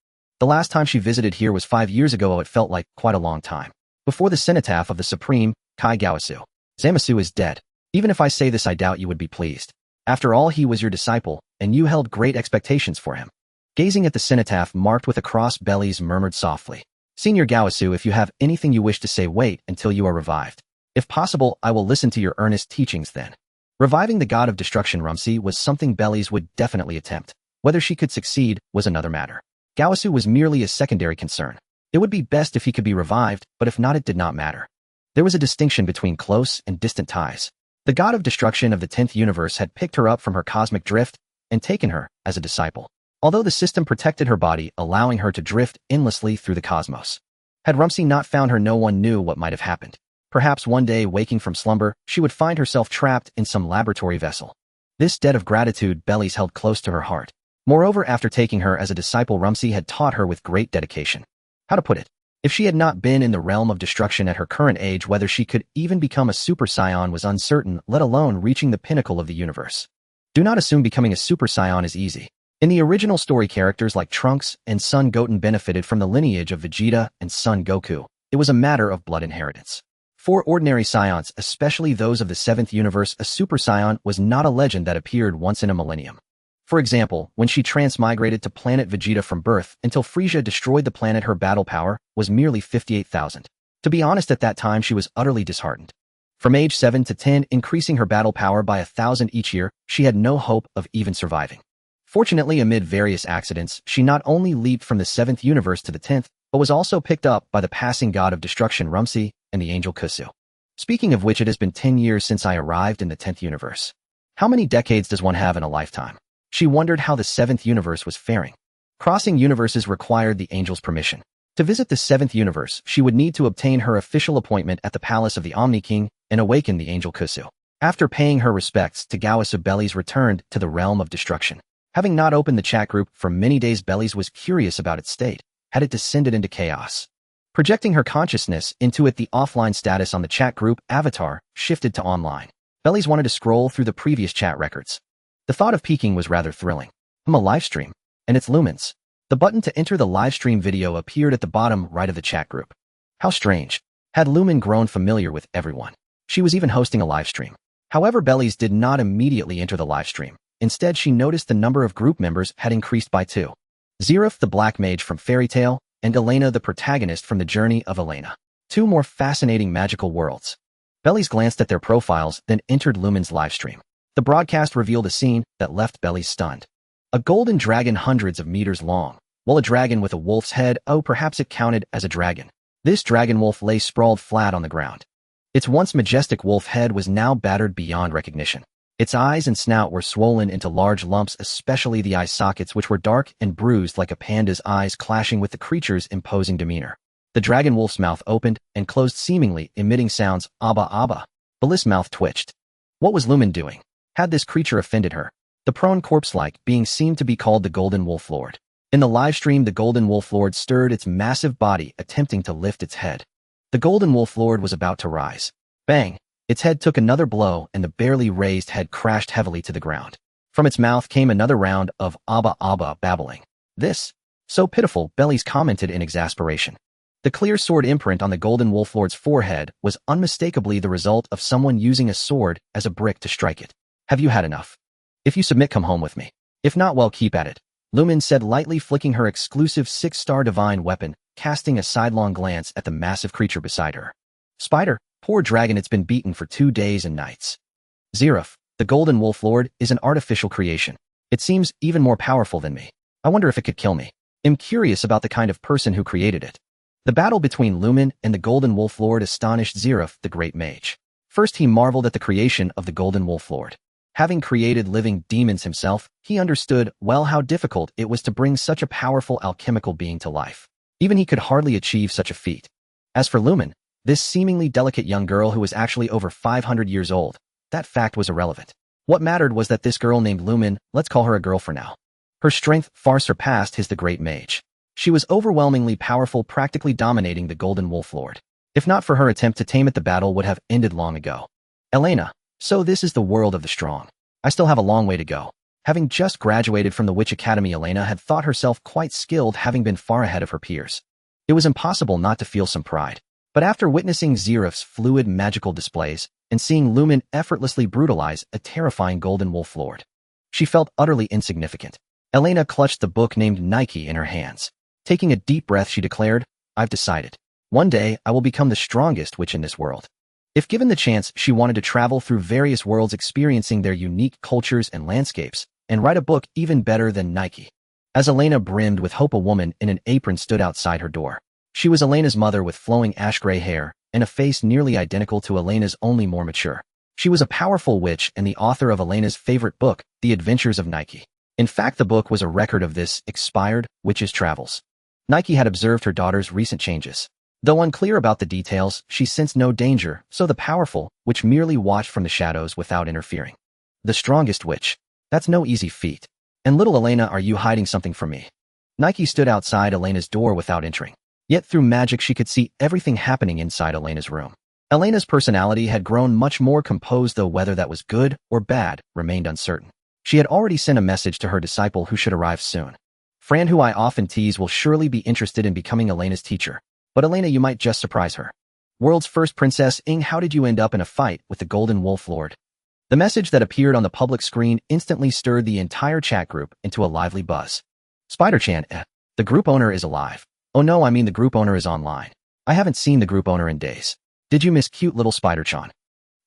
The last time she visited here was 5 years ago. It felt like quite a long time. Before the cenotaph of the Supreme Kai Gawasu. Zamasu is dead. Even if I say this, I doubt you would be pleased. After all, he was your disciple, and you held great expectations for him. Gazing at the cenotaph marked with a cross, Bellis murmured softly. Senior Gawasu, if you have anything you wish to say, wait until you are revived. If possible, I will listen to your earnest teachings then. Reviving the god of destruction Rumsey was something Bellies would definitely attempt. Whether she could succeed was another matter. Gawasu was merely a secondary concern. It would be best if he could be revived, but if not, it did not matter. There was a distinction between close and distant ties. The god of destruction of the 10th universe had picked her up from her cosmic drift and taken her as a disciple. Although the system protected her body, allowing her to drift endlessly through the cosmos. Had Rumsey not found her, no one knew what might have happened. Perhaps one day, waking from slumber, she would find herself trapped in some laboratory vessel. This debt of gratitude Bellies held close to her heart. Moreover, after taking her as a disciple, Rumsey had taught her with great dedication. How to put it? If she had not been in the realm of destruction at her current age, whether she could even become a Super Saiyan was uncertain, let alone reaching the pinnacle of the universe. Do not assume becoming a Super Saiyan is easy. In the original story, characters like Trunks and Son Goten benefited from the lineage of Vegeta and Son Goku. It was a matter of blood inheritance. For ordinary Saiyans, especially those of the 7th universe, a Super Saiyan was not a legend that appeared once in a millennium. For example, when she transmigrated to planet Vegeta from birth until Frieza destroyed the planet, her battle power was merely 58,000. To be honest, at that time she was utterly disheartened. From age 7 to 10, increasing her battle power by 1,000 each year, she had no hope of even surviving. Fortunately, amid various accidents, she not only leaped from the 7th universe to the 10th, but was also picked up by the passing god of destruction Rumsey and the angel Kusu. Speaking of which, it has been 10 years since I arrived in the 10th universe. How many decades does one have in a lifetime? She wondered how the 7th universe was faring. Crossing universes required the angel's permission. To visit the 7th universe, she would need to obtain her official appointment at the palace of the Omni King and awaken the angel Kusu. After paying her respects to Gawasu, Bellies returned to the realm of destruction. Having not opened the chat group for many days, Bellies was curious about its state. Had it descended into chaos? Projecting her consciousness into it, the offline status on the chat group avatar shifted to online. Bellies wanted to scroll through the previous chat records. The thought of peeking was rather thrilling. A livestream, and it's lumens. The button to enter the livestream video appeared at the bottom right of the chat group. How strange. Had Lumen grown familiar with everyone? She was even hosting a livestream. However, Bellies did not immediately enter the livestream. Instead, she noticed the number of group members had increased by 2. Zeref, the Black Mage from Fairy Tail, and Elena, the protagonist from The Journey of Elena. 2 more fascinating magical worlds. Bellies glanced at their profiles, then entered Lumen's livestream. The broadcast revealed a scene that left Bellies stunned. A golden dragon hundreds of meters long, while a dragon with a wolf's head, oh perhaps it counted as a dragon. This dragon wolf lay sprawled flat on the ground. Its once majestic wolf head was now battered beyond recognition. Its eyes and snout were swollen into large lumps, especially the eye sockets, which were dark and bruised like a panda's eyes, clashing with the creature's imposing demeanor. The dragon wolf's mouth opened and closed, seemingly emitting sounds, abba abba. Bellies' mouth twitched. What was Lumen doing? Had this creature offended her? The prone corpse-like being seemed to be called the Golden Wolf Lord. In the livestream, the Golden Wolf Lord stirred its massive body, attempting to lift its head. The Golden Wolf Lord was about to rise. Bang! Its head took another blow, and the barely raised head crashed heavily to the ground. From its mouth came another round of abba abba babbling. This? So pitiful, Bellies commented in exasperation. The clear sword imprint on the Golden Wolf Lord's forehead was unmistakably the result of someone using a sword as a brick to strike it. Have you had enough? If you submit, come home with me. If not, well, keep at it. Lumen said, lightly flicking her exclusive 6-star divine weapon, casting a sidelong glance at the massive creature beside her. Spider, poor dragon, it's been beaten for 2 days and nights. Zeref, the Golden Wolf Lord, is an artificial creation. It seems even more powerful than me. I wonder if it could kill me. I'm curious about the kind of person who created it. The battle between Lumen and the Golden Wolf Lord astonished Zeref, the Great Mage. First, he marveled at the creation of the Golden Wolf Lord. Having created living demons himself, he understood well how difficult it was to bring such a powerful alchemical being to life. Even he could hardly achieve such a feat. As for Lumen, this seemingly delicate young girl who was actually over 500 years old, that fact was irrelevant. What mattered was that this girl named Lumen, let's call her a girl for now. Her strength far surpassed his, the Great Mage. She was overwhelmingly powerful, practically dominating the Golden Wolf Lord. If not for her attempt to tame it, the battle would have ended long ago. Elena. So this is the world of the strong. I still have a long way to go. Having just graduated from the Witch Academy, Elena had thought herself quite skilled, having been far ahead of her peers. It was impossible not to feel some pride. But after witnessing Zeref's fluid magical displays and seeing Lumen effortlessly brutalize a terrifying Golden Wolf Lord, she felt utterly insignificant. Elena clutched the book named Nike in her hands. Taking a deep breath, she declared, I've decided. One day, I will become the strongest witch in this world. If given the chance, she wanted to travel through various worlds experiencing their unique cultures and landscapes, and write a book even better than Nike. As Elena brimmed with hope, a woman in an apron stood outside her door. She was Elena's mother with flowing ash-gray hair and a face nearly identical to Elena's, only more mature. She was a powerful witch and the author of Elena's favorite book, The Adventures of Nike. In fact, the book was a record of this expired witch's travels. Nike had observed her daughter's recent changes. Though unclear about the details, she sensed no danger, so the powerful witch merely watched from the shadows without interfering. The strongest witch. That's no easy feat. And little Elena, are you hiding something from me? Nike stood outside Elena's door without entering. Yet through magic she could see everything happening inside Elena's room. Elena's personality had grown much more composed, though whether that was good or bad remained uncertain. She had already sent a message to her disciple who should arrive soon. Fran, who I often tease, will surely be interested in becoming Elena's teacher. But Elena, you might just surprise her. World's first princess, Ing, how did you end up in a fight with the Golden Wolf Lord? The message that appeared on the public screen instantly stirred the entire chat group into a lively buzz. Spider-chan, the group owner is alive. Oh no, I mean the group owner is online. I haven't seen the group owner in days. Did you miss cute little Spider-chan?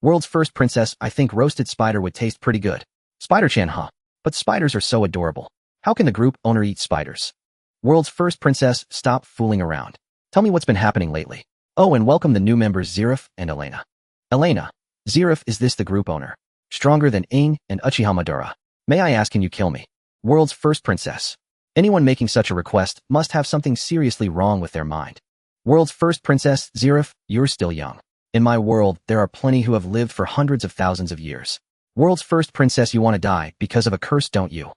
World's first princess, I think roasted spider would taste pretty good. Spider-chan, huh? But spiders are so adorable. How can the group owner eat spiders? World's first princess, stop fooling around. Tell me what's been happening lately. Oh, and welcome the new members Zirif and Elena. Elena. Zirif, is this the group owner? Stronger than Ing and Uchiha Madara. May I ask, can you kill me? World's first princess. Anyone making such a request must have something seriously wrong with their mind. World's first princess, Zirif, you're still young. In my world, there are plenty who have lived for hundreds of thousands of years. World's first princess, you want to die because of a curse, don't you?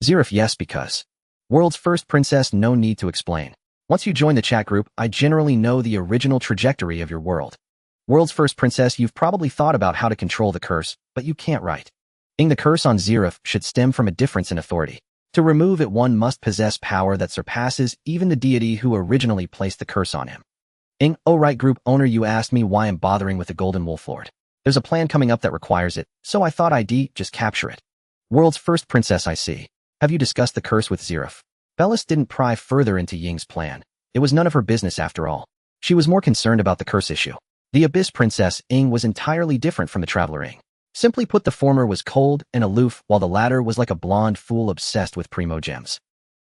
Zirif, yes, because. World's first princess, no need to explain. Once you join the chat group, I generally know the original trajectory of your world. World's first princess, you've probably thought about how to control the curse, but you can't, right? Ing, the curse on Zirif should stem from a difference in authority. To remove it, one must possess power that surpasses even the deity who originally placed the curse on him. Ing, oh right, group owner, you asked me why I'm bothering with the Golden Wolf Lord. There's a plan coming up that requires it, so I thought I'd just capture it. World's first princess, I see. Have you discussed the curse with Zirif? Bellis didn't pry further into Ying's plan. It was none of her business after all. She was more concerned about the curse issue. The Abyss Princess, Ing, was entirely different from the Traveler Ing. Simply put, the former was cold and aloof, while the latter was like a blonde fool obsessed with primo gems.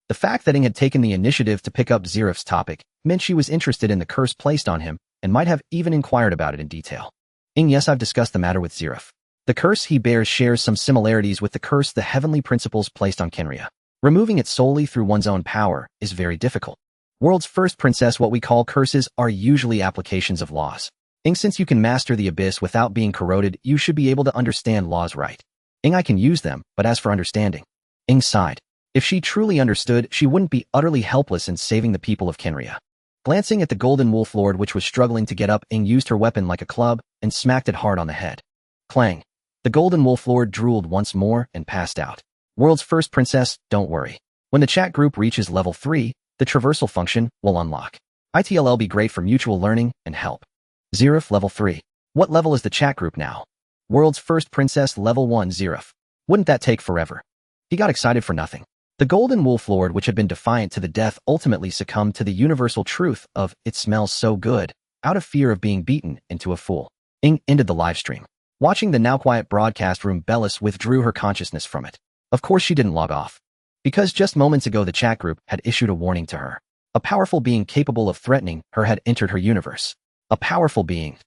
The fact that Ing had taken the initiative to pick up Zirif's topic meant she was interested in the curse placed on him and might have even inquired about it in detail. Ing, yes, I've discussed the matter with Zirif. The curse he bears shares some similarities with the curse the heavenly principles placed on Kenria. Removing it solely through one's own power is very difficult. World's first princess, what we call curses are usually applications of laws. Ing, since you can master the abyss without being corroded, you should be able to understand laws, right? Ing, I can use them, but as for understanding. Ing sighed. If she truly understood, she wouldn't be utterly helpless in saving the people of Kenria. Glancing at the Golden Wolf Lord, which was struggling to get up, Ing used her weapon like a club and smacked it hard on the head. Clang. The Golden Wolf Lord drooled once more and passed out. World's first princess, don't worry. When the chat group reaches level 3, the traversal function will unlock. ITLL be great for mutual learning and help. Zirif, level 3. What level is the chat group now? World's first princess, level 1, Zirif. Wouldn't that take forever? He got excited for nothing. The Golden Wolf Lord, which had been defiant to the death, ultimately succumbed to the universal truth of "it smells so good," out of fear of being beaten into a fool. Ing ended the livestream. Watching the now quiet broadcast room, Bellis withdrew her consciousness from it. Of course she didn't log off. Because just moments ago the chat group had issued a warning to her. A powerful being capable of threatening her had entered her universe. A powerful being.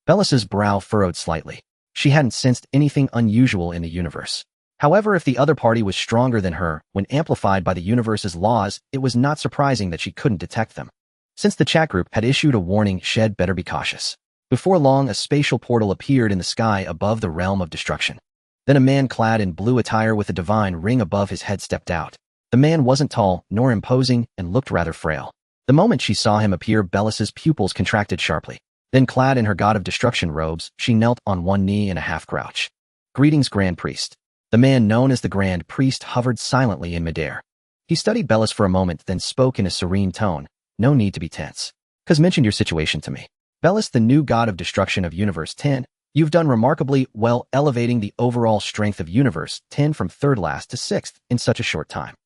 Bellis's brow furrowed slightly. She hadn't sensed anything unusual in the universe. However, if the other party was stronger than her, when amplified by the universe's laws, it was not surprising that she couldn't detect them. Since the chat group had issued a warning, she'd better be cautious. Before long, a spatial portal appeared in the sky above the realm of destruction. Then a man clad in blue attire with a divine ring above his head stepped out. The man wasn't tall, nor imposing, and looked rather frail. The moment she saw him appear, Bellis's pupils contracted sharply. Then, clad in her God of Destruction robes, she knelt on one knee in a half-crouch. Greetings, Grand Priest. The man known as the Grand Priest hovered silently in midair. He studied Bellis for a moment, then spoke in a serene tone. No need to be tense. "'Cause mentioned your situation to me. Bellis, the new God of Destruction of Universe 10, you've done remarkably well elevating the overall strength of Universe 10 from 3rd last to 6th in such a short time.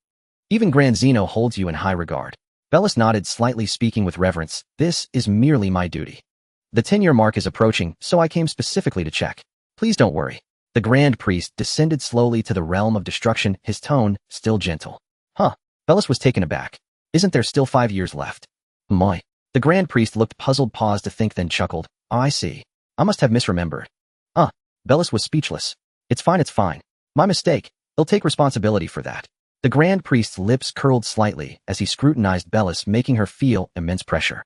Even Grand Zeno holds you in high regard." Bellis nodded slightly, speaking with reverence. "This is merely my duty." The 10-year mark is approaching, so I came specifically to check. Please don't worry. The Grand Priest descended slowly to the realm of destruction, his tone still gentle. Huh. Bellis was taken aback. Isn't there still 5 years left? My. The Grand Priest looked puzzled, paused to think, then chuckled. Oh, I see. I must have misremembered. Bellis was speechless. It's fine. My mistake. He'll take responsibility for that. The Grand Priest's lips curled slightly as he scrutinized Bellis, making her feel immense pressure.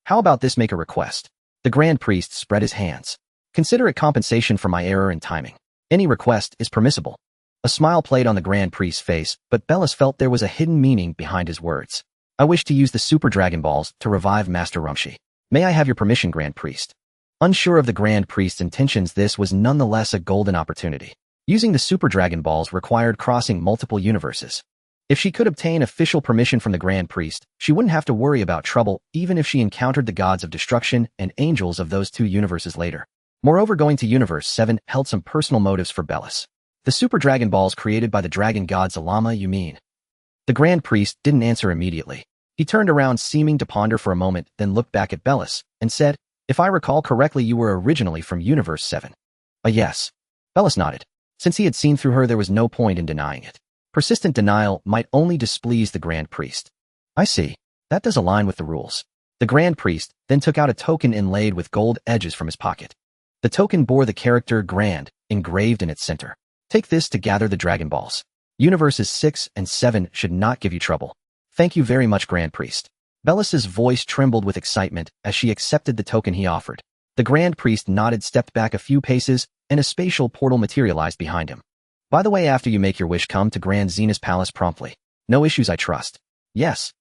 How about this? Make a request. The Grand Priest spread his hands. Consider it compensation for my error in timing. Any request is permissible. A smile played on the Grand Priest's face, but Bellis felt there was a hidden meaning behind his words. I wish to use the Super Dragon Balls to revive Master Rumshi. May I have your permission, Grand Priest? Unsure of the Grand Priest's intentions, this was nonetheless a golden opportunity. Using the Super Dragon Balls required crossing multiple universes. If she could obtain official permission from the Grand Priest, she wouldn't have to worry about trouble even if she encountered the gods of destruction and angels of those 2 universes later. Moreover, going to Universe 7 held some personal motives for Bellis. The Super Dragon Balls created by the dragon god Zalama, you mean? The Grand Priest didn't answer immediately. He turned around, seeming to ponder for a moment, then looked back at Bellis and said, if I recall correctly, you were originally from Universe 7. Yes. Bellis nodded. Since he had seen through her, there was no point in denying it. Persistent denial might only displease the Grand Priest. I see. That does align with the rules. The Grand Priest then took out a token inlaid with gold edges from his pocket. The token bore the character Grand engraved in its center. Take this to gather the Dragon Balls. Universes 6 and 7 should not give you trouble. Thank you very much, Grand Priest. Bellis's voice trembled with excitement as she accepted the token he offered. The Grand Priest nodded, stepped back a few paces, and a spatial portal materialized behind him. By the way, after you make your wish, come to Grand Zena's palace promptly. No issues, I trust. Yes.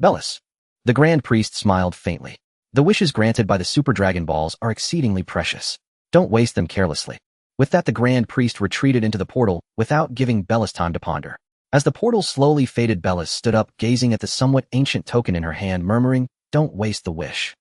Bellis. The Grand Priest smiled faintly. The wishes granted by the Super Dragon Balls are exceedingly precious. Don't waste them carelessly. With that, the Grand Priest retreated into the portal without giving Bellis time to ponder. As the portal slowly faded, Bellis stood up, gazing at the somewhat ancient token in her hand, murmuring, don't waste the wish.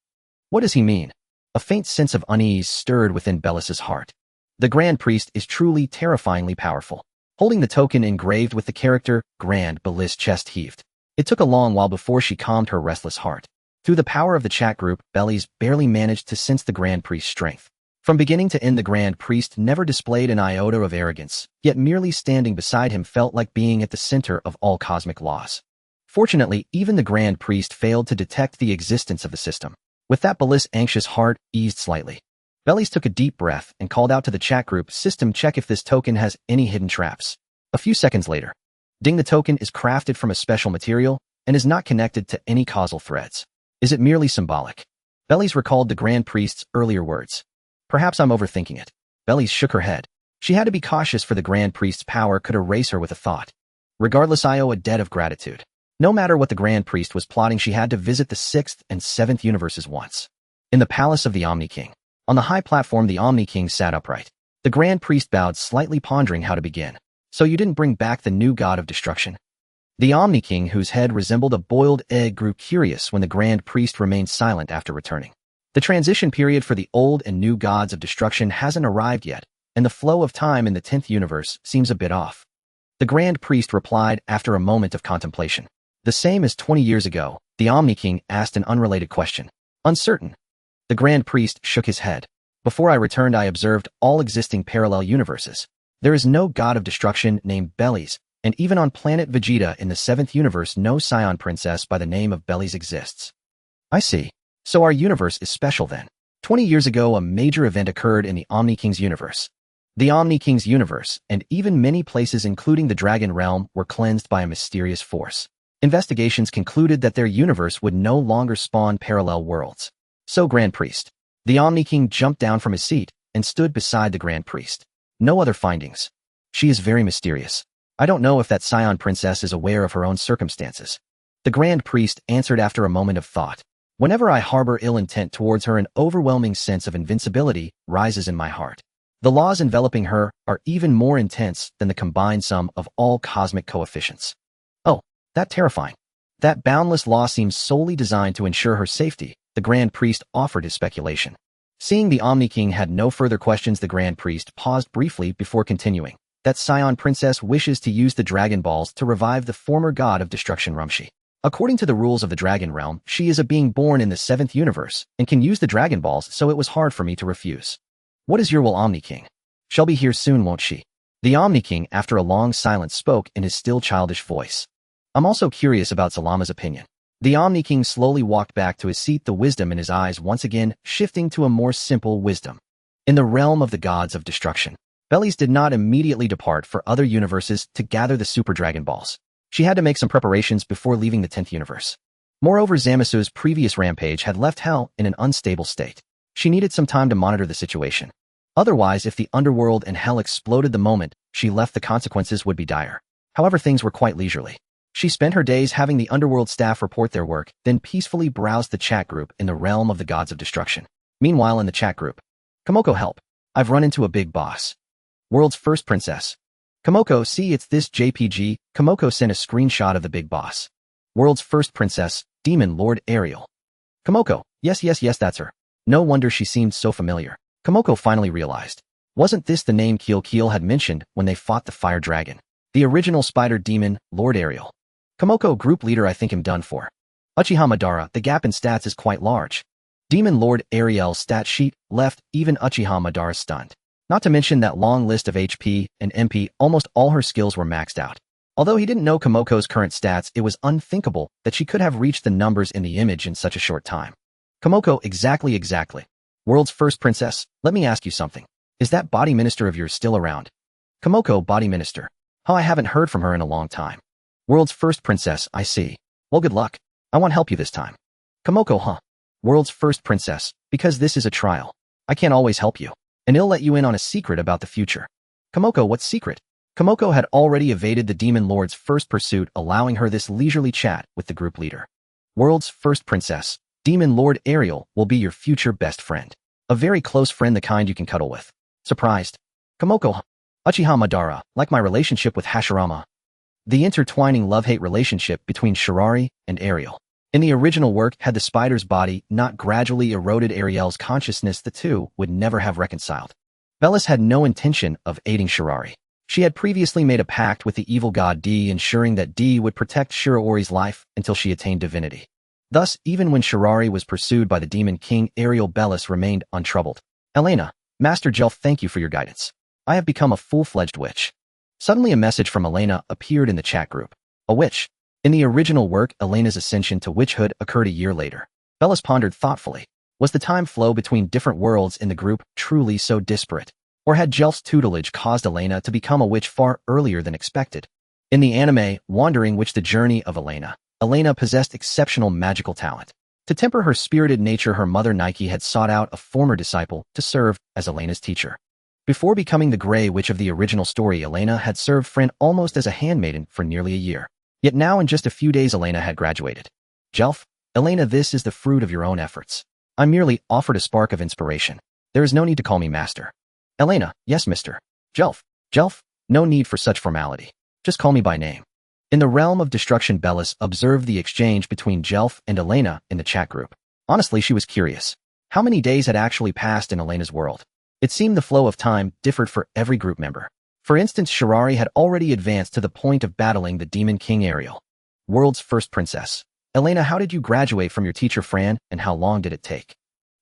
What does he mean? A faint sense of unease stirred within Bellis's heart. The Grand Priest is truly terrifyingly powerful. Holding the token engraved with the character Grand, Bellis' chest heaved. It took a long while before she calmed her restless heart. Through the power of the chat group, Bellis barely managed to sense the Grand Priest's strength. From beginning to end, the Grand Priest never displayed an iota of arrogance, yet merely standing beside him felt like being at the center of all cosmic laws. Fortunately, even the Grand Priest failed to detect the existence of the system. With that, Bellis' anxious heart eased slightly. Bellis took a deep breath and called out to the chat group system, check if this token has any hidden traps. A few seconds later, ding, the token is crafted from a special material and is not connected to any causal threads. Is it merely symbolic? Bellis recalled the Grand Priest's earlier words. Perhaps I'm overthinking it. Bellis shook her head. She had to be cautious, for the Grand Priest's power could erase her with a thought. Regardless, I owe a debt of gratitude. No matter what the Grand Priest was plotting, she had to visit the 6th and 7th universes once. In the palace of the Omni King. On the high platform, the Omni King sat upright. The Grand Priest bowed slightly, pondering how to begin. So you didn't bring back the new god of destruction? The Omni King, whose head resembled a boiled egg, grew curious when the Grand Priest remained silent after returning. The transition period for the old and new gods of destruction hasn't arrived yet, and the flow of time in the 10th universe seems a bit off. The Grand Priest replied after a moment of contemplation. The same as 20 years ago, the Omni King asked an unrelated question. Uncertain. The Grand Priest shook his head. Before I returned, I observed all existing parallel universes. There is no god of destruction named Bellis, and even on planet Vegeta in the 7th universe, no Scion princess by the name of Bellis exists. I see. So our universe is special then. 20 years ago, a major event occurred in the Omni King's universe. The Omni King's universe, and even many places including the Dragon Realm, were cleansed by a mysterious force. Investigations concluded that their universe would no longer spawn parallel worlds. So, Grand Priest. The Omni King jumped down from his seat and stood beside the Grand Priest. No other findings. She is very mysterious. I don't know if that Scion princess is aware of her own circumstances. The Grand Priest answered after a moment of thought. Whenever I harbor ill intent towards her, an overwhelming sense of invincibility rises in my heart. The laws enveloping her are even more intense than the combined sum of all cosmic coefficients. Oh, that terrifying. That boundless law seems solely designed to ensure her safety, the Grand Priest offered his speculation. Seeing the Omni King had no further questions, the Grand Priest paused briefly before continuing. That Scion princess wishes to use the Dragon Balls to revive the former god of destruction Rumshi. According to the rules of the Dragon Realm, she is a being born in the 7th universe and can use the Dragon Balls, so it was hard for me to refuse. What is your will, Omni King? She'll be here soon, won't she? The Omni King, after a long silence, spoke in his still childish voice. I'm also curious about Salama's opinion. The Omni King slowly walked back to his seat, the wisdom in his eyes once again shifting to a more simple wisdom. In the realm of the gods of destruction, Bellies did not immediately depart for other universes to gather the Super Dragon Balls. She had to make some preparations before leaving the 10th universe. Moreover, Zamas's previous rampage had left Hell in an unstable state. She needed some time to monitor the situation. Otherwise, if the underworld and Hell exploded the moment she left, the consequences would be dire. However, things were quite leisurely. She spent her days having the underworld staff report their work, then peacefully browsed the chat group in the realm of the gods of destruction. Meanwhile, in the chat group, Komoko, help. I've run into a big boss. World's first princess. Komoko, see, it's this JPG. Komoko sent a screenshot of the big boss. World's first princess, Demon Lord Ariel. Komoko, yes, that's her. No wonder she seemed so familiar. Komoko finally realized. Wasn't this the name Kiel had mentioned when they fought the fire dragon? The original spider demon, Lord Ariel. Komoko, group leader, I think I'm done for. Uchiha Madara, the gap in stats is quite large. Demon Lord Ariel's stat sheet left even Uchiha Madara stunned. Not to mention that long list of HP and MP, almost all her skills were maxed out. Although he didn't know Komoko's current stats, it was unthinkable that she could have reached the numbers in the image in such a short time. Komoko, exactly. World's first princess, let me ask you something. Is that body minister of yours still around? Komoko, body minister. Oh, I haven't heard from her in a long time. World's first princess, I see. Well, good luck. I won't help you this time. Komoko, huh? World's first princess, because this is a trial. I can't always help you. And he'll let you in on a secret about the future. Komoko, what secret? Komoko had already evaded the Demon Lord's first pursuit, allowing her this leisurely chat with the group leader. World's first princess, Demon Lord Ariel will be your future best friend. A very close friend, the kind you can cuddle with. Surprised? Komoko, Uchiha Madara, like my relationship with Hashirama. The intertwining love-hate relationship between Shirari and Ariel. In the original work, had the spider's body not gradually eroded Ariel's consciousness, the two would never have reconciled. Bellis had no intention of aiding Shirari. She had previously made a pact with the evil god D, ensuring that D would protect Shiraori's life until she attained divinity. Thus, even when Shirari was pursued by the Demon King, Ariel Bellis remained untroubled. Elena, Master Jelf, thank you for your guidance. I have become a full-fledged witch. Suddenly a message from Elena appeared in the chat group. A witch. In the original work, Elena's ascension to witchhood occurred a year later. Bellis pondered thoughtfully. Was the time flow between different worlds in the group truly so disparate? Or had Jelf's tutelage caused Elena to become a witch far earlier than expected? In the anime, Wandering Witch, the journey of Elena possessed exceptional magical talent. To temper her spirited nature, her mother Nike had sought out a former disciple to serve as Elena's teacher. Before becoming the Grey Witch of the original story, Elena had served Fran almost as a handmaiden for nearly a year. Yet now in just a few days Elena had graduated. Jelf, Elena, this is the fruit of your own efforts. I merely offered a spark of inspiration. There is no need to call me master. Elena, yes, Mr. Jelf, no need for such formality. Just call me by name. In the realm of destruction, Bellis observed the exchange between Jelf and Elena in the chat group. Honestly, she was curious. How many days had actually passed in Elena's world? It seemed the flow of time differed for every group member. For instance, Shirari had already advanced to the point of battling the Demon King Ariel. World's first princess. Elena, how did you graduate from your teacher Fran, and how long did it take?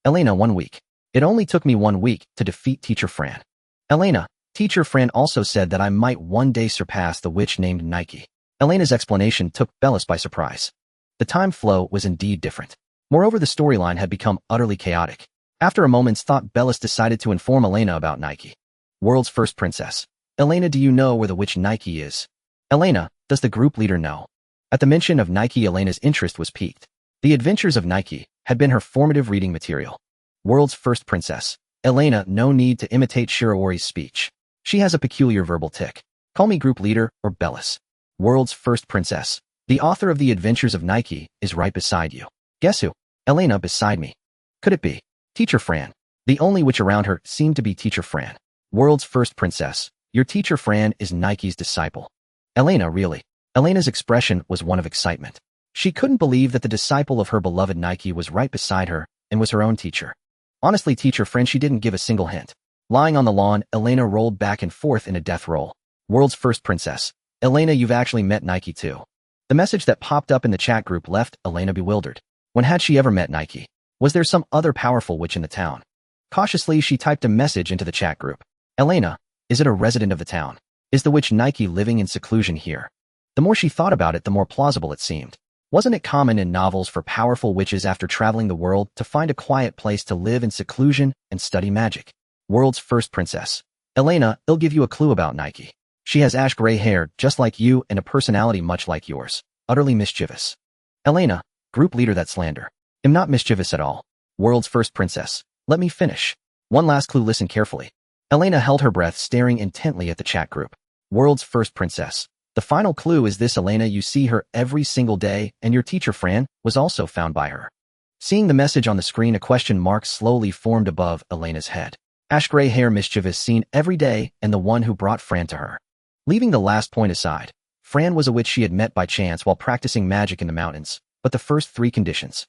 Elena, 1 week. It only took me 1 week to defeat teacher Fran. Elena, teacher Fran also said that I might one day surpass the witch named Nike. Elena's explanation took Bellis by surprise. The time flow was indeed different. Moreover, the storyline had become utterly chaotic. After a moment's thought, Bellis decided to inform Elena about Nike. World's first princess. Elena, do you know where the witch Nike is? Elena, does the group leader know? At the mention of Nike, Elena's interest was piqued. The adventures of Nike had been her formative reading material. World's first princess. Elena, no need to imitate Shiraori's speech. She has a peculiar verbal tic. Call me group leader or Bellis. World's first princess. The author of the adventures of Nike is right beside you. Guess who? Elena, beside me. Could it be teacher Fran? The only witch around her seemed to be teacher Fran. World's first princess. Your teacher Fran is Nike's disciple. Elena, really? Elena's expression was one of excitement. She couldn't believe that the disciple of her beloved Nike was right beside her and was her own teacher. Honestly, teacher Fran, she didn't give a single hint. Lying on the lawn, Elena rolled back and forth in a death roll. World's first princess. Elena, you've actually met Nike too. The message that popped up in the chat group left Elena bewildered. When had she ever met Nike? Was there some other powerful witch in the town? Cautiously, she typed a message into the chat group. Elena, is it a resident of the town? Is the witch Nike living in seclusion here? The more she thought about it, the more plausible it seemed. Wasn't it common in novels for powerful witches after traveling the world to find a quiet place to live in seclusion and study magic? World's first princess. Elena, I'll give you a clue about Nike. She has ash-gray hair, just like you, and a personality much like yours. Utterly mischievous. Elena, group leader that slander. I'm not mischievous at all. World's first princess. Let me finish. One last clue, listen carefully. Elena held her breath, staring intently at the chat group. World's first princess. The final clue is this, Elena, you see her every single day, and your teacher Fran was also found by her. Seeing the message on the screen, a question mark slowly formed above Elena's head. Ash-gray hair, mischievous, seen every day, and the one who brought Fran to her. Leaving the last point aside, Fran was a witch she had met by chance while practicing magic in the mountains, but the first three conditions.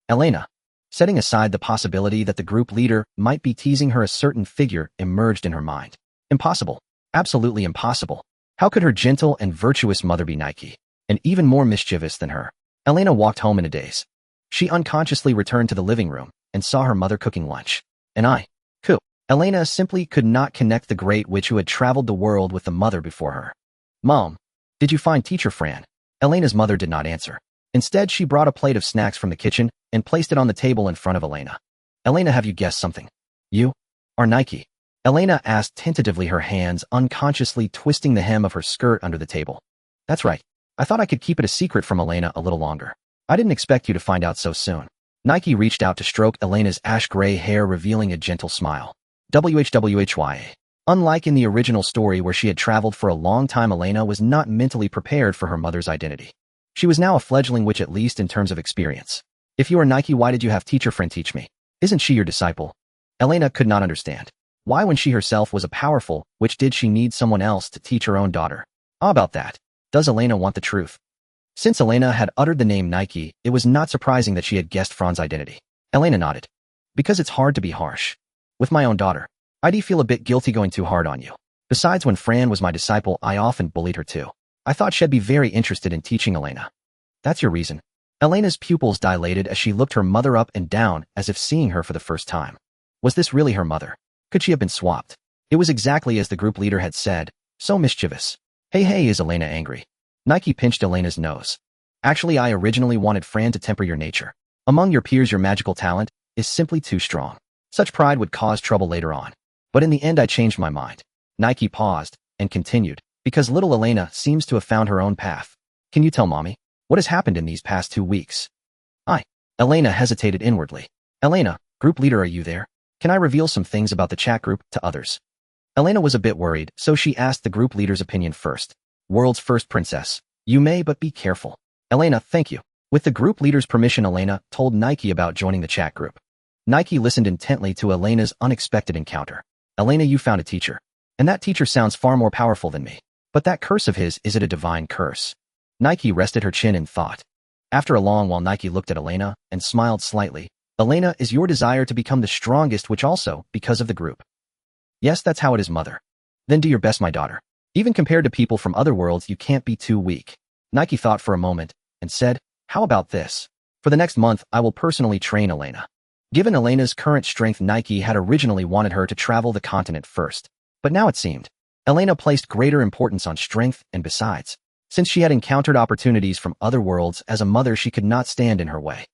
Elena, setting aside the possibility that the group leader might be teasing her, a certain figure emerged in her mind. Impossible. Absolutely impossible. How could her gentle and virtuous mother be Nike, and even more mischievous than her? Elena walked home in a daze. She unconsciously returned to the living room and saw her mother cooking lunch. Elena simply could not connect the great witch who had traveled the world with the mother before her. Mom, did you find teacher Fran? Elena's mother did not answer. Instead, she brought a plate of snacks from the kitchen and placed it on the table in front of Elena. Elena, have you guessed something? You are Nike. Elena asked tentatively, her hands unconsciously twisting the hem of her skirt under the table. That's right. I thought I could keep it a secret from Elena a little longer. I didn't expect you to find out so soon. Nike reached out to stroke Elena's ash-gray hair, revealing a gentle smile. WHWHYA. Unlike in the original story where she had traveled for a long time, Elena was not mentally prepared for her mother's identity. She was now a fledgling witch, at least in terms of experience. If you are Nike, why did you have teacher Fran teach me? Isn't she your disciple? Elena could not understand. Why, when she herself was a powerful witch, did she need someone else to teach her own daughter? How about that? Does Elena want the truth? Since Elena had uttered the name Nike, it was not surprising that she had guessed Fran's identity. Elena nodded. Because it's hard to be harsh. With my own daughter, I'd feel a bit guilty going too hard on you. Besides, when Fran was my disciple, I often bullied her too. I thought she'd be very interested in teaching Elena. That's your reason. Elena's pupils dilated as she looked her mother up and down as if seeing her for the first time. Was this really her mother? Could she have been swapped? It was exactly as the group leader had said, so mischievous. Hey, is Elena angry? Nike pinched Elena's nose. Actually, I originally wanted Fran to temper your nature. Among your peers, your magical talent is simply too strong. Such pride would cause trouble later on. But in the end, I changed my mind. Nike paused and continued, because little Elena seems to have found her own path. Can you tell mommy what has happened in these past 2 weeks? Elena hesitated inwardly. Elena, group leader, are you there? Can I reveal some things about the chat group to others? Elena was a bit worried, so she asked the group leader's opinion first. World's first princess. You may, but be careful. Elena, thank you. With the group leader's permission, Elena told Nike about joining the chat group. Nike listened intently to Elena's unexpected encounter. Elena, you found a teacher. And that teacher sounds far more powerful than me. But that curse of his, is it a divine curse? Nike rested her chin in thought. After a long while, Nike looked at Elena and smiled slightly. Elena, is your desire to become the strongest witch also because of the group? Yes, that's how it is, mother. Then do your best, my daughter. Even compared to people from other worlds, you can't be too weak. Nike thought for a moment and said, how about this? For the next month, I will personally train Elena. Given Elena's current strength, Nike had originally wanted her to travel the continent first. But now it seemed Elena placed greater importance on strength, and besides, since she had encountered opportunities from other worlds as a mother, she could not stand in her way.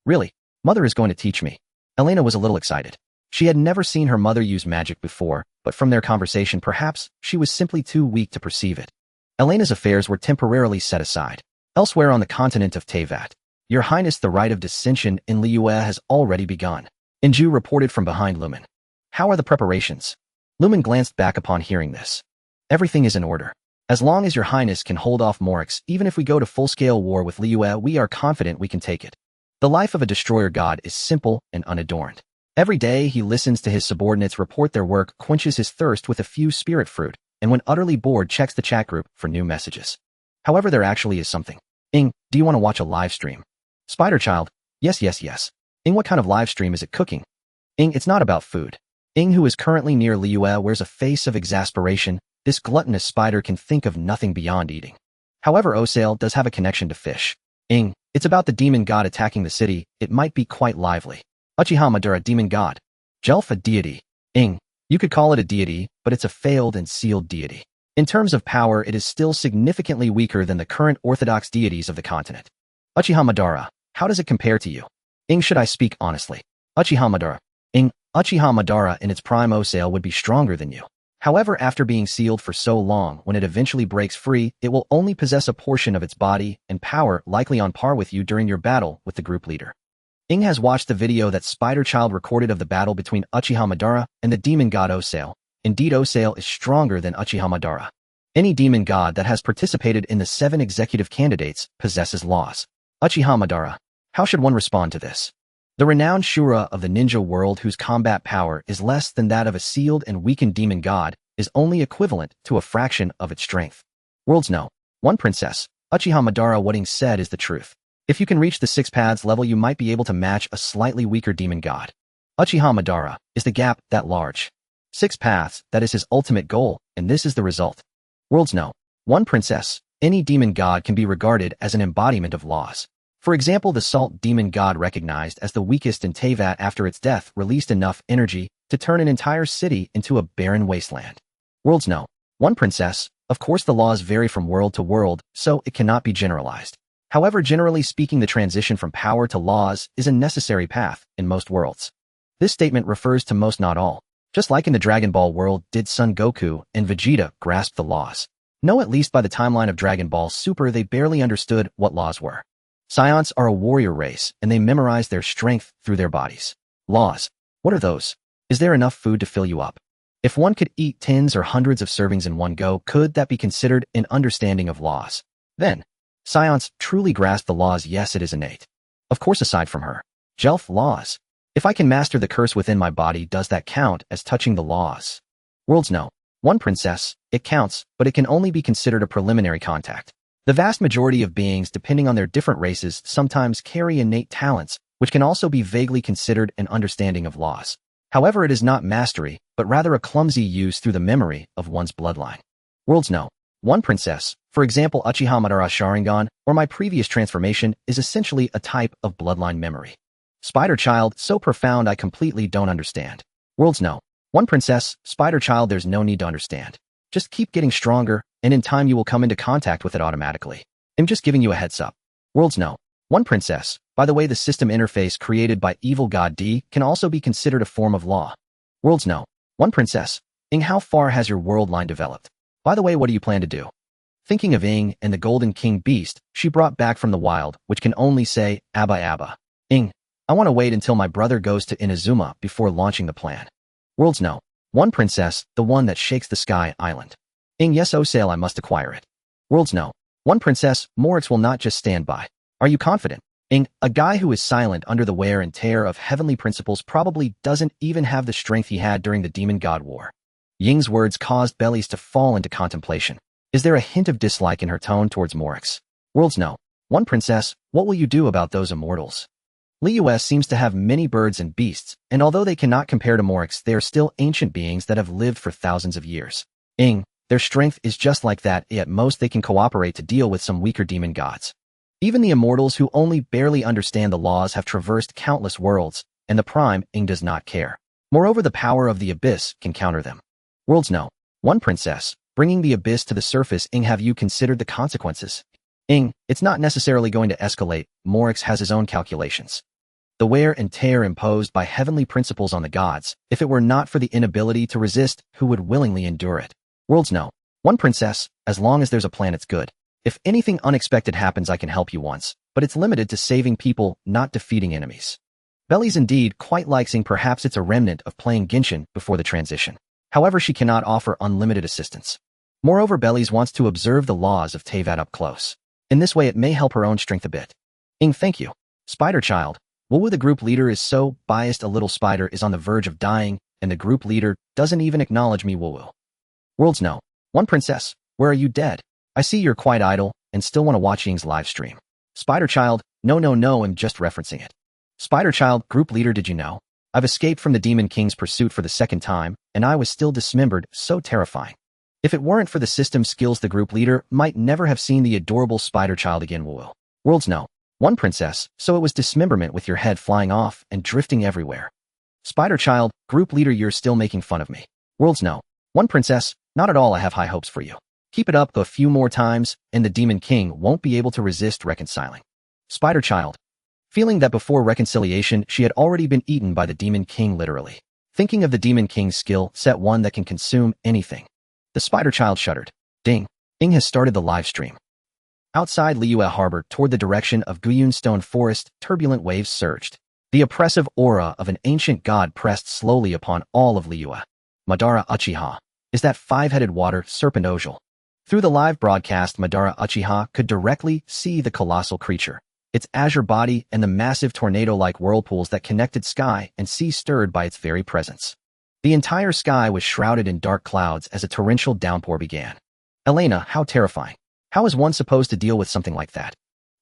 Really? Mother is going to teach me? Elena was a little excited. She had never seen her mother use magic before, but from their conversation, perhaps she was simply too weak to perceive it. Elena's affairs were temporarily set aside. Elsewhere on the continent of Teyvat, Your Highness, the rite of dissension in Liyue has already begun. Inju reported from behind Lumen. How are the preparations? Lumen glanced back upon hearing this. Everything is in order. As long as Your Highness can hold off Morix, even if we go to full-scale war with Liyue, we are confident we can take it. The life of a destroyer god is simple and unadorned. Every day he listens to his subordinates report their work, quenches his thirst with a few spirit fruit, and when utterly bored, checks the chat group for new messages. However, there actually is something. Ing, do you want to watch a live stream? Spider Child, yes. Ing, what kind of live stream is it? Cooking? Ing, it's not about food. Ing, who is currently near Liyue, wears a face of exasperation. This gluttonous spider can think of nothing beyond eating. However, Osale does have a connection to fish. It's about the demon god attacking the city. It might be quite lively. Uchiha Madara, demon god. Jelf, a deity. You could call it a deity, but it's a failed and sealed deity. In terms of power, it is still significantly weaker than the current orthodox deities of the continent. Uchiha Madara, how does it compare to you? Should I speak honestly? Uchiha Madara. Uchiha Madara in its prime Osale would be stronger than you. However, after being sealed for so long, when it eventually breaks free, it will only possess a portion of its body and power likely on par with you during your battle with the group leader. Has watched the video that Spider Child recorded of the battle between Uchiha Madara and the demon god Osale. Indeed, Osale is stronger than Uchiha Madara. Any demon god that has participated in the 7 executive candidates possesses laws. Uchiha Madara. How should one respond to this? The renowned Shura of the ninja world, whose combat power is less than that of a sealed and weakened demon god, is only equivalent to a fraction of its strength. Worlds know. One princess. Uchiha Madara, what said is the truth. If you can reach the 6 paths level, you might be able to match a slightly weaker demon god. Uchiha Madara, is the gap that large? 6 paths, that is his ultimate goal, and this is the result. Worlds know. One princess. Any demon god can be regarded as an embodiment of laws. For example, the salt demon god, recognized as the weakest in Teyvat after its death, released enough energy to turn an entire city into a barren wasteland. Worlds know. One princess. Of course, the laws vary from world to world, so it cannot be generalized. However, generally speaking, the transition from power to laws is a necessary path in most worlds. This statement refers to most, not all. Just like in the Dragon Ball world, did Son Goku and Vegeta grasp the laws? No, at least by the timeline of Dragon Ball Super, they barely understood what laws were. Scions are a warrior race, and they memorize their strength through their bodies. Laws. What are those? Is there enough food to fill you up? If one could eat tens or hundreds of servings in one go, could that be considered an understanding of laws? Then, Scions truly grasp the laws. Yes, it is innate. Of course, aside from her. Jelf, laws. If I can master the curse within my body, does that count as touching the laws? Worlds know. One princess. It counts, but it can only be considered a preliminary contact. The vast majority of beings, depending on their different races, sometimes carry innate talents, which can also be vaguely considered an understanding of laws. However, it is not mastery, but rather a clumsy use through the memory of one's bloodline. Worlds know. One princess. For example, Uchiha Madara Sharingan, or my previous transformation, is essentially a type of bloodline memory. Spider Child, so profound I completely don't understand. Worlds know. One princess. Spider Child, there's no need to understand. Just keep getting stronger, and in time you will come into contact with it automatically. I'm just giving you a heads up. Worlds know. One princess. By the way, the system interface created by evil god D can also be considered a form of law. Worlds know. One princess. How far has your world line developed? By the way, what do you plan to do? Thinking of and the Golden King beast she brought back from the wild, which can only say, Abba Abba. I want to wait until my brother goes to Inazuma before launching the plan. Worlds know. One princess, the one that shakes the sky island. Yes, Osale, I must acquire it. Worlds know. One princess, Morix will not just stand by. Are you confident? A guy who is silent under the wear and tear of heavenly principles probably doesn't even have the strength he had during the Demon God War. Ying's words caused Bellies to fall into contemplation. Is there a hint of dislike in her tone towards Morix? Worlds know. One princess, what will you do about those immortals? Lius seems to have many birds and beasts, and although they cannot compare to Morix, they are still ancient beings that have lived for thousands of years. Their strength is just like that. At most they can cooperate to deal with some weaker demon gods. Even the immortals who only barely understand the laws have traversed countless worlds, and the Prime does not care. Moreover, the power of the Abyss can counter them. Worlds know. One princess, bringing the Abyss to the surface. Have you considered the consequences? It's not necessarily going to escalate. Morix has his own calculations. The wear and tear imposed by heavenly principles on the gods, if it were not for the inability to resist, who would willingly endure it? Worlds know. One princess, as long as there's a plan, it's good. If anything unexpected happens, I can help you once, but it's limited to saving people, not defeating enemies. Bellies indeed quite likes perhaps it's a remnant of playing Genshin before the transition. However, she cannot offer unlimited assistance. Moreover, Bellies wants to observe the laws of Teyvat up close. In this way, it may help her own strength a bit. Thank you. Spider Child. Wuwu, the group leader, is so biased. A little spider is on the verge of dying, and the group leader doesn't even acknowledge me. Wuwu. Worlds know. One princess, where are you dead? I see you're quite idle, and still want to watch Ying's live stream. Spider Child, no, I'm just referencing it. Spider Child, group leader, did you know? I've escaped from the Demon King's pursuit for the second time, and I was still dismembered, so terrifying. If it weren't for the system skills, the group leader might never have seen the adorable spider child again. Woo. Worlds no. One princess, so it was dismemberment with your head flying off and drifting everywhere. Spider child, group leader, you're still making fun of me. Worlds no. One princess, not at all. I have high hopes for you. Keep it up a few more times, and the Demon King won't be able to resist reconciling. Spider child, feeling that before reconciliation she had already been eaten by the Demon King literally. Thinking of the Demon King's skill set, one that can consume anything. The spider child shuddered. Ding. Ing has started the live stream. Outside Liyue Harbor, toward the direction of Guyun Stone Forest, turbulent waves surged. The oppressive aura of an ancient god pressed slowly upon all of Liyue. Madara Uchiha. Is that five-headed water serpent Ojal? Through the live broadcast, Madara Uchiha could directly see the colossal creature. Its azure body and the massive tornado-like whirlpools that connected sky and sea stirred by its very presence. The entire sky was shrouded in dark clouds as a torrential downpour began. Elena, how terrifying. How is one supposed to deal with something like that?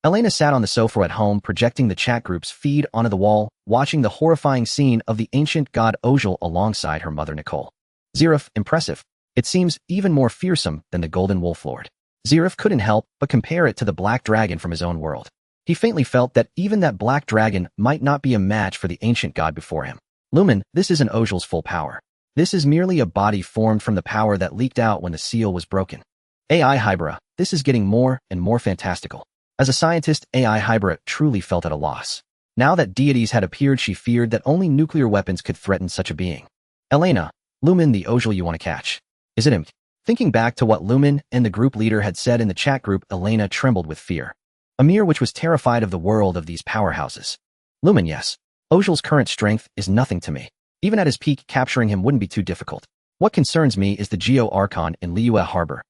Elena sat on the sofa at home, projecting the chat group's feed onto the wall, watching the horrifying scene of the ancient god Ojal alongside her mother Nicole. Zeref, impressive. It seems even more fearsome than the Golden Wolf Lord. Zeref couldn't help but compare it to the Black Dragon from his own world. He faintly felt that even that Black Dragon might not be a match for the ancient god before him. Lumen, this isn't Ojal's full power. This is merely a body formed from the power that leaked out when the seal was broken. AI Hybra, this is getting more and more fantastical. As a scientist, AI Hybra truly felt at a loss. Now that deities had appeared, she feared that only nuclear weapons could threaten such a being. Elena, Lumen, the Ojal you want to catch. Is it him? Thinking back to what Lumen and the group leader had said in the chat group, Elena trembled with fear. Amir, which was terrified of the world of these powerhouses. Lumen, yes. Ojal's current strength is nothing to me. Even at his peak, capturing him wouldn't be too difficult. What concerns me is the Geo Archon in Liyue Harbor.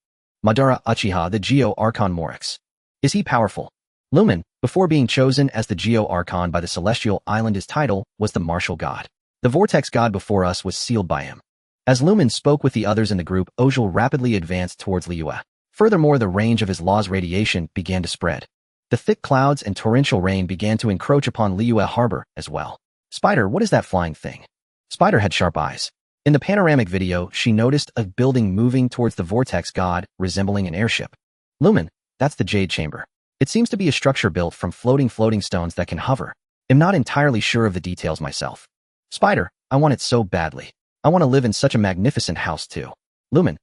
Madara Uchiha, the Geo Archon Morix. Is he powerful? Lumen, before being chosen as the Geo Archon by the Celestial Island, his title was the Martial God. The Vortex God before us was sealed by him. As Lumen spoke with the others in the group, Ojal rapidly advanced towards Liyue. Furthermore, the range of his law's radiation began to spread. The thick clouds and torrential rain began to encroach upon Liyue Harbor as well. Spider, what is that flying thing? Spider had sharp eyes. In the panoramic video, she noticed a building moving towards the Vortex God, resembling an airship. Lumen, that's the Jade Chamber. It seems to be a structure built from floating stones that can hover. I'm not entirely sure of the details myself. Spider, I want it so badly. I want to live in such a magnificent house too. Lumen.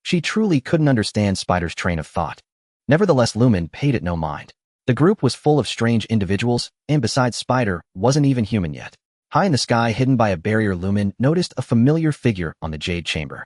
She truly couldn't understand Spider's train of thought. Nevertheless, Lumen paid it no mind. The group was full of strange individuals, and besides Spider, wasn't even human yet. High in the sky, hidden by a barrier, Lumen noticed a familiar figure on the Jade Chamber.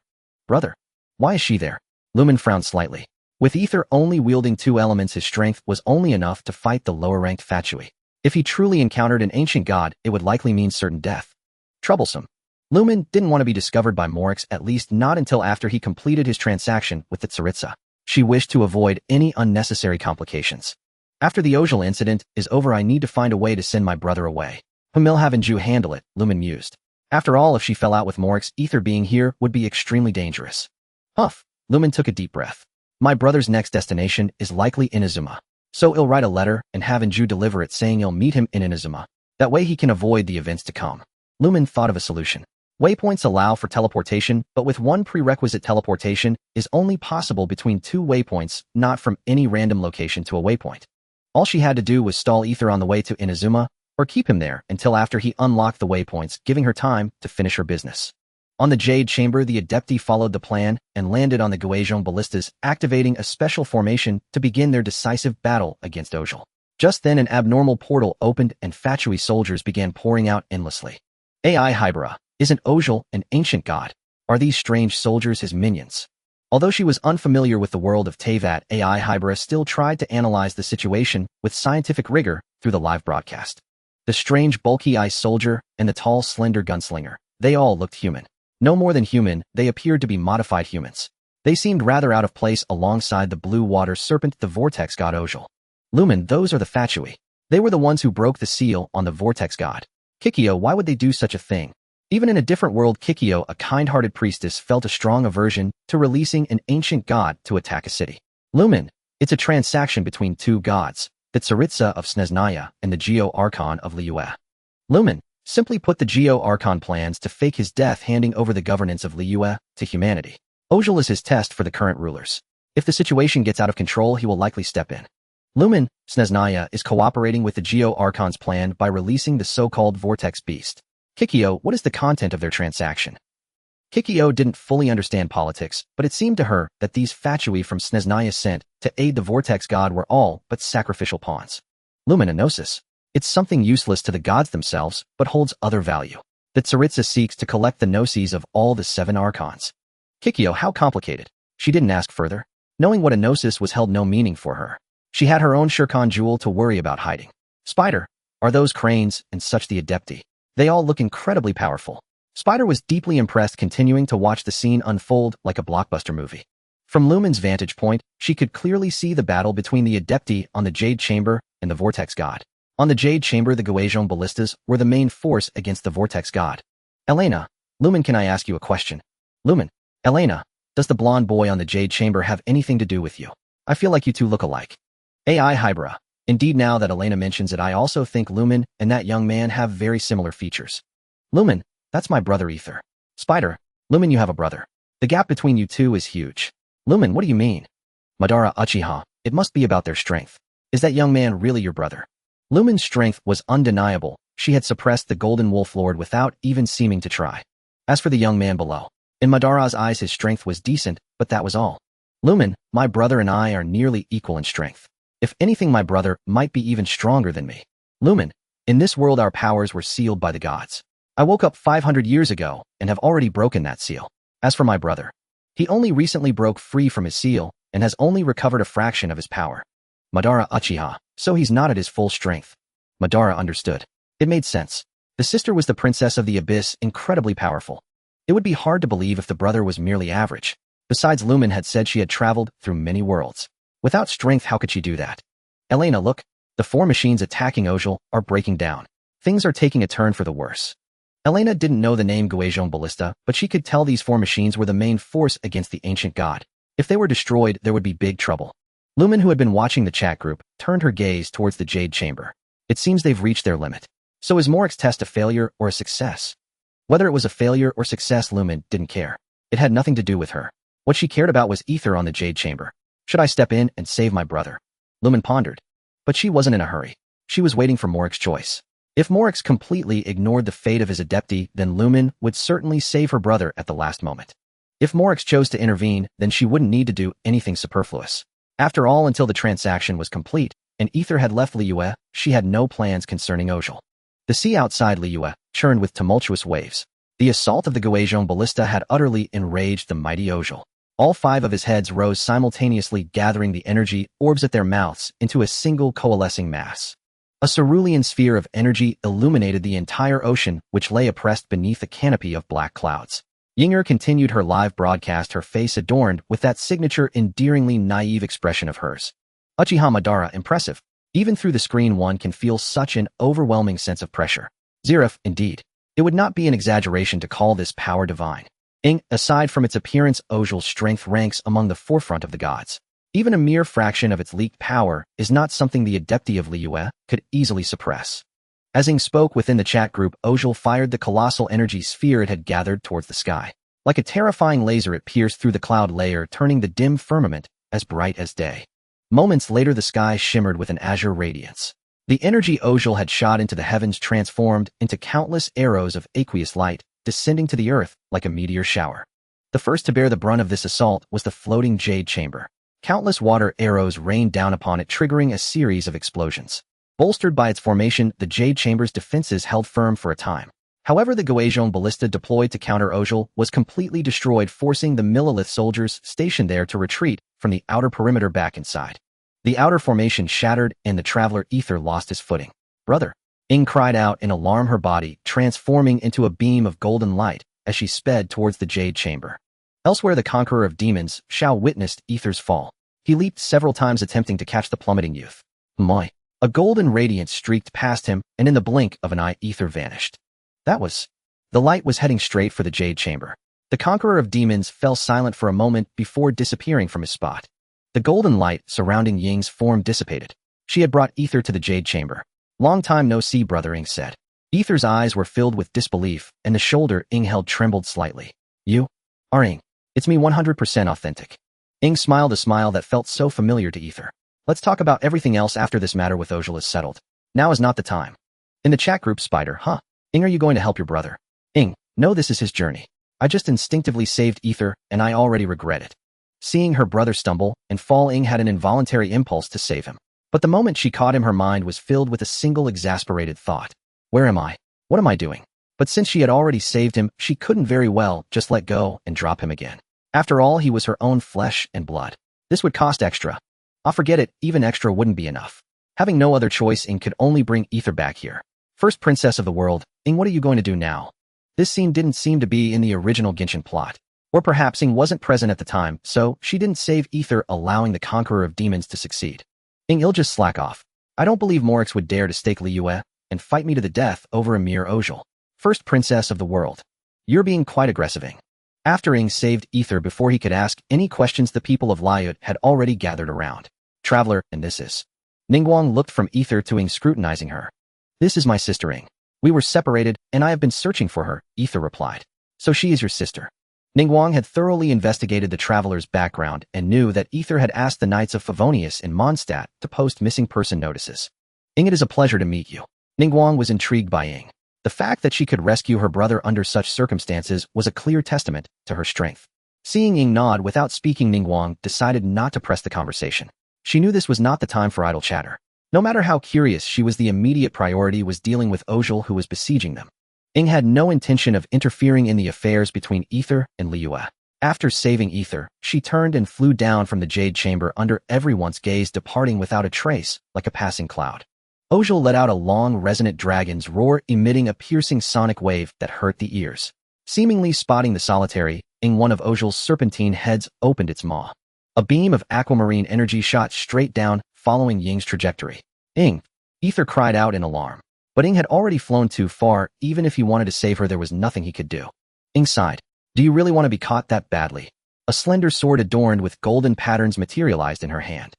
Brother. Why is she there? Lumen frowned slightly. With Ether only wielding two elements, his strength was only enough to fight the lower-ranked Fatui. If he truly encountered an ancient god, it would likely mean certain death. Troublesome. Lumen didn't want to be discovered by Morix, at least not until after he completed his transaction with the Tsaritsa. She wished to avoid any unnecessary complications. After the Ojal incident is over, I need to find a way to send my brother away. Humil haven't you handle it, Lumen mused. After all, if she fell out with Morix, Ether being here would be extremely dangerous. Huff. Lumen took a deep breath. My brother's next destination is likely Inazuma. So I'll write a letter and have Anju deliver it saying I'll meet him in Inazuma. That way he can avoid the events to come. Lumen thought of a solution. Waypoints allow for teleportation, but with one prerequisite: teleportation is only possible between two waypoints, not from any random location to a waypoint. All she had to do was stall Ether on the way to Inazuma, or keep him there until after he unlocked the waypoints, giving her time to finish her business. On the Jade Chamber, the Adepti followed the plan and landed on the Guizhong ballistas, activating a special formation to begin their decisive battle against Ojal. Just then, an abnormal portal opened and Fatui soldiers began pouring out endlessly. AI Hybra, isn't Ojal an ancient god? Are these strange soldiers his minions? Although she was unfamiliar with the world of Teyvat, AI Hybra still tried to analyze the situation with scientific rigor through the live broadcast. The strange bulky ice soldier and the tall slender gunslinger, they all looked human. No more than human, they appeared to be modified humans. They seemed rather out of place alongside the blue water serpent, the Vortex God Ojal. Lumen, those are the Fatui. They were the ones who broke the seal on the Vortex God. Kikyo, why would they do such a thing? Even in a different world, Kikyo, a kind-hearted priestess, felt a strong aversion to releasing an ancient god to attack a city. Lumen, it's a transaction between two gods, the Tsaritsa of Sneznaya and the Geo Archon of Liyue. Lumen, simply put, the Geo Archon plans to fake his death, handing over the governance of Liyue to humanity. Ojal is his test for the current rulers. If the situation gets out of control, he will likely step in. Lumen, Snezhnaya, is cooperating with the Geo Archon's plan by releasing the so-called Vortex Beast. Kikyo, what is the content of their transaction? Kikyo didn't fully understand politics, but it seemed to her that these fatui from Snezhnaya sent to aid the Vortex God were all but sacrificial pawns. Lumen, a gnosis. It's something useless to the gods themselves, but holds other value. The Tsaritsa seeks to collect the gnosis of all the 7 archons. Kikyo, how complicated? She didn't ask further. Knowing what a gnosis was held no meaning for her. She had her own Shirkan jewel to worry about hiding. Spider, are those cranes and such the adepti? They all look incredibly powerful. Spider was deeply impressed, continuing to watch the scene unfold like a blockbuster movie. From Lumen's vantage point, she could clearly see the battle between the adepti on the Jade Chamber and the Vortex God. On the Jade Chamber, the Guajon ballistas were the main force against the Vortex God. Elena, Lumen, can I ask you a question? Lumen, Elena, does the blonde boy on the Jade Chamber have anything to do with you? I feel like you two look alike. AI Hybra. Indeed, now that Elena mentions it, I also think Lumen and that young man have very similar features. Lumen, that's my brother Ether. Spider, Lumen, you have a brother. The gap between you two is huge. Lumen, what do you mean? Madara, Uchiha, it must be about their strength. Is that young man really your brother? Lumen's strength was undeniable. She had suppressed the Golden Wolf Lord without even seeming to try. As for the young man below, in Madara's eyes his strength was decent, but that was all. Lumen, my brother and I are nearly equal in strength. If anything, my brother might be even stronger than me. Lumen, in this world our powers were sealed by the gods. I woke up 500 years ago and have already broken that seal. As for my brother, he only recently broke free from his seal and has only recovered a fraction of his power. Madara, Uchiha, so he's not at his full strength. Madara understood. It made sense. The sister was the princess of the abyss, incredibly powerful. It would be hard to believe if the brother was merely average. Besides, Lumen had said she had traveled through many worlds. Without strength, how could she do that? Elena, look, the 4 machines attacking Ojal are breaking down. Things are taking a turn for the worse. Elena didn't know the name Guajon Ballista, but she could tell these 4 machines were the main force against the ancient god. If they were destroyed, there would be big trouble. Lumen, who had been watching the chat group, turned her gaze towards the Jade Chamber. It seems they've reached their limit. So is Morik's test a failure or a success? Whether it was a failure or success, Lumen didn't care. It had nothing to do with her. What she cared about was Ether on the Jade Chamber. Should I step in and save my brother? Lumen pondered. But she wasn't in a hurry. She was waiting for Morik's choice. If Morix completely ignored the fate of his adepti, then Lumen would certainly save her brother at the last moment. If Morix chose to intervene, then she wouldn't need to do anything superfluous. After all, until the transaction was complete, and Ether had left Liyue, she had no plans concerning Ojal. The sea outside Liyue churned with tumultuous waves. The assault of the Guajon Ballista had utterly enraged the mighty Ojal. All 5 of his heads rose simultaneously, gathering the energy orbs at their mouths into a single coalescing mass. A cerulean sphere of energy illuminated the entire ocean, which lay oppressed beneath a canopy of black clouds. Yinger continued her live broadcast, her face adorned with that signature endearingly naive expression of hers. Uchiha Madara, impressive. Even through the screen one can feel such an overwhelming sense of pressure. Zerif, indeed. It would not be an exaggeration to call this power divine. Aside from its appearance, Ojal's strength ranks among the forefront of the gods. Even a mere fraction of its leaked power is not something the adepti of Liyue could easily suppress. As Ing spoke within the chat group, Ojal fired the colossal energy sphere it had gathered towards the sky. Like a terrifying laser, it pierced through the cloud layer, turning the dim firmament as bright as day. Moments later, the sky shimmered with an azure radiance. The energy Ojal had shot into the heavens transformed into countless arrows of aqueous light, descending to the earth like a meteor shower. The first to bear the brunt of this assault was the floating Jade Chamber. Countless water arrows rained down upon it, triggering a series of explosions. Bolstered by its formation, the Jade Chamber's defenses held firm for a time. However, the Guajon Ballista deployed to counter Ojal was completely destroyed, forcing the Millilith soldiers stationed there to retreat from the outer perimeter back inside. The outer formation shattered, and the traveler Ether lost his footing. Brother! Ing cried out in alarm, her body transforming into a beam of golden light as she sped towards the Jade Chamber. Elsewhere, the conqueror of demons, Shao, witnessed Ether's fall. He leaped several times, attempting to catch the plummeting youth. Moi! A golden radiance streaked past him, and in the blink of an eye, Ether vanished. That was... The light was heading straight for the Jade Chamber. The conqueror of demons fell silent for a moment before disappearing from his spot. The golden light surrounding Ying's form dissipated. She had brought Ether to the Jade Chamber. Long time no see, brother, Ing said. Ether's eyes were filled with disbelief, and the shoulder Ing held trembled slightly. You are Ing. It's me 100% authentic. Ing smiled a smile that felt so familiar to Ether. Let's talk about everything else after this matter with Ojal is settled. Now is not the time. In the chat group, Spider, huh? Ing, are you going to help your brother? Ing, no, this is his journey. I just instinctively saved Ether, and I already regret it. Seeing her brother stumble and fall, Ing had an involuntary impulse to save him. But the moment she caught him, her mind was filled with a single exasperated thought. Where am I? What am I doing? But since she had already saved him, she couldn't very well just let go and drop him again. After all, he was her own flesh and blood. This would cost extra. Ah, forget it, even extra wouldn't be enough. Having no other choice, Ing could only bring Ether back here. First princess of the world, Ing, what are you going to do now? This scene didn't seem to be in the original Genshin plot. Or perhaps Ing wasn't present at the time, so she didn't save Ether, allowing the conqueror of demons to succeed. Ing, you'll just slack off. I don't believe Morix would dare to stake Liyue and fight me to the death over a mere Ojal. First princess of the world. You're being quite aggressive, Ing. After Ing saved Ether before he could ask any questions, the people of Liyue had already gathered around. Traveler, and this is. Ningguang looked from Ether to Ing, scrutinizing her. This is my sister Ing. We were separated, and I have been searching for her, Ether replied. So she is your sister. Ningguang had thoroughly investigated the traveler's background and knew that Ether had asked the Knights of Favonius in Mondstadt to post missing person notices. Ing, it is a pleasure to meet you. Ningguang was intrigued by Ing. The fact that she could rescue her brother under such circumstances was a clear testament to her strength. Seeing Ing nod without speaking, Ningguang decided not to press the conversation. She knew this was not the time for idle chatter. No matter how curious she was, the immediate priority was dealing with Ojal, who was besieging them. Ing had no intention of interfering in the affairs between Ether and Liyue. After saving Ether, she turned and flew down from the Jade Chamber under everyone's gaze, departing without a trace, like a passing cloud. Ojal let out a long, resonant dragon's roar, emitting a piercing sonic wave that hurt the ears. Seemingly spotting the solitary, Ing, one of Ojal's serpentine heads opened its maw. A beam of aquamarine energy shot straight down, following Ying's trajectory. Ing! Ether cried out in alarm. But Ing had already flown too far. Even if he wanted to save her, there was nothing he could do. Ing sighed. Do you really want to be caught that badly? A slender sword adorned with golden patterns materialized in her hand.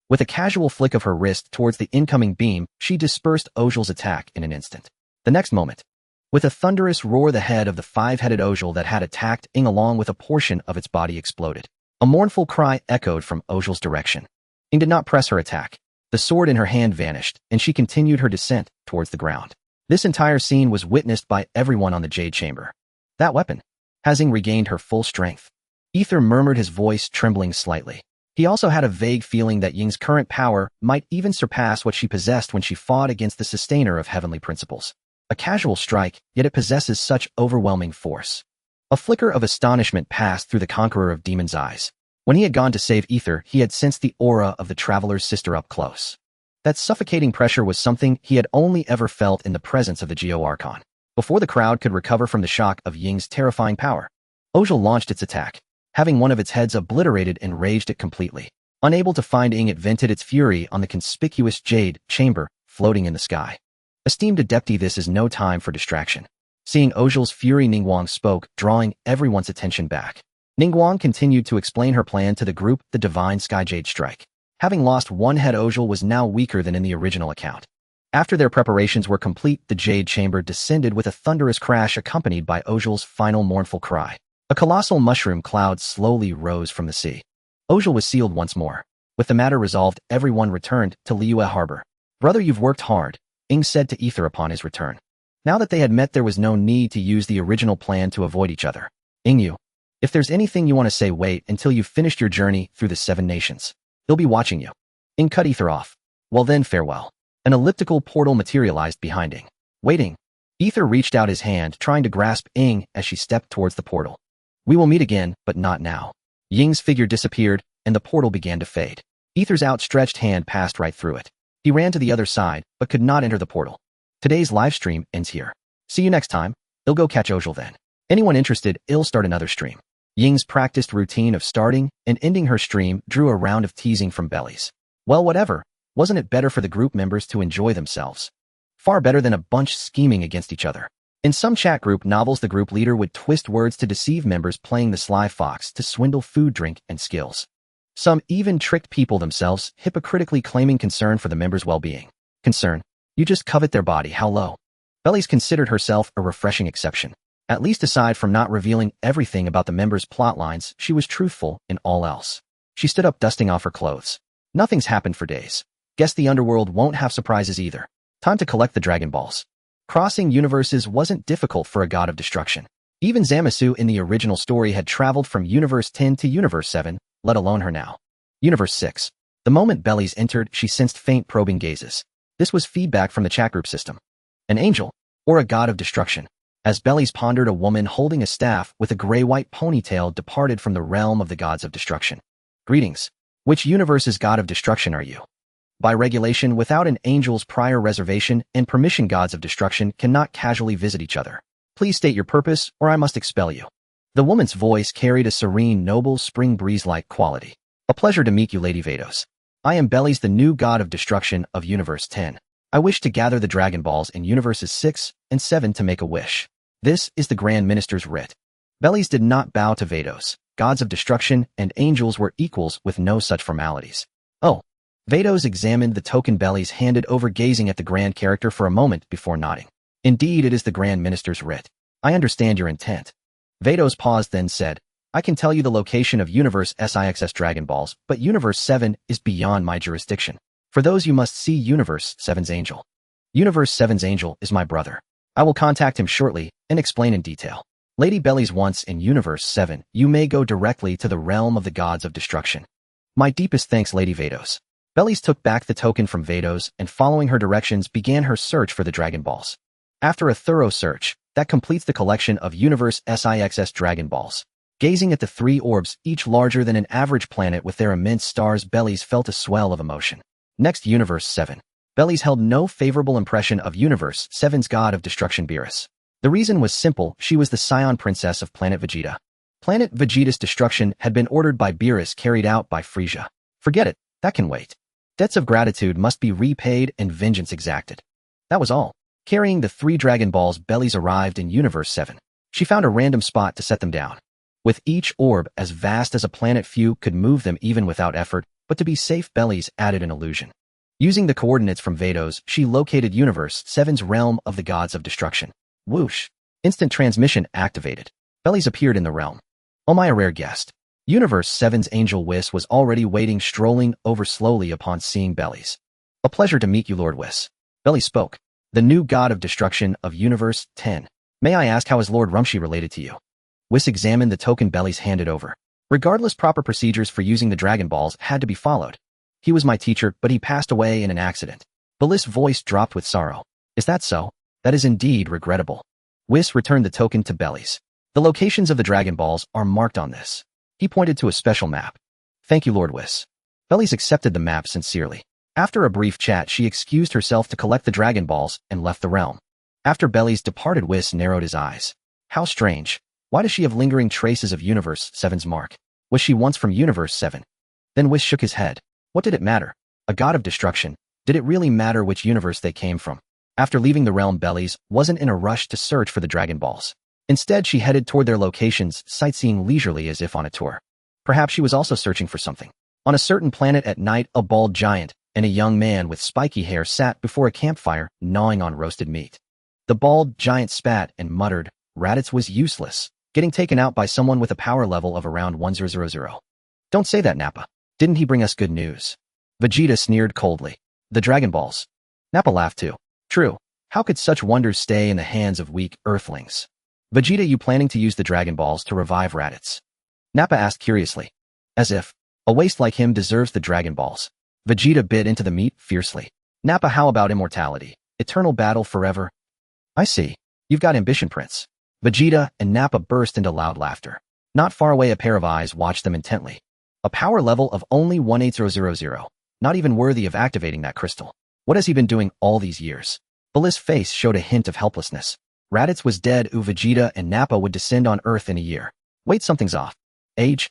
With a casual flick of her wrist towards the incoming beam, she dispersed Ojal's attack in an instant. The next moment, with a thunderous roar, the head of the five-headed Ojal that had attacked Ing along with a portion of its body exploded. A mournful cry echoed from Ojal's direction. Ing did not press her attack. The sword in her hand vanished, and she continued her descent towards the ground. This entire scene was witnessed by everyone on the Jade Chamber. That weapon. Has Ing regained her full strength? Ether murmured, his voice trembling slightly. He also had a vague feeling that Ying's current power might even surpass what she possessed when she fought against the sustainer of heavenly principles. A casual strike, yet it possesses such overwhelming force. A flicker of astonishment passed through the conqueror of demons' eyes. When he had gone to save Ether, he had sensed the aura of the traveler's sister up close. That suffocating pressure was something he had only ever felt in the presence of the Geo Archon. Before the crowd could recover from the shock of Ying's terrifying power, Ojal launched its attack. Having one of its heads obliterated, enraged it completely. Unable to find Ing, it vented its fury on the conspicuous Jade Chamber floating in the sky. Esteemed Adepti, this is no time for distraction. Seeing Ojal's fury, Ningguang spoke, drawing everyone's attention back. Ningguang continued to explain her plan to the group, the Divine Sky Jade Strike. Having lost one head, Ojal was now weaker than in the original account. After their preparations were complete, the Jade Chamber descended with a thunderous crash accompanied by Ojal's final mournful cry. A colossal mushroom cloud slowly rose from the sea. Ojal was sealed once more. With the matter resolved, everyone returned to Liyue Harbor. Brother, you've worked hard, Ing said to Ether upon his return. Now that they had met, there was no need to use the original plan to avoid each other. Ing, if there's anything you want to say, wait until you've finished your journey through the 7 nations. He'll be watching you. Ing cut Ether off. Well then, farewell. An elliptical portal materialized behind Ing. Waiting. Ether reached out his hand, trying to grasp Ing as she stepped towards the portal. We will meet again, but not now. Ying's figure disappeared, and the portal began to fade. Ether's outstretched hand passed right through it. He ran to the other side, but could not enter the portal. Today's livestream ends here. See you next time. I'll go catch Ojal then. Anyone interested, I'll start another stream. Ying's practiced routine of starting and ending her stream drew a round of teasing from bellies. Well, whatever. Wasn't it better for the group members to enjoy themselves? Far better than a bunch scheming against each other. In some chat group novels, the group leader would twist words to deceive members, playing the sly fox to swindle food, drink, and skills. Some even tricked people themselves, hypocritically claiming concern for the members' well-being. Concern? You just covet their body, how low? Bellies considered herself a refreshing exception. At least aside from not revealing everything about the members' plot lines, she was truthful in all else. She stood up, dusting off her clothes. Nothing's happened for days. Guess the underworld won't have surprises either. Time to collect the Dragon Balls. Crossing universes wasn't difficult for a god of destruction. Even Zamasu in the original story had traveled from Universe 10 to Universe 7, let alone her now. Universe 6. The moment Bellies entered, she sensed faint probing gazes. This was feedback from the chat group system. An angel, or a god of destruction. As Bellies pondered, a woman holding a staff with a gray-white ponytail departed from the realm of the gods of destruction. Greetings. Which universe's god of destruction are you? By regulation, without an angel's prior reservation and permission, gods of destruction cannot casually visit each other. Please state your purpose, or I must expel you. The woman's voice carried a serene, noble, spring breeze-like quality. A pleasure to meet you, Lady Vados. I am Bellies, the new god of destruction of Universe 10. I wish to gather the Dragon Balls in Universes 6 and 7 to make a wish. This is the Grand Minister's writ. Bellies did not bow to Vados. Gods of destruction and angels were equals with no such formalities. Oh. Vados examined the token Bellies handed over, gazing at the grand character for a moment before nodding. Indeed, it is the Grand Minister's writ. I understand your intent. Vados paused, then said, I can tell you the location of Universe SIXS Dragon Balls, but Universe 7 is beyond my jurisdiction. For those, you must see Universe 7's angel. Universe 7's angel is my brother. I will contact him shortly and explain in detail. Lady Bellies, once in Universe 7, you may go directly to the realm of the gods of destruction. My deepest thanks, Lady Vados. Bellies took back the token from Vados and, following her directions, began her search for the Dragon Balls. After a thorough search, that completes the collection of Universe SIXS Dragon Balls. Gazing at the three orbs, each larger than an average planet with their immense stars, Bellies felt a swell of emotion. Next, Universe 7. Bellies held no favorable impression of Universe 7's god of destruction, Beerus. The reason was simple: she was the scion princess of planet Vegeta. Planet Vegeta's destruction had been ordered by Beerus, carried out by Frieza. Forget it, that can wait. Debts of gratitude must be repaid and vengeance exacted. That was all. Carrying the 3 Dragon Balls, Bellies arrived in Universe 7. She found a random spot to set them down. With each orb as vast as a planet, few could move them even without effort, but to be safe, Bellies added an illusion. Using the coordinates from Vados, she located Universe 7's realm of the gods of destruction. Whoosh! Instant transmission activated. Bellies appeared in the realm. Oh my, a rare guest. Universe 7's angel Whis was already waiting, strolling over slowly upon seeing Bellies. A pleasure to meet you, Lord Whis. Bellies spoke. The new god of destruction of Universe 10. May I ask, how is Lord Rumshi related to you? Whis examined the token Bellies handed over. Regardless, proper procedures for using the Dragon Balls had to be followed. He was my teacher, but he passed away in an accident. Bellies' voice dropped with sorrow. Is that so? That is indeed regrettable. Whis returned the token to Bellies. The locations of the Dragon Balls are marked on this. He pointed to a special map. Thank you, Lord Whis. Bellies accepted the map sincerely. After a brief chat, she excused herself to collect the Dragon Balls and left the realm. After Bellies departed, Whis narrowed his eyes. How strange. Why does she have lingering traces of Universe 7's mark? Was she once from Universe 7? Then Whis shook his head. What did it matter? A god of destruction. Did it really matter which universe they came from? After leaving the realm, Bellies wasn't in a rush to search for the Dragon Balls. Instead, she headed toward their locations, sightseeing leisurely as if on a tour. Perhaps she was also searching for something. On a certain planet at night, a bald giant and a young man with spiky hair sat before a campfire, gnawing on roasted meat. The bald giant spat and muttered, Raditz was useless, getting taken out by someone with a power level of around 1000. Don't say that, Nappa. Didn't he bring us good news? Vegeta sneered coldly. The Dragon Balls. Nappa laughed too. True. How could such wonders stay in the hands of weak earthlings? Vegeta, you planning to use the Dragon Balls to revive Raditz? Nappa asked curiously. As if a waste like him deserves the Dragon Balls. Vegeta bit into the meat fiercely. Nappa, how about immortality? Eternal battle forever? I see. You've got ambition, Prince. Vegeta and Nappa burst into loud laughter. Not far away, a pair of eyes watched them intently. A power level of only 18000. Not even worthy of activating that crystal. What has he been doing all these years? Bellies' face showed a hint of helplessness. Raditz was dead. Vegeta and Nappa would descend on Earth in a year. Wait, something's off. Age.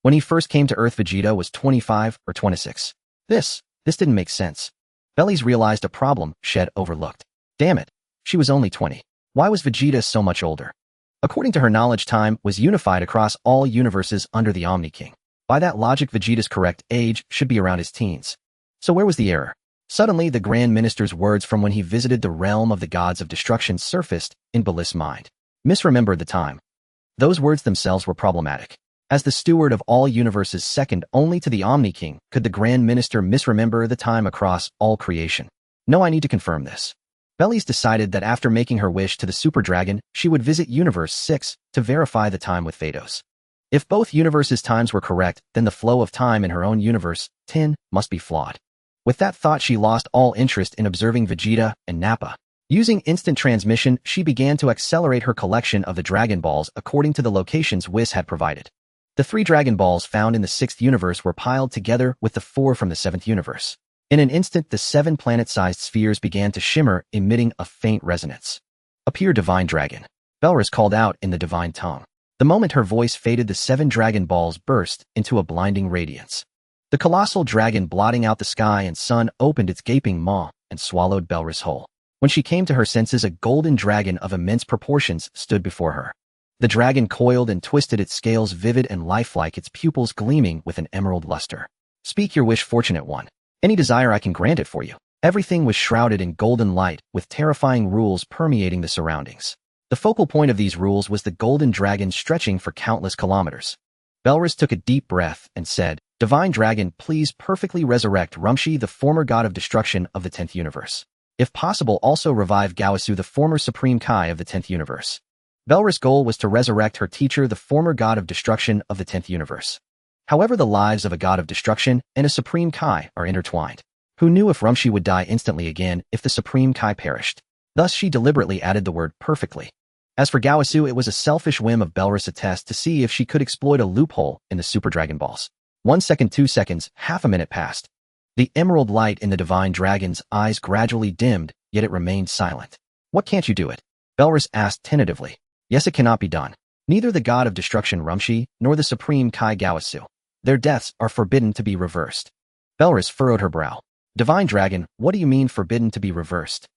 When he first came to Earth, Vegeta was 25 or 26. This didn't make sense. Bellies realized a problem Shed overlooked. Damn it. She was only 20. Why was Vegeta so much older? According to her knowledge, time was unified across all universes under the Omni King. By that logic, Vegeta's correct age should be around his teens. So where was the error? Suddenly, the Grand Minister's words from when he visited the realm of the gods of destruction surfaced in Bellies' mind. Misremembered the time. Those words themselves were problematic. As the steward of all universes second only to the Omni King, could the Grand Minister misremember the time across all creation? No, I need to confirm this. Bellies decided that after making her wish to the Super Dragon, she would visit Universe 6 to verify the time with Phaedos. If both universes' times were correct, then the flow of time in her own universe, 10, must be flawed. With that thought, she lost all interest in observing Vegeta and Nappa. Using instant transmission, she began to accelerate her collection of the Dragon Balls according to the locations Whis had provided. The 3 Dragon Balls found in the 6th universe were piled together with the 4 from the 7th universe. In an instant, the 7 planet-sized spheres began to shimmer, emitting a faint resonance. Appear, Divine Dragon. Belris called out in the divine tongue. The moment her voice faded, the 7 Dragon Balls burst into a blinding radiance. The colossal dragon blotting out the sky and sun opened its gaping maw and swallowed Belris whole. When she came to her senses, a golden dragon of immense proportions stood before her. The dragon coiled and twisted, its scales vivid and lifelike, its pupils gleaming with an emerald luster. Speak your wish, fortunate one. Any desire, I can grant it for you. Everything was shrouded in golden light, with terrifying rules permeating the surroundings. The focal point of these rules was the golden dragon stretching for countless kilometers. Belris took a deep breath and said, Divine Dragon, please perfectly resurrect Rumshi, the former god of destruction of the 10th universe. If possible, also revive Gawasu, the former supreme Kai of the 10th universe. Belris' goal was to resurrect her teacher, the former god of destruction of the 10th universe. However, the lives of a god of destruction and a supreme Kai are intertwined. Who knew if Rumshi would die instantly again if the supreme Kai perished? Thus, she deliberately added the word perfectly. As for Gawasu, it was a selfish whim of Belris' test to see if she could exploit a loophole in the Super Dragon Balls. 1 second, 2 seconds, half a minute passed. The emerald light in the Divine Dragon's eyes gradually dimmed, yet it remained silent. What, can't you do it? Belris asked tentatively. Yes, it cannot be done. Neither the god of destruction Rumshi nor the supreme Kai Gawasu. Their deaths are forbidden to be reversed. Belris furrowed her brow. Divine Dragon, what do you mean forbidden to be reversed?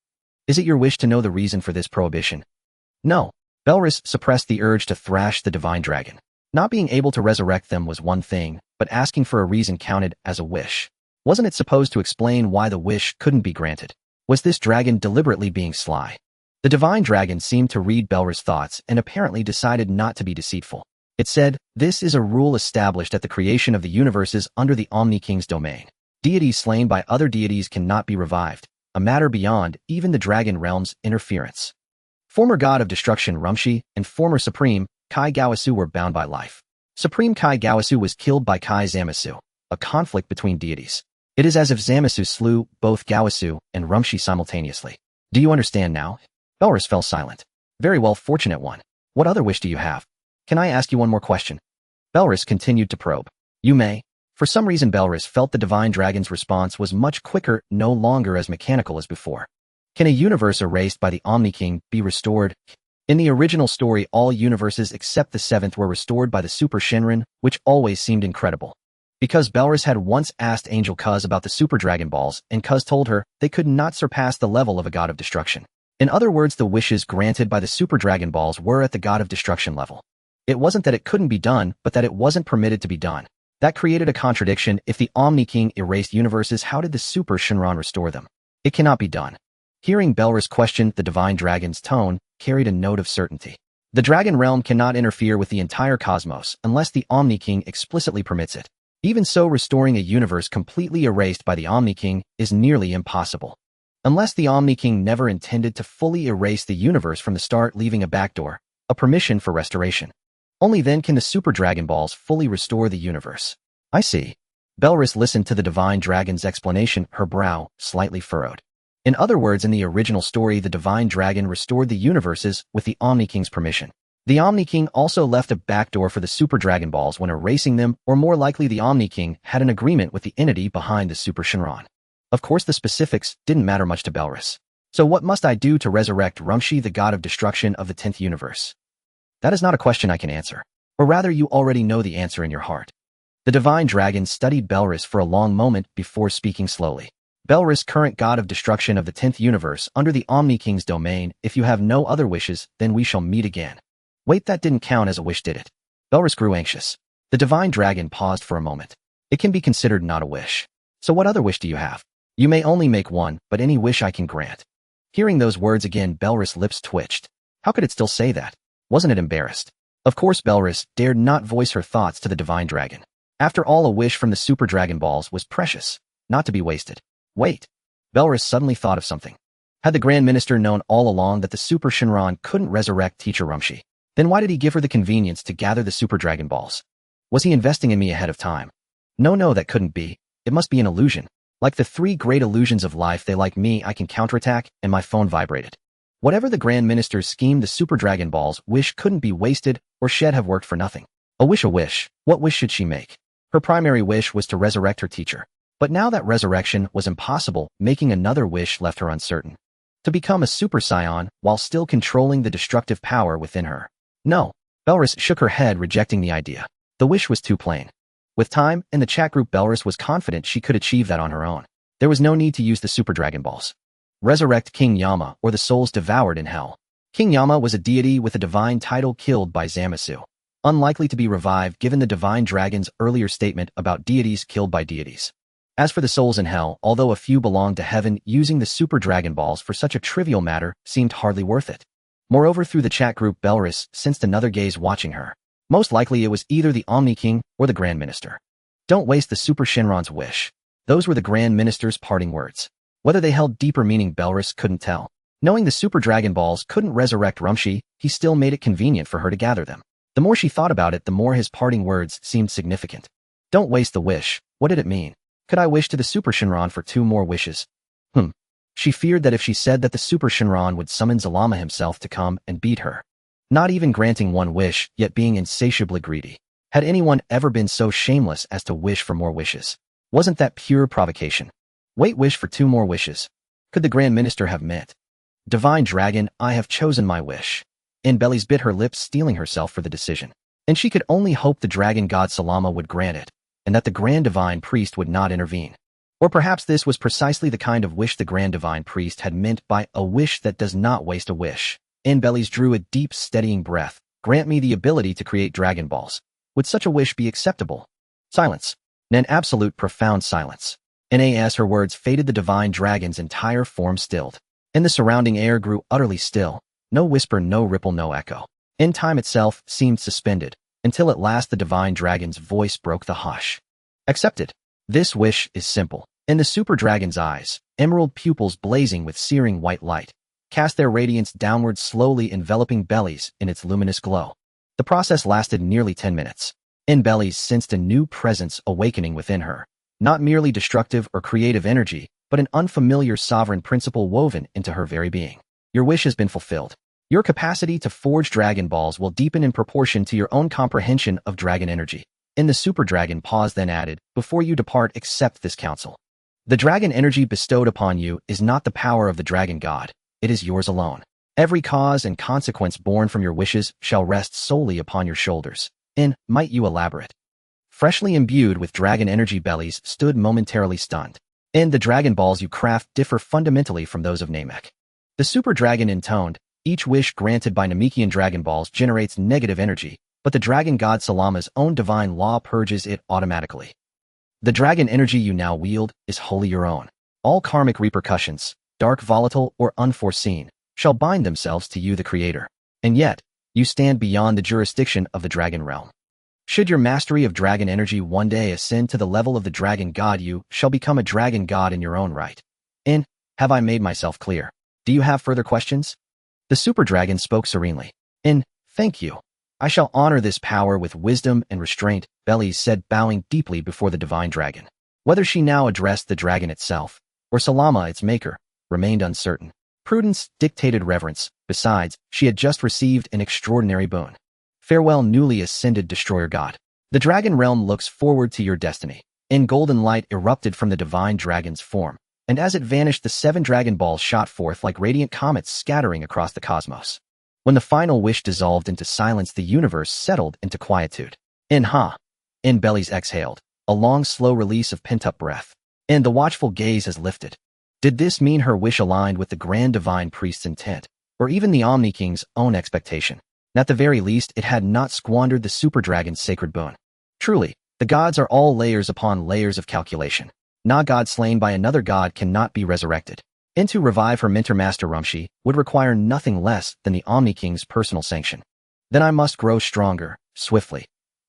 Is it your wish to know the reason for this prohibition? No. Belris suppressed the urge to thrash the Divine Dragon. Not being able to resurrect them was one thing, but asking for a reason counted as a wish. Wasn't it supposed to explain why the wish couldn't be granted? Was this dragon deliberately being sly? The Divine Dragon seemed to read Belris' thoughts and apparently decided not to be deceitful. It said, this is a rule established at the creation of the universes under the Omni King's domain. Deities slain by other deities cannot be revived, a matter beyond even the dragon realm's interference. Former god of destruction Rumshi and former supreme Kai Gawasu were bound by life. Supreme Kai Gawasu was killed by Kai Zamasu, a conflict between deities. It is as if Zamasu slew both Gawasu and Rumshi simultaneously. Do you understand now? Belris fell silent. Very well, fortunate one. What other wish do you have? Can I ask you one more question? Belris continued to probe. You may. For some reason, Belris felt the Divine Dragon's response was much quicker, no longer as mechanical as before. Can a universe erased by the Omni King be restored? In the original story, all universes except the 7th were restored by the Super Shinran, which always seemed incredible. Because Belris had once asked Angel Cuz about the Super Dragon Balls, and Cuz told her they could not surpass the level of a god of destruction. In other words, the wishes granted by the Super Dragon Balls were at the god of destruction level. It wasn't that it couldn't be done, but that it wasn't permitted to be done. That created a contradiction. If the Omni King erased universes, how did the Super Shinran restore them? It cannot be done. Hearing Belris question, the Divine Dragon's tone carried a note of certainty. The Dragon Realm cannot interfere with the entire cosmos unless the Omni King explicitly permits it. Even so, restoring a universe completely erased by the Omni King is nearly impossible. Unless the Omni King never intended to fully erase the universe from the start, leaving a backdoor, a permission for restoration. Only then can the Super Dragon Balls fully restore the universe. I see. Belris listened to the Divine Dragon's explanation, her brow slightly furrowed. In other words, in the original story, the Divine Dragon restored the universes with the Omni King's permission. The Omni King also left a backdoor for the Super Dragon Balls when erasing them, or more likely the Omni King had an agreement with the entity behind the Super Shinran. Of course, the specifics didn't matter much to Belris. So what must I do to resurrect Rumshi, the god of destruction of the 10th universe? That is not a question I can answer. Or rather, you already know the answer in your heart. The Divine Dragon studied Belris for a long moment before speaking slowly. Belris, current god of destruction of the 10th universe under the Omni King's domain, if you have no other wishes, then we shall meet again. Wait, that didn't count as a wish, did it? Belris grew anxious. The Divine Dragon paused for a moment. It can be considered not a wish. So what other wish do you have? You may only make one, but any wish I can grant. Hearing those words again, Belris' lips twitched. How could it still say that? Wasn't it embarrassed? Of course Belris dared not voice her thoughts to the divine dragon. After all, a wish from the Super Dragon Balls was precious, not to be wasted. Wait. Belris suddenly thought of something. Had the Grand Minister known all along that the Super Shinron couldn't resurrect Teacher Rumshi? Then why did he give her the convenience to gather the Super Dragon Balls? Was he investing in me ahead of time? No, that couldn't be. It must be an illusion. Like the three great illusions of life, they like me, I can counterattack, and my phone vibrated. Whatever the Grand Minister's scheme, the Super Dragon Ball's wish couldn't be wasted, or shed have worked for nothing. A wish. What wish should she make? Her primary wish was to resurrect her teacher. But now that resurrection was impossible, making another wish left her uncertain. To become a Super Saiyan while still controlling the destructive power within her. No. Belris shook her head, rejecting the idea. The wish was too plain. With time, in the chat group, Belris was confident she could achieve that on her own. There was no need to use the Super Dragon Balls. Resurrect King Yama, or the souls devoured in hell. King Yama was a deity with a divine title killed by Zamasu. Unlikely to be revived given the divine dragon's earlier statement about deities killed by deities. As for the souls in hell, although a few belonged to heaven, using the Super Dragon Balls for such a trivial matter seemed hardly worth it. Moreover, through the chat group, Belris sensed another gaze watching her. Most likely it was either the Omni King or the Grand Minister. Don't waste the Super Shinron's wish. Those were the Grand Minister's parting words. Whether they held deeper meaning, Belris couldn't tell. Knowing the Super Dragon Balls couldn't resurrect Rumshi, he still made it convenient for her to gather them. The more she thought about it, the more his parting words seemed significant. Don't waste the wish. What did it mean? Could I wish to the Super Shinron for 2 more wishes? She feared that if she said that, the Super Shinron would summon Zalama himself to come and beat her. Not even granting 1 wish, yet being insatiably greedy. Had anyone ever been so shameless as to wish for more wishes? Wasn't that pure provocation? Wait, wish for 2 more wishes. Could the Grand Minister have meant? Divine Dragon, I have chosen my wish. Bellis bit her lips, steeling herself for the decision. And she could only hope the Dragon God Salama would grant it, and that the Grand Divine Priest would not intervene. Or perhaps this was precisely the kind of wish the Grand Divine Priest had meant by a wish that does not waste a wish. Bellis drew a deep, steadying breath. Grant me the ability to create Dragon Balls. Would such a wish be acceptable? Silence. An absolute profound silence. As her words faded, the Divine Dragon's entire form stilled. And the surrounding air grew utterly still. No whisper, no ripple, no echo. Time itself seemed suspended, until at last the Divine Dragon's voice broke the hush. Accepted. This wish is simple. In the Super Dragon's eyes, emerald pupils blazing with searing white light, cast their radiance downward, slowly enveloping Bellis in its luminous glow. The process lasted nearly 10 minutes. Bellis sensed a new presence awakening within her. Not merely destructive or creative energy, but an unfamiliar sovereign principle woven into her very being. Your wish has been fulfilled. Your capacity to forge Dragon Balls will deepen in proportion to your own comprehension of dragon energy. The Super Dragon paused, then added, before you depart, accept this counsel. The dragon energy bestowed upon you is not the power of the Dragon God. It is yours alone. Every cause and consequence born from your wishes shall rest solely upon your shoulders. Might you elaborate? Freshly imbued with dragon energy, Bellis stood momentarily stunned. The Dragon Balls you craft differ fundamentally from those of Namek. The Super Dragon intoned, each wish granted by Namekian Dragon Balls generates negative energy, but the Dragon God Salama's own divine law purges it automatically. The dragon energy you now wield is wholly your own. All karmic repercussions, dark, volatile, or unforeseen, shall bind themselves to you, the Creator. And yet, you stand beyond the jurisdiction of the Dragon Realm. Should your mastery of dragon energy one day ascend to the level of the Dragon God, you shall become a Dragon God in your own right. Have I made myself clear? Do you have further questions? The Super Dragon spoke serenely. Thank you. I shall honor this power with wisdom and restraint, Bellis said, bowing deeply before the Divine Dragon. Whether she now addressed the dragon itself, or Salama its maker, remained uncertain. Prudence dictated reverence. Besides, she had just received an extraordinary boon. Farewell, newly ascended Destroyer God. The Dragon Realm looks forward to your destiny. Golden light erupted from the Divine Dragon's form, and as it vanished, the 7 Dragon Balls shot forth like radiant comets, scattering across the cosmos. When the final wish dissolved into silence, the universe settled into quietude. Bellis exhaled, a long, slow release of pent-up breath. The watchful gaze has lifted. Did this mean her wish aligned with the Grand Divine Priest's intent, or even the Omni King's own expectation? At the very least, it had not squandered the Super Dragon's sacred boon. Truly, the gods are all layers upon layers of calculation. No god slain by another god cannot be resurrected. To revive her mentor Master Rumshi would require nothing less than the Omni King's personal sanction. Then I must grow stronger, swiftly.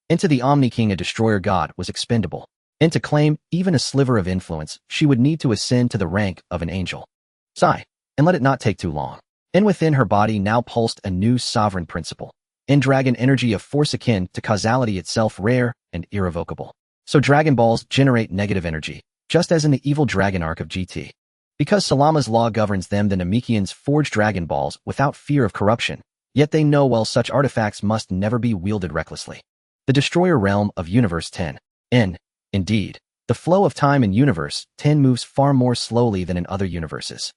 Into the Omni King a destroyer god was expendable. And to claim even a sliver of influence, she would need to ascend to the rank of an angel. Sigh, and let it not take too long. And within her body now pulsed a new sovereign principle. In dragon energy of force akin to causality itself, rare and irrevocable. So Dragon Balls generate negative energy, just as in the evil dragon arc of GT. Because Salama's law governs them, the Namekians forge Dragon Balls without fear of corruption, yet they know well such artifacts must never be wielded recklessly. The Destroyer Realm of Universe 10. Indeed, the flow of time in Universe 10 moves far more slowly than in other universes.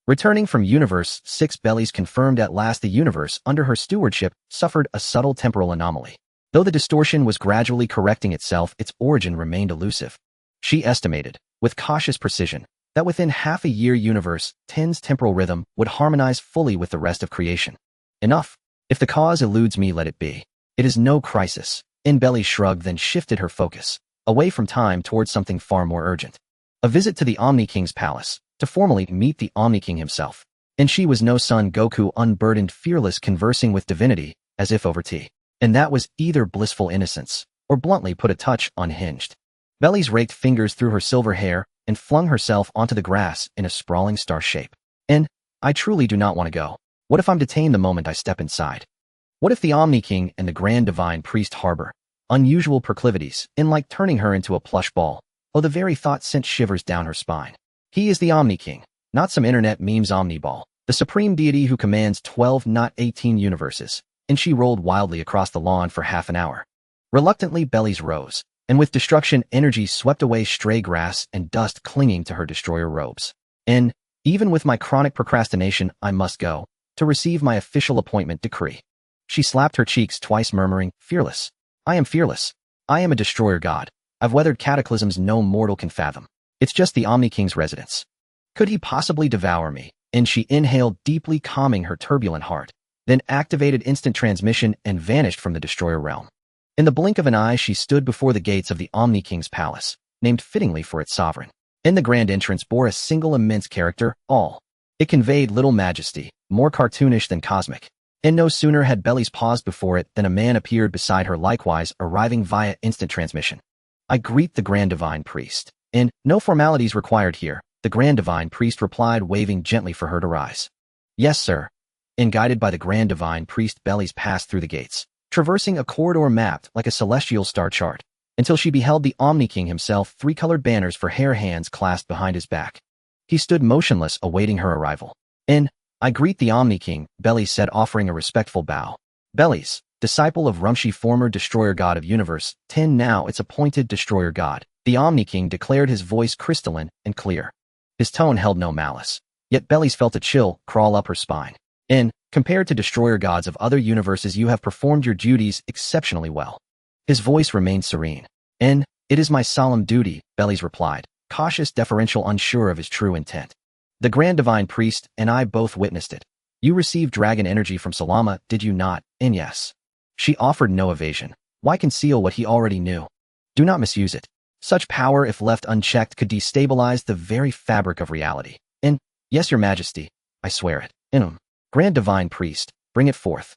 Returning from Universe 6, Bellies confirmed at last the universe under her stewardship suffered a subtle temporal anomaly. Though the distortion was gradually correcting itself, its origin remained elusive. She estimated, with cautious precision, that within half a year Universe 10's temporal rhythm would harmonize fully with the rest of creation. Enough. If the cause eludes me, let it be. It is no crisis. Belly shrugged, then shifted her focus away from time towards something far more urgent. A visit to the Omni King's palace, to formally meet the Omni King himself. And she was no Son Goku, unburdened, fearless, conversing with divinity, as if over tea. And that was either blissful innocence, or bluntly put a touch unhinged. Bellies raked fingers through her silver hair, and flung herself onto the grass in a sprawling star shape. And I truly do not want to go. What if I'm detained the moment I step inside? What if the Omni King and the Grand Divine Priest harbor unusual proclivities, in like turning her into a plush ball? Oh, the very thought sent shivers down her spine. He is the Omni King, not some internet memes Omniball, the supreme deity who commands 12, not 18 universes, and she rolled wildly across the lawn for half an hour. Reluctantly, Bellies rose, and with destruction energy swept away stray grass and dust clinging to her destroyer robes. And, even with my chronic procrastination, I must go, to receive my official appointment decree. She slapped her cheeks twice, murmuring, fearless. I am fearless. I am a destroyer god. I've weathered cataclysms no mortal can fathom. It's just the Omni King's residence. Could he possibly devour me? And she inhaled deeply, calming her turbulent heart, then activated instant transmission and vanished from the destroyer realm. In the blink of an eye, she stood before the gates of the Omni King's palace, named fittingly for its sovereign. In the grand entrance bore a single immense character, all. It conveyed little majesty, more cartoonish than cosmic. And no sooner had Bellies paused before it than a man appeared beside her, likewise arriving via instant transmission. I greet the Grand Divine Priest. And no formalities required here, the Grand Divine Priest replied, waving gently for her to rise. Yes, sir. And guided by the Grand Divine Priest, Bellies passed through the gates, traversing a corridor mapped like a celestial star chart, until she beheld the Omni King himself, three-colored banners for hair hands clasped behind his back. He stood motionless, awaiting her arrival. And I greet the Omni King, Bellies said, offering a respectful bow. Bellies, disciple of Rumshi, former destroyer god of Universe 10, now its appointed destroyer god, the Omni King declared, his voice crystalline and clear. His tone held no malice, yet Bellies felt a chill crawl up her spine. And, compared to destroyer gods of other universes, you have performed your duties exceptionally well. His voice remained serene. And, it is my solemn duty, Bellies replied, cautious, deferential, unsure of his true intent. The Grand Divine Priest and I both witnessed it. You received dragon energy from Salama, did you not? And yes. She offered no evasion. Why conceal what he already knew? Do not misuse it. Such power, if left unchecked, could destabilize the very fabric of reality. And, yes, your majesty, I swear it. Grand Divine Priest, bring it forth.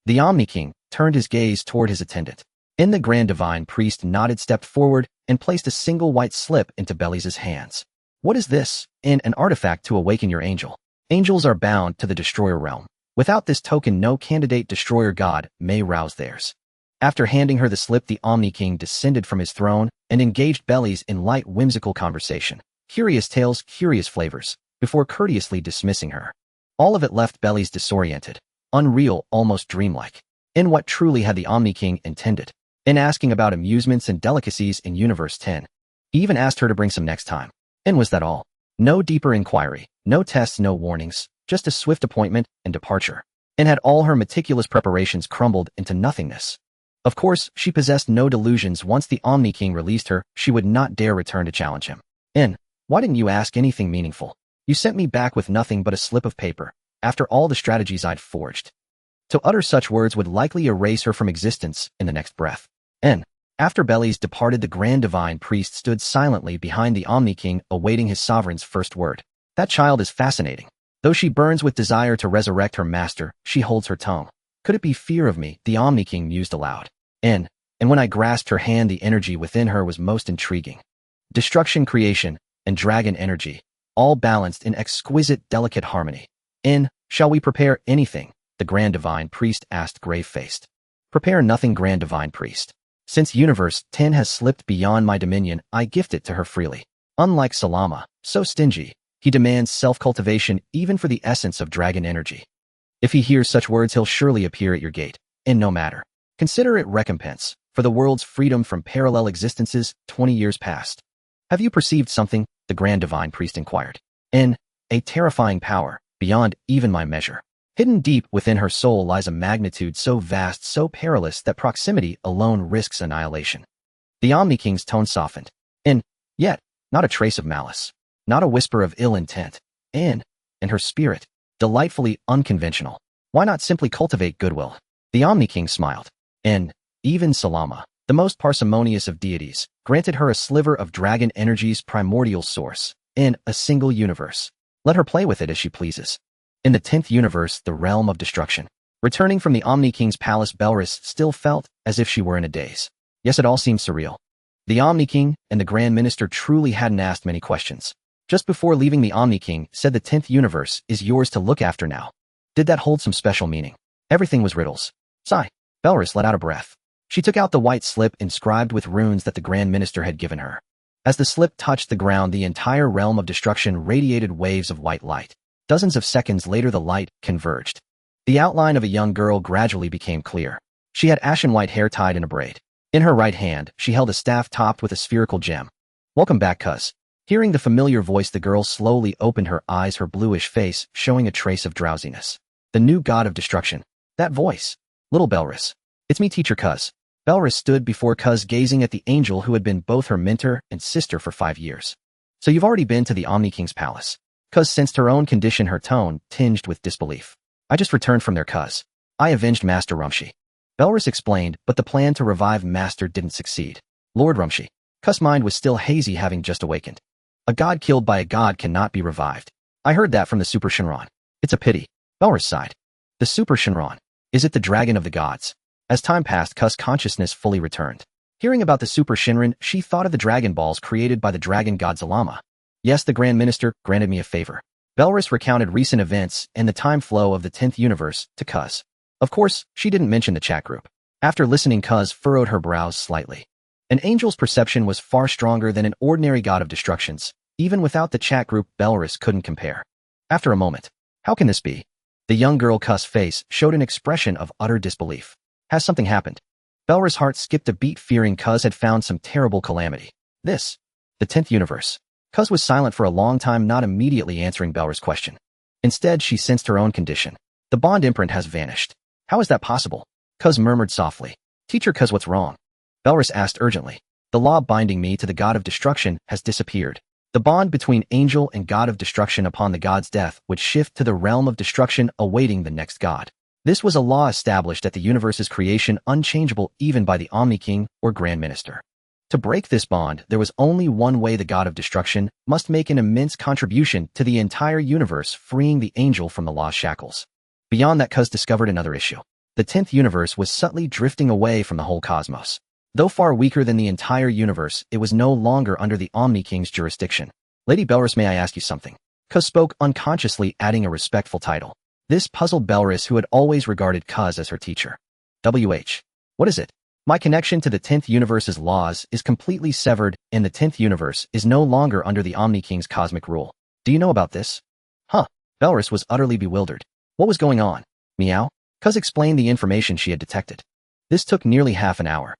The Omni King turned his gaze toward his attendant. The Grand Divine Priest nodded, stepped forward, and placed a single white slip into Bellies' hands. What is this? An artifact to awaken your angel. Angels are bound to the destroyer realm. Without this token, no candidate destroyer god may rouse theirs. After handing her the slip, the Omni King descended from his throne and engaged Bellies in light, whimsical conversation. Curious tales, curious flavors, before courteously dismissing her. All of it left Bellies disoriented, unreal, almost dreamlike. In what truly had the Omni King intended? In asking about amusements and delicacies in Universe 10. He even asked her to bring some next time. And was that all? No deeper inquiry, no tests, no warnings, just a swift appointment and departure. And had all her meticulous preparations crumbled into nothingness? Of course, she possessed no delusions. Once the Omni King released her, she would not dare return to challenge him. Why didn't you ask anything meaningful? You sent me back with nothing but a slip of paper, after all the strategies I'd forged. To utter such words would likely erase her from existence in the next breath. After Bellies departed, the Grand Divine Priest stood silently behind the Omni King, awaiting his sovereign's first word. That child is fascinating. Though she burns with desire to resurrect her master, she holds her tongue. Could it be fear of me? The Omni King mused aloud. And when I grasped her hand, the energy within her was most intriguing. Destruction, creation, and dragon energy, all balanced in exquisite, delicate harmony. Shall we prepare anything? The Grand Divine Priest asked, grave-faced. Prepare nothing, Grand Divine Priest. Since Universe 10 has slipped beyond my dominion, I gift it to her freely. Unlike Salama, so stingy, he demands self-cultivation even for the essence of dragon energy. If he hears such words, he'll surely appear at your gate. And no matter. Consider it recompense for the world's freedom from parallel existences 20 years past. Have you perceived something? The Grand Divine Priest inquired. A terrifying power, beyond even my measure. Hidden deep within her soul lies a magnitude so vast, so perilous that proximity alone risks annihilation. The Omni King's tone softened. Yet, not a trace of malice. Not a whisper of ill intent. And her spirit, delightfully unconventional. Why not simply cultivate goodwill? The Omni King smiled. Even Salama, the most parsimonious of deities, granted her a sliver of dragon energy's primordial source, in a single universe. Let her play with it as she pleases. In the 10th universe, the realm of destruction. Returning from the Omni King's palace, Belris still felt as if she were in a daze. Yes, it all seemed surreal. The Omni King and the Grand Minister truly hadn't asked many questions. Just before leaving, the Omni King said the 10th universe is yours to look after now. Did that hold some special meaning? Everything was riddles. Sigh. Belris let out a breath. She took out the white slip inscribed with runes that the Grand Minister had given her. As the slip touched the ground, the entire realm of destruction radiated waves of white light. Dozens of seconds later, the light converged. The outline of a young girl gradually became clear. She had ashen white hair tied in a braid. In her right hand, she held a staff topped with a spherical gem. Welcome back, cuz. Hearing the familiar voice, the girl slowly opened her eyes, her bluish face showing a trace of drowsiness. The new god of destruction. That voice. Little Belris. It's me, teacher Cuz. Belris stood before Cuz, gazing at the angel who had been both her mentor and sister for 5 years. So you've already been to the Omni King's palace. Cuz sensed her own condition, her tone tinged with disbelief. I just returned from there, Cuz. I avenged Master Rumshi. Belris explained, but the plan to revive Master didn't succeed. Lord Rumshi. Cuz's mind was still hazy, having just awakened. A god killed by a god cannot be revived. I heard that from the Super Shinran. It's a pity. Belris sighed. The Super Shinran. Is it the dragon of the gods? As time passed, Cuz's consciousness fully returned. Hearing about the Super Shinran, she thought of the Dragon Balls created by the dragon god Zalama. Yes, the Grand Minister granted me a favor. Belris recounted recent events and the time flow of the 10th universe to Cuz. Of course, she didn't mention the chat group. After listening, Cuz furrowed her brows slightly. An angel's perception was far stronger than an ordinary god of destructions. Even without the chat group, Belris couldn't compare. After a moment, how can this be? The young girl Cuz's face showed an expression of utter disbelief. Has something happened? Belris' heart skipped a beat, fearing Cuz had found some terrible calamity. The 10th universe. Cuz was silent for a long time, not immediately answering Belris' question. Instead, she sensed her own condition. The bond imprint has vanished. How is that possible? Cuz murmured softly. Teacher Cuz, what's wrong? Belris asked urgently. The law binding me to the god of destruction has disappeared. The bond between angel and god of destruction upon the god's death would shift to the realm of destruction, awaiting the next god. This was a law established at the universe's creation, unchangeable even by the Omni King or Grand Minister. To break this bond, there was only one way: the god of destruction must make an immense contribution to the entire universe, freeing the angel from the law's shackles. Beyond that, Cuz discovered another issue. The 10th universe was subtly drifting away from the whole cosmos. Though far weaker than the entire universe, it was no longer under the Omni King's jurisdiction. Lady Belris, may I ask you something? Cuz spoke, unconsciously adding a respectful title. This puzzled Belris, who had always regarded Cuz as her teacher. What is it? My connection to the 10th universe's laws is completely severed, and the 10th universe is no longer under the Omni King's cosmic rule. Do you know about this? Huh. Belris was utterly bewildered. What was going on? Meow? Cuz explained the information she had detected. This took nearly half an hour.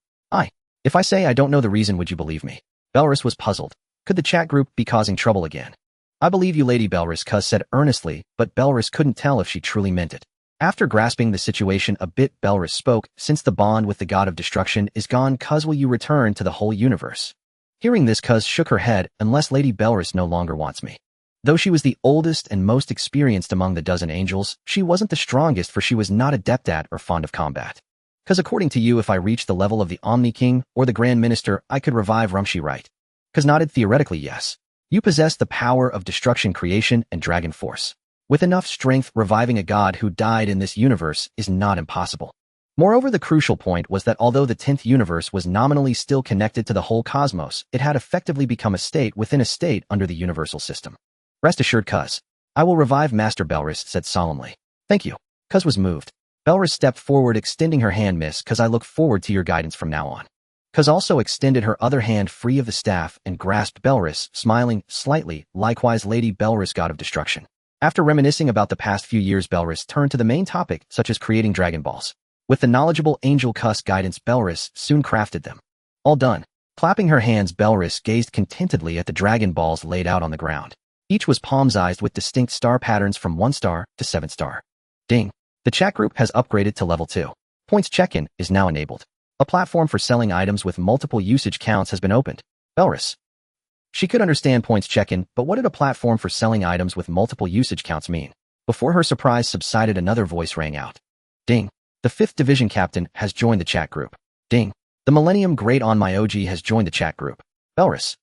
If I say I don't know the reason, would you believe me? Belris was puzzled. Could the chat group be causing trouble again? I believe you, Lady Belris, Cuz said earnestly, but Belris couldn't tell if she truly meant it. After grasping the situation a bit, Belris spoke. Since the bond with the god of destruction is gone, Cuz, will you return to the whole universe? Hearing this, Cuz shook her head. Unless Lady Belris no longer wants me. Though she was the oldest and most experienced among the dozen angels, she wasn't the strongest, for she was not adept at or fond of combat. Cuz, according to you, if I reached the level of the Omni King or the Grand Minister, I could revive Rumshi, right? Cuz nodded. Theoretically, yes. You possess the power of destruction, creation, and dragon force. With enough strength, reviving a god who died in this universe is not impossible. Moreover, the crucial point was that although the 10th universe was nominally still connected to the whole cosmos, it had effectively become a state within a state under the universal system. Rest assured, Cuz. I will revive Master Belris said solemnly. Thank you. Cuz was moved. Belris stepped forward, extending her hand. Miss Cuz, I look forward to your guidance from now on. Cuz also extended her other hand free of the staff and grasped Belris, smiling slightly. Likewise, Lady Belris, God of Destruction. After reminiscing about the past few years, Belris turned to the main topic, such as creating Dragon Balls. With the knowledgeable Angel Cuz guidance, Belris soon crafted them. All done. Clapping her hands, Belris gazed contentedly at the Dragon Balls laid out on the ground. Each was palm-sized with distinct star patterns from 1 star to 7 star. Ding. The chat group has upgraded to level 2. Points check-in is now enabled. A platform for selling items with multiple usage counts has been opened. Belris. She could understand points check-in, but what did a platform for selling items with multiple usage counts mean? Before her surprise subsided, another voice rang out. Ding. The 5th Division Captain has joined the chat group. Ding. The Millennium Great on my OG has joined the chat group. Belris.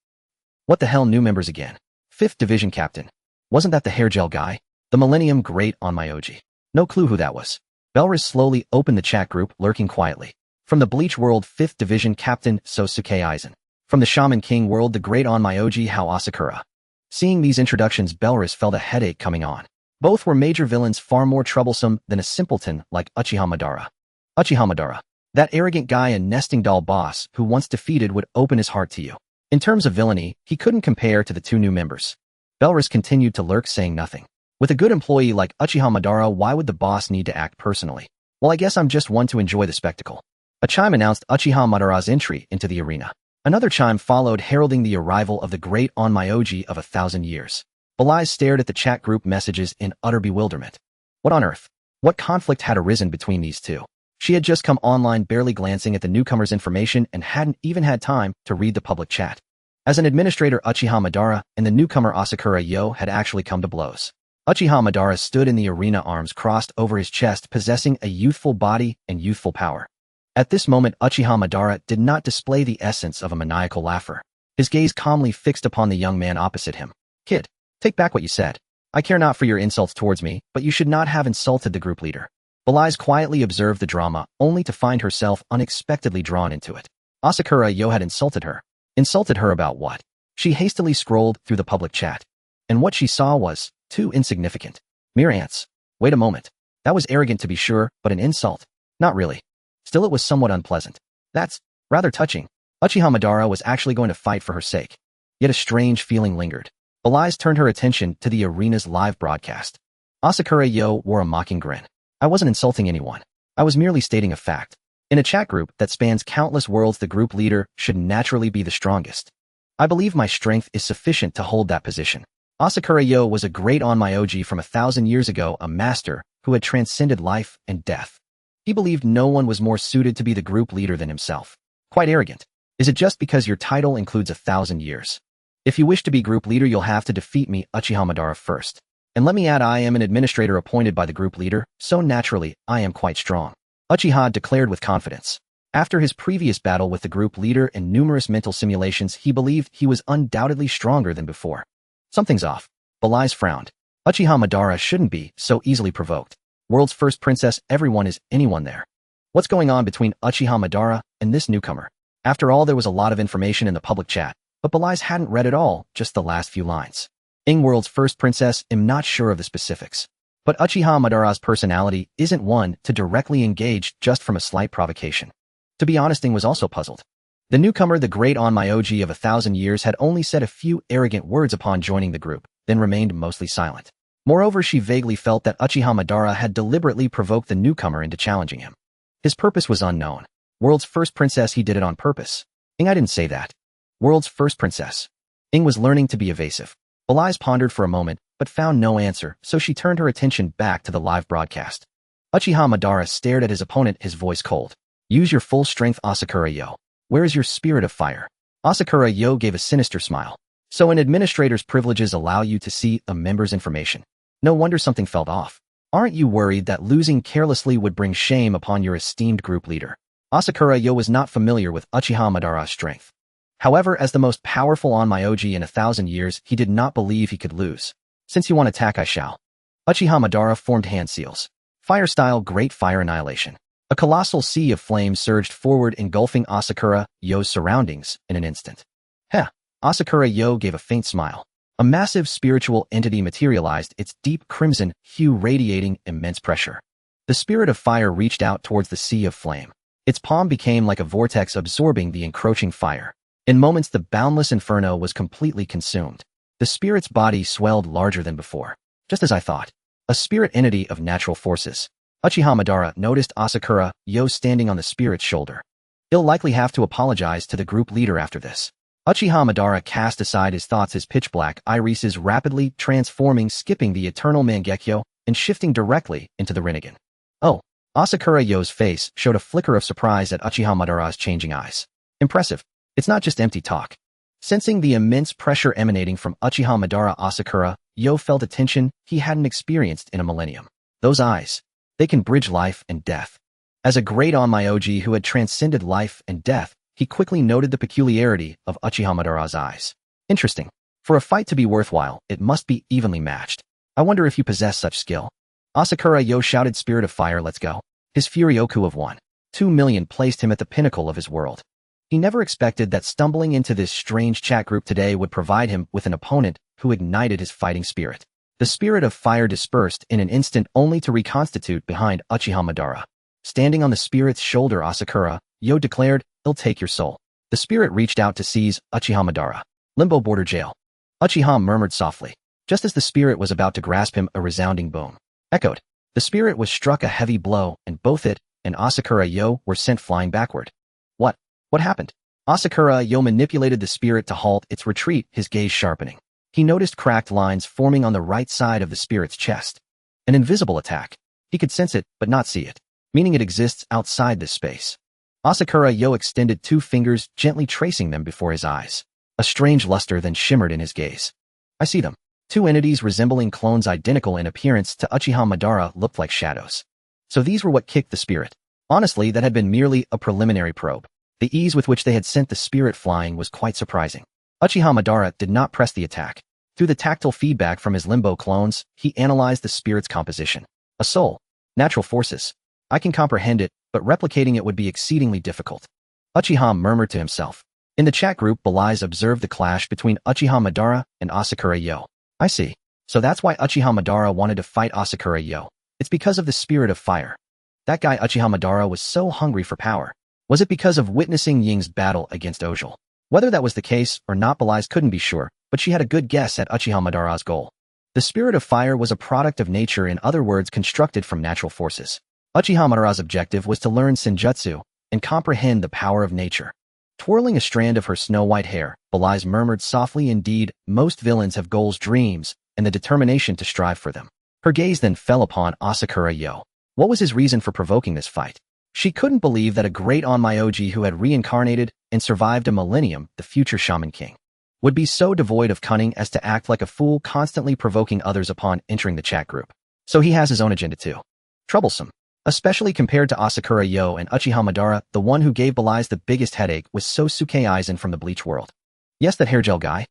What the hell, new members again? 5th Division Captain. Wasn't that the hair gel guy? The Millennium Great on my OG. No clue who that was. Belris slowly opened the chat group, lurking quietly. From the Bleach world, 5th Division Captain Sosuke Aizen. From the Shaman King world, the Great on my OG Hao Asakura. Seeing these introductions, Belris felt a headache coming on. Both were major villains, far more troublesome than a simpleton like Uchiha Madara. Uchiha Madara. That arrogant guy and nesting doll boss who once defeated would open his heart to you. In terms of villainy, he couldn't compare to the 2 new members. Belris continued to lurk, saying nothing. With a good employee like Uchiha Madara, why would the boss need to act personally? Well, I guess I'm just one to enjoy the spectacle. A chime announced Uchiha Madara's entry into the arena. Another chime followed, heralding the arrival of the Great on my OG of 1,000 years. Belais stared at the chat group messages in utter bewilderment. What on earth? What conflict had arisen between these two? She had just come online, barely glancing at the newcomer's information, and hadn't even had time to read the public chat. As an administrator, Uchiha Madara and the newcomer Asakura Yo had actually come to blows. Uchiha Madara stood in the arena, arms crossed over his chest, possessing a youthful body and youthful power. At this moment, Uchiha Madara did not display the essence of a maniacal laugher. His gaze calmly fixed upon the young man opposite him. Kid, take back what you said. I care not for your insults towards me, but you should not have insulted the group leader. Belais quietly observed the drama, only to find herself unexpectedly drawn into it. Asakura Yo had insulted her. Insulted her about what? She hastily scrolled through the public chat. And what she saw was too insignificant. Mere ants. Wait a moment. That was arrogant to be sure, but an insult? Not really. Still, it was somewhat unpleasant. That's rather touching. Uchiha Madara was actually going to fight for her sake. Yet a strange feeling lingered. Belais turned her attention to the arena's live broadcast. Asakura Yo wore a mocking grin. I wasn't insulting anyone. I was merely stating a fact. In a chat group that spans countless worlds, the group leader should naturally be the strongest. I believe my strength is sufficient to hold that position. Asakura Yo was a great on my OG from 1,000 years ago, a master who had transcended life and death. He believed no one was more suited to be the group leader than himself. Quite arrogant. Is it just because your title includes 1,000 years? If you wish to be group leader, you'll have to defeat me, Uchiha Madara, first. And let me add, I am an administrator appointed by the group leader, so naturally, I am quite strong. Uchiha declared with confidence. After his previous battle with the group leader and numerous mental simulations, he believed he was undoubtedly stronger than before. Something's off. Belais frowned. Uchiha Madara shouldn't be so easily provoked. World's first princess, everyone is anyone there. What's going on between Uchiha Madara and this newcomer? After all, there was a lot of information in the public chat, but Belais hadn't read it all, just the last few lines. World's first princess, am not sure of the specifics. But Uchiha Madara's personality isn't one to directly engage just from a slight provocation. To be honest, was also puzzled. The newcomer, the great on my OG of 1,000 years, had only said a few arrogant words upon joining the group, then remained mostly silent. Moreover, she vaguely felt that Uchiha Madara had deliberately provoked the newcomer into challenging him. His purpose was unknown. World's first princess, he did it on purpose. I didn't say that. World's first princess. Was learning to be evasive. Belais pondered for a moment, but found no answer, so she turned her attention back to the live broadcast. Uchiha Madara stared at his opponent, his voice cold. Use your full strength, Asakura Yo. Where is your spirit of fire? Asakura Yo gave a sinister smile. So an administrator's privileges allow you to see a member's information. No wonder something felt off. Aren't you worried that losing carelessly would bring shame upon your esteemed group leader? Asakura Yo was not familiar with Uchiha Madara's strength. However, as the most powerful on my OG in 1,000 years, he did not believe he could lose. Since you want to attack, I shall. Uchiha Madara formed hand seals. Fire-style Great Fire Annihilation. A colossal sea of flames surged forward, engulfing Asakura Yo's surroundings in an instant. Heh, Asakura Yo gave a faint smile. A massive spiritual entity materialized, its deep crimson hue radiating immense pressure. The spirit of fire reached out towards the sea of flame. Its palm became like a vortex absorbing the encroaching fire. In moments, the boundless inferno was completely consumed. The spirit's body swelled larger than before. Just as I thought. A spirit entity of natural forces. Uchiha Madara noticed Asakura Yo standing on the spirit's shoulder. He'll likely have to apologize to the group leader after this. Uchiha Madara cast aside his thoughts, his pitch-black irises rapidly transforming, skipping the eternal Mangekyo and shifting directly into the Rinnegan. Oh, Asakura Yo's face showed a flicker of surprise at Uchiha Madara's changing eyes. Impressive. It's not just empty talk. Sensing the immense pressure emanating from Uchiha Madara, Asakura Yo felt a tension he hadn't experienced in a millennium. Those eyes. They can bridge life and death. As a great onmyoji who had transcended life and death, he quickly noted the peculiarity of Uchiha Madara's eyes. Interesting. For a fight to be worthwhile, it must be evenly matched. I wonder if you possess such skill. Asakura Yo shouted, "Spirit of fire, let's go." His Furyoku of 1.2 million placed him at the pinnacle of his world. He never expected that stumbling into this strange chat group today would provide him with an opponent who ignited his fighting spirit. The spirit of fire dispersed in an instant only to reconstitute behind Uchiha Madara. Standing on the spirit's shoulder, Asakura Yo declared, "He'll take your soul." The spirit reached out to seize Uchiha Madara. Limbo border jail. Uchiha murmured softly. Just as the spirit was about to grasp him, a resounding boom echoed. The spirit was struck a heavy blow, and both it and Asakura Yo were sent flying backward. What happened? Asakura Yo manipulated the spirit to halt its retreat, his gaze sharpening. He noticed cracked lines forming on the right side of the spirit's chest. An invisible attack. He could sense it, but not see it, meaning it exists outside this space. Asakura Yo extended 2 fingers, gently tracing them before his eyes. A strange luster then shimmered in his gaze. I see them. 2 entities resembling clones identical in appearance to Uchiha Madara looked like shadows. So these were what kicked the spirit. Honestly, that had been merely a preliminary probe. The ease with which they had sent the spirit flying was quite surprising. Uchiha Madara did not press the attack. Through the tactile feedback from his limbo clones, he analyzed the spirit's composition. A soul. Natural forces. I can comprehend it, but replicating it would be exceedingly difficult. Uchiha murmured to himself. In the chat group, Belize observed the clash between Uchiha Madara and Asakura Yo. I see. So that's why Uchiha Madara wanted to fight Asakura Yo. It's because of the spirit of fire. That guy Uchiha Madara was so hungry for power. Was it because of witnessing Ying's battle against Ojal? Whether that was the case or not, Belize couldn't be sure, but she had a good guess at Uchiha Madara's goal. The spirit of fire was a product of nature, in other words, constructed from natural forces. Uchiha Madara's objective was to learn Senjutsu and comprehend the power of nature. Twirling a strand of her snow-white hair, Belize murmured softly, "Indeed, most villains have goals, dreams, and the determination to strive for them." Her gaze then fell upon Asakura Yo. What was his reason for provoking this fight? She couldn't believe that a great onmyoji who had reincarnated and survived a millennium, the future Shaman King, would be so devoid of cunning as to act like a fool, constantly provoking others upon entering the chat group. So he has his own agenda too. Troublesome. Especially compared to Asakura Yo and Uchiha Madara, the one who gave Belize the biggest headache was Sosuke Aizen from the Bleach world. Yes, that hair gel guy.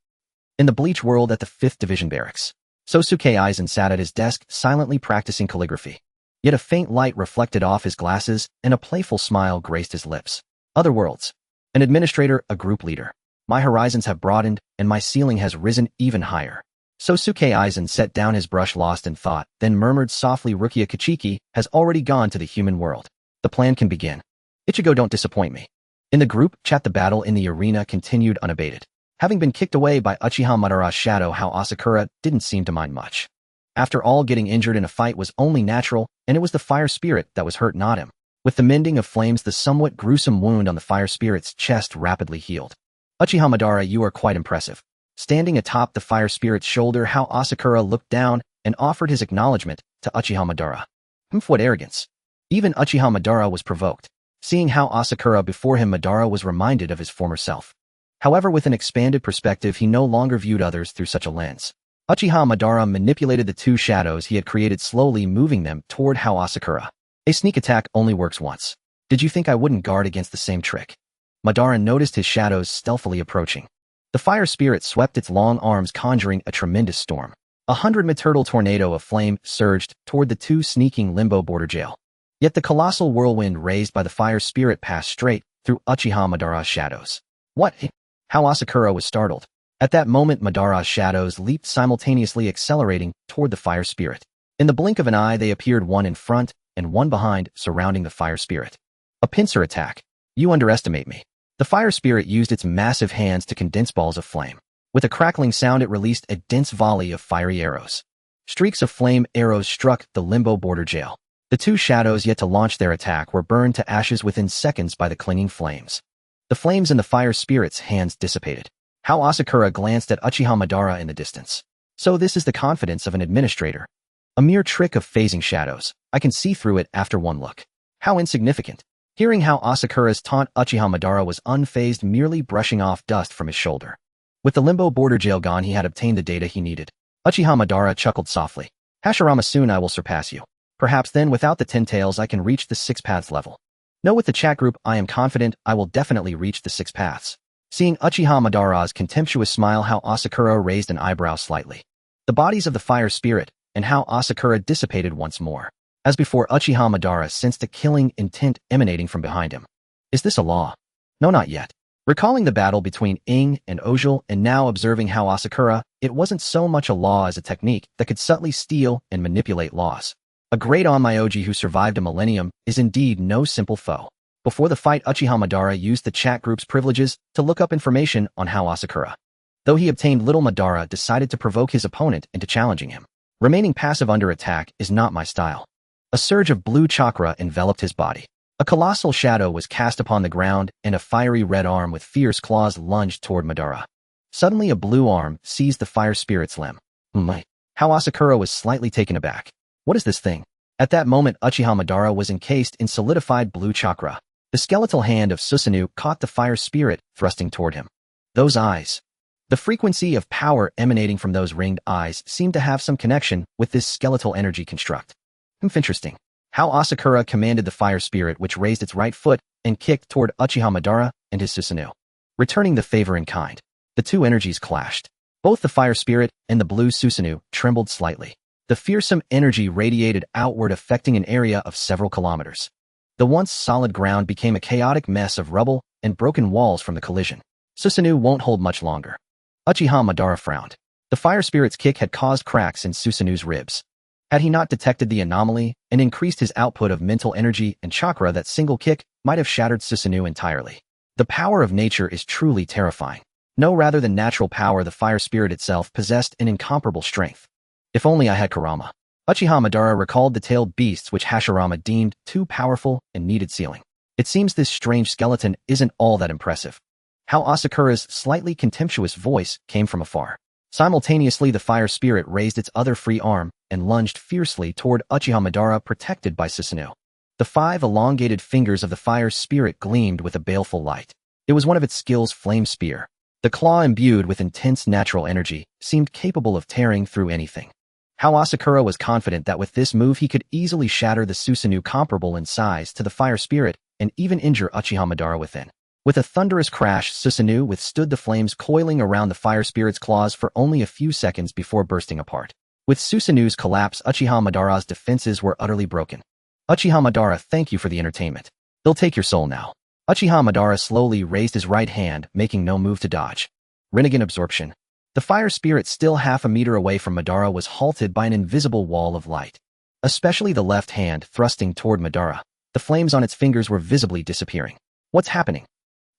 In the Bleach world at the 5th Division Barracks, Sosuke Aizen sat at his desk, silently practicing calligraphy. Yet a faint light reflected off his glasses, and a playful smile graced his lips. Other worlds. An administrator, a group leader. My horizons have broadened, and my ceiling has risen even higher. Sosuke Aizen set down his brush, lost in thought, then murmured softly, "Rukia Kichiki has already gone to the human world. The plan can begin. Ichigo, don't disappoint me." In the group chat, the battle in the arena continued unabated. Having been kicked away by Uchiha Madara's shadow, how Asakura didn't seem to mind much. After all, getting injured in a fight was only natural, and it was the fire spirit that was hurt, not him. With the mending of flames, the somewhat gruesome wound on the fire spirit's chest rapidly healed. Uchiha Madara, you are quite impressive. Standing atop the fire spirit's shoulder, how Asakura looked down and offered his acknowledgement to Uchiha Madara. What arrogance. Even Uchiha Madara was provoked. Seeing how Asakura before him, Madara was reminded of his former self. However, with an expanded perspective, he no longer viewed others through such a lens. Uchiha Madara manipulated the 2 shadows he had created, slowly moving them toward how Asakura. A sneak attack only works once. Did you think I wouldn't guard against the same trick? Madara noticed his shadows stealthily approaching. The fire spirit swept its long arms, conjuring a tremendous storm. 100-meter tornado of flame surged toward the two sneaking limbo border jail. Yet the colossal whirlwind raised by the fire spirit passed straight through Uchiha Madara's shadows. What? How Asakura was startled. At that moment, Madara's shadows leaped simultaneously, accelerating toward the fire spirit. In the blink of an eye, they appeared one in front and one behind, surrounding the fire spirit. A pincer attack. You underestimate me. The fire spirit used its massive hands to condense balls of flame. With a crackling sound, it released a dense volley of fiery arrows. Streaks of flame arrows struck the limbo border jail. The two shadows yet to launch their attack were burned to ashes within seconds by the clinging flames. The flames in the fire spirit's hands dissipated. How Asakura glanced at Uchiha Madara in the distance. So this is the confidence of an administrator. A mere trick of phasing shadows. I can see through it after one look. How insignificant. Hearing how Asakura's taunt, Uchiha Madara was unfazed, merely brushing off dust from his shoulder. With the limbo border jail gone, he had obtained the data he needed. Uchiha Madara chuckled softly. Hashirama, soon I will surpass you. Perhaps then, without the 10 tails, I can reach the 6 paths level. No, with the chat group, I am confident I will definitely reach the 6 paths. Seeing Uchiha Madara's contemptuous smile, how Asakura raised an eyebrow slightly. The bodies of the fire spirit, and how Asakura dissipated once more. As before, Uchiha Madara sensed a killing intent emanating from behind him. Is this a law? No, not yet. Recalling the battle between Ing and Ojal, and now observing how Asakura, it wasn't so much a law as a technique that could subtly steal and manipulate laws. A great Onmyoji who survived a millennium is indeed no simple foe. Before the fight, Uchiha Madara used the chat group's privileges to look up information on how Asakura. Though he obtained little, Madara decided to provoke his opponent into challenging him. Remaining passive under attack is not my style. A surge of blue chakra enveloped his body. A colossal shadow was cast upon the ground, and a fiery red arm with fierce claws lunged toward Madara. Suddenly, a blue arm seized the fire spirit's limb. How Asakura was slightly taken aback. What is this thing? At that moment, Uchiha Madara was encased in solidified blue chakra. The skeletal hand of Susanoo caught the fire spirit, thrusting toward him. Those eyes. The frequency of power emanating from those ringed eyes seemed to have some connection with this skeletal energy construct. Interesting. How Asakura commanded the fire spirit, which raised its right foot and kicked toward Uchiha Madara and his Susanoo, returning the favor in kind. The two energies clashed. Both the fire spirit and the blue Susanoo trembled slightly. The fearsome energy radiated outward, affecting an area of several kilometers. The once solid ground became a chaotic mess of rubble and broken walls from the collision. Susanoo won't hold much longer. Uchiha Madara frowned. The fire spirit's kick had caused cracks in Susanoo's ribs. Had he not detected the anomaly and increased his output of mental energy and chakra, that single kick might have shattered Susanoo entirely. The power of nature is truly terrifying. No, rather than natural power, the fire spirit itself possessed an incomparable strength. If only I had Kurama. Uchiha Madara recalled the tailed beasts which Hashirama deemed too powerful and needed sealing. It seems this strange skeleton isn't all that impressive. How Asakura's slightly contemptuous voice came from afar. Simultaneously, the fire spirit raised its other free arm and lunged fiercely toward Uchiha Madara, protected by Susanoo. The 5 elongated fingers of the fire spirit gleamed with a baleful light. It was one of its skills, Flame Spear. The claw, imbued with intense natural energy, seemed capable of tearing through anything. How Asakura was confident that with this move he could easily shatter the Susanoo, comparable in size to the fire spirit, and even injure Uchiha Madara within. With a thunderous crash, Susanoo withstood the flames coiling around the fire spirit's claws for only a few seconds before bursting apart. With Susanoo's collapse, Uchiha Madara's defenses were utterly broken. Uchiha Madara, thank you for the entertainment. They'll take your soul now. Uchiha Madara slowly raised his right hand, making no move to dodge. Rinnegan absorption. The fire spirit, still half a meter away from Madara, was halted by an invisible wall of light. Especially the left hand thrusting toward Madara. The flames on its fingers were visibly disappearing. What's happening?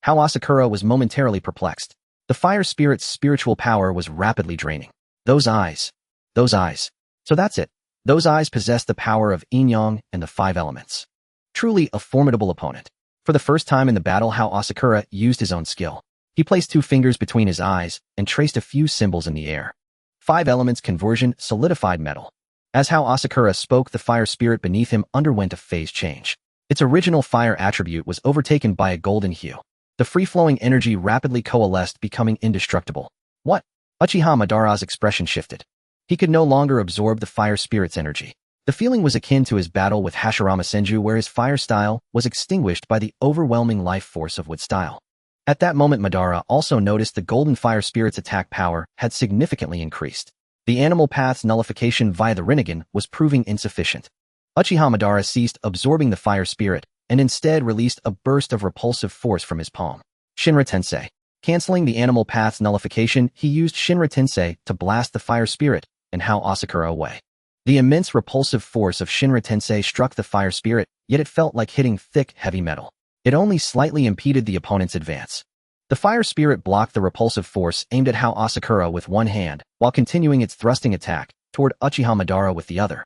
How Asakura was momentarily perplexed. The fire spirit's spiritual power was rapidly draining. Those eyes. Those eyes. So that's it. Those eyes possessed the power of yin-yang and the 5 elements. Truly a formidable opponent. For the first time in the battle, how Asakura used his own skill. He placed 2 fingers between his eyes and traced a few symbols in the air. 5 elements conversion, solidified metal. As how Asakura spoke, the fire spirit beneath him underwent a phase change. Its original fire attribute was overtaken by a golden hue. The free-flowing energy rapidly coalesced, becoming indestructible. What? Uchiha Madara's expression shifted. He could no longer absorb the fire spirit's energy. The feeling was akin to his battle with Hashirama Senju, where his fire style was extinguished by the overwhelming life force of wood style. At that moment, Madara also noticed the golden fire spirit's attack power had significantly increased. The animal path's nullification via the Rinnegan was proving insufficient. Uchiha Madara ceased absorbing the fire spirit and instead released a burst of repulsive force from his palm. Shinra Tensei. Canceling the animal path's nullification, he used Shinra Tensei to blast the fire spirit and Hao Asakura away. The immense repulsive force of Shinra Tensei struck the fire spirit, yet it felt like hitting thick, heavy metal. It only slightly impeded the opponent's advance. The fire spirit blocked the repulsive force aimed at Hao Asakura with one hand, while continuing its thrusting attack toward Uchiha Madara with the other.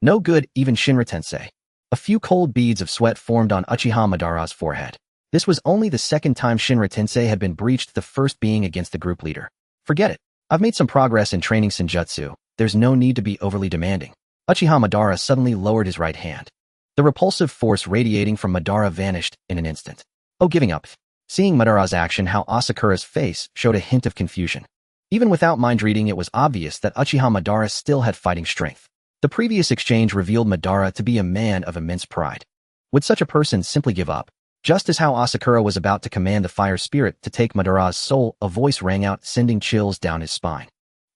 No good, even Shinra Tensei. A few cold beads of sweat formed on Uchiha Madara's forehead. This was only the second time Shinra Tensei had been breached, the first being against the group leader. Forget it. I've made some progress in training Senjutsu. There's no need to be overly demanding. Uchiha Madara suddenly lowered his right hand. The repulsive force radiating from Madara vanished in an instant. Oh, giving up. Seeing Madara's action, Hao Asakura's face showed a hint of confusion. Even without mind reading, it was obvious that Uchiha Madara still had fighting strength. The previous exchange revealed Madara to be a man of immense pride. Would such a person simply give up? Just as Hao Asakura was about to command the fire spirit to take Madara's soul, a voice rang out, sending chills down his spine.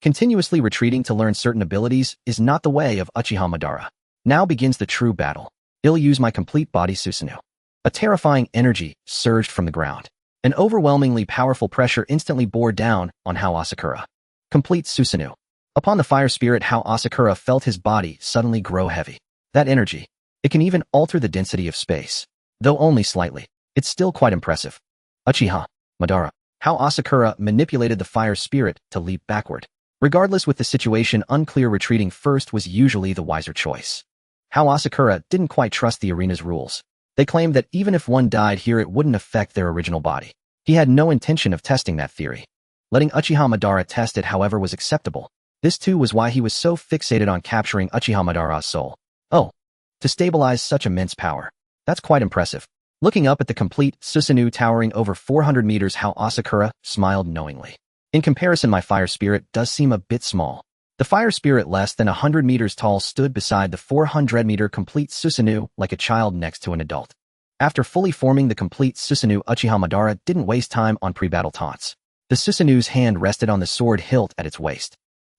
Continuously retreating to learn certain abilities is not the way of Uchiha Madara. Now begins the true battle. I'll use my complete body Susanoo. A terrifying energy surged from the ground. An overwhelmingly powerful pressure instantly bore down on Hao Asakura. Complete Susanoo. Upon the fire spirit, Hao Asakura felt his body suddenly grow heavy. That energy, it can even alter the density of space. Though only slightly, it's still quite impressive. Uchiha Madara. Hao Asakura manipulated the fire spirit to leap backward. Regardless, with the situation unclear, retreating first was usually the wiser choice. Hao Asakura didn't quite trust the arena's rules. They claimed that even if one died here, it wouldn't affect their original body. He had no intention of testing that theory. Letting Uchiha Madara test it, however, was acceptable. This too was why he was so fixated on capturing Uchiha Madara's soul. Oh, to stabilize such immense power. That's quite impressive. Looking up at the complete Susanoo towering over 400 meters, Hao Asakura smiled knowingly. In comparison, my fire spirit does seem a bit small. The fire spirit, less than 100 meters tall, stood beside the 400-meter complete Susanoo like a child next to an adult. After fully forming the complete Susanoo, Uchiha Madara didn't waste time on pre-battle taunts. The Susanoo's hand rested on the sword hilt at its waist.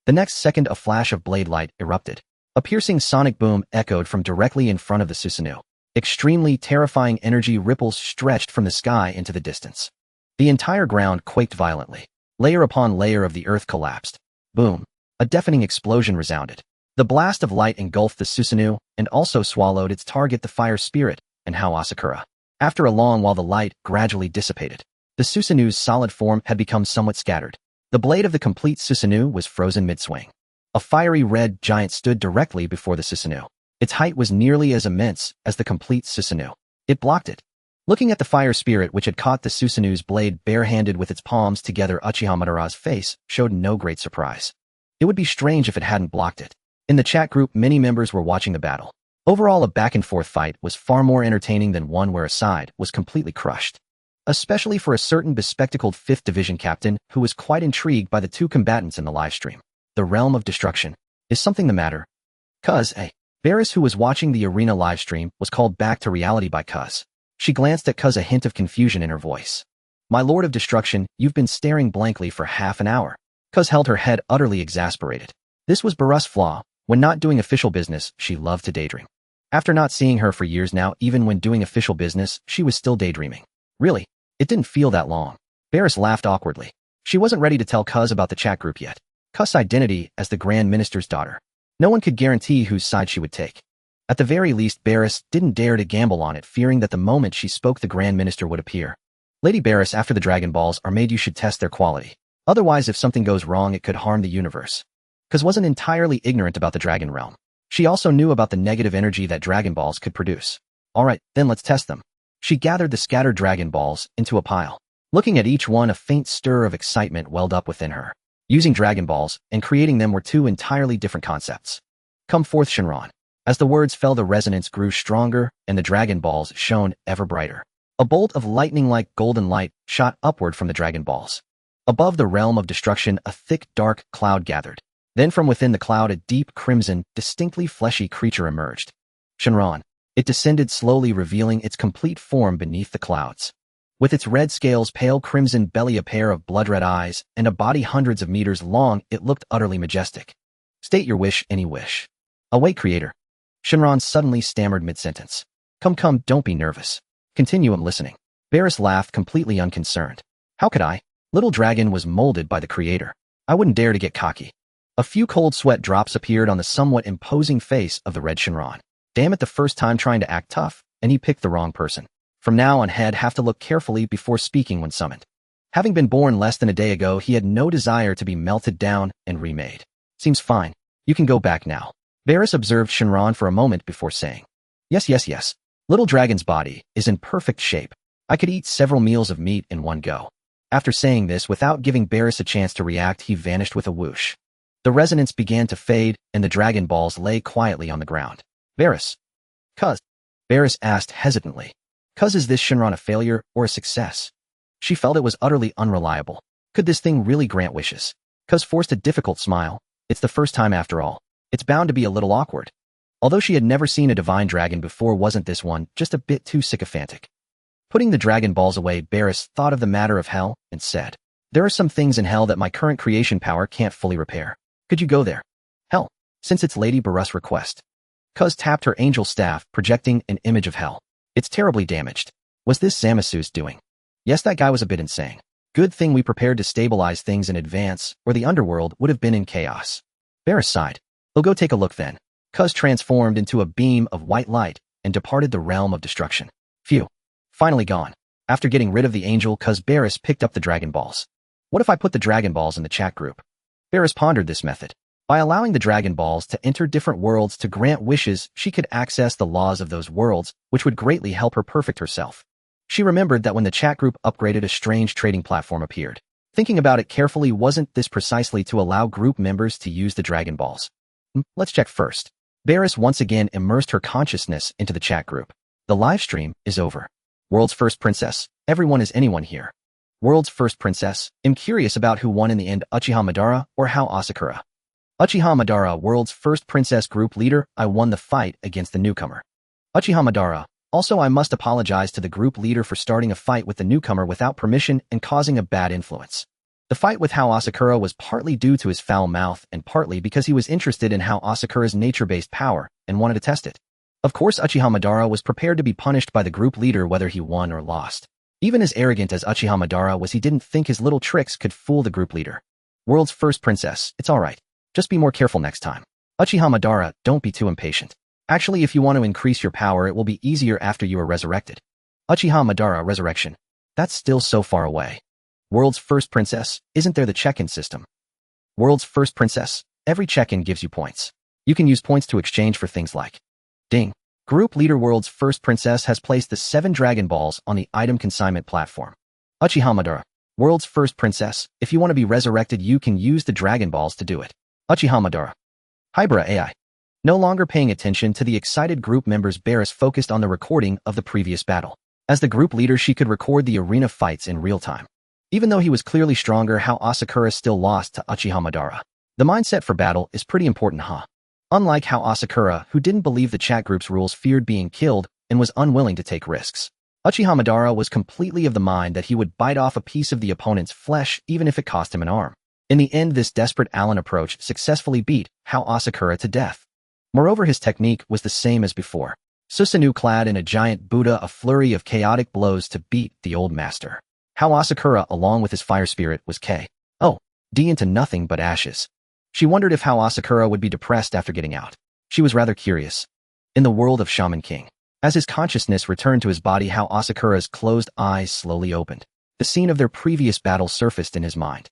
The next second, a flash of blade light erupted. A piercing sonic boom echoed from directly in front of the Susanoo. Extremely terrifying energy ripples stretched from the sky into the distance. The entire ground quaked violently. Layer upon layer of the earth collapsed. Boom. A deafening explosion resounded. The blast of light engulfed the Susanoo and also swallowed its target, the fire spirit, and Hao Asakura. After a long while, the light gradually dissipated. The Susanoo's solid form had become somewhat scattered. The blade of the complete Susanoo was frozen mid-swing. A fiery red giant stood directly before the Susanoo. Its height was nearly as immense as the complete Susanoo. It blocked it. Looking at the fire spirit, which had caught the Susanoo's blade barehanded with its palms together, Uchiha Madara's face showed no great surprise. It would be strange if it hadn't blocked it. In the chat group, many members were watching the battle. Overall, a back-and-forth fight was far more entertaining than one where a side was completely crushed. Especially for a certain bespectacled 5th Division captain who was quite intrigued by the two combatants in the livestream. The realm of destruction. Is something the matter? Cuz, Barris, who was watching the arena livestream, was called back to reality by Cuz. She glanced at Cuz, a hint of confusion in her voice. My lord of destruction, you've been staring blankly for half an hour. Cuz held her head, utterly exasperated. This was Barris' flaw. When not doing official business, she loved to daydream. After not seeing her for years now, even when doing official business, she was still daydreaming. Really? It didn't feel that long. Barris laughed awkwardly. She wasn't ready to tell Cuz about the chat group yet. Cuz's identity as the Grand Minister's daughter. No one could guarantee whose side she would take. At the very least, Barris didn't dare to gamble on it, fearing that the moment she spoke, the Grand Minister would appear. Lady Barris, after the Dragon Balls are made, you should test their quality. Otherwise, if something goes wrong, it could harm the universe. Cuz wasn't entirely ignorant about the Dragon Realm. She also knew about the negative energy that Dragon Balls could produce. Alright, then let's test them. She gathered the scattered Dragon Balls into a pile. Looking at each one, a faint stir of excitement welled up within her. Using Dragon Balls and creating them were two entirely different concepts. Come forth, Shinran. As the words fell, the resonance grew stronger and the Dragon Balls shone ever brighter. A bolt of lightning-like golden light shot upward from the Dragon Balls. Above the realm of destruction, a thick, dark cloud gathered. Then from within the cloud, a deep crimson, distinctly fleshy creature emerged. Shinran. It descended slowly, revealing its complete form beneath the clouds. With its red scales, pale crimson belly, a pair of blood-red eyes, and a body hundreds of meters long, it looked utterly majestic. State your wish, any wish. Await creator. Shinran suddenly stammered mid-sentence. Come, don't be nervous. Continue, I'm listening. Barris laughed, completely unconcerned. How could I? Little Dragon was molded by the creator. I wouldn't dare to get cocky. A few cold sweat drops appeared on the somewhat imposing face of the red Shinran. Damn it, the first time trying to act tough, and he picked the wrong person. From now on, he'd have to look carefully before speaking when summoned. Having been born less than a day ago, he had no desire to be melted down and remade. Seems fine. You can go back now. Barris observed Shinran for a moment before saying, Yes. Little Dragon's body is in perfect shape. I could eat several meals of meat in one go. After saying this, without giving Barris a chance to react, he vanished with a whoosh. The resonance began to fade, and the Dragon Balls lay quietly on the ground. Barris. Cuz? Barris asked hesitantly. Cuz, is this Shinran a failure or a success? She felt it was utterly unreliable. Could this thing really grant wishes? Cuz forced a difficult smile. It's the first time after all. It's bound to be a little awkward. Although she had never seen a divine dragon before, wasn't this one just a bit too sycophantic? Putting the Dragon Balls away, Barris thought of the matter of hell and said, There are some things in hell that my current creation power can't fully repair. Could you go there? Hell, since it's Lady Barus' request. Cuz tapped her angel staff, projecting an image of hell. It's terribly damaged. Was this Zamasu's doing? Yes, that guy was a bit insane. Good thing we prepared to stabilize things in advance, or the underworld would have been in chaos. Barris sighed. We'll go take a look then. Cuz transformed into a beam of white light and departed the realm of destruction. Phew. Finally gone. After getting rid of the angel, Cuz Barris picked up the Dragon Balls. What if I put the Dragon Balls in the chat group? Barris pondered this method. By allowing the Dragon Balls to enter different worlds to grant wishes, she could access the laws of those worlds, which would greatly help her perfect herself. She remembered that when the chat group upgraded, a strange trading platform appeared. Thinking about it carefully, wasn't this precisely to allow group members to use the Dragon Balls? Let's check first. Barris once again immersed her consciousness into the chat group. The live stream is over. World's first princess. Everyone is anyone here. World's first princess. I'm curious about who won in the end, Uchiha Madara or Hao Asakura. Uchiha Madara, world's first princess group leader. I won the fight against the newcomer. Uchiha Madara. Also, I must apologize to the group leader for starting a fight with the newcomer without permission and causing a bad influence. The fight with Hao Asakura was partly due to his foul mouth and partly because he was interested in Hao Asakura's nature-based power and wanted to test it. Of course, Uchiha Madara was prepared to be punished by the group leader whether he won or lost. Even as arrogant as Uchiha Madara was, he didn't think his little tricks could fool the group leader. World's first princess, it's alright. Just be more careful next time. Uchiha Madara, don't be too impatient. Actually, if you want to increase your power, it will be easier after you are resurrected. Uchiha Madara, resurrection. That's still so far away. World's first princess, isn't there the check-in system? World's first princess, every check-in gives you points. You can use points to exchange for things like ding. Group leader world's first princess has placed the 7 Dragon Balls on the item consignment platform. Uchiha Madara, world's first princess, if you want to be resurrected, you can use the Dragon Balls to do it. Uchiha Madara. Hybra AI. No longer paying attention to the excited group members, Barris focused on the recording of the previous battle. As the group leader, she could record the arena fights in real time. Even though he was clearly stronger, Hao Asakura still lost to Uchiha Madara. The mindset for battle is pretty important, huh? Unlike Hao Asakura, who didn't believe the chat group's rules, feared being killed, and was unwilling to take risks. Uchiha Madara was completely of the mind that he would bite off a piece of the opponent's flesh even if it cost him an arm. In the end, this desperate Allen approach successfully beat Hao Asakura to death. Moreover, his technique was the same as before. Susanoo clad in a giant Buddha, a flurry of chaotic blows to beat the old master. Hao Asakura, along with his fire spirit, was K.O.D. into nothing but ashes. She wondered if Hao Asakura would be depressed after getting out. She was rather curious. In the world of Shaman King, as his consciousness returned to his body, Hao Asakura's closed eyes slowly opened. The scene of their previous battle surfaced in his mind.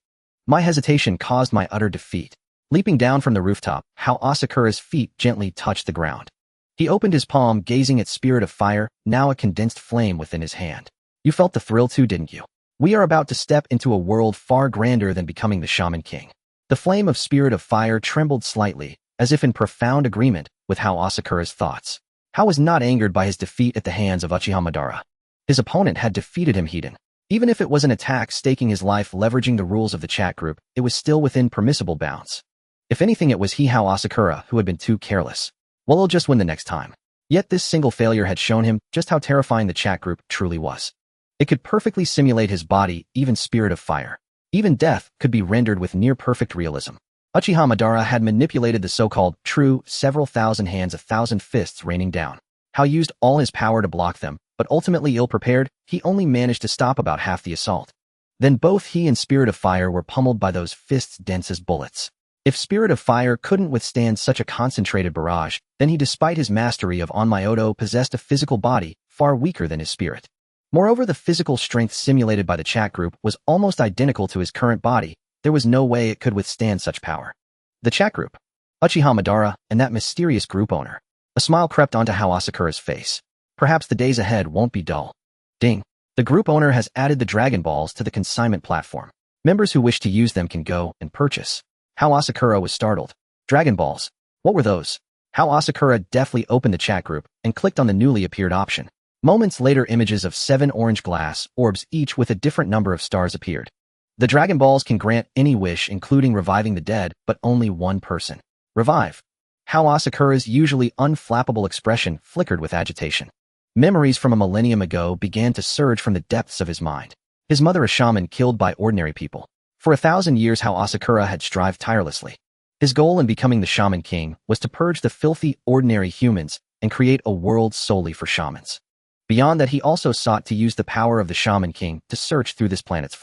My hesitation caused my utter defeat. Leaping down from the rooftop, Hao Asakura's feet gently touched the ground. He opened his palm, gazing at Spirit of Fire, now a condensed flame within his hand. You felt the thrill too, didn't you? We are about to step into a world far grander than becoming the Shaman King. The flame of Spirit of Fire trembled slightly, as if in profound agreement with Hao Asakura's thoughts. Hao was not angered by his defeat at the hands of Uchiha Madara. His opponent had defeated him hidden. Even if it was an attack staking his life leveraging the rules of the chat group, it was still within permissible bounds. If anything, it was Hao Asakura who had been too careless. Well, he'll just win the next time. Yet this single failure had shown him just how terrifying the chat group truly was. It could perfectly simulate his body, even Spirit of Fire. Even death could be rendered with near-perfect realism. Uchiha Madara had manipulated the so-called true several thousand hands, 1,000 fists raining down. How he used all his power to block them, but ultimately ill-prepared, he only managed to stop about half the assault. Then both he and Spirit of Fire were pummeled by those fists dense as bullets. If Spirit of Fire couldn't withstand such a concentrated barrage, then he, despite his mastery of Onmyoto, possessed a physical body far weaker than his spirit. Moreover, the physical strength simulated by the chat group was almost identical to his current body. There was no way it could withstand such power. The chat group, Uchiha Madara, and that mysterious group owner. A smile crept onto Hao Asakura's face. Perhaps the days ahead won't be dull. Ding. The group owner has added the Dragon Balls to the consignment platform. Members who wish to use them can go and purchase. Hao Asakura was startled. Dragon Balls? What were those? Hao Asakura deftly opened the chat group and clicked on the newly appeared option. Moments later, images of 7 orange glass orbs, each with a different number of stars, appeared. The Dragon Balls can grant any wish, including reviving the dead, but only one person. Revive. Hao Asakura's usually unflappable expression flickered with agitation. Memories from a millennium ago began to surge from the depths of his mind. His mother, a shaman killed by ordinary people. For 1,000 years, Hao Asakura had strived tirelessly. His goal in becoming the Shaman King was to purge the filthy, ordinary humans and create a world solely for shamans. Beyond that, he also sought to use the power of the Shaman King to search through this planet's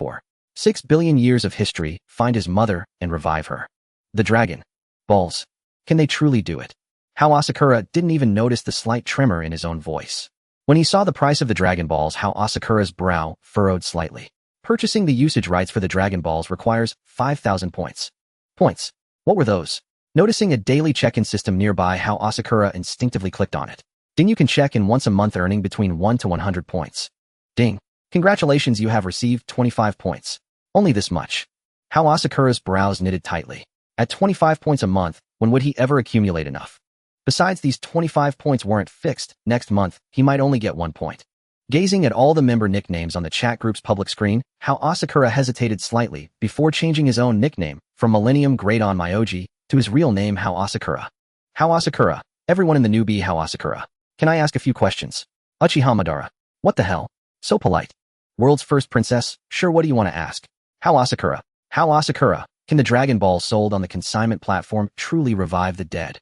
6 billion years of history, find his mother, and revive her. The Dragon Balls. Can they truly do it? Hao Asakura didn't even notice the slight tremor in his own voice. When he saw the price of the Dragon Balls, Hao Asakura's brow furrowed slightly. Purchasing the usage rights for the Dragon Balls requires 5,000 points. Points. What were those? Noticing a daily check-in system nearby, Hao Asakura instinctively clicked on it. Ding, you can check in once a month, earning between 1 to 100 points. Ding. Congratulations, you have received 25 points. Only this much. Hao Asakura's brows knitted tightly. At 25 points a month, when would he ever accumulate enough? Besides, these 25 points weren't fixed. Next month, he might only get 1 point. Gazing at all the member nicknames on the chat group's public screen, Hao Asakura hesitated slightly before changing his own nickname from Millennium Great Onmyoji to his real name, Hao Asakura. Hao Asakura. Everyone in the newbie Hao Asakura. Can I ask a few questions? Uchiha Madara. What the hell? So polite. World's first princess? Sure, what do you want to ask? Hao Asakura. Hao Asakura. Can the Dragon Balls sold on the consignment platform truly revive the dead?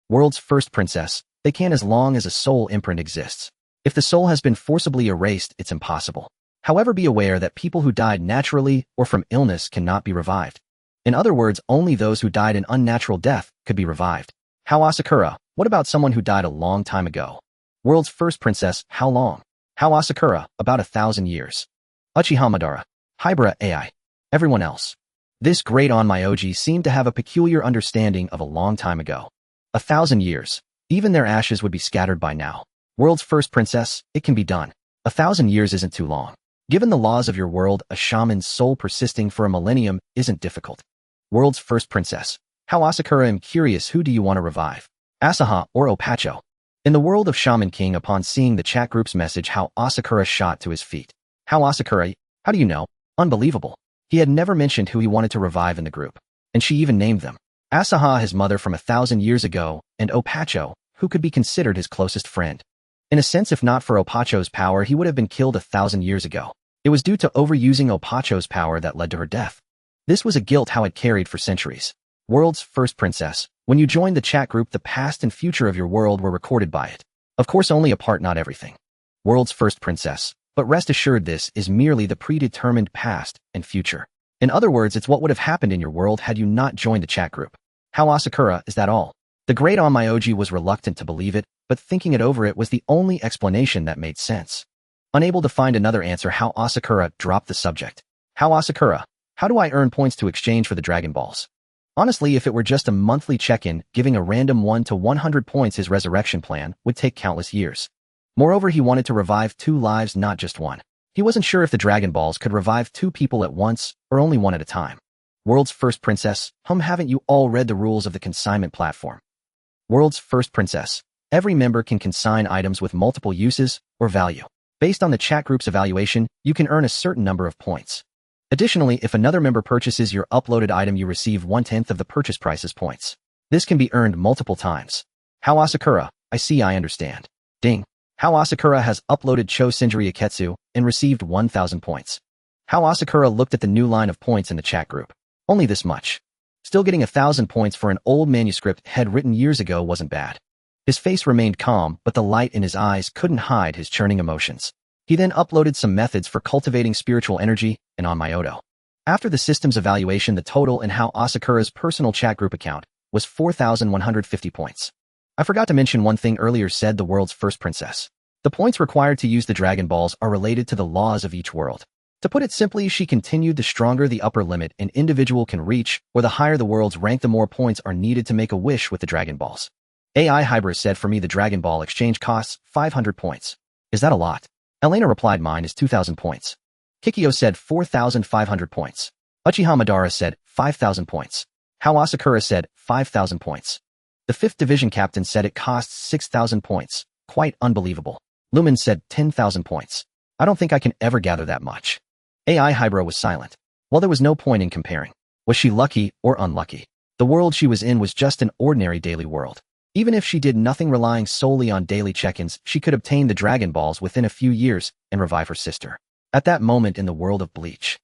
World's first princess. They can, as long as a soul imprint exists. If the soul has been forcibly erased, it's impossible. However, be aware that people who died naturally or from illness cannot be revived. In other words, only those who died an unnatural death could be revived. Hao Asakura. What about someone who died a long time ago? World's first princess. How long? Hao Asakura. About 1,000 years. Uchiha Madara. Hybrid AI. Everyone else. This great Onmyoji seemed to have a peculiar understanding of a long time ago. 1,000 years. Even their ashes would be scattered by now. World's first princess. It can be done. 1,000 years isn't too long. Given the laws of your world, a shaman's soul persisting for a millennium isn't difficult. World's first princess. Hao Asakura, I'm curious, who do you want to revive? Asaha or Opacho? In the world of Shaman King, upon seeing the chat group's message, Hao Asakura shot to his feet. Hao Asakura, how do you know? Unbelievable. He had never mentioned who he wanted to revive in the group. And she even named them. Asaha, his mother from 1,000 years ago, and Opacho, who could be considered his closest friend. In a sense, if not for Opacho's power, he would have been killed 1,000 years ago. It was due to overusing Opacho's power that led to her death. This was a guilt Hao had carried for centuries. World's first princess. When you joined the chat group, the past and future of your world were recorded by it. Of course, only a part, not everything. World's first princess. But rest assured, this is merely the predetermined past and future. In other words, it's what would have happened in your world had you not joined the chat group. Hao Asakura, is that all? The great Onmyoji was reluctant to believe it, but thinking it over, it was the only explanation that made sense. Unable to find another answer, Hao Asakura dropped the subject. Hao Asakura, how do I earn points to exchange for the Dragon Balls? Honestly, if it were just a monthly check-in, giving a random 1 to 100 points, his resurrection plan would take countless years. Moreover, he wanted to revive 2 lives, not just 1. He wasn't sure if the Dragon Balls could revive 2 people at once, or only 1 at a time. World's first princess. Haven't you all read the rules of the consignment platform? World's first princess. Every member can consign items with multiple uses or value. Based on the chat group's evaluation, you can earn a certain number of points. Additionally, if another member purchases your uploaded item, you receive 1/10 of the purchase price as points. This can be earned multiple times. Hao Asakura, I understand. Ding. Hao Asakura has uploaded Cho Senjuri Iketsu and received 1,000 points. Hao Asakura looked at the new line of points in the chat group. Only this much. Still, getting 1,000 points for an old manuscript head written years ago wasn't bad. His face remained calm, but the light in his eyes couldn't hide his churning emotions. He then uploaded some methods for cultivating spiritual energy and on Myoto. After the system's evaluation, the total in how Asakura's personal chat group account was 4,150 points. I forgot to mention one thing earlier, said the world's first princess. The points required to use the Dragon Balls are related to the laws of each world. To put it simply, she continued, the stronger the upper limit an individual can reach, or the higher the world's rank, the more points are needed to make a wish with the Dragon Balls. AI Hybris said, for me the Dragon Ball exchange costs 500 points. Is that a lot? Elena replied, mine is 2,000 points. Kikyo said 4,500 points. Uchiha Madara said 5,000 points. How Asakura said 5,000 points. The 5th Division captain said it costs 6,000 points. Quite unbelievable. Lumen said 10,000 points. I don't think I can ever gather that much. AI Hybro was silent. Well, there was no point in comparing. Was she lucky or unlucky? The world she was in was just an ordinary daily world. Even if she did nothing, relying solely on daily check-ins, she could obtain the Dragon Balls within a few years and revive her sister. At that moment in the world of Bleach.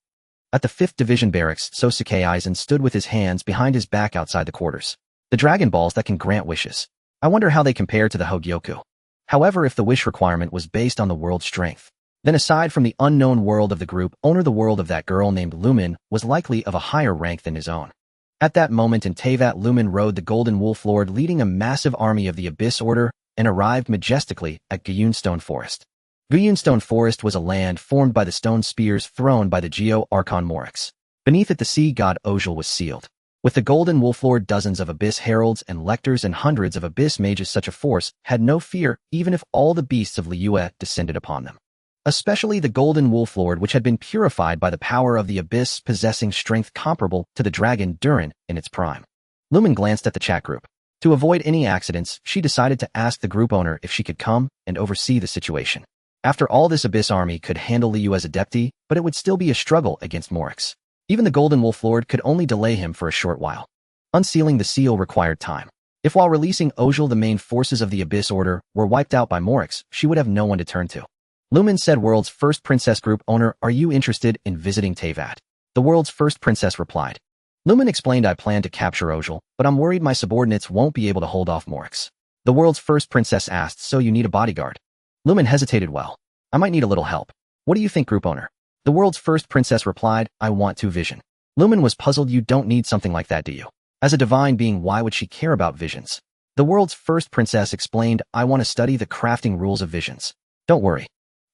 At the 5th Division barracks, Sosuke Aizen stood with his hands behind his back outside the quarters. The Dragon Balls that can grant wishes. I wonder how they compare to the Hogyoku. However, if the wish requirement was based on the world's strength, then aside from the unknown world of the group owner, the world of that girl named Lumen was likely of a higher rank than his own. At that moment in Teyvat, Lumen rode the Golden Wolf Lord leading a massive army of the Abyss Order and arrived majestically at Guyunstone Forest. Guyunstone Forest was a land formed by the stone spears thrown by the Geo Archon Morix. Beneath it the sea god Ojal was sealed. With the Golden Wolf Lord, dozens of Abyss heralds and lectors and hundreds of Abyss mages, such a force had no fear even if all the beasts of Liyue descended upon them. Especially the Golden Wolf Lord, which had been purified by the power of the Abyss, possessing strength comparable to the dragon Durin in its prime. Lumen glanced at the chat group. To avoid any accidents, she decided to ask the group owner if she could come and oversee the situation. After all, this Abyss army could handle Liyue's adepti, but it would still be a struggle against Morix. Even the Golden Wolf Lord could only delay him for a short while. Unsealing the seal required time. If while releasing Ojal the main forces of the Abyss Order were wiped out by Morix, she would have no one to turn to. Lumen said, world's first princess group owner, are you interested in visiting Teyvat? The world's first princess replied. Lumen explained, I plan to capture Ojal, but I'm worried my subordinates won't be able to hold off Morix. The world's first princess asked, so you need a bodyguard? Lumen hesitated, well, I might need a little help. What do you think, group owner? The world's first princess replied, I want to vision. Lumen was puzzled, you don't need something like that, do you? As a divine being, why would she care about visions? The world's first princess explained, I want to study the crafting rules of visions. Don't worry.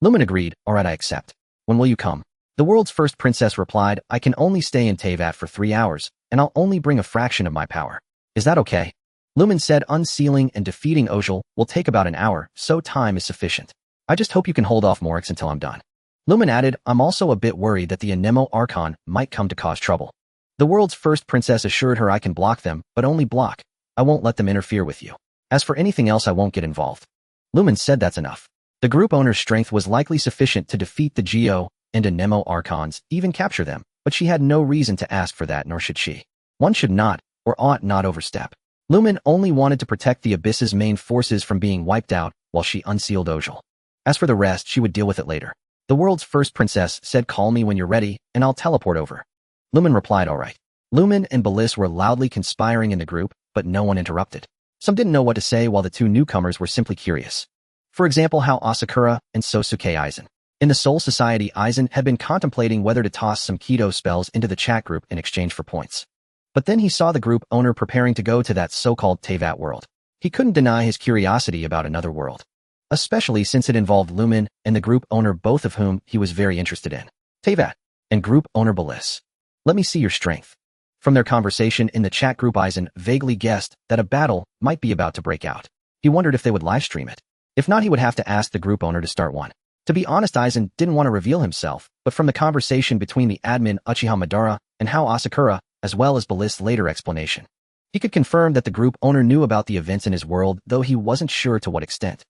Lumen agreed, alright, I accept. When will you come? The world's first princess replied, I can only stay in Teyvat for 3 hours, and I'll only bring a fraction of my power. Is that okay? Lumen said, unsealing and defeating Ojal will take about an hour, so time is sufficient. I just hope you can hold off Morix until I'm done. Lumen added, I'm also a bit worried that the Anemo Archon might come to cause trouble. The world's first princess assured her, I can block them, but only block. I won't let them interfere with you. As for anything else, I won't get involved. Lumen said, that's enough. The group owner's strength was likely sufficient to defeat the Geo and Anemo Archons, even capture them, but she had no reason to ask for that, nor should she. One should not, or ought not, overstep. Lumen only wanted to protect the Abyss's main forces from being wiped out while she unsealed Ojal. As for the rest, she would deal with it later. The world's first princess said, call me when you're ready, and I'll teleport over. Lumen replied, alright. Lumen and Bliss were loudly conspiring in the group, but no one interrupted. Some didn't know what to say, while the two newcomers were simply curious. For example, how Asakura and Sosuke Aizen. In the Soul Society, Aizen had been contemplating whether to toss some Kido spells into the chat group in exchange for points. But then he saw the group owner preparing to go to that so-called Teyvat world. He couldn't deny his curiosity about another world, especially since it involved Lumen and the group owner, both of whom he was very interested in. Teyvat and group owner Bliss. Let me see your strength. From their conversation in the chat group, Aizen vaguely guessed that a battle might be about to break out. He wondered if they would livestream it. If not, he would have to ask the group owner to start one. To be honest, Aizen didn't want to reveal himself, but from the conversation between the admin Uchiha Madara and how Asakura, as well as Bliss' later explanation, he could confirm that the group owner knew about the events in his world, though he wasn't sure to what extent.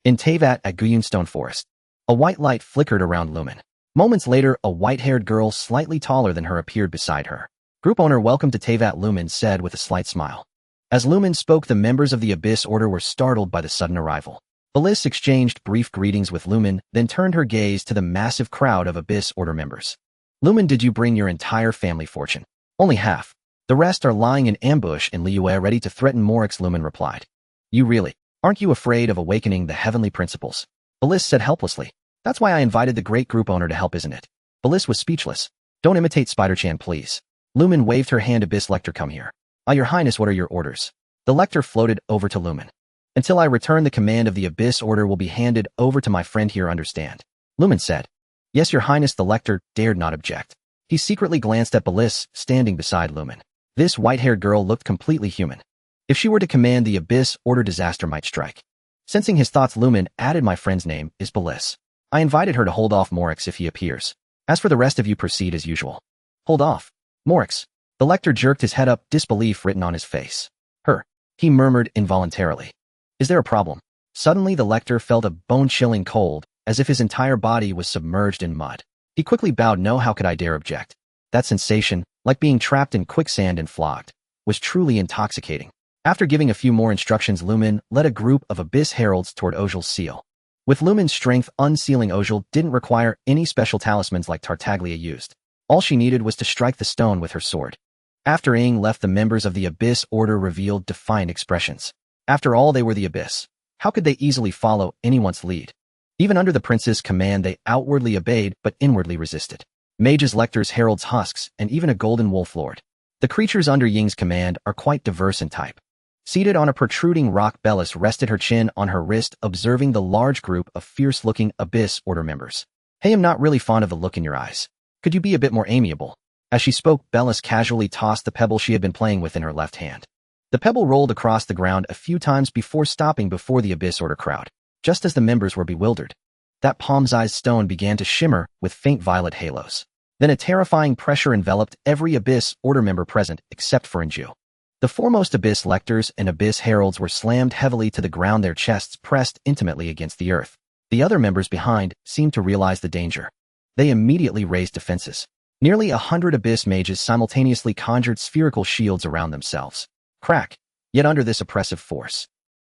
In Teyvat at Guyunstone Forest, a white light flickered around Lumen. Moments later, a white-haired girl slightly taller than her appeared beside her. Group owner, welcome to Teyvat, Lumen said with a slight smile. As Lumen spoke, the members of the Abyss Order were startled by the sudden arrival. Bliss exchanged brief greetings with Lumen, then turned her gaze to the massive crowd of Abyss Order members. Lumen, did you bring your entire family fortune? Only half. The rest are lying in ambush in Liyue ready to threaten Morix, Lumen replied. You really? Aren't you afraid of awakening the heavenly principles? Bliss said helplessly. That's why I invited the great group owner to help, isn't it? Bliss was speechless. Don't imitate Spider-Chan, please. Lumen waved her hand. Abyss Lector, come here. Your Highness, what are your orders? The Lector floated over to Lumen. Until I return the command of the Abyss Order will be handed over to my friend here, understand? Lumen said. Yes, Your Highness. The Lector dared not object. He secretly glanced at Bliss, standing beside Lumen. This white-haired girl looked completely human. If she were to command the Abyss Order, disaster might strike. Sensing his thoughts, Lumen added, my friend's name is Bliss. I invited her to hold off Morix if he appears. As for the rest of you, proceed as usual. Hold off. Morix. The Lector jerked his head up, disbelief written on his face. Her. He murmured involuntarily. Is there a problem? Suddenly the Lector felt a bone-chilling cold, as if his entire body was submerged in mud. He quickly bowed. No, how could I dare object? That sensation, like being trapped in quicksand and flogged, was truly intoxicating. After giving a few more instructions, Lumen led a group of Abyss Heralds toward Ojel's seal. With Lumen's strength, unsealing Ojel didn't require any special talismans like Tartaglia used. All she needed was to strike the stone with her sword. After Aang left, the members of the Abyss Order revealed defiant expressions. After all, they were the Abyss. How could they easily follow anyone's lead? Even under the prince's command, they outwardly obeyed but inwardly resisted. Mages, lectors, heralds, husks, and even a golden wolf lord. The creatures under Ying's command are quite diverse in type. Seated on a protruding rock, Bellis rested her chin on her wrist, observing the large group of fierce-looking Abyss Order members. Hey, I'm not really fond of the look in your eyes. Could you be a bit more amiable? As she spoke, Bellis casually tossed the pebble she had been playing with in her left hand. The pebble rolled across the ground a few times before stopping before the Abyss Order crowd, just as the members were bewildered. That palm-sized stone began to shimmer with faint violet halos. Then a terrifying pressure enveloped every Abyss Order member present except for Inju. The foremost Abyss Lectors and Abyss Heralds were slammed heavily to the ground, their chests pressed intimately against the earth. The other members behind seemed to realize the danger. They immediately raised defenses. Nearly 100 Abyss Mages simultaneously conjured spherical shields around themselves. Crack! Yet under this oppressive force,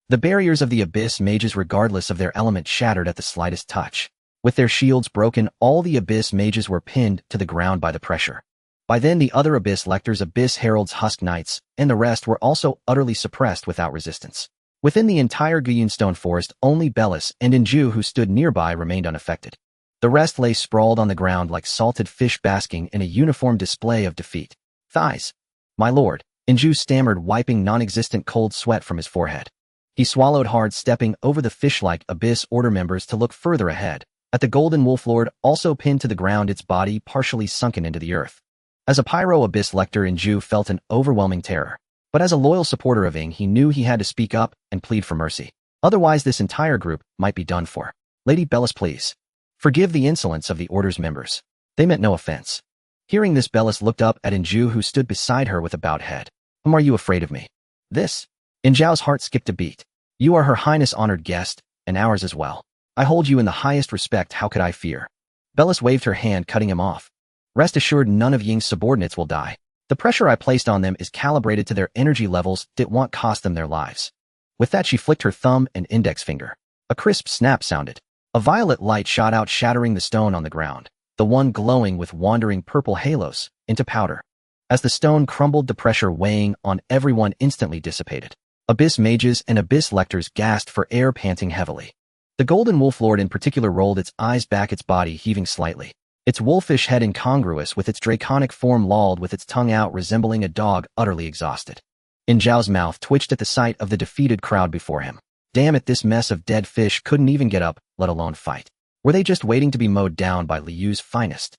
the barriers of the Abyss Mages, regardless of their element, shattered at the slightest touch. With their shields broken, all the Abyss Mages were pinned to the ground by the pressure. By then, the other Abyss Lectors, Abyss Heralds, Husk Knights, and the rest were also utterly suppressed without resistance. Within the entire Guyun Stone Forest, only Bellis and Inju, who stood nearby, remained unaffected. The rest lay sprawled on the ground like salted fish basking in a uniform display of defeat. Thighs. My lord, Inju stammered, wiping non-existent cold sweat from his forehead. He swallowed hard, stepping over the fish-like Abyss Order members to look further ahead, at the Golden Wolf Lord, also pinned to the ground, its body partially sunken into the earth. As a Pyro Abyss Lector, Inju felt an overwhelming terror. But as a loyal supporter of Ing, he knew he had to speak up and plead for mercy. Otherwise, this entire group might be done for. Lady Bellis, please. Forgive the insolence of the Order's members. They meant no offense. Hearing this, Bellis looked up at Inju, who stood beside her with a bowed head. Are you afraid of me? This? Inju's heart skipped a beat. You are Her Highness' honored guest, and ours as well. I hold you in the highest respect. How could I fear? Bellis waved her hand, cutting him off. Rest assured, none of Ying's subordinates will die. The pressure I placed on them is calibrated to their energy levels. It won't cost them their lives. With that, she flicked her thumb and index finger. A crisp snap sounded. A violet light shot out, shattering the stone on the ground, the one glowing with wandering purple halos, into powder. As the stone crumbled, the pressure weighing on everyone instantly dissipated. Abyss Mages and Abyss Lectors gasped for air, panting heavily. The Golden Wolf Lord in particular rolled its eyes back, its body heaving slightly. Its wolfish head incongruous with its draconic form, lolled with its tongue out, resembling a dog utterly exhausted. Inju's mouth twitched at the sight of the defeated crowd before him. Damn it, this mess of dead fish couldn't even get up, let alone fight. Were they just waiting to be mowed down by Liyu's finest?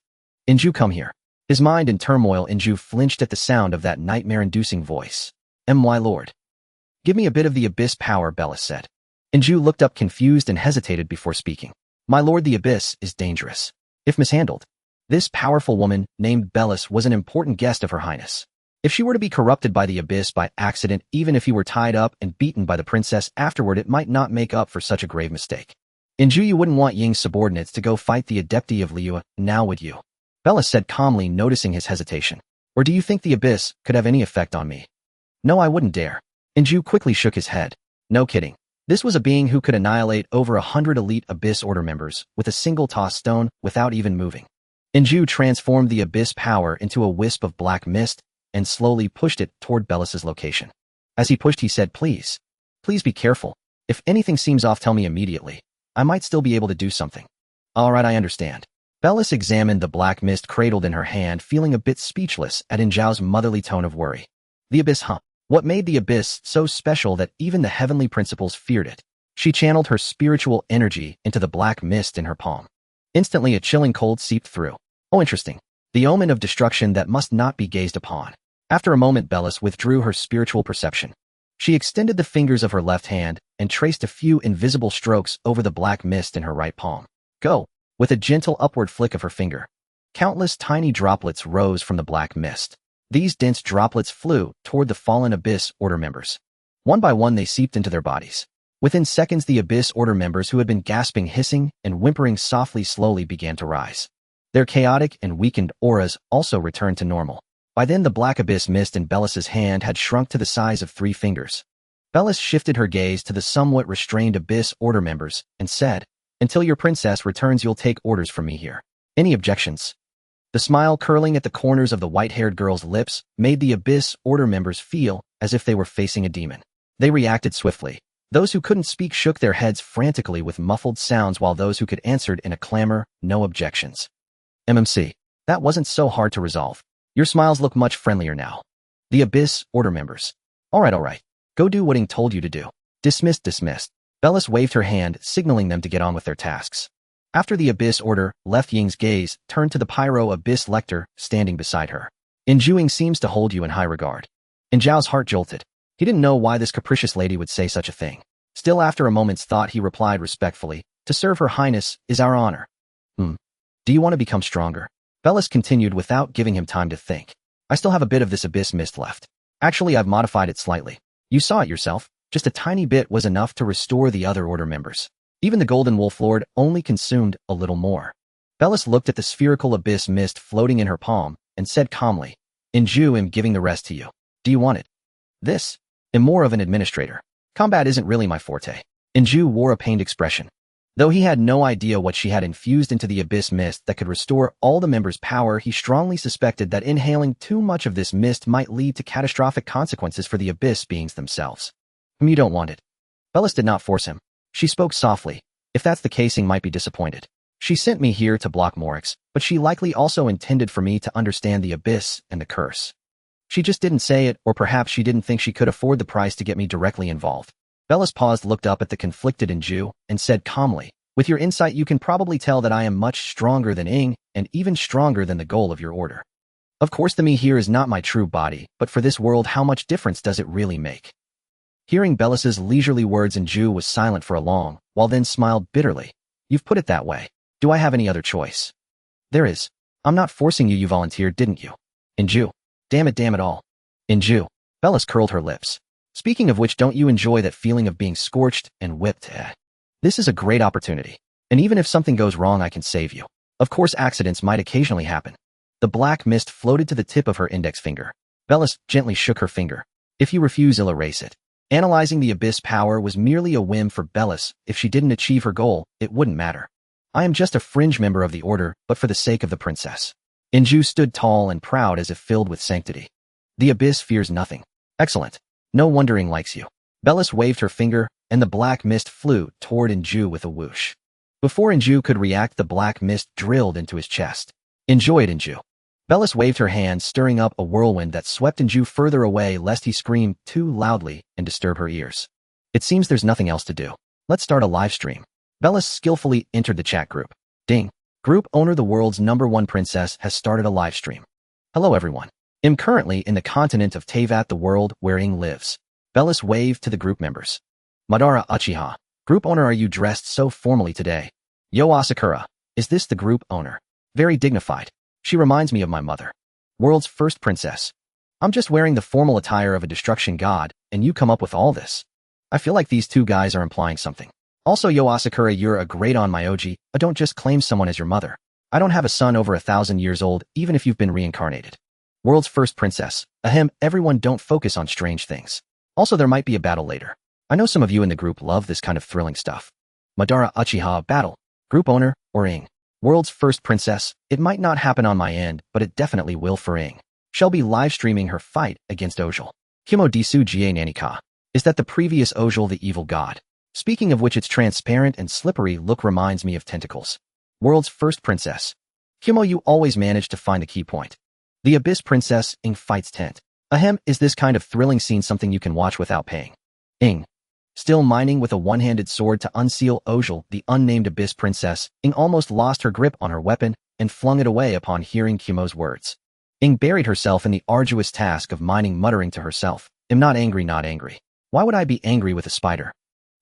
Inju, come here. His mind in turmoil, Inju flinched at the sound of that nightmare-inducing voice. My lord. Give me a bit of the Abyss power, Bellis said. Inju looked up confused and hesitated before speaking. My lord, the Abyss is dangerous. If mishandled. This powerful woman, named Bellis, was an important guest of Her Highness. If she were to be corrupted by the Abyss by accident, even if he were tied up and beaten by the princess afterward, it might not make up for such a grave mistake. Inju, you wouldn't want Ying's subordinates to go fight the Adepti of Liyue, now would you? Bellis said calmly, noticing his hesitation. Or do you think the Abyss could have any effect on me? No, I wouldn't dare. Inju quickly shook his head. No kidding. This was a being who could annihilate over 100 elite Abyss Order members with a single toss stone without even moving. Inju transformed the Abyss power into a wisp of black mist, and slowly pushed it toward Bellis's location. As he pushed, he said, "Please. Please be careful. If anything seems off, tell me immediately. I might still be able to do something." "Alright, I understand." Bellis examined the black mist cradled in her hand, feeling a bit speechless at Inzhao's motherly tone of worry. The abyss, huh? What made the abyss so special that even the heavenly principles feared it? She channeled her spiritual energy into the black mist in her palm. Instantly, a chilling cold seeped through. Oh, interesting. The omen of destruction that must not be gazed upon. After a moment, Bellis withdrew her spiritual perception. She extended the fingers of her left hand and traced a few invisible strokes over the black mist in her right palm. Go! With a gentle upward flick of her finger, countless tiny droplets rose from the black mist. These dense droplets flew toward the fallen Abyss Order members. One by one, they seeped into their bodies. Within seconds, the Abyss Order members who had been gasping, hissing, and whimpering softly slowly began to rise. Their chaotic and weakened auras also returned to normal. By then, the black abyss mist in Bellis's hand had shrunk to the size of 3 fingers. Bellis shifted her gaze to the somewhat restrained Abyss Order members and said, "Until your princess returns, you'll take orders from me here. Any objections?" The smile curling at the corners of the white-haired girl's lips made the Abyss Order members feel as if they were facing a demon. They reacted swiftly. Those who couldn't speak shook their heads frantically with muffled sounds, while those who could answered in a clamor, "No objections." "MMC, that wasn't so hard to resolve. Your smiles look much friendlier now." The Abyss Order members. All right. Go do what Ing told you to do." Dismissed. Bellis waved her hand, signaling them to get on with their tasks. After the Abyss Order left, Ying's gaze turned to the Pyro Abyss Lector standing beside her. "Injuing seems to hold you in high regard." Inzhao's heart jolted. He didn't know why this capricious lady would say such a thing. Still, after a moment's thought, he replied respectfully, "To serve Her Highness is our honor." Do you want to become stronger?" Bellis continued without giving him time to think. "I still have a bit of this abyss mist left. Actually, I've modified it slightly. You saw it yourself. Just a tiny bit was enough to restore the other order members. Even the Golden Wolf Lord only consumed a little more." Bellis looked at the spherical abyss mist floating in her palm and said calmly, "Inju, am giving the rest to you. Do you want it?" "This? I'm more of an administrator. Combat isn't really my forte." Inju wore a pained expression. Though he had no idea what she had infused into the abyss mist that could restore all the members' power, he strongly suspected that inhaling too much of this mist might lead to catastrophic consequences for the abyss beings themselves. "You don't want it." Bellis did not force him. She spoke softly. "If that's the case, Ing might be disappointed. She sent me here to block Morix, but she likely also intended for me to understand the abyss and the curse. She just didn't say it, or perhaps she didn't think she could afford the price to get me directly involved." Bellis paused, looked up at the conflicted Inju, and said calmly, "With your insight, you can probably tell that I am much stronger than Ing, and even stronger than the goal of your order. Of course, the me here is not my true body, but for this world, how much difference does it really make?" Hearing Bellis's leisurely words, Inju was silent for a long while, then smiled bitterly. "You've put it that way. Do I have any other choice?" "There is. I'm not forcing you. You volunteered, didn't you?" "Inju. Damn it all. Inju." Bellis curled her lips. "Speaking of which, don't you enjoy that feeling of being scorched and whipped? This is a great opportunity. And even if something goes wrong, I can save you. Of course, accidents might occasionally happen." The black mist floated to the tip of her index finger. Bellis gently shook her finger. "If you refuse, I'll erase it." Analyzing the abyss power was merely a whim for Bellis. If she didn't achieve her goal, it wouldn't matter. "I am just a fringe member of the order, but for the sake of the princess." Inju stood tall and proud, as if filled with sanctity. "The abyss fears nothing." "Excellent. No wonder Ing likes you." Bellis waved her finger, and the black mist flew toward Inju with a whoosh. Before Inju could react, the black mist drilled into his chest. "Enjoy it, Inju." Bellis waved her hand, stirring up a whirlwind that swept Inju further away lest he scream too loudly and disturb her ears. "It seems there's nothing else to do. Let's start a live stream." Bellis skillfully entered the chat group. Ding. Group owner, the world's #1 princess, has started a live stream. "Hello everyone. I'm currently in the continent of Teyvat, the world where Ing lives." Bellis waved to the group members. "Madara Uchiha. Group owner, are you dressed so formally today?" "Yo Asakura. Is this the group owner? Very dignified. She reminds me of my mother. World's first princess. I'm just wearing the formal attire of a destruction god, and you come up with all this. I feel like these two guys are implying something. Also, Yo Asakura, you're a great on Myoji. Don't just claim someone as your mother. I don't have a son over 1,000 years old, even if you've been reincarnated. World's first princess. Ahem, everyone don't focus on strange things. Also, there might be a battle later. I know some of you in the group love this kind of thrilling stuff. Madara Uchiha, battle. Group owner, or Ing. World's first princess. It might not happen on my end, but it definitely will for Ing. She'll be live-streaming her fight against Ojul. Kimo Disu Jie Nanika. Is that the previous Ojul the evil god? Speaking of which, its transparent and slippery look reminds me of tentacles. World's first princess. Kimo, you always manage to find the key point. The Abyss Princess, Ing fights tent. Ahem, is this kind of thrilling scene something you can watch without paying? Ing. Still mining with a one-handed sword to unseal Ojul, the unnamed Abyss Princess, Ing almost lost her grip on her weapon and flung it away upon hearing Kimo's words. Ing buried herself in the arduous task of mining, muttering to herself, "I'm not angry, not angry. Why would I be angry with a spider?"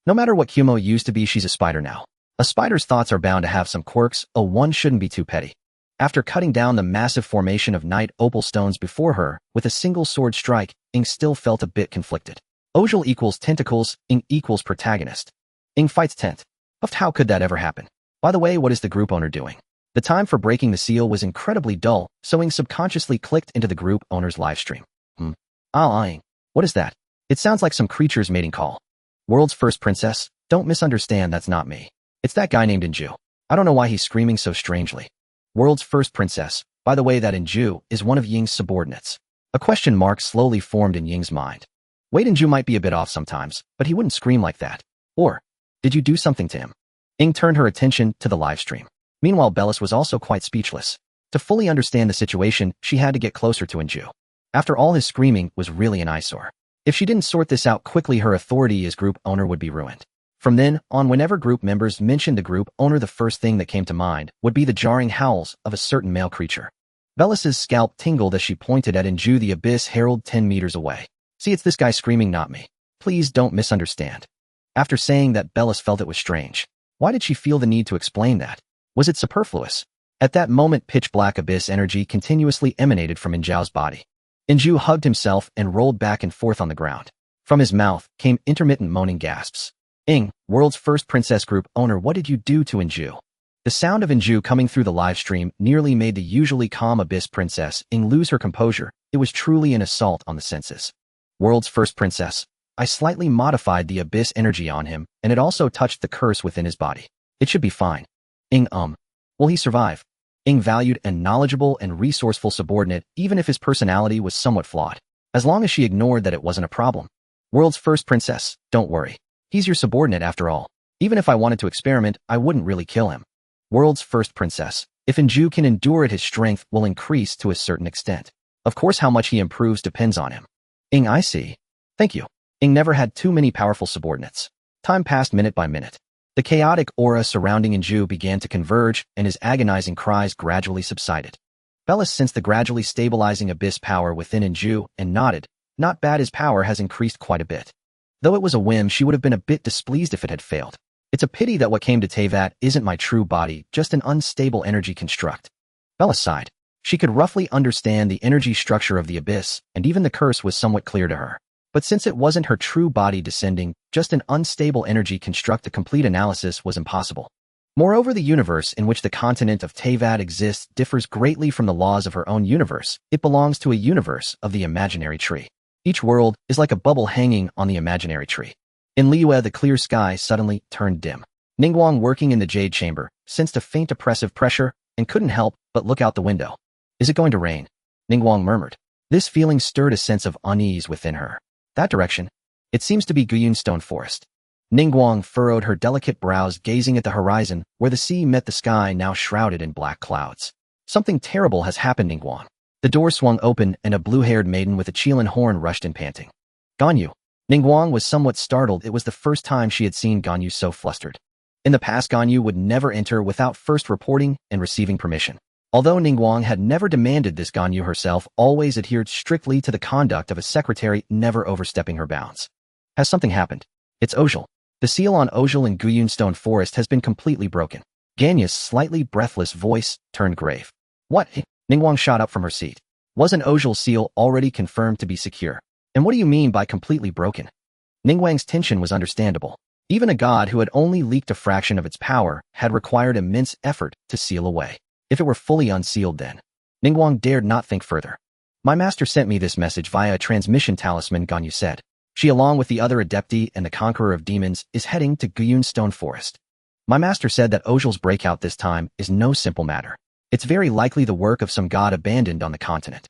No matter what Kimo used to be, she's a spider now. A spider's thoughts are bound to have some quirks, one shouldn't be too petty. After cutting down the massive formation of night opal stones before her with a single sword strike, Ing still felt a bit conflicted. Ojul equals tentacles, Ing equals protagonist. Ing fights tent. But how could that ever happen? By the way, what is the group owner doing? The time for breaking the seal was incredibly dull, so Ing subconsciously clicked into the group owner's livestream. Ing. What is that? It sounds like some creature's mating call. World's first princess? Don't misunderstand, that's not me. It's that guy named Inju. I don't know why he's screaming so strangely. World's first princess. By the way, that Inju is one of Ying's subordinates. A question mark slowly formed in Ying's mind. Wait, Inju might be a bit off sometimes, but he wouldn't scream like that. Or, did you do something to him? Ing turned her attention to the livestream. Meanwhile, Bellis was also quite speechless. To fully understand the situation, she had to get closer to Inju. After all, his screaming was really an eyesore. If she didn't sort this out quickly, her authority as group owner would be ruined. From then on, whenever group members mentioned the group owner, the first thing that came to mind would be the jarring howls of a certain male creature. Bellis's scalp tingled as she pointed at Inju, the Abyss Herald 10 meters away. See, it's this guy screaming, not me. Please don't misunderstand. After saying that, Bellis felt it was strange. Why did she feel the need to explain that? Was it superfluous? At that moment, pitch-black abyss energy continuously emanated from Inju's body. Inju hugged himself and rolled back and forth on the ground. From his mouth came intermittent moaning gasps. Ing, world's first princess group owner, what did you do to Inju? The sound of Inju coming through the live stream nearly made the usually calm Abyss Princess Ing lose her composure. It was truly an assault on the senses. World's first princess. I slightly modified the Abyss energy on him, and it also touched the curse within his body. It should be fine. Ing, will he survive? Ing valued and knowledgeable and resourceful subordinate, even if his personality was somewhat flawed. As long as she ignored that, it wasn't a problem. World's first princess, don't worry. He's your subordinate after all. Even if I wanted to experiment, I wouldn't really kill him. World's first princess. If Inju can endure it, his strength will increase to a certain extent. Of course, how much he improves depends on him. Ing, I see. Thank you. Ing never had too many powerful subordinates. Time passed minute by minute. The chaotic aura surrounding Inju began to converge, and his agonizing cries gradually subsided. Bellis sensed the gradually stabilizing abyss power within Inju and nodded. Not bad, his power has increased quite a bit. Though it was a whim, she would have been a bit displeased if it had failed. It's a pity that what came to Teyvat isn't my true body, just an unstable energy construct. Bellis sighed. She could roughly understand the energy structure of the abyss, and even the curse was somewhat clear to her. But since it wasn't her true body descending, just an unstable energy construct, a complete analysis was impossible. Moreover, the universe in which the continent of Teyvat exists differs greatly from the laws of her own universe. It belongs to a universe of the imaginary tree. Each world is like a bubble hanging on the imaginary tree. In Liyue, the clear sky suddenly turned dim. Ningguang, working in the jade chamber, sensed a faint oppressive pressure and couldn't help but look out the window. Is it going to rain? Ningguang murmured. This feeling stirred a sense of unease within her. That direction? It seems to be Guyun Stone Forest. Ningguang furrowed her delicate brows, gazing at the horizon, where the sea met the sky, now shrouded in black clouds. Something terrible has happened, Ningguang. The door swung open, and a blue-haired maiden with a Qilin horn rushed in, panting. Ganyu. Ningguang was somewhat startled. It was the first time she had seen Ganyu so flustered. In the past, Ganyu would never enter without first reporting and receiving permission. Although Ningguang had never demanded this, Ganyu herself always adhered strictly to the conduct of a secretary, never overstepping her bounds. Has something happened? It's Ojul. The seal on Ojul in Guyun Stone Forest has been completely broken. Ganyu's slightly breathless voice turned grave. What? Ningguang shot up from her seat. Wasn't Ojul's seal already confirmed to be secure? And what do you mean by completely broken? Ningguang's tension was understandable. Even a god who had only leaked a fraction of its power had required immense effort to seal away. If it were fully unsealed, then Ningguang dared not think further. My master sent me this message via a transmission talisman, Ganyu said. She, along with the other adepti and the conqueror of demons, is heading to Guyun Stone Forest. My master said that Ojul's breakout this time is no simple matter. It's very likely the work of some god abandoned on the continent.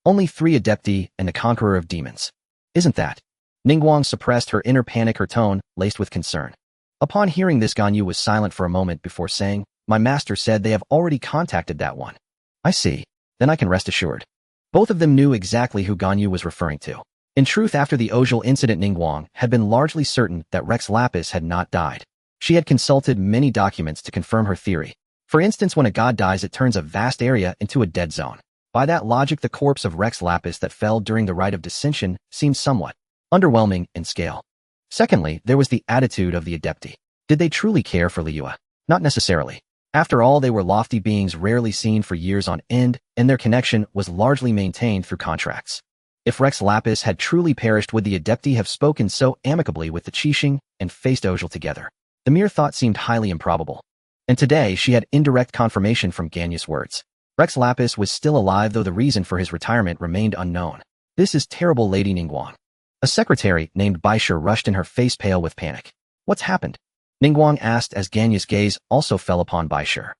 Only 3 adepti and the conqueror of demons. Isn't that? Ningguang suppressed her inner panic, her tone laced with concern. Upon hearing this, Ganyu was silent for a moment before saying, "My master said they have already contacted that one." "I see. Then I can rest assured." Both of them knew exactly who Ganyu was referring to. In truth, after the Ojal incident, Ningguang had been largely certain that Rex Lapis had not died. She had consulted many documents to confirm her theory. For instance, when a god dies, it turns a vast area into a dead zone. By that logic, the corpse of Rex Lapis that fell during the rite of dissension seemed somewhat underwhelming in scale. Secondly, there was the attitude of the adepti. Did they truly care for Liyue? Not necessarily. After all, they were lofty beings rarely seen for years on end, and their connection was largely maintained through contracts. If Rex Lapis had truly perished, would the adepti have spoken so amicably with the Qixing and faced Ojal together? The mere thought seemed highly improbable. And today she had indirect confirmation from Ganyu's words. Rex Lapis was still alive, though the reason for his retirement remained unknown. "This is terrible, Lady Ningguang." A secretary named Baisher rushed in, her face pale with panic. "What's happened?" Ningguang asked as Ganyu's gaze also fell upon Baisher.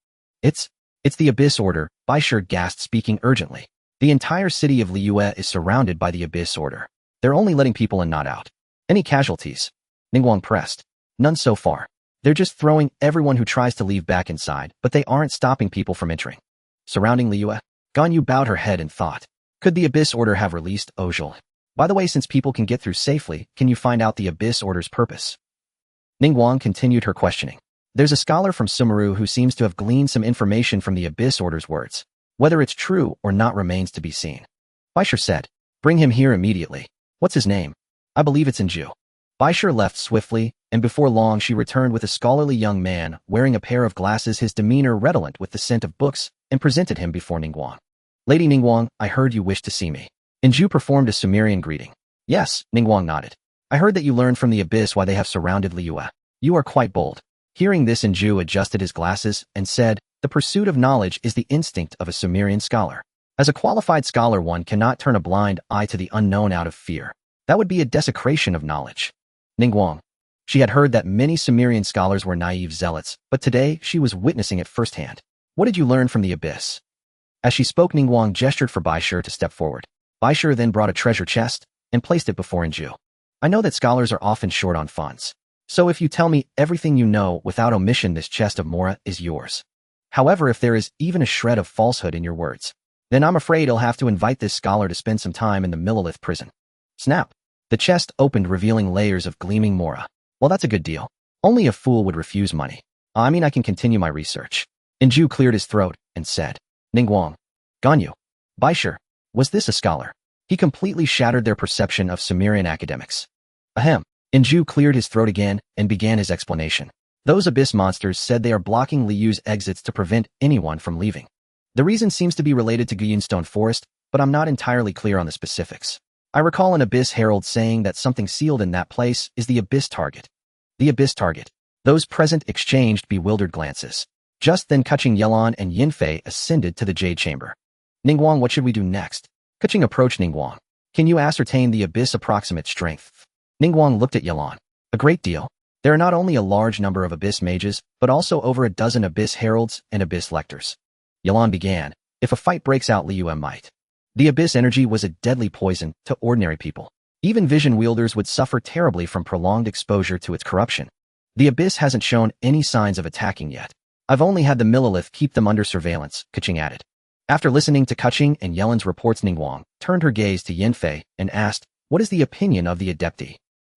It's the Abyss Order," Baisher gasped, speaking urgently. "The entire city of Liyue is surrounded by the Abyss Order. They're only letting people in, not out." "Any casualties?" Ningguang pressed. "None so far. They're just throwing everyone who tries to leave back inside, but they aren't stopping people from entering." Surrounding Liyue? Ganyu bowed her head in thought. Could the Abyss Order have released Ojal? By the way, since people can get through safely, can you find out the Abyss Order's purpose? Ningguang continued her questioning. "There's a scholar from Sumeru who seems to have gleaned some information from the Abyss Order's words. Whether it's true or not remains to be seen." Baisher said, "Bring him here immediately." "What's his name?" "I believe it's Inju." Baisher left swiftly, and before long she returned with a scholarly young man wearing a pair of glasses, his demeanor redolent with the scent of books, and presented him before Ningguang. "Lady Ningguang, I heard you wished to see me." Inju performed a Sumerian greeting. "Yes," Ningguang nodded. "I heard that you learned from the Abyss why they have surrounded Liyue. You are quite bold." Hearing this, Inju adjusted his glasses and said, "The pursuit of knowledge is the instinct of a Sumerian scholar. As a qualified scholar, one cannot turn a blind eye to the unknown out of fear. That would be a desecration of knowledge." Ningguang. She had heard that many Sumerian scholars were naive zealots, but today she was witnessing it firsthand. "What did you learn from the Abyss?" As she spoke, Ningguang gestured for Baisher to step forward. Baisher then brought a treasure chest and placed it before Inju. "I know that scholars are often short on funds. So if you tell me everything you know without omission, this chest of Mora is yours. However, if there is even a shred of falsehood in your words, then I'm afraid I'll have to invite this scholar to spend some time in the Millelith prison." Snap. The chest opened, revealing layers of gleaming Mora. "Well, that's a good deal. Only a fool would refuse money. I mean, I can continue my research." Inju cleared his throat and said, "Ningguang. Ganyu. Baisher. Was this a scholar?" He completely shattered their perception of Sumerian academics. "Ahem." Inju cleared his throat again and began his explanation. "Those abyss monsters said they are blocking Liyue's exits to prevent anyone from leaving. The reason seems to be related to Guyunstone Forest, but I'm not entirely clear on the specifics. I recall an Abyss Herald saying that something sealed in that place is the Abyss target." "The Abyss target." Those present exchanged bewildered glances. Just then Keqing, Yelan, and Yinfei ascended to the Jade Chamber. "Ningguang, what should we do next?" Keqing approached Ningguang. "Can you ascertain the Abyss' approximate strength?" Ningguang looked at Yelan. "A great deal. There are not only a large number of Abyss mages, but also over a dozen Abyss Heralds and Abyss Lectors." Yelan began. "If a fight breaks out, Liyue might." The Abyss energy was a deadly poison to ordinary people. Even vision wielders would suffer terribly from prolonged exposure to its corruption. The Abyss hasn't shown any signs of attacking yet. I've only had the Millelith keep them under surveillance, Keqing added. After listening to Keqing and Yelan's reports, Ningguang turned her gaze to Yinfei and asked, "What is the opinion of the Adepti?"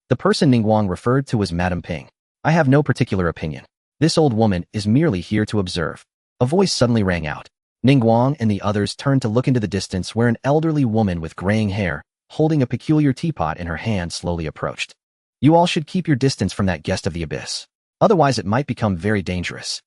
The person Ningguang referred to was Madame Ping. "I have no particular opinion. This old woman is merely here to observe." A voice suddenly rang out. Ningguang and the others turned to look into the distance, where an elderly woman with graying hair, holding a peculiar teapot in her hand, slowly approached. "You all should keep your distance from that guest of the Abyss. Otherwise it might become very dangerous."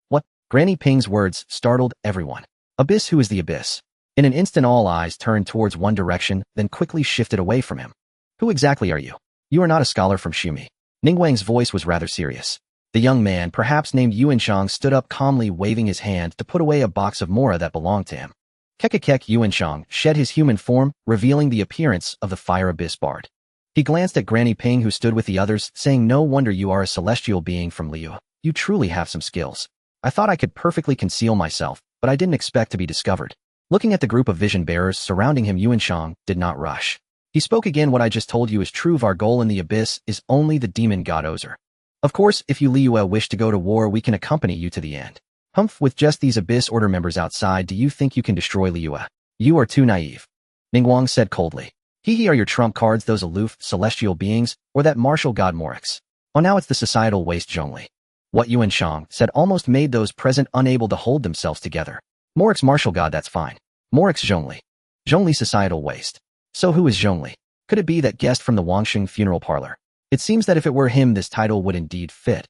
"What?" Granny Ping's words startled everyone. "Abyss? Who is the Abyss?" In an instant all eyes turned towards one direction, then quickly shifted away from him. "Who exactly are you?" "You are not a scholar from Shumi." Ningguang's voice was rather serious. The young man, perhaps named Yuanshang, stood up calmly, waving his hand to put away a box of Mora that belonged to him. Kekekek. Yuanshang shed his human form, revealing the appearance of the Fire Abyss Bard. He glanced at Granny Ping, who stood with the others, saying, "No wonder you are a celestial being from Liyue. You truly have some skills. I thought I could perfectly conceal myself, but I didn't expect to be discovered." Looking at the group of vision bearers surrounding him, Yuanshang did not rush. He spoke again. What I just told you is true. Our goal in the abyss is only the demon god Ozer. Of course, if you Liyue wish to go to war, we can accompany you to the end. Humph, with just these Abyss Order members outside, do you think you can destroy Liyue? You are too naive. Ningguang said coldly. Are your trump cards those aloof, celestial beings, or that martial god Morix? Oh, now it's the societal waste Zhongli. What Yuanshang said almost made those present unable to hold themselves together. Morix martial god, that's fine. Morix Zhongli. Zhongli societal waste. So who is Zhongli? Could it be that guest from the Wangxing funeral parlor? It seems that if it were him, this title would indeed fit.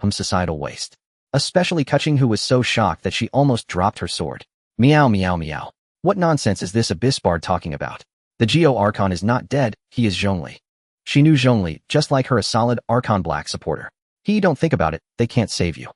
Societal waste. Especially Kuching, who was so shocked that she almost dropped her sword. Meow meow meow. What nonsense is this Abyss Bard talking about? The Geo Archon is not dead, he is Zhongli. She knew Zhongli, just like her, a solid Archon Black supporter. Don't think about it, they can't save you.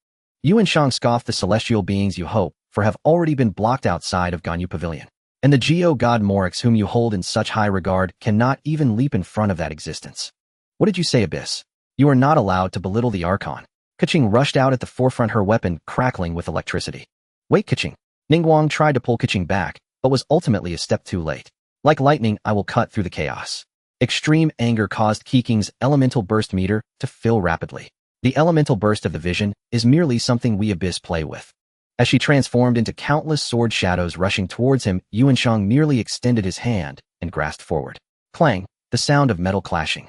Yuanshang scoffed. The celestial beings you hope for have already been blocked outside of Ganyu Pavilion. And the Geo god Morix, whom you hold in such high regard, cannot even leap in front of that existence. What did you say, Abyss? You are not allowed to belittle the Archon. Kuching rushed out at the forefront, her weapon crackling with electricity. Wait, Kuching. Ningguang tried to pull Kuching back, but was ultimately a step too late. Like lightning, I will cut through the chaos. Extreme anger caused Kiking's elemental burst meter to fill rapidly. The elemental burst of the vision is merely something we Abyss play with. As she transformed into countless sword shadows rushing towards him, Yuanshang merely extended his hand and grasped forward. Clang, the sound of metal clashing.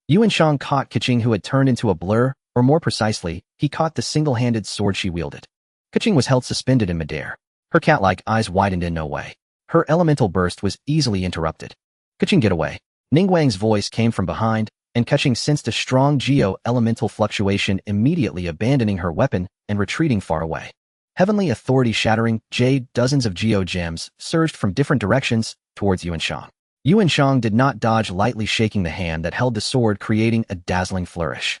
Yuanshang caught Kuching, who had turned into a blur, or more precisely, he caught the single-handed sword she wielded. Kuching was held suspended in midair. Her cat-like eyes widened in no way. Her elemental burst was easily interrupted. Kuching, get away. Ningguang's voice came from behind, and Kuching sensed a strong geo-elemental fluctuation, immediately abandoning her weapon and retreating far away. Heavenly authority shattering, jade, dozens of geo-gems surged from different directions towards Yuanshang. Yuanshang did not dodge, lightly shaking the hand that held the sword, creating a dazzling flourish.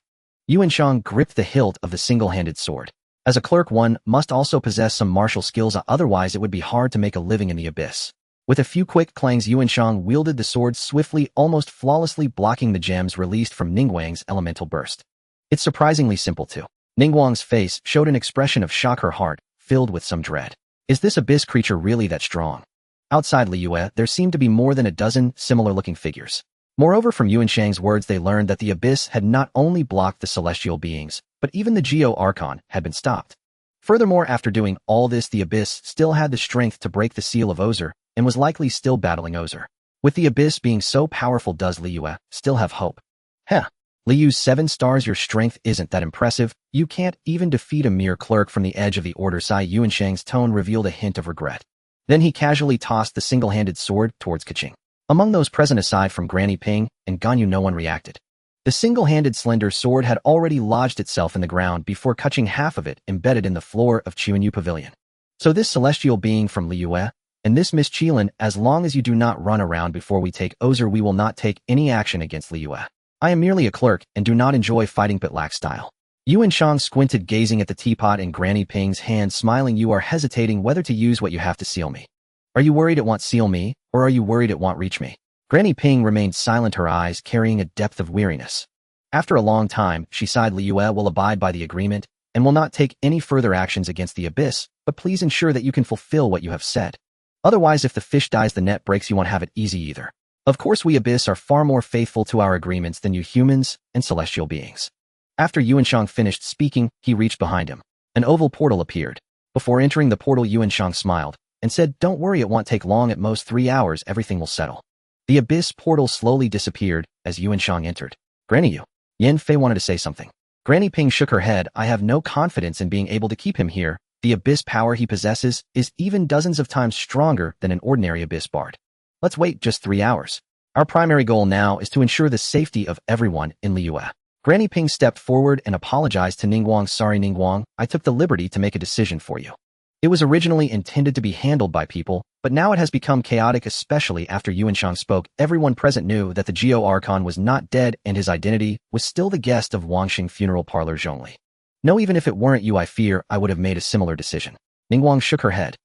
Yuanshang gripped the hilt of the single-handed sword. As a clerk, one must also possess some martial skills, otherwise it would be hard to make a living in the abyss. With a few quick clangs, Yuanshang wielded the sword swiftly, almost flawlessly blocking the gems released from Ningguang's elemental burst. It's surprisingly simple too. Ningguang's face showed an expression of shock, her heart filled with some dread. Is this abyss creature really that strong? Outside Liyue, there seemed to be more than a dozen similar-looking figures. Moreover, from Yuanshang's words, they learned that the abyss had not only blocked the celestial beings, but even the Geo Archon had been stopped. Furthermore, after doing all this, the abyss still had the strength to break the seal of Ozer, and was likely still battling Ozer. With the abyss being so powerful, does Liyue still have hope? Heh. Liyue's 7 stars, your strength isn't that impressive. You can't even defeat a mere clerk from the edge of the order. Sigh. Yuanshang's tone revealed a hint of regret. Then he casually tossed the single-handed sword towards Kuching. Among those present, aside from Granny Ping and Ganyu, no one reacted. The single-handed slender sword had already lodged itself in the ground before Kuching, half of it embedded in the floor of Chuanyu Pavilion. So this celestial being from Liyue, and this Miss Qilin, as long as you do not run around before we take Ozer, we will not take any action against Liyue. I am merely a clerk and do not enjoy fighting, but lack style. Yuanshang squinted, gazing at the teapot in Granny Ping's hand, smiling. You are hesitating whether to use what you have to seal me. Are you worried it won't seal me, or are you worried it won't reach me? Granny Ping remained silent, her eyes carrying a depth of weariness. After a long time, she sighed. Liyue will abide by the agreement, and will not take any further actions against the abyss, but please ensure that you can fulfill what you have said. Otherwise, if the fish dies, the net breaks. You won't have it easy either. Of course, we abyss are far more faithful to our agreements than you humans and celestial beings. After Yuanshang finished speaking, he reached behind him. An oval portal appeared. Before entering the portal, Yuanshang smiled and said, don't worry, it won't take long, at most 3 hours, everything will settle. The abyss portal slowly disappeared as Yuanshang entered. Granny Yan Fei wanted to say something. Granny Ping shook her head. I have no confidence in being able to keep him here. The abyss power he possesses is even dozens of times stronger than an ordinary abyss bard. Let's wait just 3 hours. Our primary goal now is to ensure the safety of everyone in Liyue. Granny Ping stepped forward and apologized to Ningguang. Sorry, Ningguang, I took the liberty to make a decision for you. It was originally intended to be handled by people, but now it has become chaotic, especially after Yuanshang spoke. Everyone present knew that the Geo Archon was not dead and his identity was still the guest of Wangxing funeral parlor Zhongli. No, even if it weren't you, I fear I would have made a similar decision. Ningguang shook her head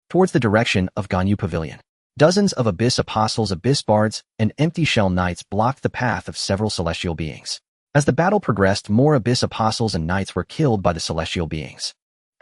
towards the direction of Ganyu Pavilion. Dozens of abyss apostles, abyss bards, and empty shell knights blocked the path of several celestial beings. As the battle progressed, more abyss apostles and knights were killed by the celestial beings.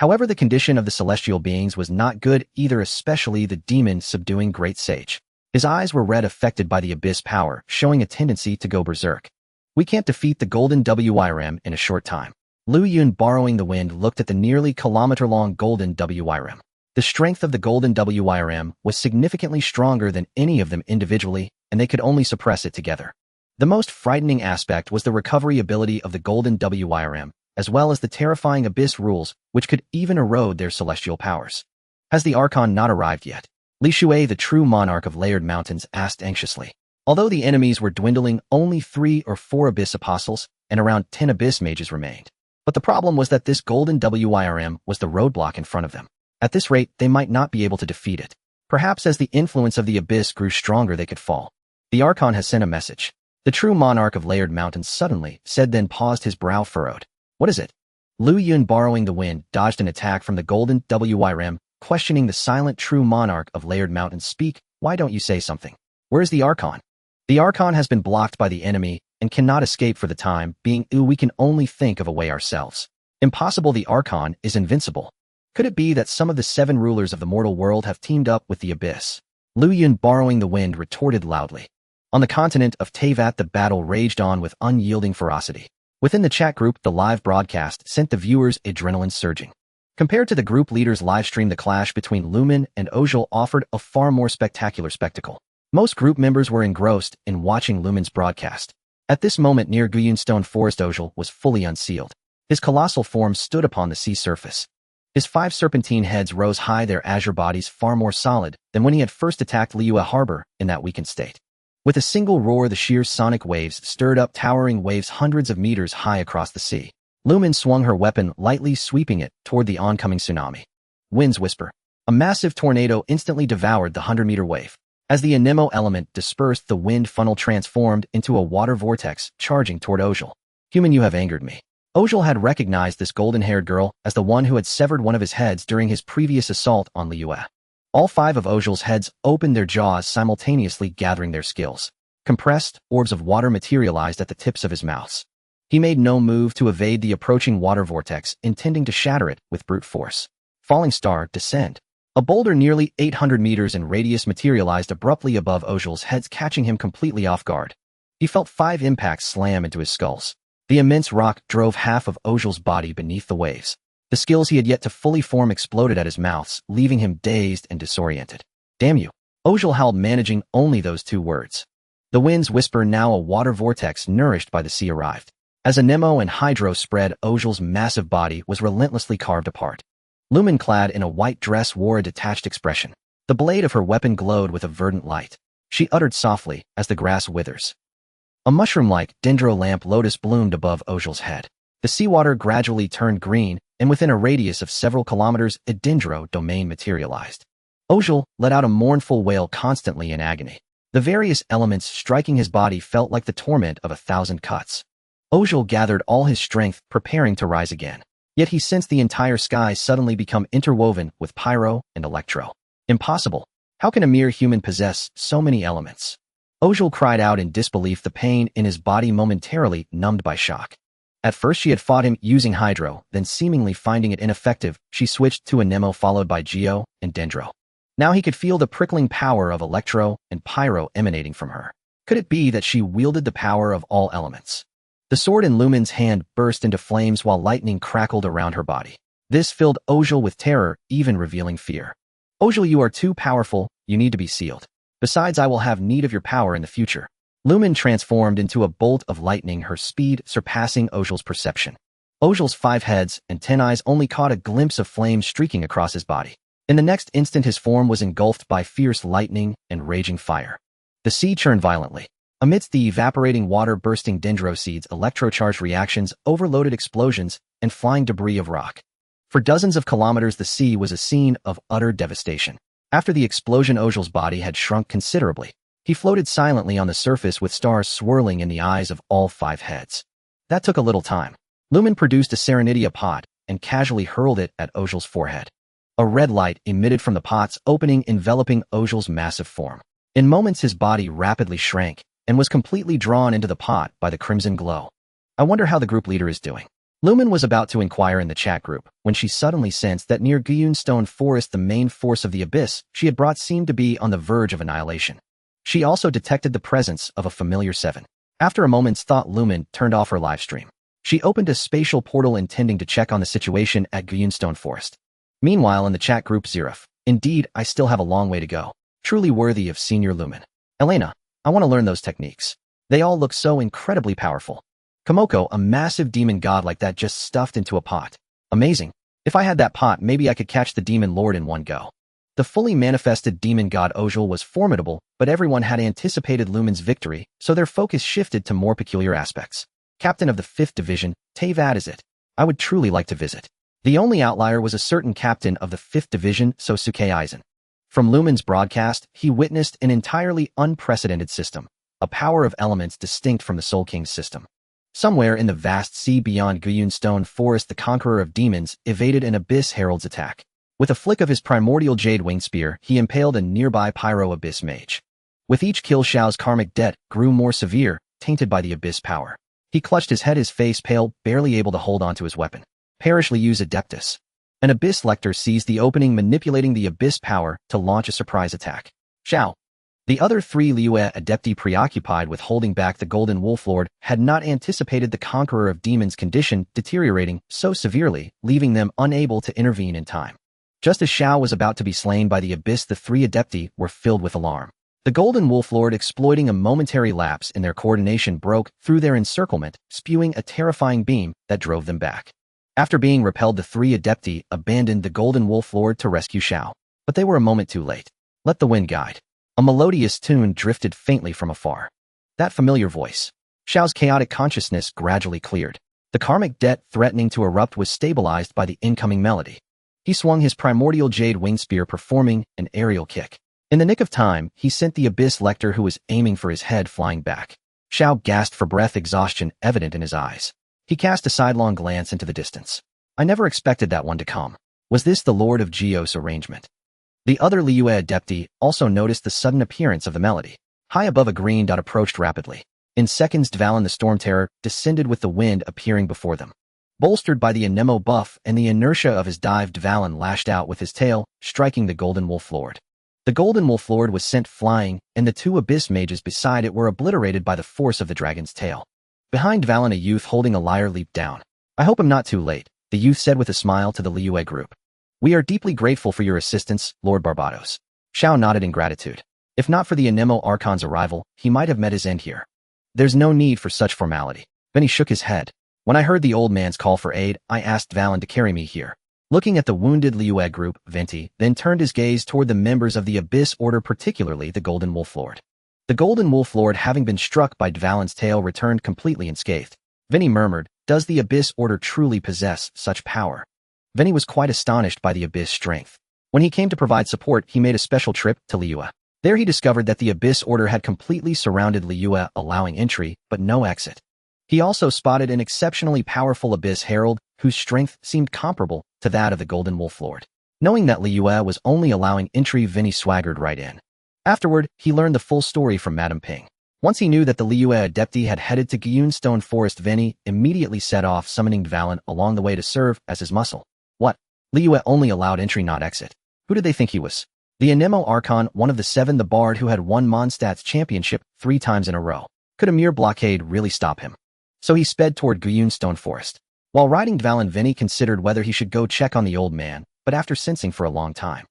However, the condition of the celestial beings was not good either, especially the demon subduing Great Sage. His eyes were red, affected by the abyss power, showing a tendency to go berserk. We can't defeat the golden WYRM in a short time. Lu Yun, borrowing the wind, looked at the nearly kilometer-long golden WYRM. The strength of the golden WYRM was significantly stronger than any of them individually, and they could only suppress it together. The most frightening aspect was the recovery ability of the golden WYRM, as well as the terrifying abyss rules, which could even erode their celestial powers. Has the Archon not arrived yet? Li Shui, the true monarch of layered mountains, asked anxiously. Although the enemies were dwindling, only 3 or 4 abyss apostles and around 10 abyss mages remained. But the problem was that this golden WYRM was the roadblock in front of them. At this rate, they might not be able to defeat it. Perhaps as the influence of the abyss grew stronger, they could fall. The Archon has sent a message. The true monarch of layered mountains suddenly said, then paused, his brow furrowed. What is it? Lu Yun, borrowing the wind, dodged an attack from the golden WYRM, questioning the silent true monarch of layered mountains. Speak, why don't you say something? Where is the Archon? The Archon has been blocked by the enemy and cannot escape for the time being. We can only think of a way ourselves. Impossible, the Archon is invincible. Could it be that some of the 7 rulers of the mortal world have teamed up with the abyss? Lu Yun, borrowing the wind, retorted loudly. On the continent of Teyvat, the battle raged on with unyielding ferocity. Within the chat group, the live broadcast sent the viewers adrenaline surging. Compared to the group leader's livestream, the clash between Lumen and Ojul offered a far more spectacular spectacle. Most group members were engrossed in watching Lumen's broadcast. At this moment, near Guyun Stone Forest, Ojul was fully unsealed. His colossal form stood upon the sea surface. His 5 serpentine heads rose high, their azure bodies far more solid than when he had first attacked Liyue Harbor in that weakened state. With a single roar, the sheer sonic waves stirred up towering waves hundreds of meters high across the sea. Lumen swung her weapon, lightly sweeping it toward the oncoming tsunami. Wind's whisper. A massive tornado instantly devoured the 100-meter wave. As the Anemo element dispersed, the wind funnel transformed into a water vortex, charging toward Ojul. Human, you have angered me. Ojul had recognized this golden-haired girl as the one who had severed one of his heads during his previous assault on Liyue. All 5 of Ojul's heads opened their jaws, simultaneously gathering their skills. Compressed orbs of water materialized at the tips of his mouths. He made no move to evade the approaching water vortex, intending to shatter it with brute force. Falling star, descend. A boulder nearly 800 meters in radius materialized abruptly above Ojul's head, catching him completely off guard. He felt 5 impacts slam into his skulls. The immense rock drove half of Ojul's body beneath the waves. The skills he had yet to fully form exploded at his mouths, leaving him dazed and disoriented. Damn you. Ojul howled, managing only those 2 words. The wind's whisper, now a water vortex nourished by the sea, arrived. As Anemo and Hydro spread, Ojul's massive body was relentlessly carved apart. Lumen, clad in a white dress, wore a detached expression. The blade of her weapon glowed with a verdant light. She uttered softly, as the grass withers. A mushroom-like dendro lamp lotus bloomed above Ojul's head. The seawater gradually turned green, and within a radius of several kilometers, a dendro domain materialized. Ojul let out a mournful wail, constantly in agony. The various elements striking his body felt like the torment of 1,000 cuts. Ojul gathered all his strength, preparing to rise again. Yet he sensed the entire sky suddenly become interwoven with pyro and electro. Impossible. How can a mere human possess so many elements? Ojul cried out in disbelief, the pain in his body momentarily numbed by shock. At first she had fought him using Hydro, then seemingly finding it ineffective, she switched to Anemo, followed by Geo and Dendro. Now he could feel the prickling power of Electro and Pyro emanating from her. Could it be that she wielded the power of all elements? The sword in Lumen's hand burst into flames while lightning crackled around her body. This filled Ojul with terror, even revealing fear. Ojul, you are too powerful, you need to be sealed. Besides, I will have need of your power in the future. Lumen transformed into a bolt of lightning, her speed surpassing Ojul's perception. Ojul's 5 heads and 10 eyes only caught a glimpse of flames streaking across his body. In the next instant, his form was engulfed by fierce lightning and raging fire. The sea churned violently. Amidst the evaporating water, bursting dendro seeds, electrocharged reactions, overloaded explosions, and flying debris of rock. For dozens of kilometers, the sea was a scene of utter devastation. After the explosion, Ojul's body had shrunk considerably. He floated silently on the surface with stars swirling in the eyes of all 5 heads. That took a little time. Lumen produced a Serenidia pot and casually hurled it at Ojul's forehead. A red light emitted from the pot's opening, enveloping Ojul's massive form. In moments, his body rapidly shrank and was completely drawn into the pot by the crimson glow. I wonder how the group leader is doing. Lumen was about to inquire in the chat group when she suddenly sensed that near Gyunstone Forest the main force of the abyss she had brought seemed to be on the verge of annihilation. She also detected the presence of a familiar seven. After a moment's thought, Lumen turned off her livestream. She opened a spatial portal intending to check on the situation at Gyunstone Forest. Meanwhile, in the chat group, Zerif, indeed, I still have a long way to go. Truly worthy of Senior Lumen. Elena, I want to learn those techniques. They all look so incredibly powerful. Komoko, a massive demon god like that just stuffed into a pot. Amazing. If I had that pot, maybe I could catch the demon lord in one go. The fully manifested demon god Ojal was formidable, but everyone had anticipated Lumen's victory, so their focus shifted to more peculiar aspects. Captain of the 5th Division, Teyvat is it? I would truly like to visit. The only outlier was a certain captain of the 5th Division, Sosuke Aizen. From Lumen's broadcast, he witnessed an entirely unprecedented system, a power of elements distinct from the Soul King's system. Somewhere in the vast sea beyond Gyunstone Forest, the conqueror of demons evaded an Abyss Herald's attack. With a flick of his primordial jade winged spear, he impaled a nearby Pyro Abyss mage. With each kill, Xiao's karmic debt grew more severe, tainted by the Abyss power. He clutched his head, his face pale, barely able to hold onto his weapon. Perishly use Adeptus. An Abyss Lector seized the opening, manipulating the Abyss power to launch a surprise attack. Xiao. The other 3 Liyue Adepti, preoccupied with holding back the Golden Wolf Lord, had not anticipated the Conqueror of Demons' condition deteriorating so severely, leaving them unable to intervene in time. Just as Xiao was about to be slain by the Abyss, the 3 Adepti were filled with alarm. The Golden Wolf Lord, exploiting a momentary lapse in their coordination, broke through their encirclement, spewing a terrifying beam that drove them back. After being repelled, the 3 Adepti abandoned the Golden Wolf Lord to rescue Xiao. But they were a moment too late. Let the wind guide. A melodious tune drifted faintly from afar. That familiar voice. Xiao's chaotic consciousness gradually cleared. The karmic debt threatening to erupt was stabilized by the incoming melody. He swung his primordial jade wing spear, performing an aerial kick. In the nick of time, he sent the Abyss Lector, who was aiming for his head, flying back. Xiao gasped for breath, exhaustion evident in his eyes. He cast a sidelong glance into the distance. I never expected that one to come. Was this the Lord of Geos' arrangement? The other Liyue Adepti also noticed the sudden appearance of the melody. High above, a green dot approached rapidly. In seconds, Dvalin the Storm Terror descended with the wind appearing before them. Bolstered by the Anemo buff and the inertia of his dive, Dvalin lashed out with his tail, striking the Golden Wolf Lord. The Golden Wolf Lord was sent flying, and the 2 Abyss mages beside it were obliterated by the force of the dragon's tail. Behind Dvalin, a youth holding a lyre leaped down. I hope I'm not too late, the youth said with a smile to the Liyue group. We are deeply grateful for your assistance, Lord Barbados. Xiao nodded in gratitude. If not for the Anemo Archon's arrival, he might have met his end here. There's no need for such formality. Then he shook his head. When I heard the old man's call for aid, I asked Dvalin to carry me here. Looking at the wounded Liyue group, Venti then turned his gaze toward the members of the Abyss Order, particularly the Golden Wolf Lord. The Golden Wolf Lord, having been struck by Dvalin's tail, returned completely unscathed. Venti murmured, does the Abyss Order truly possess such power? Venti was quite astonished by the Abyss strength. When he came to provide support, he made a special trip to Liyue. There he discovered that the Abyss Order had completely surrounded Liyue, allowing entry, but no exit. He also spotted an exceptionally powerful Abyss Herald, whose strength seemed comparable to that of the Golden Wolf Lord. Knowing that Liyue was only allowing entry, Venti swaggered right in. Afterward, he learned the full story from Madame Ping. Once he knew that the Liyue Adepti had headed to Gyunstone Forest, Venti immediately set off, summoning Dvalin along the way to serve as his muscle. What? Liyue only allowed entry, not exit. Who did they think he was? The Anemo Archon, one of the 7, the bard who had won Mondstadt's championship 3 times in a row. Could a mere blockade really stop him? So he sped toward Gyunstone Forest. While riding Dvalin, Venti considered whether he should go check on the old man, but after sensing for a long time,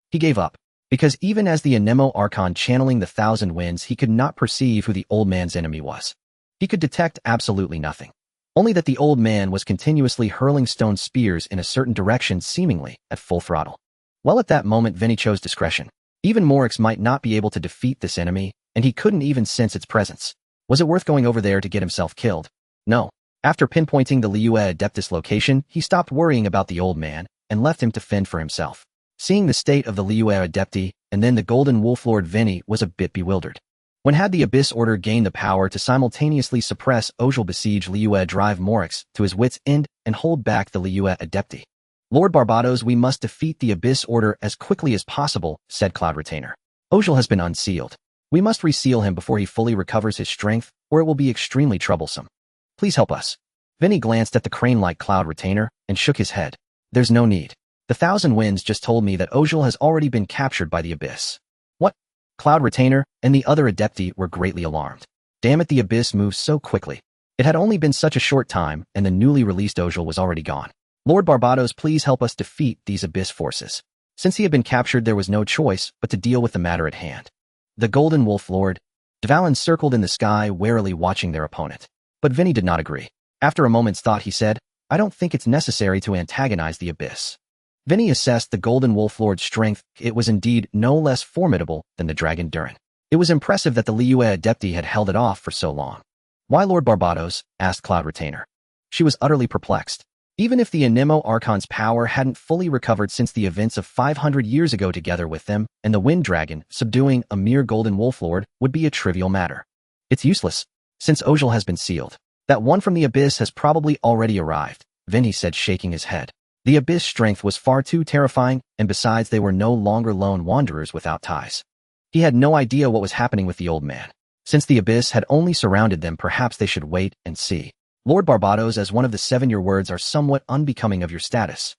he gave up. Because even as the Anemo Archon channeling the 1,000 winds, he could not perceive who the old man's enemy was. He could detect absolutely nothing. Only that the old man was continuously hurling stone spears in a certain direction, seemingly at full throttle. Well, at that moment, Venti chose discretion. Even Morix might not be able to defeat this enemy, and he couldn't even sense its presence. Was it worth going over there to get himself killed? No. After pinpointing the Liyue Adeptus location, he stopped worrying about the old man and left him to fend for himself. Seeing the state of the Liyue Adepti and then the Golden Wolf Lord, Venti was a bit bewildered. When had the Abyss Order gained the power to simultaneously suppress Ojal, besiege Liyue, drive Morix to his wit's end, and hold back the Liyue Adepti? Lord Barbados, we must defeat the Abyss Order as quickly as possible, said Cloud Retainer. Ojal has been unsealed. We must reseal him before he fully recovers his strength, or it will be extremely troublesome. Please help us. Vinny glanced at the crane-like cloud retainer and shook his head. There's no need. The Thousand Winds just told me that Ojul has already been captured by the Abyss. What? Cloud Retainer and the other Adepti were greatly alarmed. Damn it, the Abyss moves so quickly. It had only been such a short time, and the newly released Ojul was already gone. Lord Barbados, please help us defeat these Abyss forces. Since he had been captured, there was no choice but to deal with the matter at hand. The Golden Wolf Lord, Dvalin circled in the sky, warily watching their opponent. But Vinny did not agree. After a moment's thought, he said, I don't think it's necessary to antagonize the Abyss. Vinny assessed the Golden Wolf Lord's strength. It was indeed no less formidable than the Dragon Durin. It was impressive that the Liyue Adepti had held it off for so long. Why Lord Barbados? Asked Cloud Retainer. She was utterly perplexed. Even if the Anemo Archon's power hadn't fully recovered since the events of 500 years ago, together with them and the Wind Dragon, subduing a mere Golden Wolf Lord would be a trivial matter. It's useless, since Ojul has been sealed. That one from the Abyss has probably already arrived, Vinny said, shaking his head. The Abyss strength was far too terrifying, and besides, they were no longer lone wanderers without ties. He had no idea what was happening with the old man. Since the Abyss had only surrounded them, perhaps they should wait and see. Lord Barbados, as one of the seven, your words are somewhat unbecoming of your status.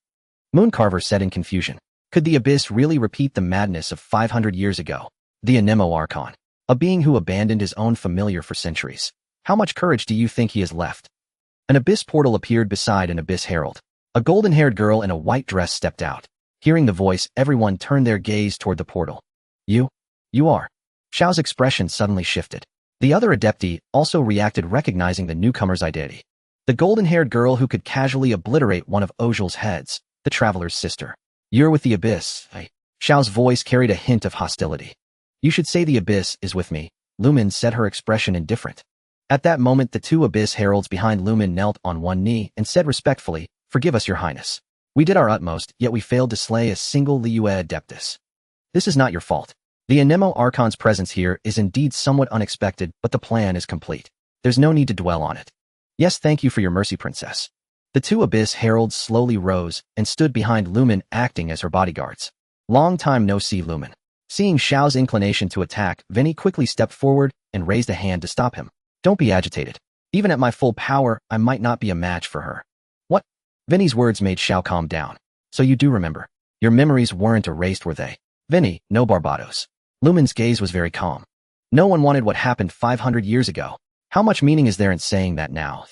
Mooncarver said in confusion. Could the Abyss really repeat the madness of 500 years ago? The Anemo Archon, a being who abandoned his own familiar for centuries. How much courage do you think he has left? An Abyss portal appeared beside an Abyss Herald. A golden-haired girl in a white dress stepped out. Hearing the voice, everyone turned their gaze toward the portal. You are. Xiao's expression suddenly shifted. The other Adepti also reacted, recognizing the newcomer's identity. The golden-haired girl who could casually obliterate one of Ojul's heads, the Traveler's sister. You're with the Abyss, eh? Xiao's voice carried a hint of hostility. You should say the Abyss is with me, Lumen said, her expression indifferent. At that moment, the two Abyss heralds behind Lumen knelt on one knee and said respectfully, Forgive us, your highness. We did our utmost, yet we failed to slay a single Liyue Adeptus. This is not your fault. The Anemo Archon's presence here is indeed somewhat unexpected, but the plan is complete. There's no need to dwell on it. Yes, thank you for your mercy, princess. The two Abyss heralds slowly rose and stood behind Lumen, acting as her bodyguards. Long time no see, Lumen. Seeing Xiao's inclination to attack, Vinny quickly stepped forward and raised a hand to stop him. Don't be agitated. Even at my full power, I might not be a match for her. What? Vinny's words made Xiao calm down. So you do remember. Your memories weren't erased, were they? Vinny, no Barbados. Lumen's gaze was very calm. No one wanted what happened 500 years ago. How much meaning is there in saying that now?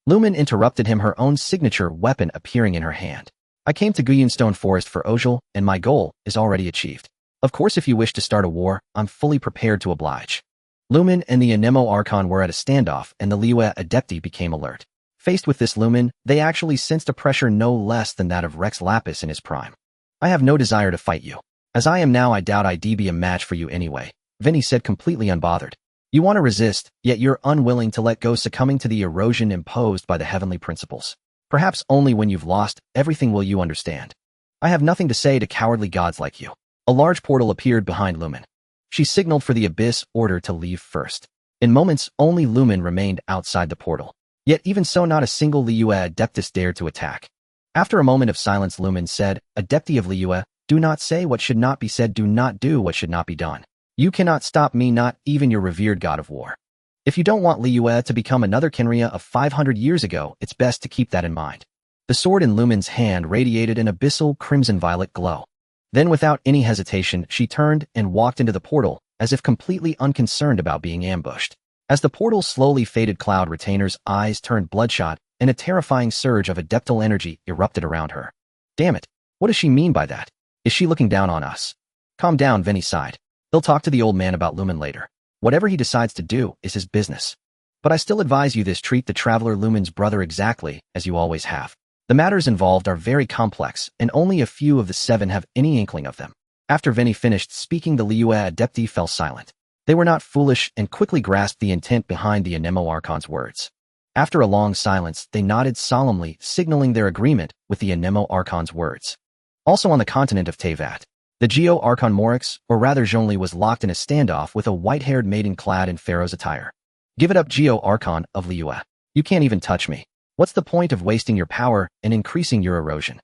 Lumen interrupted him, her own signature weapon appearing in her hand. I came to Guyunstone Forest for Ojul, and my goal is already achieved. Of course, if you wish to start a war, I'm fully prepared to oblige. Lumen and the Anemo Archon were at a standoff, and the Liyue Adepti became alert. Faced with this Lumen, they actually sensed a pressure no less than that of Rex Lapis in his prime. I have no desire to fight you. As I am now, I doubt I'd be a match for you anyway, Vinny said, completely unbothered. You want to resist, yet you're unwilling to let go, succumbing to the erosion imposed by the heavenly principles. Perhaps only when you've lost everything will you understand. I have nothing to say to cowardly gods like you. A large portal appeared behind Lumen. She signaled for the Abyss order to leave first. In moments, only Lumen remained outside the portal. Yet even so, not a single Liyue Adeptus dared to attack. After a moment of silence, Lumen said, Adepti of Liyue, do not say what should not be said, do not do what should not be done. You cannot stop me, not even your revered god of war. If you don't want Liyue to become another Kinria of 500 years ago, it's best to keep that in mind. The sword in Lumen's hand radiated an abyssal crimson-violet glow. Then, without any hesitation, she turned and walked into the portal, as if completely unconcerned about being ambushed. As the portal slowly faded, Cloud Retainer's eyes turned bloodshot, and a terrifying surge of adeptal energy erupted around her. Damn it, what does she mean by that? Is she looking down on us? Calm down, Vinny sighed. He'll talk to the old man about Lumen later. Whatever he decides to do is his business. But I still advise you this: treat the Traveler Lumen's brother exactly as you always have. The matters involved are very complex, and only a few of the seven have any inkling of them. After Vinny finished speaking, the Liyue Adepti fell silent. They were not foolish and quickly grasped the intent behind the Anemo Archon's words. After a long silence, they nodded solemnly, signaling their agreement with the Anemo Archon's words. Also on the continent of Teyvat, the Geo Archon Morix, or rather Zhongli, was locked in a standoff with a white-haired maiden clad in Pharaoh's attire. Give it up, Geo Archon of Liyue. You can't even touch me. What's the point of wasting your power and increasing your erosion?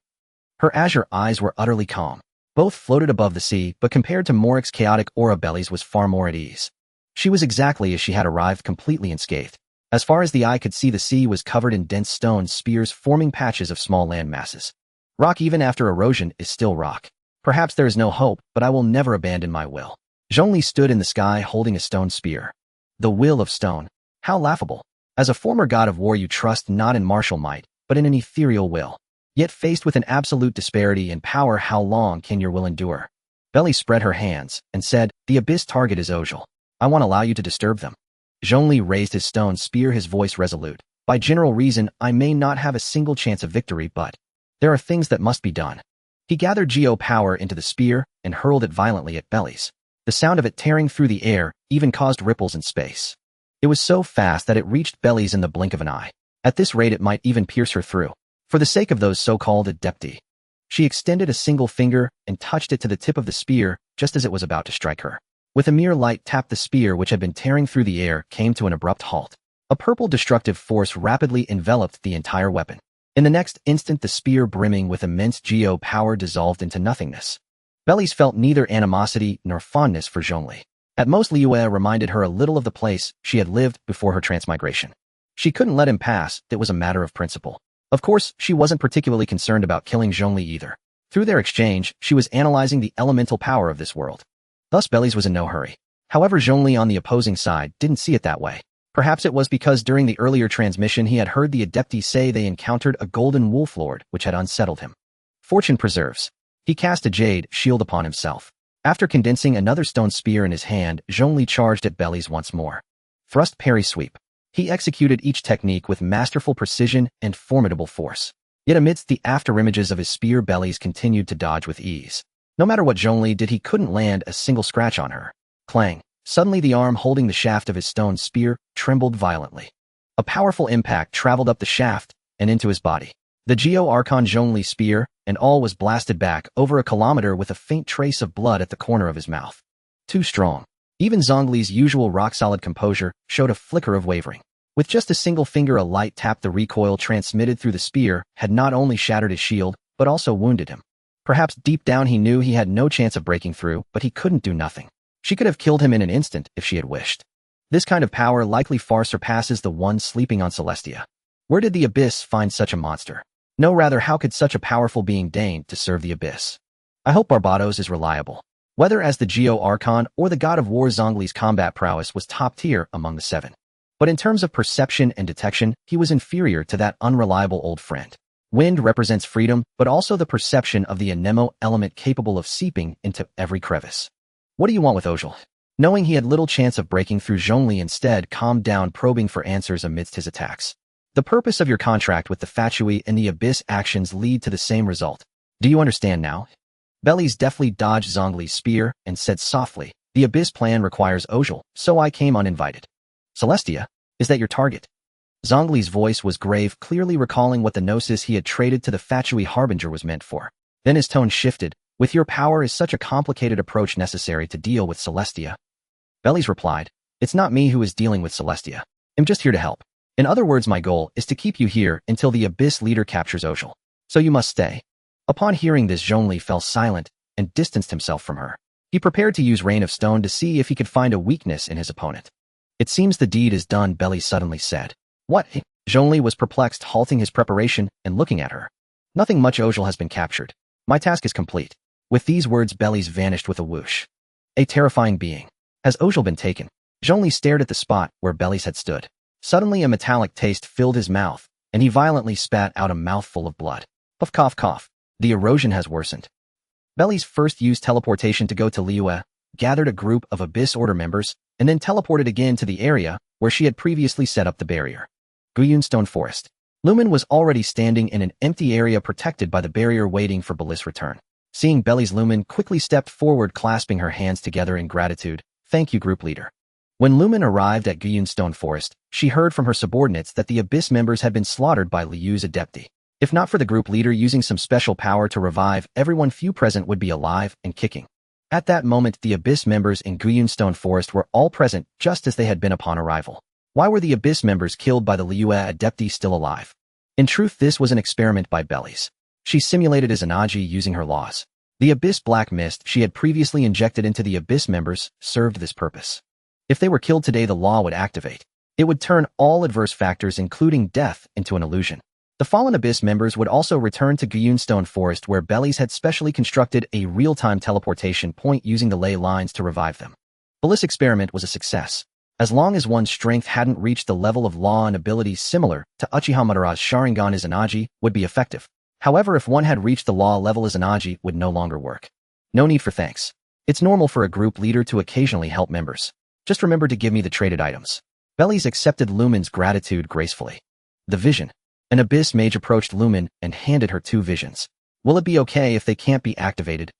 Her azure eyes were utterly calm. Both floated above the sea, but compared to Morix's chaotic aura, Bellies was far more at ease. She was exactly as she had arrived, completely unscathed. As far as the eye could see, the sea was covered in dense stone spears forming patches of small land masses. Rock, even after erosion, is still rock. Perhaps there is no hope, but I will never abandon my will. Zhongli stood in the sky holding a stone spear. The will of stone. How laughable. As a former god of war, you trust not in martial might, but in an ethereal will. Yet faced with an absolute disparity in power, how long can your will endure? Belly spread her hands and said, the abyss target is Ojal. I won't allow you to disturb them. Zhongli raised his stone spear, his voice resolute. By general reason, I may not have a single chance of victory, but there are things that must be done. He gathered geo power into the spear and hurled it violently at Bellies. The sound of it tearing through the air even caused ripples in space. It was so fast that it reached Bellies in the blink of an eye. At this rate, it might even pierce her through. For the sake of those so-called adepti, she extended a single finger and touched it to the tip of the spear just as it was about to strike her. With a mere light tap, the spear, which had been tearing through the air, came to an abrupt halt. A purple destructive force rapidly enveloped the entire weapon. In the next instant, the spear, brimming with immense geo power, dissolved into nothingness. Bellies felt neither animosity nor fondness for Zhongli. At most, Liyue reminded her a little of the place she had lived before her transmigration. She couldn't let him pass, it was a matter of principle. Of course, she wasn't particularly concerned about killing Zhongli either. Through their exchange, she was analyzing the elemental power of this world. Thus, Bellies was in no hurry. However, Zhongli on the opposing side didn't see it that way. Perhaps it was because during the earlier transmission he had heard the Adepti say they encountered a golden wolf lord, which had unsettled him. Fortune preserves. He cast a jade shield upon himself. After condensing another stone spear in his hand, Zhongli charged at Bellies once more. Thrust, parry, sweep. He executed each technique with masterful precision and formidable force. Yet amidst the afterimages of his spear, Bellies continued to dodge with ease. No matter what Zhongli did, he couldn't land a single scratch on her. Clang. Suddenly, the arm holding the shaft of his stone spear trembled violently. A powerful impact traveled up the shaft and into his body. The Geo-Archon Zhongli spear and all was blasted back over a kilometer with a faint trace of blood at the corner of his mouth. Too strong. Even Zhongli's usual rock-solid composure showed a flicker of wavering. With just a single finger, a light tap, the recoil transmitted through the spear had not only shattered his shield, but also wounded him. Perhaps deep down he knew he had no chance of breaking through, but he couldn't do nothing. She could have killed him in an instant if she had wished. This kind of power likely far surpasses the one sleeping on Celestia. Where did the Abyss find such a monster? No, rather, how could such a powerful being deign to serve the Abyss? I hope Barbados is reliable. Whether as the Geo-Archon or the god of war, Zhongli's combat prowess was top tier among the seven. But in terms of perception and detection, he was inferior to that unreliable old friend. Wind represents freedom, but also the perception of the anemo element capable of seeping into every crevice. What do you want with Ojal? Knowing he had little chance of breaking through, Zhongli instead calmed down, probing for answers amidst his attacks. The purpose of your contract with the Fatui and the Abyss actions lead to the same result. Do you understand now? Bellies deftly dodged Zhongli's spear and said softly, the Abyss plan requires Ojal, so I came uninvited. Celestia, is that your target? Zhongli's voice was grave, clearly recalling what the gnosis he had traded to the Fatui Harbinger was meant for. Then his tone shifted. With your power, is such a complicated approach necessary to deal with Celestia? Bellies replied, it's not me who is dealing with Celestia. I'm just here to help. In other words, my goal is to keep you here until the Abyss leader captures Ojal. So you must stay. Upon hearing this, Zhongli fell silent and distanced himself from her. He prepared to use Rain of Stone to see if he could find a weakness in his opponent. It seems the deed is done, Bellies suddenly said. What? Zhongli was perplexed, halting his preparation and looking at her. Nothing much. Ojal has been captured. My task is complete. With these words, Bellies vanished with a whoosh. A terrifying being. Has Ojal been taken? Zhongli stared at the spot where Bellies had stood. Suddenly a metallic taste filled his mouth, and he violently spat out a mouthful of blood. Puff, cough, cough. The erosion has worsened. Bellies first used teleportation to go to Liyue, gathered a group of Abyss Order members, and then teleported again to the area where she had previously set up the barrier. Guyunstone Forest. Lumen was already standing in an empty area protected by the barrier, waiting for Bellies' return. Seeing Bellies, Lumen quickly stepped forward, clasping her hands together in gratitude. Thank you, group leader. When Lumen arrived at Guyunstone Forest, she heard from her subordinates that the Abyss members had been slaughtered by Liyue's Adepti. If not for the group leader using some special power to revive everyone, few present would be alive and kicking. At that moment, the Abyss members in Guyunstone Forest were all present, just as they had been upon arrival. Why were the Abyss members killed by the Liyue Adepti still alive? In truth, this was an experiment by Bellies. She simulated Izanagi using her laws. The Abyss black mist she had previously injected into the Abyss members served this purpose. If they were killed today, the law would activate. It would turn all adverse factors including death into an illusion. The Fallen Abyss members would also return to Gyunstone Forest where Bellies had specially constructed a real-time teleportation point using the ley lines to revive them. Bliss experiment was a success. As long as one's strength hadn't reached the level of law and abilities similar to Uchiha Madara's Sharingan Izanagi would be effective. However, if one had reached the law level Izanagi would no longer work. No need for thanks. It's normal for a group leader to occasionally help members. Just remember to give me the traded items. Bellies accepted Lumen's gratitude gracefully. The vision. An Abyss mage approached Lumen and handed her 2 visions. Will it be okay if they can't be activated?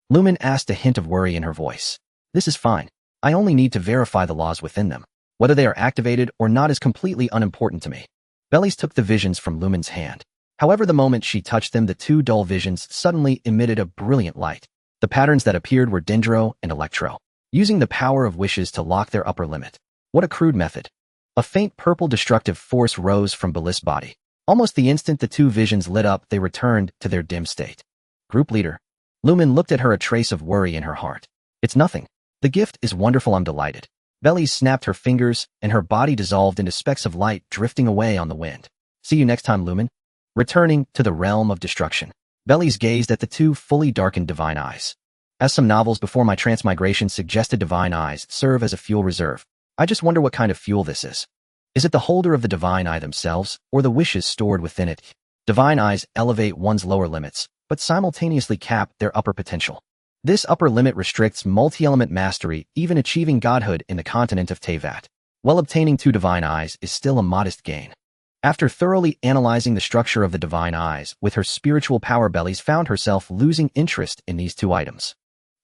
Lumen asked, a hint of worry in her voice. This is fine. I only need to verify the laws within them. Whether they are activated or not is completely unimportant to me. Bellies took the visions from Lumen's hand. However, the moment she touched them, the 2 dull visions suddenly emitted a brilliant light. The patterns that appeared were Dendro and Electro, using the power of wishes to lock their upper limit. What a crude method. A faint purple destructive force rose from Bliss' body. Almost the instant the 2 visions lit up, they returned to their dim state. Group leader. Lumen looked at her, a trace of worry in her heart. It's nothing. The gift is wonderful, I'm delighted. Bellies snapped her fingers, and her body dissolved into specks of light drifting away on the wind. See you next time, Lumen. Returning to the realm of destruction. Bellies gazed at the 2 fully darkened divine eyes. As some novels before my transmigration suggested, divine eyes serve as a fuel reserve. I just wonder what kind of fuel this is. Is it the holder of the divine eye themselves, or the wishes stored within it? Divine eyes elevate one's lower limits, but simultaneously cap their upper potential. This upper limit restricts multi-element mastery, even achieving godhood in the continent of Teyvat. While obtaining 2 divine eyes is still a modest gain. After thoroughly analyzing the structure of the divine eyes, with her spiritual power, Bellies found herself losing interest in these 2 items.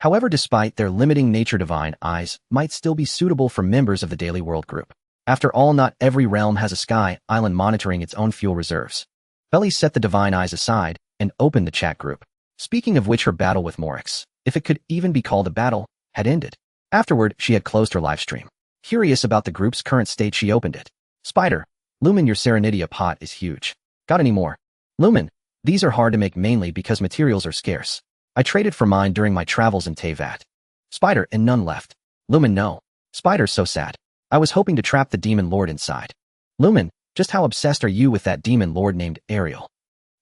However, despite their limiting nature, divine eyes might still be suitable for members of the Daily World group. After all, not every realm has a sky island monitoring its own fuel reserves. Bellies set the divine eyes aside and opened the chat group. Speaking of which, her battle with Morix, if it could even be called a battle, had ended. Afterward, she had closed her livestream. Curious about the group's current state, she opened it. Spider. Lumen, your Serenidia pot is huge. Got any more? Lumen. These are hard to make mainly because materials are scarce. I traded for mine during my travels in Teyvat. Spider, and none left. Lumen, no. Spider, so sad. I was hoping to trap the demon lord inside. Lumen, just how obsessed are you with that demon lord named Ariel?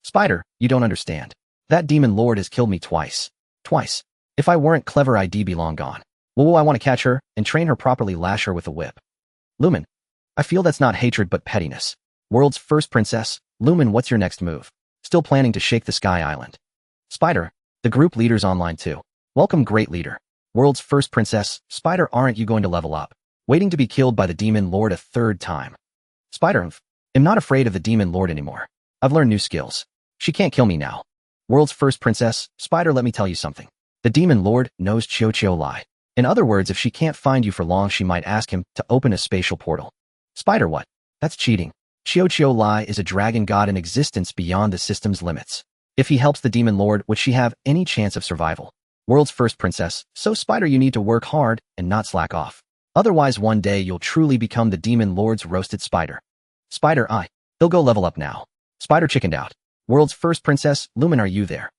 Spider, you don't understand. That demon lord has killed me twice. Twice. If I weren't clever, I'd be long gone. Well, I want to catch her and train her properly, lash her with a whip. Lumen, I feel that's not hatred but pettiness. World's first princess. Lumen, what's your next move? Still planning to shake the Sky Island. Spider, the group leader's online too. Welcome, great leader. World's first princess. Spider, aren't you going to level up? Waiting to be killed by the demon lord a 3rd time. Spider, I'm not afraid of the demon lord anymore. I've learned new skills. She can't kill me now. World's first princess. Spider, let me tell you something. The demon lord knows Uchiha Madara. In other words, if she can't find you for long, she might ask him to open a spatial portal. Spider, what? That's cheating. Uchiha Madara is a dragon god in existence beyond the system's limits. If he helps the demon lord, would she have any chance of survival? World's first princess. So Spider, you need to work hard and not slack off. Otherwise, one day you'll truly become the demon lord's roasted spider. Spider, they'll go level up now. Spider chickened out. World's first princess. Lumen, are you there?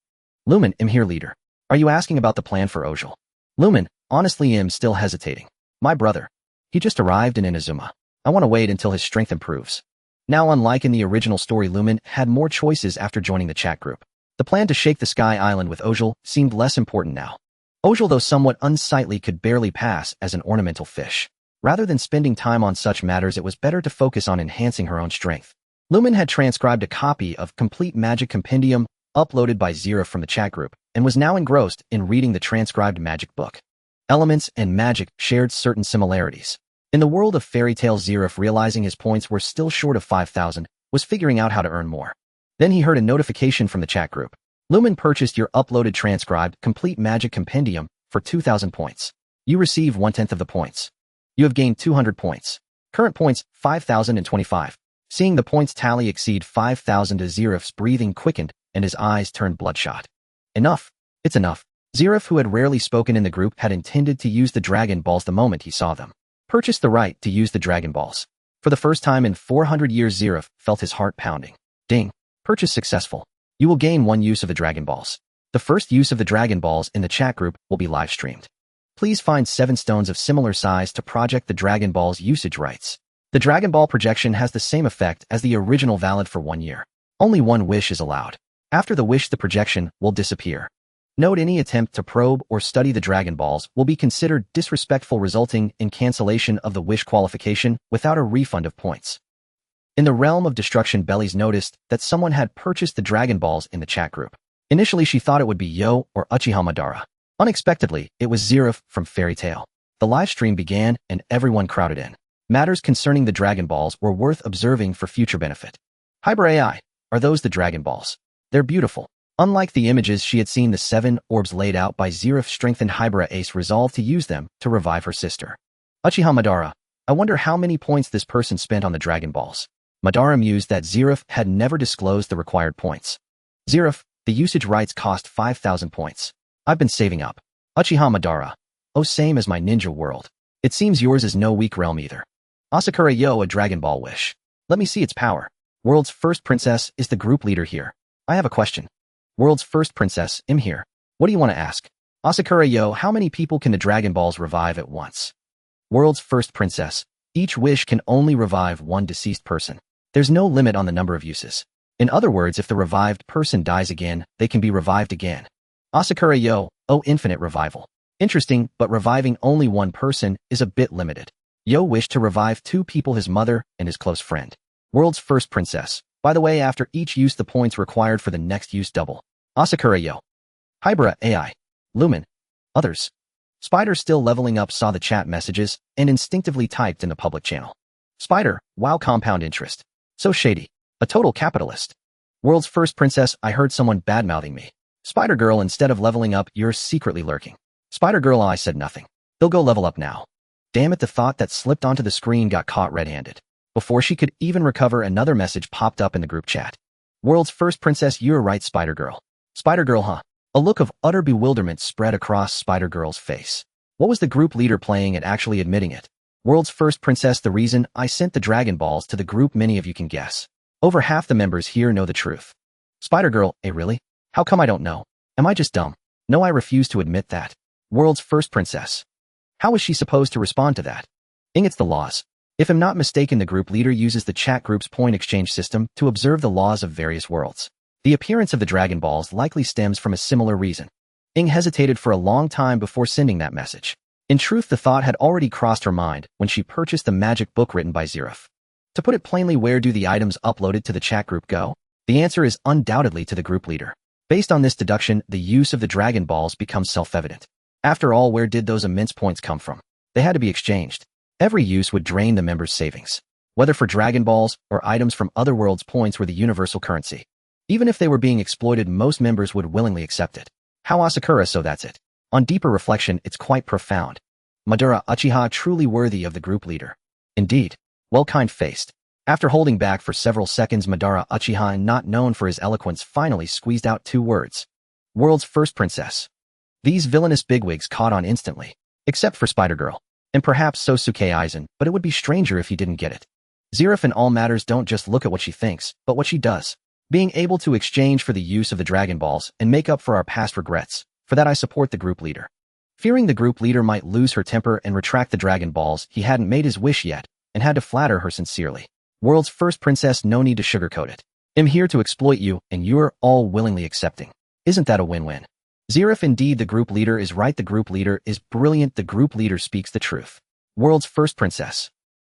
Lumen, I'm here, leader. Are you asking about the plan for Ojal? Lumen, honestly, I'm still hesitating. My brother. He just arrived in Inazuma. I want to wait until his strength improves. Now, unlike in the original story, Lumen had more choices after joining the chat group. The plan to shake the Sky Island with Ojal seemed less important now. Ojal, though somewhat unsightly, could barely pass as an ornamental fish. Rather than spending time on such matters, it was better to focus on enhancing her own strength. Lumen had transcribed a copy of Complete Magic Compendium uploaded by Zira from the chat group and was now engrossed in reading the transcribed magic book. Elements and magic shared certain similarities. In the world of fairy tales, Zirif, realizing his points were still short of 5,000, was figuring out how to earn more. Then he heard a notification from the chat group. Lumen purchased your uploaded transcribed Complete Magic Compendium for 2,000 points. You receive 1/10 of the points. You have gained 200 points. Current points, 5,025. Seeing the points tally exceed 5,000, Zirif's breathing quickened and his eyes turned bloodshot. Enough. It's enough. Zirif, who had rarely spoken in the group, had intended to use the Dragon Balls the moment he saw them. Purchased the right to use the Dragon Balls. For the first time in 400 years, Zirif felt his heart pounding. Ding. Purchase successful. You will gain 1 use of the Dragon Balls. The first use of the Dragon Balls in the chat group will be live streamed. Please find 7 stones of similar size to project the Dragon Balls usage rights. The Dragon Ball projection has the same effect as the original, valid for 1 year. Only one wish is allowed. After the wish, the projection will disappear. Note: any attempt to probe or study the Dragon Balls will be considered disrespectful, resulting in cancellation of the wish qualification without a refund of points. In the realm of destruction, Bellies noticed that someone had purchased the Dragon Balls in the chat group. Initially, she thought it would be Yo or Uchiha Madara. Unexpectedly, it was Zirif from Fairy Tail. The live stream began and everyone crowded in. Matters concerning the Dragon Balls were worth observing for future benefit. Hyper AI, are those the Dragon Balls? They're beautiful. Unlike the images she had seen, the 7 orbs laid out by Zirif strengthened Hybera Ace resolved to use them to revive her sister. Uchiha Madara, I wonder how many points this person spent on the Dragon Balls. Madara mused that Zirif had never disclosed the required points. Zirif, the usage rights cost 5,000 points. I've been saving up. Uchiha Madara, oh, same as my ninja world. It seems yours is no weak realm either. Asakura, yo, a Dragon Ball wish. Let me see its power. World's first princess is the group leader here. I have a question. World's first princess, I'm here. What do you want to ask? Asakura, yo, how many people can the Dragon Balls revive at once? World's first princess, each wish can only revive one deceased person. There's no limit on the number of uses. In other words, if the revived person dies again, they can be revived again. Asakura, yo, oh, infinite revival. Interesting, but reviving only one person is a bit limited. Yo wished to revive 2 people, his mother and his close friend. World's first princess. By the way, after each use, the points required for the next use double. Asakura, yo. Hybera AI. Lumen. Others. Spider, still leveling up, saw the chat messages and instinctively typed in the public channel. Spider, wow, compound interest. So shady. A total capitalist. World's first princess, I heard someone bad-mouthing me. Spider Girl, instead of leveling up, you're secretly lurking. Spider Girl, I said nothing. They'll go level up now. Damn it, the thought that slipped onto the screen got caught red-handed. Before she could even recover, another message popped up in the group chat. World's first princess, you're right, Spider Girl. Spider Girl, huh? A look of utter bewilderment spread across Spider Girl's face. What was the group leader playing at actually admitting it? World's first princess, the reason I sent the Dragon Balls to the group, many of you can guess. Over half the members here know the truth. Spider Girl, really? How come I don't know? Am I just dumb? No, I refuse to admit that. World's first princess. How was she supposed to respond to that? It's the laws. If I'm not mistaken, the group leader uses the chat group's point exchange system to observe the laws of various worlds. The appearance of the Dragon Balls likely stems from a similar reason. Hesitated for a long time before sending that message. In truth, the thought had already crossed her mind when she purchased the magic book written by Zirif. To put it plainly, where do the items uploaded to the chat group go? The answer is undoubtedly to the group leader. Based on this deduction, the use of the Dragon Balls becomes self-evident. After all, where did those immense points come from? They had to be exchanged. Every use would drain the members' savings. Whether for Dragon Balls or items from other worlds, points were the universal currency. Even if they were being exploited, most members would willingly accept it. How Asakura, so that's it. On deeper reflection, it's quite profound. Madara Uchiha, truly worthy of the group leader. Indeed. Well, kind-faced. After holding back for several seconds, Madara Uchiha, not known for his eloquence, finally squeezed out 2 words. World's first princess. These villainous bigwigs caught on instantly. Except for Spider-Girl. And perhaps Sosuke Aizen, but it would be stranger if he didn't get it. Zirif in all matters don't just look at what she thinks, but what she does. Being able to exchange for the use of the Dragon Balls and make up for our past regrets, for that I support the group leader. Fearing the group leader might lose her temper and retract the Dragon Balls, he hadn't made his wish yet, and had to flatter her sincerely. World's first princess, no need to sugarcoat it. I'm here to exploit you, and you're all willingly accepting. Isn't that a win-win? Zirif, indeed, the group leader is right. The group leader is brilliant. The group leader speaks the truth. World's first princess.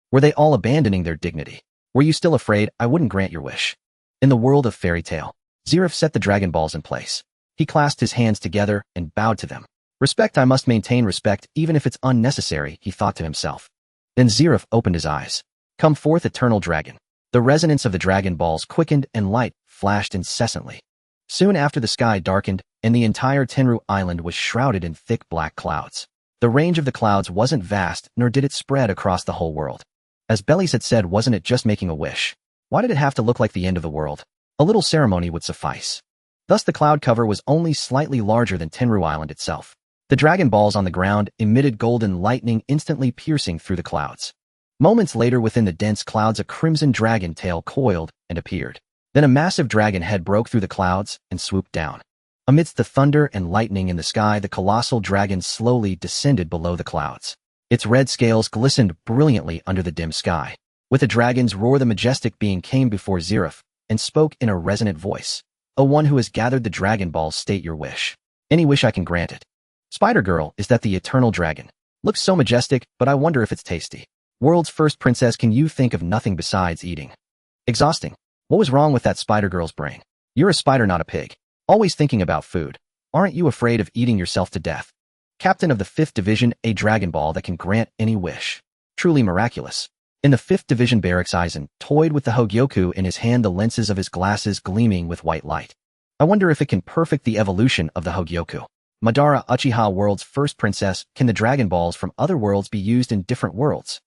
Were they all abandoning their dignity? Were you still afraid I wouldn't grant your wish? In the world of Fairy Tail, Zirif set the Dragon Balls in place. He clasped his hands together and bowed to them. Respect, I must maintain respect, even if it's unnecessary, he thought to himself. Then Zirif opened his eyes. Come forth, eternal dragon. The resonance of the Dragon Balls quickened and light flashed incessantly. Soon after, the sky darkened, and the entire Tenru Island was shrouded in thick black clouds. The range of the clouds wasn't vast, nor did it spread across the whole world. As Bellies had said, wasn't it just making a wish? Why did it have to look like the end of the world? A little ceremony would suffice. Thus the cloud cover was only slightly larger than Tenru Island itself. The Dragon Balls on the ground emitted golden lightning, instantly piercing through the clouds. Moments later, within the dense clouds, a crimson dragon tail coiled and appeared. Then a massive dragon head broke through the clouds and swooped down. Amidst the thunder and lightning in the sky, the colossal dragon slowly descended below the clouds. Its red scales glistened brilliantly under the dim sky. With a dragon's roar, the majestic being came before Zeref and spoke in a resonant voice. O one who has gathered the Dragon Balls, state your wish. Any wish I can grant it. Spider-Girl, is that the eternal dragon? Looks so majestic, but I wonder if it's tasty. World's first princess, can you think of nothing besides eating? Exhausting. What was wrong with that Spider-Girl's brain? You're a spider, not a pig. Always thinking about food. Aren't you afraid of eating yourself to death? Captain of the 5th Division, a Dragon Ball that can grant any wish. Truly miraculous. In the 5th Division barracks, Aizen toyed with the Hogyoku in his hand, the lenses of his glasses gleaming with white light. I wonder if it can perfect the evolution of the Hogyoku. Madara, Uchiha, world's first princess, can the Dragon Balls from other worlds be used in different worlds?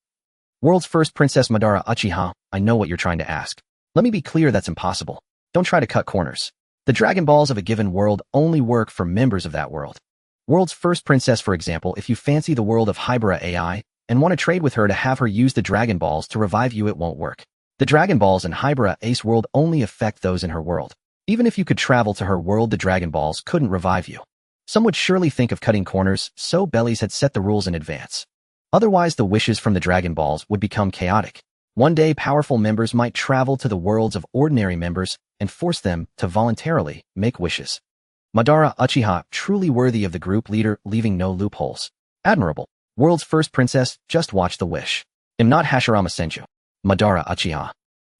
World's first princess Madara Uchiha, I know what you're trying to ask. Let me be clear, that's impossible. Don't try to cut corners. The Dragon Balls of a given world only work for members of that world. World's first princess, for example, if you fancy the world of Hybera AI and want to trade with her to have her use the Dragon Balls to revive you, it won't work. The Dragon Balls in Hybera Ace world only affect those in her world. Even if you could travel to her world, the Dragon Balls couldn't revive you. Some would surely think of cutting corners, so Bellies had set the rules in advance. Otherwise, the wishes from the Dragon Balls would become chaotic. One day, powerful members might travel to the worlds of ordinary members and force them to voluntarily make wishes. Madara Uchiha, truly worthy of the group leader, leaving no loopholes. Admirable. World's first princess, just watch the wish. Am not Hashirama Senju. Madara Uchiha.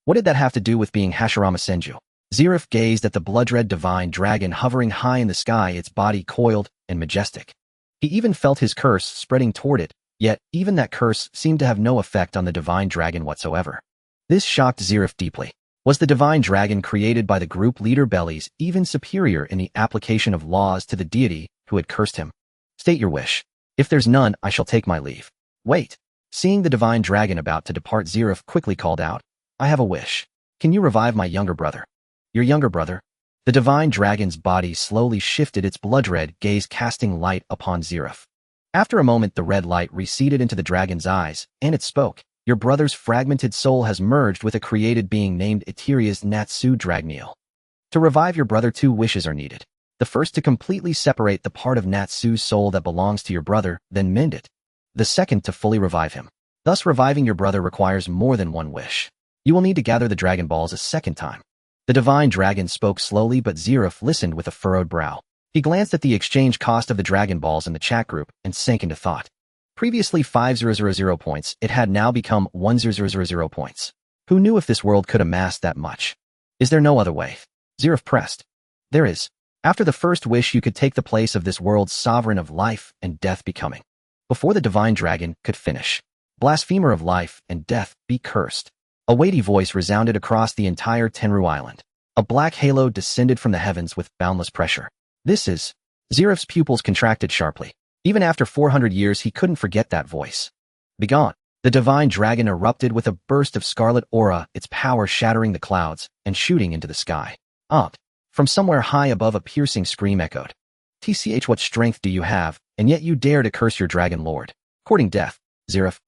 What did that have to do with being Hashirama Senju? Zeref gazed at the blood-red divine dragon hovering high in the sky, its body coiled and majestic. He even felt his curse spreading toward it, yet even that curse seemed to have no effect on the divine dragon whatsoever. This shocked Zeref deeply. Was the divine dragon created by the group leader Bellies even superior in the application of laws to the deity who had cursed him? State your wish. If there's none, I shall take my leave. Wait. Seeing the divine dragon about to depart, Zeref quickly called out, I have a wish. Can you revive my younger brother? Your younger brother? The divine dragon's body slowly shifted, its blood-red gaze casting light upon Zeref. After a moment, the red light receded into the dragon's eyes, and it spoke. Your brother's fragmented soul has merged with a created being named Eteria's Natsu Dragneel. To revive your brother, 2 wishes are needed. The first, to completely separate the part of Natsu's soul that belongs to your brother, then mend it. The second, to fully revive him. Thus, reviving your brother requires more than 1 wish. You will need to gather the Dragon Balls a second time. The divine dragon spoke slowly, but Zeref listened with a furrowed brow. He glanced at the exchange cost of the Dragon Balls in the chat group and sank into thought. Previously 5,000 points, it had now become 1,000 points. Who knew if this world could amass that much? Is there no other way? Zeref pressed. There is. After the first wish, you could take the place of this world's sovereign of life and death, becoming. Before the divine dragon could finish. Blasphemer of life and death, be cursed. A weighty voice resounded across the entire Tenru Island. A black halo descended from the heavens with boundless pressure. This is... Zeref's pupils contracted sharply. Even after 400 years, he couldn't forget that voice. Begone. The divine dragon erupted with a burst of scarlet aura, its power shattering the clouds and shooting into the sky. Up. From somewhere high above, a piercing scream echoed. TCH, what strength do you have, and yet you dare to curse your dragon lord? Courting death, Zeref.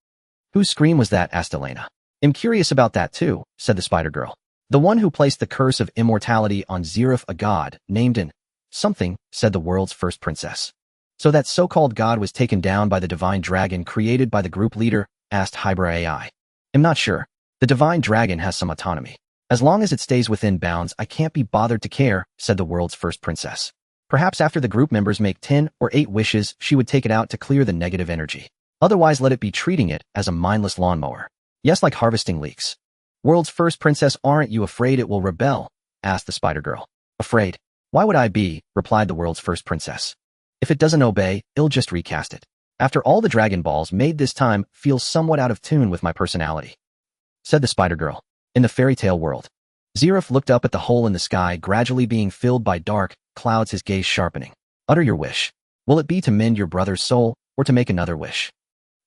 Whose scream was that? Asked Elena. I'm curious about that too, said the Spider-Girl. The one who placed the curse of immortality on Zeref, a god, named in something, said the world's first princess. So that so-called god was taken down by the divine dragon created by the group leader, asked Hybera AI. I'm not sure. The divine dragon has some autonomy. As long as it stays within bounds, I can't be bothered to care, said the world's first princess. Perhaps after the group members make 10 or 8 wishes, she would take it out to clear the negative energy. Otherwise, let it be treating it as a mindless lawnmower. Yes, like harvesting leeks. World's first princess, aren't you afraid it will rebel? Asked the Spider-Girl. Afraid? Why would I be? Replied the world's first princess. If it doesn't obey, it'll just recast it. After all, the Dragon Balls made this time feels somewhat out of tune with my personality, said the Spider-Girl. In the fairy tale world, Zeref looked up at the hole in the sky gradually being filled by dark clouds, his gaze sharpening. Utter your wish. Will it be to mend your brother's soul or to make another wish?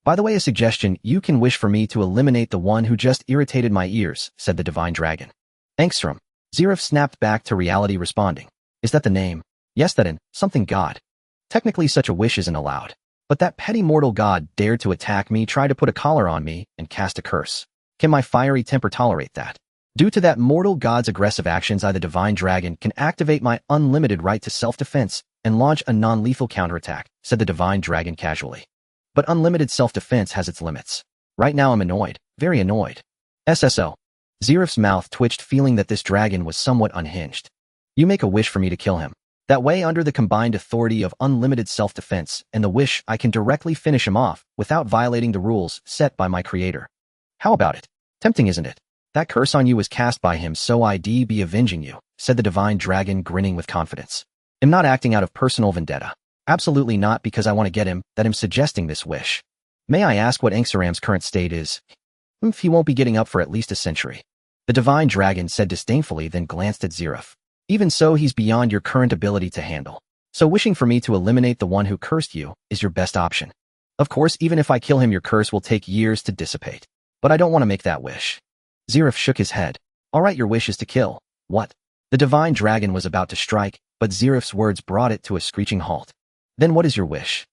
By the way, a suggestion, you can wish for me to eliminate the one who just irritated my ears, said the divine dragon. Angstrom. Zeref snapped back to reality, responding. Is that the name? Yes, that in something god. Technically, such a wish isn't allowed. But that petty mortal god dared to attack me, try to put a collar on me, and cast a curse. Can my fiery temper tolerate that? Due to that mortal god's aggressive actions, I, the divine dragon, can activate my unlimited right to self-defense and launch a non-lethal counterattack, said the divine dragon casually. But unlimited self-defense has its limits. Right now I'm annoyed, very annoyed. SSO. Zeref's mouth twitched, feeling that this dragon was somewhat unhinged. You make a wish for me to kill him. That way, under the combined authority of unlimited self-defense and the wish, I can directly finish him off without violating the rules set by my creator. How about it? Tempting, isn't it? That curse on you was cast by him, so I'd be avenging you, said the divine dragon, grinning with confidence. I'm not acting out of personal vendetta. Absolutely not, because I want to get him, that I'm suggesting this wish. May I ask what Angsaram's current state is? He won't be getting up for at least a century. The divine dragon said disdainfully, then glanced at Zeref. Even so, he's beyond your current ability to handle. So wishing for me to eliminate the one who cursed you is your best option. Of course, even if I kill him, your curse will take years to dissipate. But I don't want to make that wish. Zeref shook his head. All right, your wish is to kill. What? The divine dragon was about to strike, but Zeref's words brought it to a screeching halt. Then what is your wish?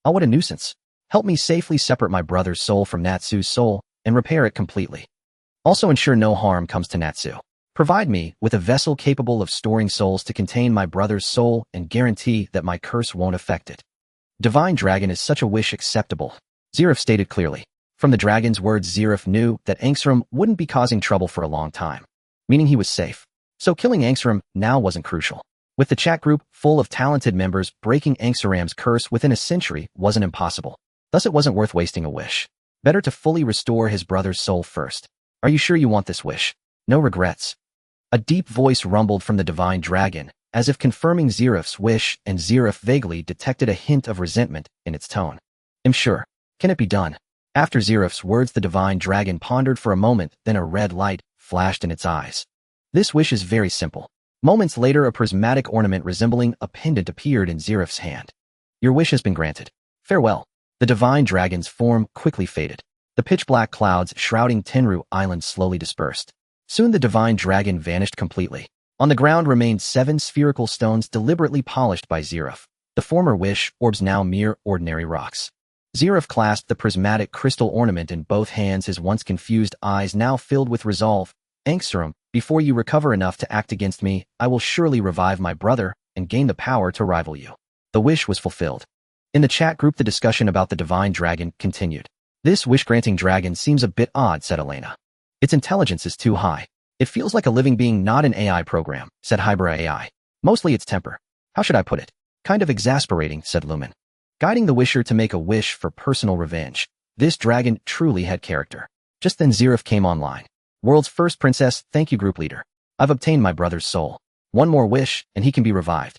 Oh, what a nuisance. Help me safely separate my brother's soul from Natsu's soul and repair it completely. Also ensure no harm comes to Natsu. Provide me with a vessel capable of storing souls to contain my brother's soul and guarantee that my curse won't affect it. Divine dragon, is such a wish acceptable? Zeref stated clearly. From the dragon's words, Zeref knew that Angsaram wouldn't be causing trouble for a long time, meaning he was safe. So killing Angsaram now wasn't crucial. With the chat group full of talented members, breaking Angsaram's curse within a century wasn't impossible. Thus it wasn't worth wasting a wish. Better to fully restore his brother's soul first. Are you sure you want this wish? No regrets. A deep voice rumbled from the divine dragon, as if confirming Zeref's wish, and Zeref vaguely detected a hint of resentment in its tone. I'm sure. Can it be done? After Zeref's words, the divine dragon pondered for a moment, then a red light flashed in its eyes. This wish is very simple. Moments later, a prismatic ornament resembling a pendant appeared in Zeref's hand. Your wish has been granted. Farewell. The divine dragon's form quickly faded. The pitch-black clouds shrouding Tenru Island slowly dispersed. Soon the divine dragon vanished completely. On the ground remained 7 spherical stones deliberately polished by Zeref. The former wish orbs, now mere ordinary rocks. Zeref clasped the prismatic crystal ornament in both hands, his once confused eyes now filled with resolve. Angsaram, before you recover enough to act against me, I will surely revive my brother and gain the power to rival you. The wish was fulfilled. In the chat group, the discussion about the divine dragon continued. This wish-granting dragon seems a bit odd, said Elena. Its intelligence is too high. It feels like a living being, not an AI program, said Hybera AI. Mostly its temper. How should I put it? Kind of exasperating, said Lumen. Guiding the wisher to make a wish for personal revenge. This dragon truly had character. Just then Zeref came online. World's first princess, thank you, group leader. I've obtained my brother's soul. One more wish, and he can be revived.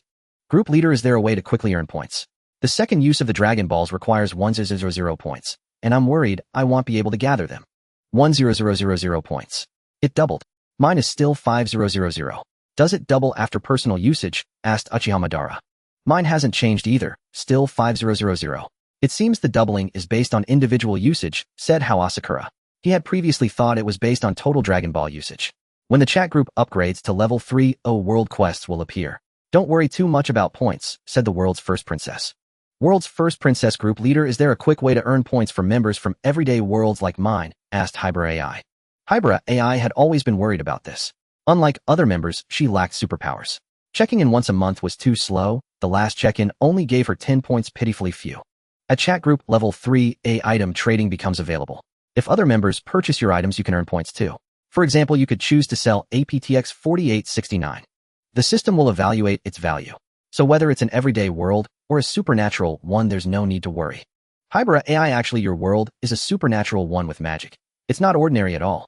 Group leader, is there a way to quickly earn points? The second use of the Dragon Balls requires 1000 points, and I'm worried I won't be able to gather them. 1000 points. It doubled. Mine is still 5000. Does it double after personal usage? Asked Uchiha Madara. Mine hasn't changed either, still 5000. It seems the doubling is based on individual usage, said Asakura. He had previously thought it was based on total Dragon Ball usage. When the chat group upgrades to level 3, world quests will appear. Don't worry too much about points, said the world's first princess. World's first princess, group leader, is there a quick way to earn points for members from everyday worlds like mine? Asked Hybera AI. Hybera AI had always been worried about this. Unlike other members, she lacked superpowers. Checking in once a month was too slow. The last check-in only gave her 10 points, pitifully few. At chat group level 3, item trading becomes available. If other members purchase your items, you can earn points too. For example, you could choose to sell APTX 4869. The system will evaluate its value. So whether it's an everyday world or a supernatural one, there's no need to worry. Hybera AI, actually your world is a supernatural one with magic. It's not ordinary at all.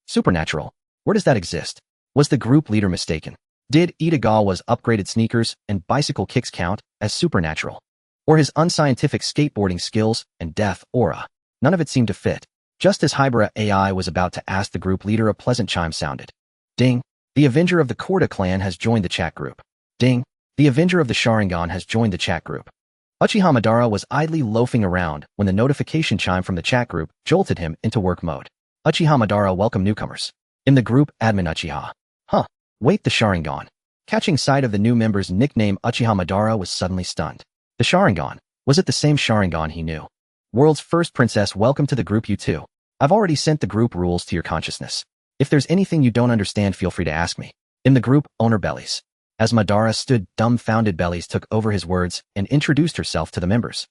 Supernatural. Where does that exist? Was the group leader mistaken? Did Itagawa's upgraded sneakers and bicycle kicks count as supernatural? Or his unscientific skateboarding skills and death aura? None of it seemed to fit. Just as Hybera AI was about to ask the group leader, a pleasant chime sounded. Ding. The Avenger of the Korda clan has joined the chat group. Ding. The Avenger of the Sharingan has joined the chat group. Uchiha Madara was idly loafing around when the notification chime from the chat group jolted him into work mode. Uchiha Madara, welcome newcomers. In the group, admin Uchiha. Huh. Wait, the Sharingan. Catching sight of the new member's nickname, Uchiha Madara was suddenly stunned. The Sharingan. Was it the same Sharingan he knew? World's first princess, welcome to the group, you too. I've already sent the group rules to your consciousness. If there's anything you don't understand, feel free to ask me. In the group, owner Bellies. As Madara stood dumbfounded, Bellies took over his words and introduced herself to the members.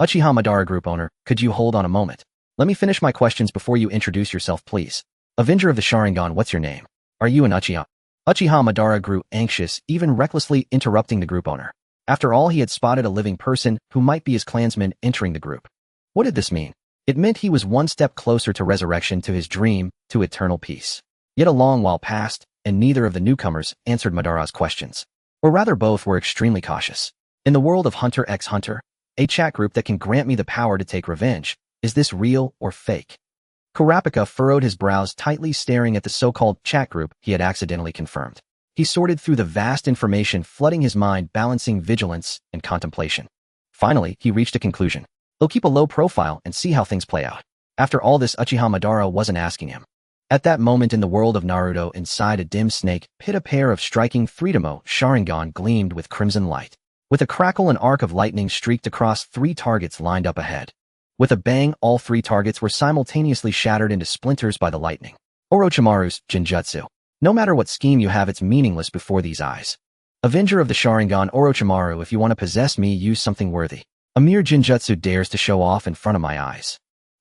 Uchiha Madara, group owner, could you hold on a moment? Let me finish my questions before you introduce yourself, please. Avenger of the Sharingan, what's your name? Are you an Uchiha? Uchiha Madara grew anxious, even recklessly interrupting the group owner. After all, he had spotted a living person who might be his clansman entering the group. What did this mean? It meant he was one step closer to resurrection, to his dream, to eternal peace. Yet a long while passed, and neither of the newcomers answered Madara's questions. Or rather, both were extremely cautious. In the world of Hunter x Hunter, a chat group that can grant me the power to take revenge, is this real or fake? Kurapika furrowed his brows tightly, staring at the so-called chat group he had accidentally confirmed. He sorted through the vast information flooding his mind, balancing vigilance and contemplation. Finally, he reached a conclusion. He'll keep a low profile and see how things play out. After all, this Uchiha Madara wasn't asking him. At that moment in the world of Naruto, inside a dim snake pit, a pair of striking Freedomo Sharingan gleamed with crimson light. With a crackle, an arc of lightning streaked across 3 targets lined up ahead. With a bang, all 3 targets were simultaneously shattered into splinters by the lightning. Orochimaru's Genjutsu. No matter what scheme you have, it's meaningless before these eyes. Avenger of the Sharingan, Orochimaru, if you want to possess me, use something worthy. A mere Genjutsu dares to show off in front of my eyes.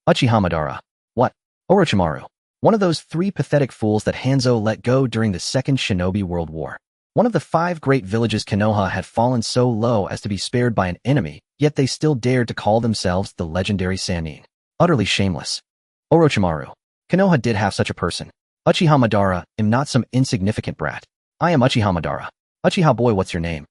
Uchiha Madara. What? Orochimaru. One of those 3 pathetic fools that Hanzo let go during the Second Shinobi World War. One of the 5 great villages Konoha had fallen so low as to be spared by an enemy, yet they still dared to call themselves the legendary Sannin. Utterly shameless. Orochimaru. Konoha did have such a person. Uchiha Madara, am not some insignificant brat. I am Uchiha Madara. Uchiha boy, what's your name?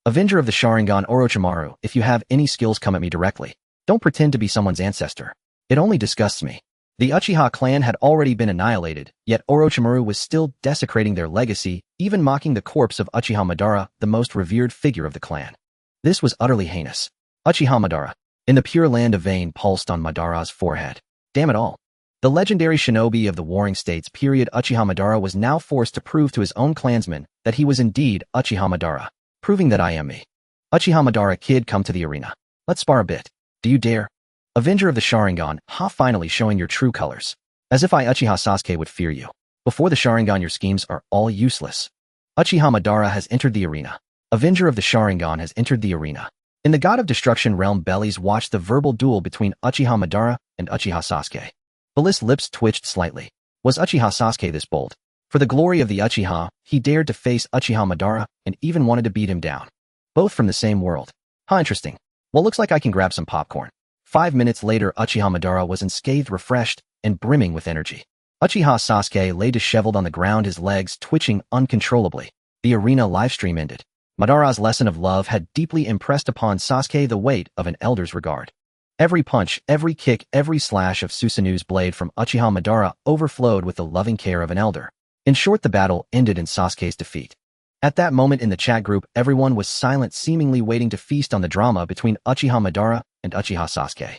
Avenger of the Sharingan, Orochimaru, if you have any skills, come at me directly. Don't pretend to be someone's ancestor. It only disgusts me. The Uchiha clan had already been annihilated, yet Orochimaru was still desecrating their legacy, even mocking the corpse of Uchiha Madara, the most revered figure of the clan. This was utterly heinous. Uchiha Madara. In the pure land, a vein pulsed on Madara's forehead. Damn it all. The legendary shinobi of the Warring States period, Uchiha Madara, was now forced to prove to his own clansmen that he was indeed Uchiha Madara, proving that I am me. Uchiha Madara, kid, come to the arena. Let's spar a bit. Do you dare? Avenger of the Sharingan, finally showing your true colors. As if I, Uchiha Sasuke, would fear you. Before the Sharingan, your schemes are all useless. Uchiha Madara has entered the arena. Avenger of the Sharingan has entered the arena. In the God of Destruction realm, Bellies watched the verbal duel between Uchiha Madara and Uchiha Sasuke. Bellis' lips twitched slightly. Was Uchiha Sasuke this bold? For the glory of the Uchiha, he dared to face Uchiha Madara and even wanted to beat him down. Both from the same world. Interesting. Well, looks like I can grab some popcorn. 5 minutes later, Uchiha Madara was unscathed, refreshed, and brimming with energy. Uchiha Sasuke lay disheveled on the ground, his legs twitching uncontrollably. The arena livestream ended. Madara's lesson of love had deeply impressed upon Sasuke the weight of an elder's regard. Every punch, every kick, every slash of Susanu's blade from Uchiha Madara overflowed with the loving care of an elder. In short, the battle ended in Sasuke's defeat. At that moment in the chat group, everyone was silent, seemingly waiting to feast on the drama between Uchiha Madara and Uchiha Sasuke.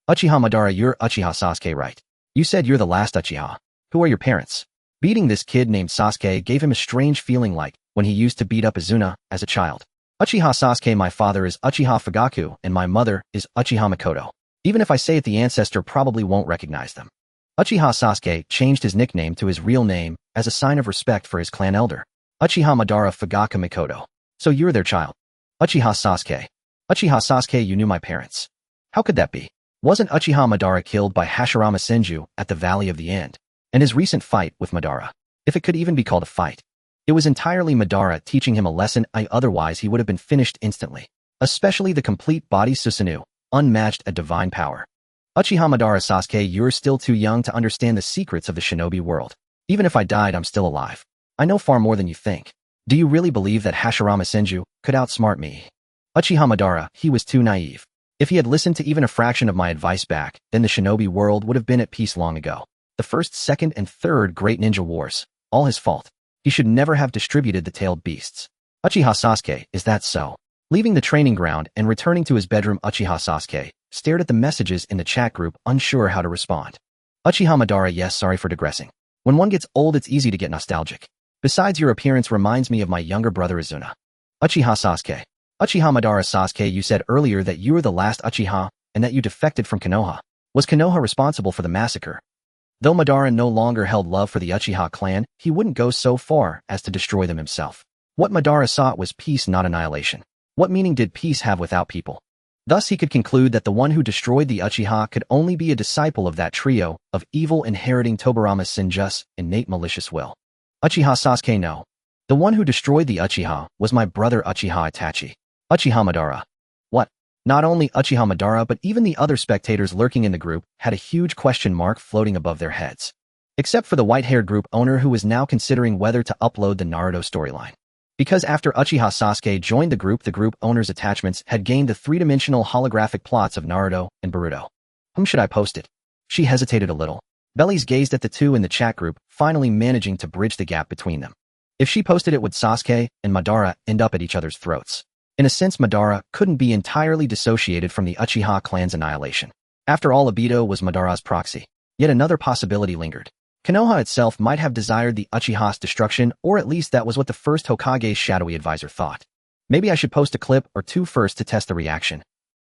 Uchiha Madara, you're Uchiha Sasuke, right? You said you're the last Uchiha. Who are your parents? Beating this kid named Sasuke gave him a strange feeling like when he used to beat up Izuna as a child. Uchiha Sasuke, my father is Uchiha Fugaku and my mother is Uchiha Makoto. Even if I say it, the ancestor probably won't recognize them. Uchiha Sasuke changed his nickname to his real name as a sign of respect for his clan elder. Uchiha Madara Fugaku Makoto. So you're their child. Uchiha Sasuke. Uchiha Sasuke, you knew my parents. How could that be? Wasn't Uchiha Madara killed by Hashirama Senju at the Valley of the End? And his recent fight with Madara, if it could even be called a fight. It was entirely Madara teaching him a lesson, otherwise he would have been finished instantly. Especially the complete body Susanoo, unmatched at divine power. Uchiha Madara Sasuke, you're still too young to understand the secrets of the shinobi world. Even if I died, I'm still alive. I know far more than you think. Do you really believe that Hashirama Senju could outsmart me? Uchiha Madara, he was too naive. If he had listened to even a fraction of my advice back, then the shinobi world would have been at peace long ago. The first, second, and third great ninja wars, all his fault. He should never have distributed the tailed beasts. Uchiha Sasuke, is that so? Leaving the training ground and returning to his bedroom, Uchiha Sasuke stared at the messages in the chat group, unsure how to respond. Uchiha Madara, yes, sorry for digressing. When one gets old, it's easy to get nostalgic. Besides, your appearance reminds me of my younger brother Izuna. Uchiha Sasuke. Uchiha Madara Sasuke, you said earlier that you were the last Uchiha and that you defected from Konoha. Was Konoha responsible for the massacre? Though Madara no longer held love for the Uchiha clan, he wouldn't go so far as to destroy them himself. What Madara sought was peace, not annihilation. What meaning did peace have without people? Thus he could conclude that the one who destroyed the Uchiha could only be a disciple of that trio of evil inheriting Tobirama's Sinjus innate malicious will. Uchiha Sasuke no. The one who destroyed the Uchiha was my brother Uchiha Itachi. Uchiha Madara. What? Not only Uchiha Madara but even the other spectators lurking in the group had a huge question mark floating above their heads. Except for the white-haired group owner who was now considering whether to upload the Naruto storyline. Because after Uchiha Sasuke joined the group owner's attachments had gained the three-dimensional holographic plots of Naruto and Boruto. Whom should I post it? She hesitated a little. Bellies gazed at the two in the chat group, finally managing to bridge the gap between them. If she posted it, would Sasuke and Madara end up at each other's throats? In a sense, Madara couldn't be entirely dissociated from the Uchiha clan's annihilation. After all, Obito was Madara's proxy. Yet another possibility lingered. Konoha itself might have desired the Uchiha's destruction, or at least that was what the first Hokage's shadowy advisor thought. Maybe I should post a clip or two first to test the reaction.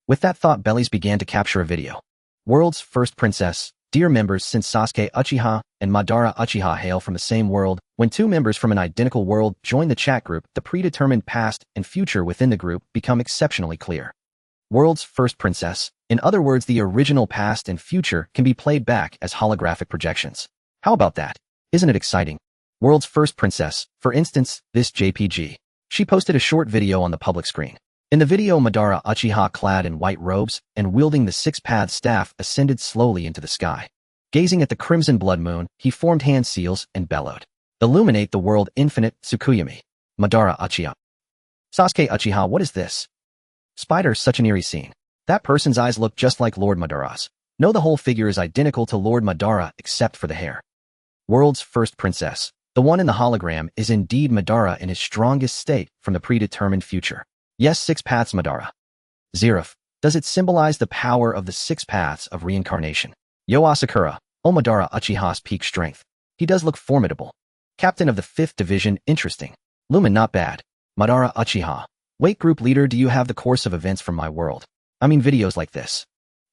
With that thought, Bellies began to capture a video. World's first princess. Dear members, since Sasuke Uchiha and Madara Uchiha hail from the same world, when two members from an identical world join the chat group, the predetermined past and future within the group become exceptionally clear. World's first princess. In other words, the original past and future can be played back as holographic projections. How about that? Isn't it exciting? World's first princess, for instance, this JPG. She posted a short video on the public screen. In the video, Madara Uchiha, clad in white robes and wielding the six-path staff, ascended slowly into the sky. Gazing at the crimson blood moon, he formed hand seals and bellowed. Illuminate the world infinite, Tsukuyami. Madara Uchiha. Sasuke Uchiha, what is this? Spider, such an eerie scene. That person's eyes look just like Lord Madara's. No, the whole figure is identical to Lord Madara except for the hair. World's first princess. The one in the hologram is indeed Madara in his strongest state from the predetermined future. Yes, six paths Madara. Zeref. Does it symbolize the power of the six paths of reincarnation? Yo Asakura. Oh, Madara Uchiha's peak strength. He does look formidable. Captain of the 5th Division, interesting. Lumen, not bad. Madara Uchiha. Wait, group leader, do you have the course of events from my world? I mean videos like this.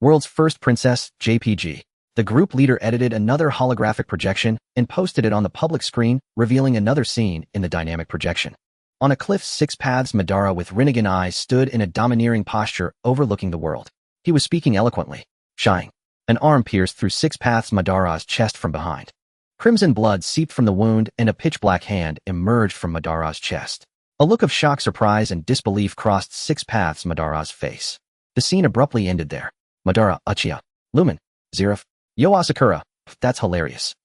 World's first princess, JPG. The group leader edited another holographic projection and posted it on the public screen, revealing another scene in the dynamic projection. On a cliff, six paths Madara with Rinnegan eyes stood in a domineering posture overlooking the world. He was speaking eloquently. Shying. An arm pierced through six paths Madara's chest from behind. Crimson blood seeped from the wound and a pitch-black hand emerged from Madara's chest. A look of shock, surprise, and disbelief crossed six paths Madara's face. The scene abruptly ended there. Madara Uchiha. Lumen. Zeref. Yo Asakura. That's hilarious.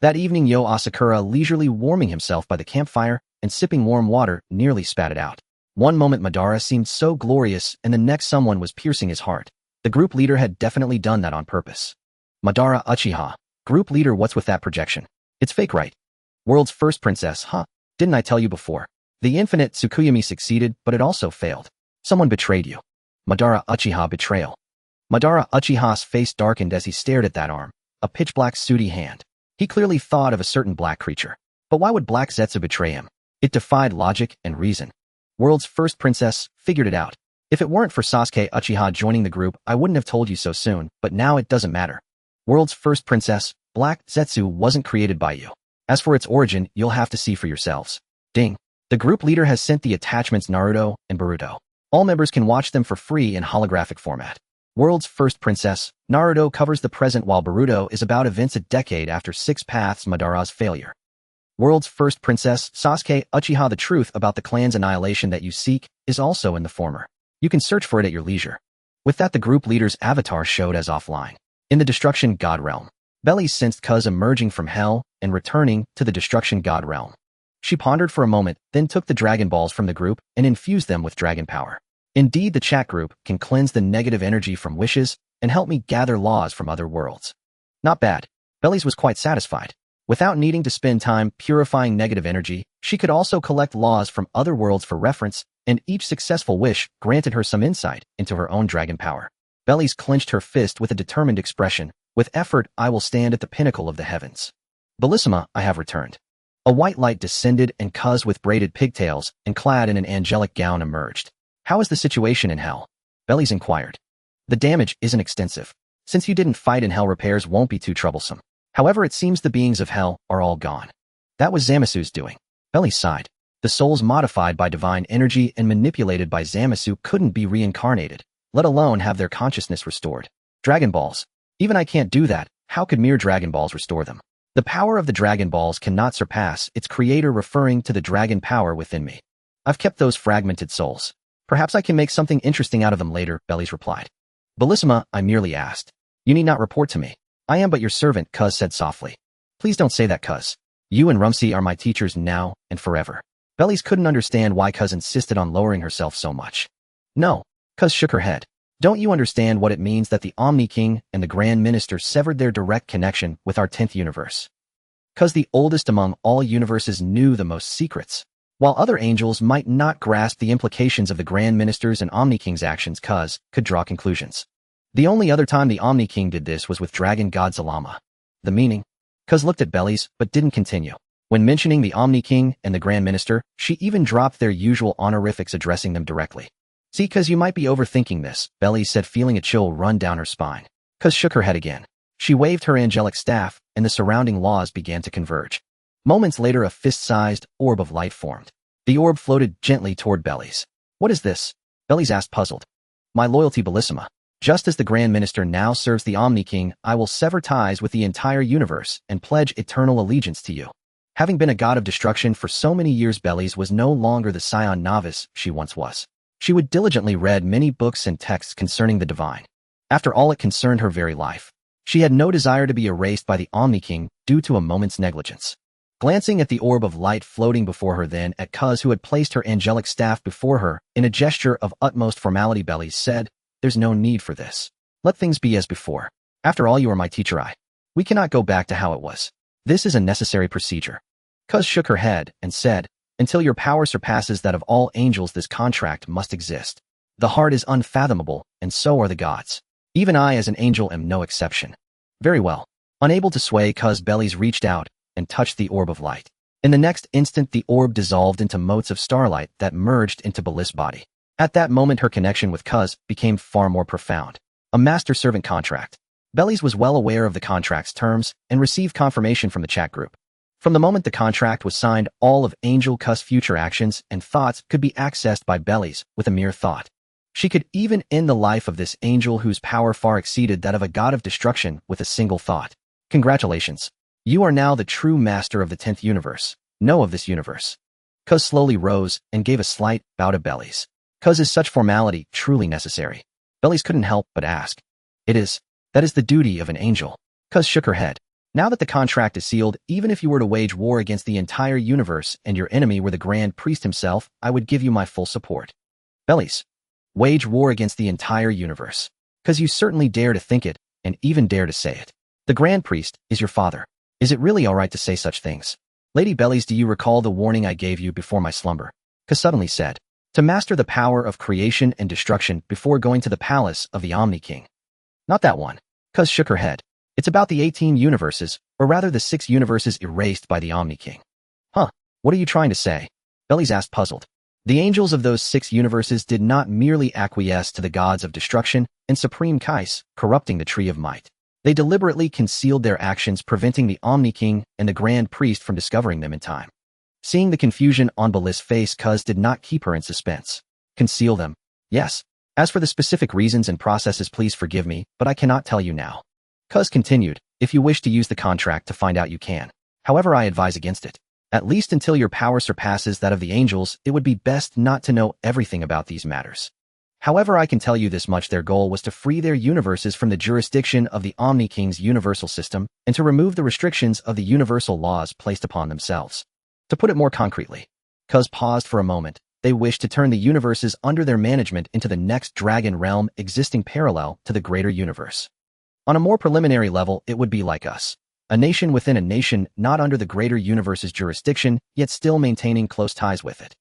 That evening, Yo Asakura, leisurely warming himself by the campfire and sipping warm water, nearly spat it out. One moment Madara seemed so glorious and the next someone was piercing his heart. The group leader had definitely done that on purpose. Madara Uchiha. Group leader, what's with that projection? It's fake, right? World's first princess, huh? Didn't I tell you before? The infinite Tsukuyami succeeded, but it also failed. Someone betrayed you. Madara Uchiha betrayal. Madara Uchiha's face darkened as he stared at that arm, a pitch-black sooty hand. He clearly thought of a certain black creature. But why would Black Zetsu betray him? It defied logic and reason. World's first princess figured it out. If it weren't for Sasuke Uchiha joining the group, I wouldn't have told you so soon, but now it doesn't matter. World's first princess, Black Zetsu wasn't created by you. As for its origin, you'll have to see for yourselves. Ding. The group leader has sent the attachments Naruto and Boruto. All members can watch them for free in holographic format. World's first princess, Naruto covers the present while Boruto is about events a decade after Six Paths Madara's failure. World's first princess, Sasuke Uchiha. The truth about the clan's annihilation that you seek is also in the former. You can search for it at your leisure. With that, the group leader's avatar showed as offline. In the Destruction God Realm. Belly sensed Kuz emerging from hell and returning to the Destruction God Realm. She pondered for a moment, then took the Dragon Balls from the group and infused them with dragon power. Indeed, the chat group can cleanse the negative energy from wishes and help me gather laws from other worlds. Not bad. Bellies was quite satisfied. Without needing to spend time purifying negative energy, she could also collect laws from other worlds for reference, and each successful wish granted her some insight into her own dragon power. Bellies clenched her fist with a determined expression. With effort, I will stand at the pinnacle of the heavens. Bellissima, I have returned. A white light descended and Kuz with braided pigtails and clad in an angelic gown emerged. How is the situation in hell? Bellies inquired. The damage isn't extensive. Since you didn't fight in hell, repairs won't be too troublesome. However, it seems the beings of hell are all gone. That was Zamasu's doing. Bellies sighed. The souls modified by divine energy and manipulated by Zamasu couldn't be reincarnated. let alone have their consciousness restored. Dragon Balls. Even I can't do that. How could mere Dragon Balls restore them? The power of the Dragon Balls cannot surpass its creator, referring to the dragon power within me. I've kept those fragmented souls. Perhaps I can make something interesting out of them later, Bellies replied. Bellissima, I merely asked. You need not report to me. I am but your servant, Cuz said softly. Please don't say that, Cuz. You and Rumsey are my teachers now and forever. Bellies couldn't understand why Cuz insisted on lowering herself so much. No, Cuz shook her head. Don't you understand what it means that the Omni King and the Grand Minister severed their direct connection with our 10th universe? Cuz the oldest among all universes knew the most secrets. While other angels might not grasp the implications of the Grand Minister's and Omni King's actions, Cuz could draw conclusions. The only other time the Omni King did this was with Dragon God Zalama. The meaning? Cuz looked at Bellies, but didn't continue. When mentioning the Omni King and the Grand Minister, she even dropped their usual honorifics, addressing them directly. See, Cuz you might be overthinking this, Bellies said, feeling a chill run down her spine. Cuz shook her head again. She waved her angelic staff, and the surrounding laws began to converge. Moments later, a fist-sized orb of light formed. The orb floated gently toward Bellies. What is this? Bellies asked, puzzled. My loyalty, Bellissima. Just as the Grand Minister now serves the Omni King, I will sever ties with the entire universe and pledge eternal allegiance to you. Having been a god of destruction for so many years, Bellies was no longer the scion novice she once was. She would diligently read many books and texts concerning the divine. After all, it concerned her very life. She had no desire to be erased by the Omni King due to a moment's negligence. Glancing at the orb of light floating before her, then at Cuz, who had placed her angelic staff before her, in a gesture of utmost formality, Bellies said, There's no need for this. Let things be as before. After all, you are my teacher. We cannot go back to how it was. This is a necessary procedure. Cuz shook her head and said, Until your power surpasses that of all angels, this contract must exist. The heart is unfathomable, and so are the gods. Even I, as an angel, am no exception. Very well. Unable to sway, Cuz, Bellies reached out and touched the orb of light. In the next instant, the orb dissolved into motes of starlight that merged into Belliss' body. At that moment, her connection with Cuz became far more profound. A master-servant contract. Bellies was well aware of the contract's terms and received confirmation from the chat group. From the moment the contract was signed, all of Angel Cuz' future actions and thoughts could be accessed by Bellies with a mere thought. She could even end the life of this angel whose power far exceeded that of a god of destruction with a single thought. Congratulations. You are now the true master of the 10th universe. Know of this universe. Cuz slowly rose and gave a slight bow to Bellies. Cuz, is such formality truly necessary? Bellies couldn't help but ask. It is. That is the duty of an angel. Cuz shook her head. Now that the contract is sealed, even if you were to wage war against the entire universe and your enemy were the Grand Priest himself, I would give you my full support. Bellies. Wage war against the entire universe. Cuz you certainly dare to think it, and even dare to say it. The Grand Priest is your father. Is it really all right to say such things? Lady Bellies, do you recall the warning I gave you before my slumber? Cuz suddenly said. To master the power of creation and destruction before going to the palace of the Omni King. Not that one. Cuz shook her head. It's about the 18 universes, or rather the 6 universes erased by the Omni King. Huh, what are you trying to say? Bellies asked, puzzled. The angels of those 6 universes did not merely acquiesce to the gods of destruction and supreme Kais, corrupting the Tree of Might. They deliberately concealed their actions, preventing the Omni King and the Grand Priest from discovering them in time. Seeing the confusion on Belliss' face, Cuz did not keep her in suspense. Conceal them? Yes. As for the specific reasons and processes, please forgive me, but I cannot tell you now. Cuz continued, if you wish to use the contract to find out, you can. However, I advise against it. At least until your power surpasses that of the angels, it would be best not to know everything about these matters. However, I can tell you this much: their goal was to free their universes from the jurisdiction of the Omni King's universal system and to remove the restrictions of the universal laws placed upon themselves. To put it more concretely, Cuz paused for a moment, they wished to turn the universes under their management into the next dragon realm existing parallel to the greater universe. On a more preliminary level, it would be like us. A nation within a nation, not under the greater universe's jurisdiction, yet still maintaining close ties with it.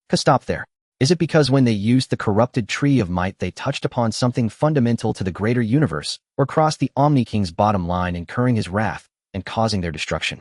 Cuz stopped there. Is it because when they used the corrupted Tree of Might they touched upon something fundamental to the greater universe, or crossed the Omni King's bottom line, incurring his wrath and causing their destruction?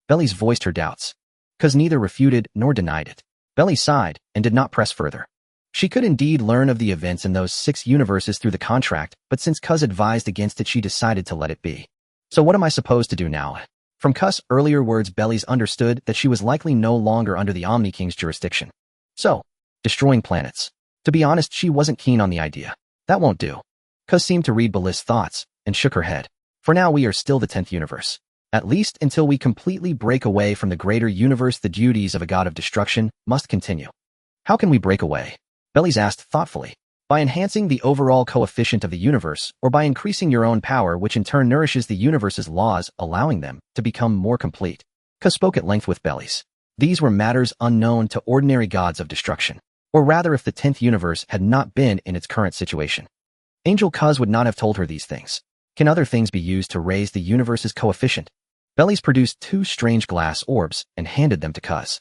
Bellies voiced her doubts. Cuz neither refuted nor denied it. Bellies sighed and did not press further. She could indeed learn of the events in those 6 universes through the contract, but since Cuz advised against it, she decided to let it be. So what am I supposed to do now? From Cuz's earlier words, Bellies understood that she was likely no longer under the Omni King's jurisdiction. So, destroying planets. To be honest, she wasn't keen on the idea. That won't do. Cuz seemed to read Belisa's thoughts and shook her head. For now we are still the 10th universe. At least until we completely break away from the greater universe, the duties of a god of destruction must continue. How can we break away? Bellies asked thoughtfully. By enhancing the overall coefficient of the universe, or by increasing your own power, which in turn nourishes the universe's laws, allowing them to become more complete. Cuz spoke at length with Bellies. These were matters unknown to ordinary gods of destruction. Or rather, if the 10th universe had not been in its current situation. Angel Cuz would not have told her these things. Can other things be used to raise the universe's coefficient? Bellies produced 2 strange glass orbs and handed them to Cuz.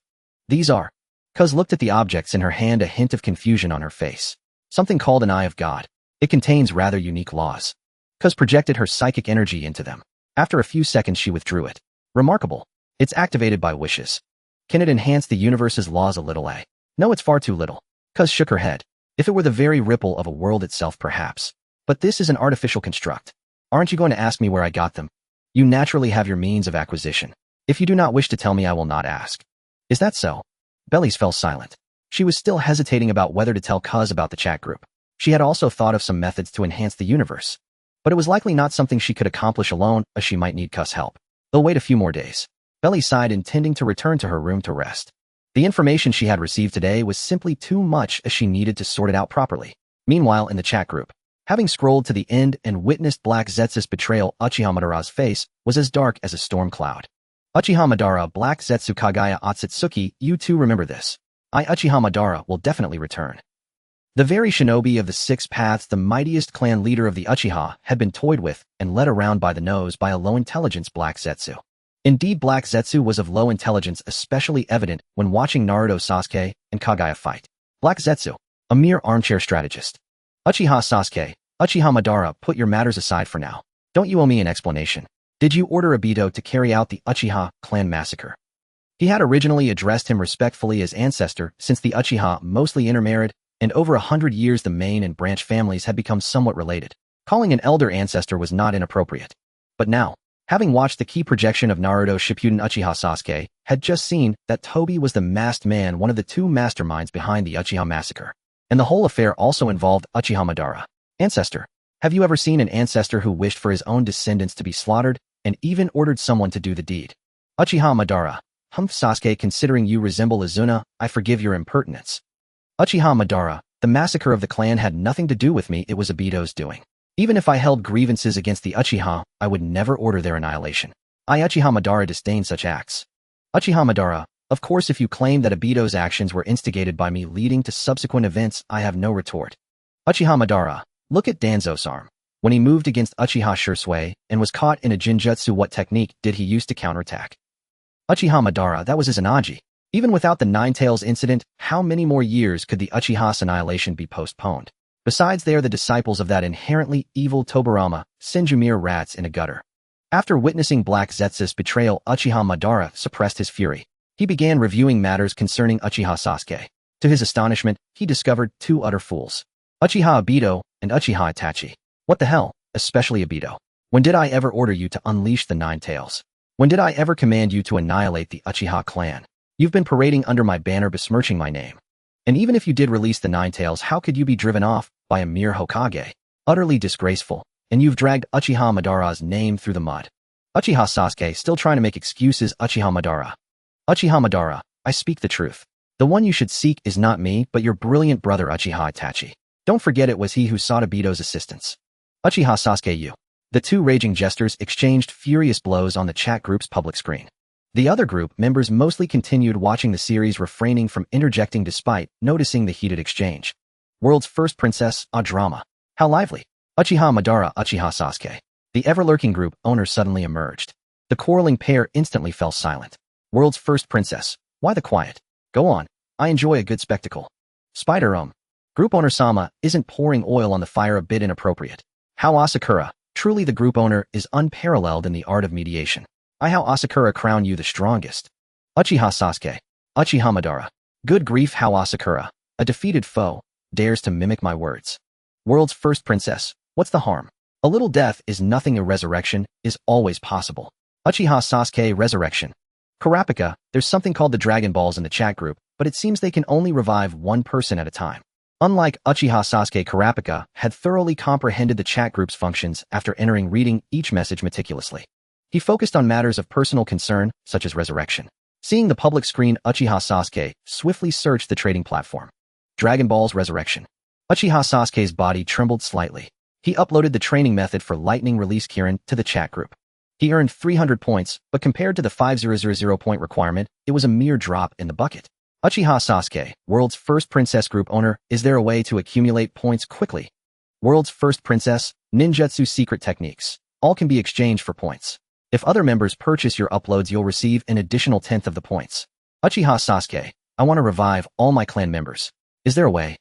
These are. Cuz looked at the objects in her hand, a hint of confusion on her face. Something called an Eye of God. It contains rather unique laws. Cuz projected her psychic energy into them. After a few seconds she withdrew it. Remarkable. It's activated by wishes. Can it enhance the universe's laws a little? No, it's far too little. Cuz shook her head. If it were the very ripple of a world itself, perhaps. But this is an artificial construct. Aren't you going to ask me where I got them? You naturally have your means of acquisition. If you do not wish to tell me, I will not ask. Is that so? Bellies fell silent. She was still hesitating about whether to tell Cuz about the chat group. She had also thought of some methods to enhance the universe. But it was likely not something she could accomplish alone, as she might need Cuz's help. They'll wait a few more days. Bellies sighed, intending to return to her room to rest. The information she had received today was simply too much, as she needed to sort it out properly. Meanwhile, in the chat group, having scrolled to the end and witnessed Black Zetsu's betrayal, Uchiha Madara's face was as dark as a storm cloud. Uchiha Madara, Black Zetsu Kagaya Otsutsuki, you too remember this. I, Uchiha Madara, will definitely return. The very shinobi of the 6 paths, the mightiest clan leader of the Uchiha, had been toyed with and led around by the nose by a low-intelligence Black Zetsu. Indeed, Black Zetsu was of low intelligence, especially evident when watching Naruto, Sasuke, and Kagaya fight. Black Zetsu, a mere armchair strategist. Uchiha Sasuke, Uchiha Madara, put your matters aside for now. Don't you owe me an explanation? Did you order Obito to carry out the Uchiha clan massacre? He had originally addressed him respectfully as ancestor, since the Uchiha mostly intermarried, and over 100 years the main and branch families had become somewhat related. Calling an elder ancestor was not inappropriate. But now, having watched the key projection of Naruto Shippuden, Uchiha Sasuke had just seen that Tobi was the masked man, one of the 2 masterminds behind the Uchiha massacre. And the whole affair also involved Uchiha Madara. Ancestor. Have you ever seen an ancestor who wished for his own descendants to be slaughtered and even ordered someone to do the deed? Uchiha Madara. Humph, Sasuke, considering you resemble Izuna, I forgive your impertinence. Uchiha Madara. The massacre of the clan had nothing to do with me, it was Obito's doing. Even if I held grievances against the Uchiha, I would never order their annihilation. I, Uchiha Madara, disdain such acts. Uchiha Madara. Of course, if you claim that Obito's actions were instigated by me leading to subsequent events, I have no retort. Uchiha Madara. Look at Danzo's arm. When he moved against Uchiha Shursui and was caught in a Jinjutsu, what technique did he use to counterattack? Uchiha Madara. That was his Anaji. Even without the Nine Tails incident, how many more years could the Uchiha's annihilation be postponed? Besides, they are the disciples of that inherently evil Tobirama, Senjumir rats in a gutter. After witnessing Black Zetsu's betrayal, Uchiha Madara suppressed his fury. He began reviewing matters concerning Uchiha Sasuke. To his astonishment, he discovered 2 utter fools. Uchiha Obito and Uchiha Itachi. What the hell, especially Obito? When did I ever order you to unleash the Nine Tails? When did I ever command you to annihilate the Uchiha clan? You've been parading under my banner, besmirching my name. And even if you did release the Nine Tails, how could you be driven off by a mere Hokage? Utterly disgraceful. And you've dragged Uchiha Madara's name through the mud. Uchiha Sasuke, still trying to make excuses. Uchiha Madara. Uchiha Madara, I speak the truth. The one you should seek is not me, but your brilliant brother Uchiha Itachi. Don't forget it was he who sought Obito's assistance. Uchiha Sasuke, you. The 2 raging jesters exchanged furious blows on the chat group's public screen. The other group members mostly continued watching the series, refraining from interjecting despite noticing the heated exchange. World's first princess, a drama. How lively. Uchiha Madara, Uchiha Sasuke. The ever-lurking group owner suddenly emerged. The quarreling pair instantly fell silent. World's first princess. Why the quiet? Go on. I enjoy a good spectacle. Spider Group owner Sama, isn't pouring oil on the fire a bit inappropriate? How Asakura. Truly the group owner is unparalleled in the art of mediation. I how Asakura crown you the strongest. Uchiha Sasuke. Uchiha Madara. Good grief, how Asakura, a defeated foe, dares to mimic my words. World's first princess. What's the harm? A little death is nothing, a resurrection is always possible. Uchiha Sasuke, resurrection. Kurapika, there's something called the Dragon Balls in the chat group, but it seems they can only revive one person at a time. Unlike Uchiha Sasuke, Kurapika had thoroughly comprehended the chat group's functions after reading each message meticulously. He focused on matters of personal concern, such as resurrection. Seeing the public screen, Uchiha Sasuke swiftly searched the trading platform. Dragon Ball's resurrection. Uchiha Sasuke's body trembled slightly. He uploaded the training method for lightning release Kirin to the chat group. He earned 300 points, but compared to the 5000 point requirement, it was a mere drop in the bucket. Uchiha Sasuke, world's first princess group owner, is there a way to accumulate points quickly? World's first princess, ninjutsu secret techniques. All can be exchanged for points. If other members purchase your uploads, you'll receive an additional 10th of the points. Uchiha Sasuke, I want to revive all my clan members. Is there a way?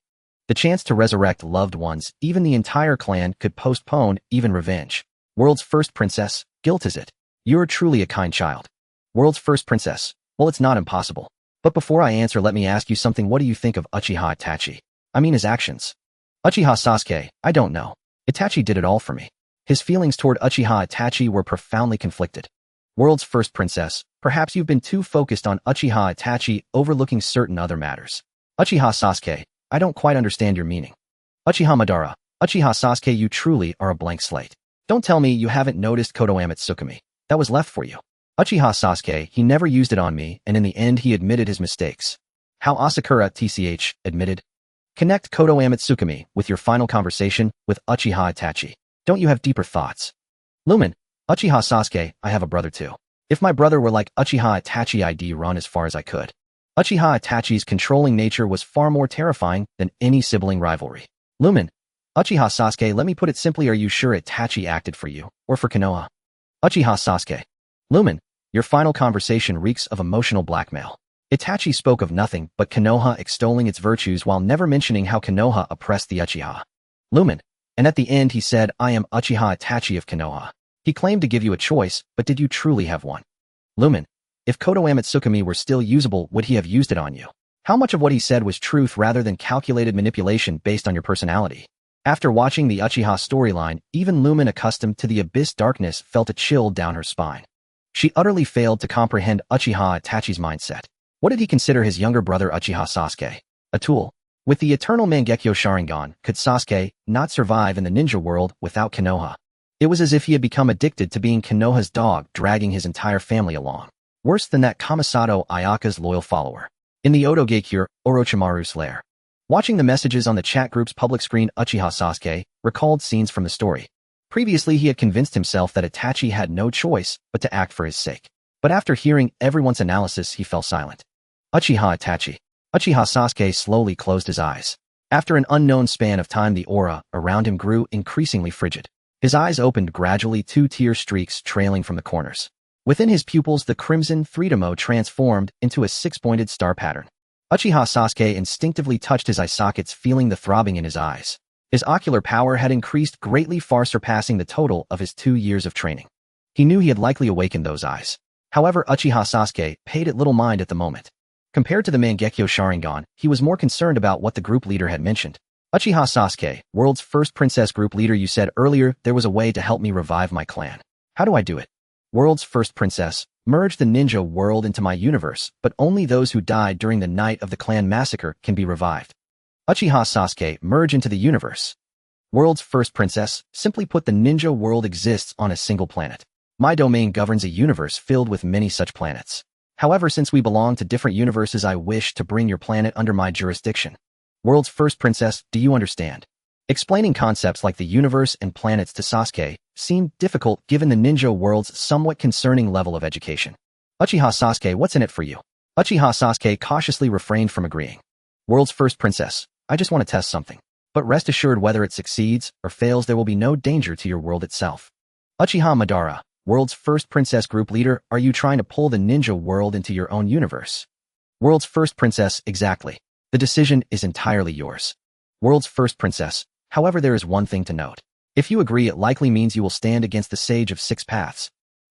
The chance to resurrect loved ones, even the entire clan, could postpone even revenge. World's first princess, guilt is it? You're truly a kind child. World's first princess, well, it's not impossible. But before I answer, let me ask you something. What do you think of Uchiha Itachi? I mean his actions. Uchiha Sasuke, I don't know. Itachi did it all for me. His feelings toward Uchiha Itachi were profoundly conflicted. World's first princess, perhaps you've been too focused on Uchiha Itachi, overlooking certain other matters. Uchiha Sasuke, I don't quite understand your meaning. Uchiha Madara, Uchiha Sasuke, you truly are a blank slate. Don't tell me you haven't noticed Kodoame Tsukumi. That was left for you. Uchiha Sasuke, he never used it on me, and in the end he admitted his mistakes. How Asakura TCH admitted. Connect Kodoame Tsukumi with your final conversation with Uchiha Itachi. Don't you have deeper thoughts? Lumen, Uchiha Sasuke, I have a brother too. If my brother were like Uchiha Itachi, I'd run as far as I could. Uchiha Itachi's controlling nature was far more terrifying than any sibling rivalry. Lumen, Uchiha Sasuke, let me put it simply, are you sure Itachi acted for you, or for Konoha? Uchiha Sasuke. Lumen, your final conversation reeks of emotional blackmail. Itachi spoke of nothing but Konoha extolling its virtues while never mentioning how Konoha oppressed the Uchiha. Lumen, and at the end he said, I am Uchiha Itachi of Konoha. He claimed to give you a choice, but did you truly have one? Lumen, if Kodoame Tsukumi were still usable, would he have used it on you? How much of what he said was truth rather than calculated manipulation based on your personality? After watching the Uchiha storyline, even Lumen, accustomed to the abyss darkness, felt a chill down her spine. She utterly failed to comprehend Uchiha Itachi's mindset. What did he consider his younger brother Uchiha Sasuke? A tool? With the eternal Mangekyo Sharingan, could Sasuke not survive in the ninja world without Konoha? It was as if he had become addicted to being Konoha's dog, dragging his entire family along. Worse than that, Kamisato Ayaka's loyal follower. In the Otogekyure, Orochimaru's lair. Watching the messages on the chat group's public screen, Uchiha Sasuke recalled scenes from the story. Previously, he had convinced himself that Itachi had no choice but to act for his sake. But after hearing everyone's analysis, he fell silent. Uchiha Itachi. Uchiha Sasuke slowly closed his eyes. After an unknown span of time, the aura around him grew increasingly frigid. His eyes opened gradually, 2 tear streaks trailing from the corners. Within his pupils, the crimson Threedomo transformed into a 6-pointed star pattern. Uchiha Sasuke instinctively touched his eye sockets, feeling the throbbing in his eyes. His ocular power had increased greatly, far surpassing the total of his 2 years of training. He knew he had likely awakened those eyes. However, Uchiha Sasuke paid it little mind at the moment. Compared to the Mangekyo Sharingan, he was more concerned about what the group leader had mentioned. Uchiha Sasuke, world's first princess group leader, you said earlier there was a way to help me revive my clan. How do I do it? World's first princess, merge the ninja world into my universe, but only those who died during the night of the clan massacre can be revived. Uchiha Sasuke, merge into the universe. World's first princess, simply put, the ninja world exists on a single planet. My domain governs a universe filled with many such planets. However, since we belong to different universes, I wish to bring your planet under my jurisdiction. World's first princess, do you understand? Explaining concepts like the universe and planets to Sasuke seemed difficult given the ninja world's somewhat concerning level of education. Uchiha Sasuke, what's in it for you? Uchiha Sasuke cautiously refrained from agreeing. World's first princess, I just want to test something. But rest assured, whether it succeeds or fails, there will be no danger to your world itself. Uchiha Madara, world's first princess group leader, are you trying to pull the ninja world into your own universe? World's first princess, exactly. The decision is entirely yours. World's first princess, however, there is one thing to note. If you agree, it likely means you will stand against the Sage of Six Paths.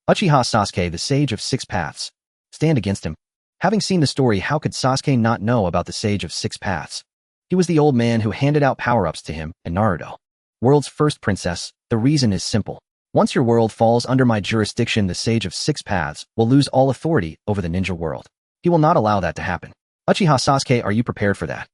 Uchiha Sasuke, the Sage of Six Paths. Stand against him? Having seen the story, how could Sasuke not know about the Sage of Six Paths? He was the old man who handed out power-ups to him and Naruto. World's first princess, the reason is simple. Once your world falls under my jurisdiction, the Sage of Six Paths will lose all authority over the ninja world. He will not allow that to happen. Uchiha Sasuke, are you prepared for that?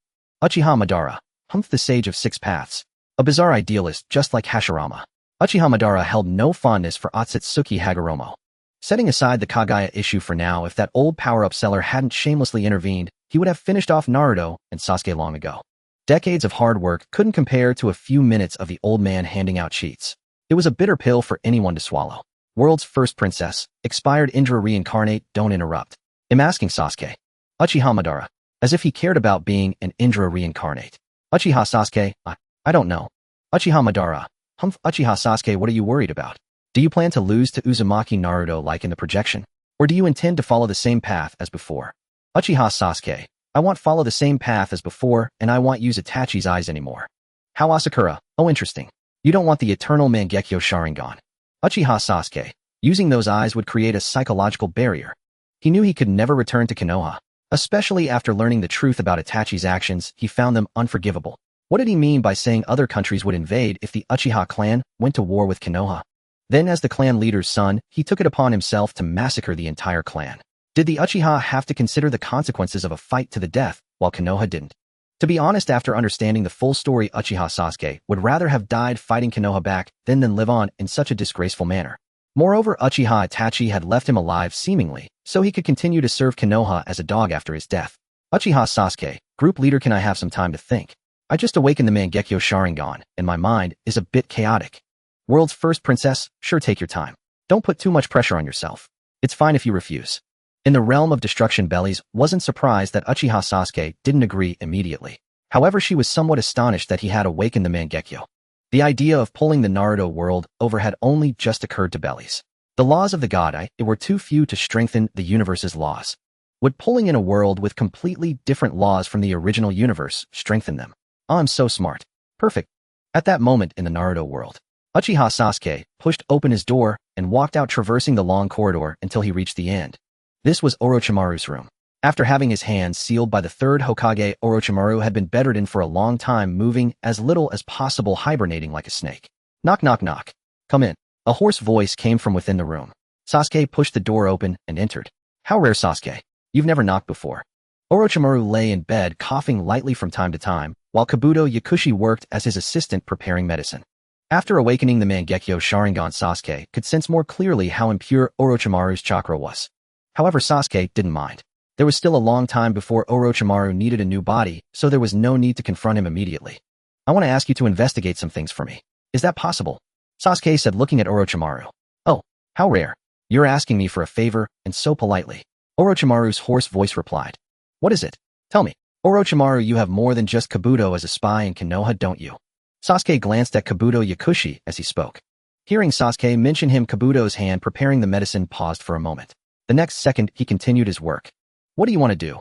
Uchiha Madara, the sage of six paths. A bizarre idealist just like Hashirama. Uchiha Madara held no fondness for Otsutsuki Hagoromo. Setting aside the Kaguya issue for now, if that old power-up seller hadn't shamelessly intervened, he would have finished off Naruto and Sasuke long ago. Decades of hard work couldn't compare to a few minutes of the old man handing out cheats. It was a bitter pill for anyone to swallow. World's first princess, expired Indra reincarnate, don't interrupt. I'm asking Sasuke. Uchiha Madara. As if he cared about being an Indra reincarnate. Uchiha Sasuke, I don't know. Uchiha Madara. Uchiha Sasuke, what are you worried about? Do you plan to lose to Uzumaki Naruto like in the projection? Or do you intend to follow the same path as before? Uchiha Sasuke. I want follow the same path as before, and I want use Itachi's eyes anymore. How Asakura? Oh, interesting. You don't want the eternal Mangekyo Sharingan. Uchiha Sasuke. Using those eyes would create a psychological barrier. He knew he could never return to Konoha. Especially after learning the truth about Itachi's actions, he found them unforgivable. What did he mean by saying other countries would invade if the Uchiha clan went to war with Konoha? Then as the clan leader's son, he took it upon himself to massacre the entire clan. Did the Uchiha have to consider the consequences of a fight to the death, while Konoha didn't? To be honest, after understanding the full story, Uchiha Sasuke would rather have died fighting Konoha back than live on in such a disgraceful manner. Moreover, Uchiha Itachi had left him alive seemingly, so he could continue to serve Konoha as a dog after his death. Uchiha Sasuke, group leader, can I have some time to think? I just awakened the Mangekyo Sharingan, and my mind is a bit chaotic. World's first princess, sure, take your time. Don't put too much pressure on yourself. It's fine if you refuse. In the realm of destruction, Bellies wasn't surprised that Uchiha Sasuke didn't agree immediately. However, she was somewhat astonished that he had awakened the Mangekyo. The idea of pulling the Naruto world over had only just occurred to Bellies. The laws of the god were too few to strengthen the universe's laws. Would pulling in a world with completely different laws from the original universe strengthen them? Oh, I'm so smart. Perfect. At that moment in the Naruto world, Uchiha Sasuke pushed open his door and walked out, traversing the long corridor until he reached the end. This was Orochimaru's room. After having his hands sealed by the third Hokage, Orochimaru had been bedridden for a long time, moving as little as possible, hibernating like a snake. Knock, knock, knock. Come in. A hoarse voice came from within the room. Sasuke pushed the door open and entered. How rare, Sasuke. You've never knocked before. Orochimaru lay in bed, coughing lightly from time to time, while Kabuto Yakushi worked as his assistant preparing medicine. After awakening the Mangekyo Sharingan, Sasuke could sense more clearly how impure Orochimaru's chakra was. However, Sasuke didn't mind. There was still a long time before Orochimaru needed a new body, so there was no need to confront him immediately. I want to ask you to investigate some things for me. Is that possible? Sasuke said, looking at Orochimaru. Oh, how rare. You're asking me for a favor, and so politely. Orochimaru's hoarse voice replied. What is it? Tell me. Orochimaru, you have more than just Kabuto as a spy in Konoha, don't you? Sasuke glanced at Kabuto Yakushi as he spoke. Hearing Sasuke mention him, Kabuto's hand preparing the medicine paused for a moment. The next second, he continued his work. What do you want to do?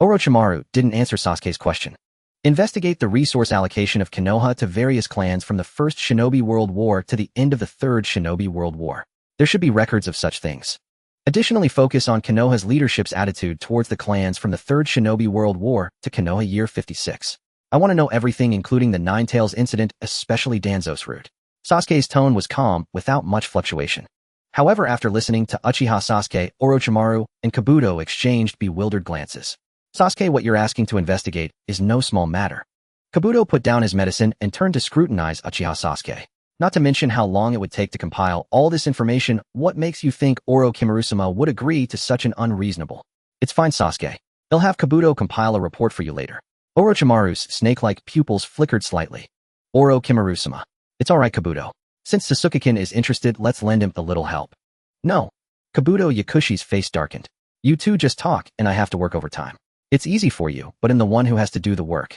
Orochimaru didn't answer Sasuke's question. Investigate the resource allocation of Konoha to various clans from the First Shinobi World War to the end of the Third Shinobi World War. There should be records of such things. Additionally, focus on Konoha's leadership's attitude towards the clans from the Third Shinobi World War to Konoha Year 56. I want to know everything, including the Nine Tails incident, especially Danzo's route. Sasuke's tone was calm, without much fluctuation. However, after listening to Uchiha Sasuke, Orochimaru and Kabuto exchanged bewildered glances. Sasuke, what you're asking to investigate is no small matter. Kabuto put down his medicine and turned to scrutinize Uchiha Sasuke. Not to mention how long it would take to compile all this information. What makes you think Orochimaru-sama would agree to such an unreasonable? It's fine, Sasuke. They'll have Kabuto compile a report for you later. Orochimaru's snake-like pupils flickered slightly. Orochimaru-sama. It's alright, Kabuto. Since Sasuke-kin is interested, let's lend him a little help. No. Kabuto Yakushi's face darkened. You two just talk, and I have to work overtime. It's easy for you, but I'm the one who has to do the work.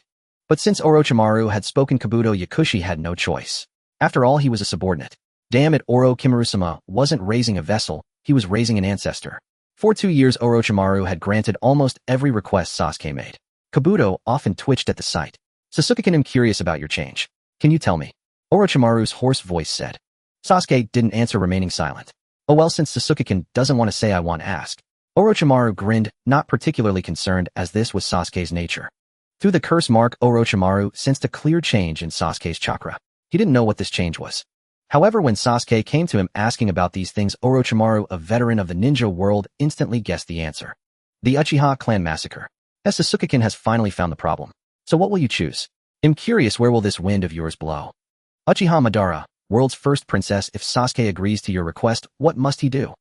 But since Orochimaru had spoken, Kabuto Yakushi had no choice. After all, he was a subordinate. Damn it, Orochimaru-sama wasn't raising a vessel, he was raising an ancestor. For 2 years, Orochimaru had granted almost every request Sasuke made. Kabuto often twitched at the sight. Sasuke-kin, I'm curious about your change. Can you tell me? Orochimaru's hoarse voice said. Sasuke didn't answer, remaining silent. Oh well, since Sasuke-kin doesn't want to say, I won't ask. Orochimaru grinned, not particularly concerned, as this was Sasuke's nature. Through the curse mark, Orochimaru sensed a clear change in Sasuke's chakra. He didn't know what this change was. However, when Sasuke came to him asking about these things, Orochimaru, a veteran of the ninja world, instantly guessed the answer. The Uchiha clan massacre. As Sasuke-kin has finally found the problem. So what will you choose? I'm curious, where will this wind of yours blow? Uchiha Madara, world's first princess. If Sasuke agrees to your request, what must he do?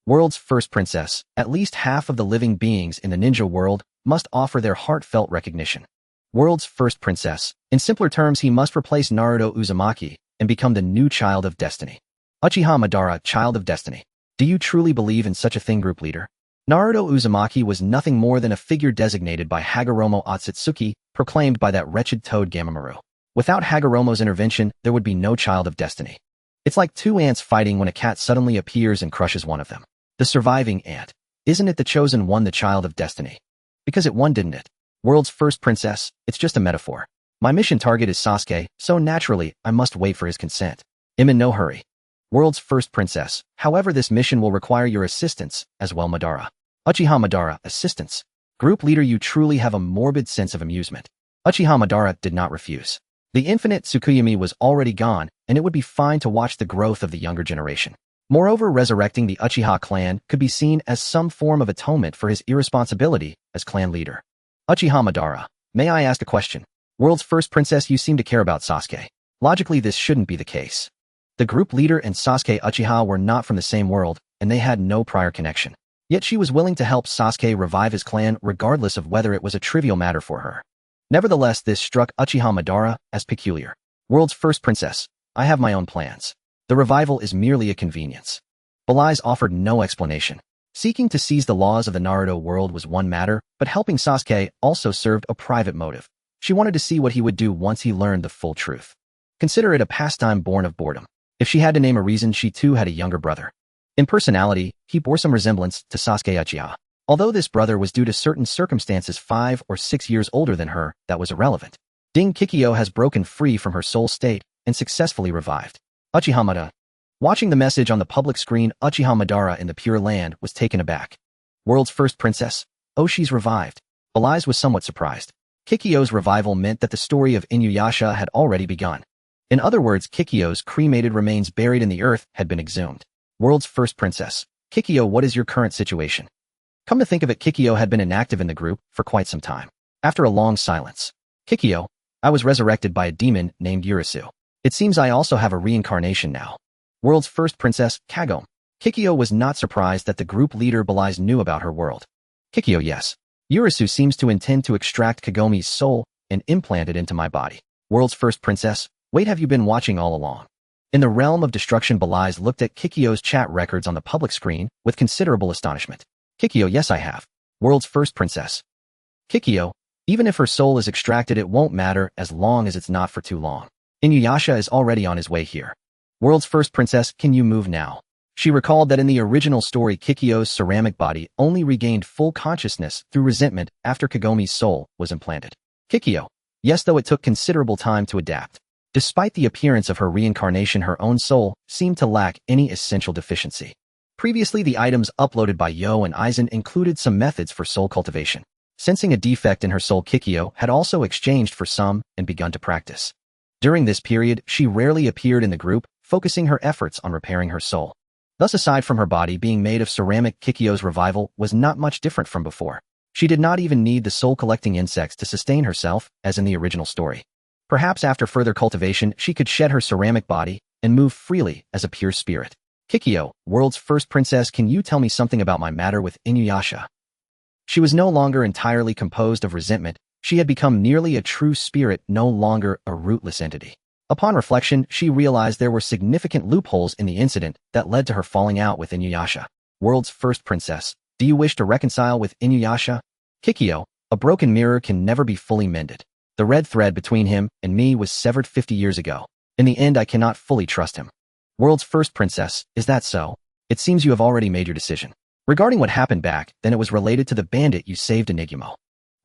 World's first princess. At least half of the living beings in the ninja world must offer their heartfelt recognition. World's first princess. In simpler terms, he must replace Naruto Uzumaki and become the new child of destiny. Uchiha Madara, child of destiny. Do you truly believe in such a thing, group leader? Naruto Uzumaki was nothing more than a figure designated by Hagoromo Otsutsuki, proclaimed by that wretched toad Gamamaru. Without Hagoromo's intervention, there would be no child of destiny. It's like two ants fighting when a cat suddenly appears and crushes one of them. The surviving ant. Isn't it the chosen one, the child of destiny? Because it won, didn't it? World's first princess. It's just a metaphor. My mission target is Sasuke, so naturally, I must wait for his consent. I'm in no hurry. World's first princess. However, this mission will require your assistance as well, Madara. Uchiha Madara, assistance. Group leader, you truly have a morbid sense of amusement. Uchiha Madara did not refuse. The infinite Tsukuyomi was already gone, and it would be fine to watch the growth of the younger generation. Moreover, resurrecting the Uchiha clan could be seen as some form of atonement for his irresponsibility as clan leader. Uchiha Madara, may I ask a question? World's first princess, you seem to care about Sasuke. Logically, this shouldn't be the case. The group leader and Sasuke Uchiha were not from the same world, and they had no prior connection. Yet she was willing to help Sasuke revive his clan regardless of whether it was a trivial matter for her. Nevertheless, this struck Uchiha Madara as peculiar. World's first princess, I have my own plans. The revival is merely a convenience. Bleach offered no explanation. Seeking to seize the laws of the Naruto world was one matter, but helping Sasuke also served a private motive. She wanted to see what he would do once he learned the full truth. Consider it a pastime born of boredom. If she had to name a reason, she too had a younger brother. In personality, he bore some resemblance to Sasuke Uchiha. Although this brother was due to certain circumstances 5 or 6 years older than her, that was irrelevant. Ding Kikyo has broken free from her soul state and successfully revived. Uchiha Madara. Watching the message on the public screen, Uchiha Madara in the Pure Land was taken aback. World's first princess? Oh, she's revived. Bleach was somewhat surprised. Kikyo's revival meant that the story of Inuyasha had already begun. In other words, Kikyo's cremated remains buried in the earth had been exhumed. World's first princess. Kikyo, what is your current situation? Come to think of it, Kikyo had been inactive in the group for quite some time. After a long silence. Kikyo, I was resurrected by a demon named Urisu. It seems I also have a reincarnation now. World's first princess, Kagome. Kikyo was not surprised that the group leader Bleach knew about her world. Kikyo, yes. Urisu seems to intend to extract Kagome's soul and implant it into my body. World's first princess, wait, have you been watching all along? In the realm of destruction, Bleach looked at Kikyo's chat records on the public screen with considerable astonishment. Kikyo, yes, I have. World's first princess. Kikyo, even if her soul is extracted, it won't matter as long as it's not for too long. Inuyasha is already on his way here. World's first princess, can you move now? She recalled that in the original story, Kikyo's ceramic body only regained full consciousness through resentment after Kagome's soul was implanted. Kikyo, yes, though it took considerable time to adapt. Despite the appearance of her reincarnation, her own soul seemed to lack any essential deficiency. Previously, the items uploaded by Yo and Aizen included some methods for soul cultivation. Sensing a defect in her soul, Kikyo had also exchanged for some and begun to practice. During this period, she rarely appeared in the group, focusing her efforts on repairing her soul. Thus, aside from her body being made of ceramic, Kikyo's revival was not much different from before. She did not even need the soul-collecting insects to sustain herself, as in the original story. Perhaps after further cultivation, she could shed her ceramic body and move freely as a pure spirit. Kikyo, world's first princess, can you tell me something about my matter with Inuyasha? She was no longer entirely composed of resentment. She had become nearly a true spirit, no longer a rootless entity. Upon reflection, she realized there were significant loopholes in the incident that led to her falling out with Inuyasha. World's first princess, do you wish to reconcile with Inuyasha? Kikyo, a broken mirror can never be fully mended. The red thread between him and me was severed 50 years ago. In the end, I cannot fully trust him. World's first princess, is that so? It seems you have already made your decision. Regarding what happened back, then it was related to the bandit you saved, Enigumo.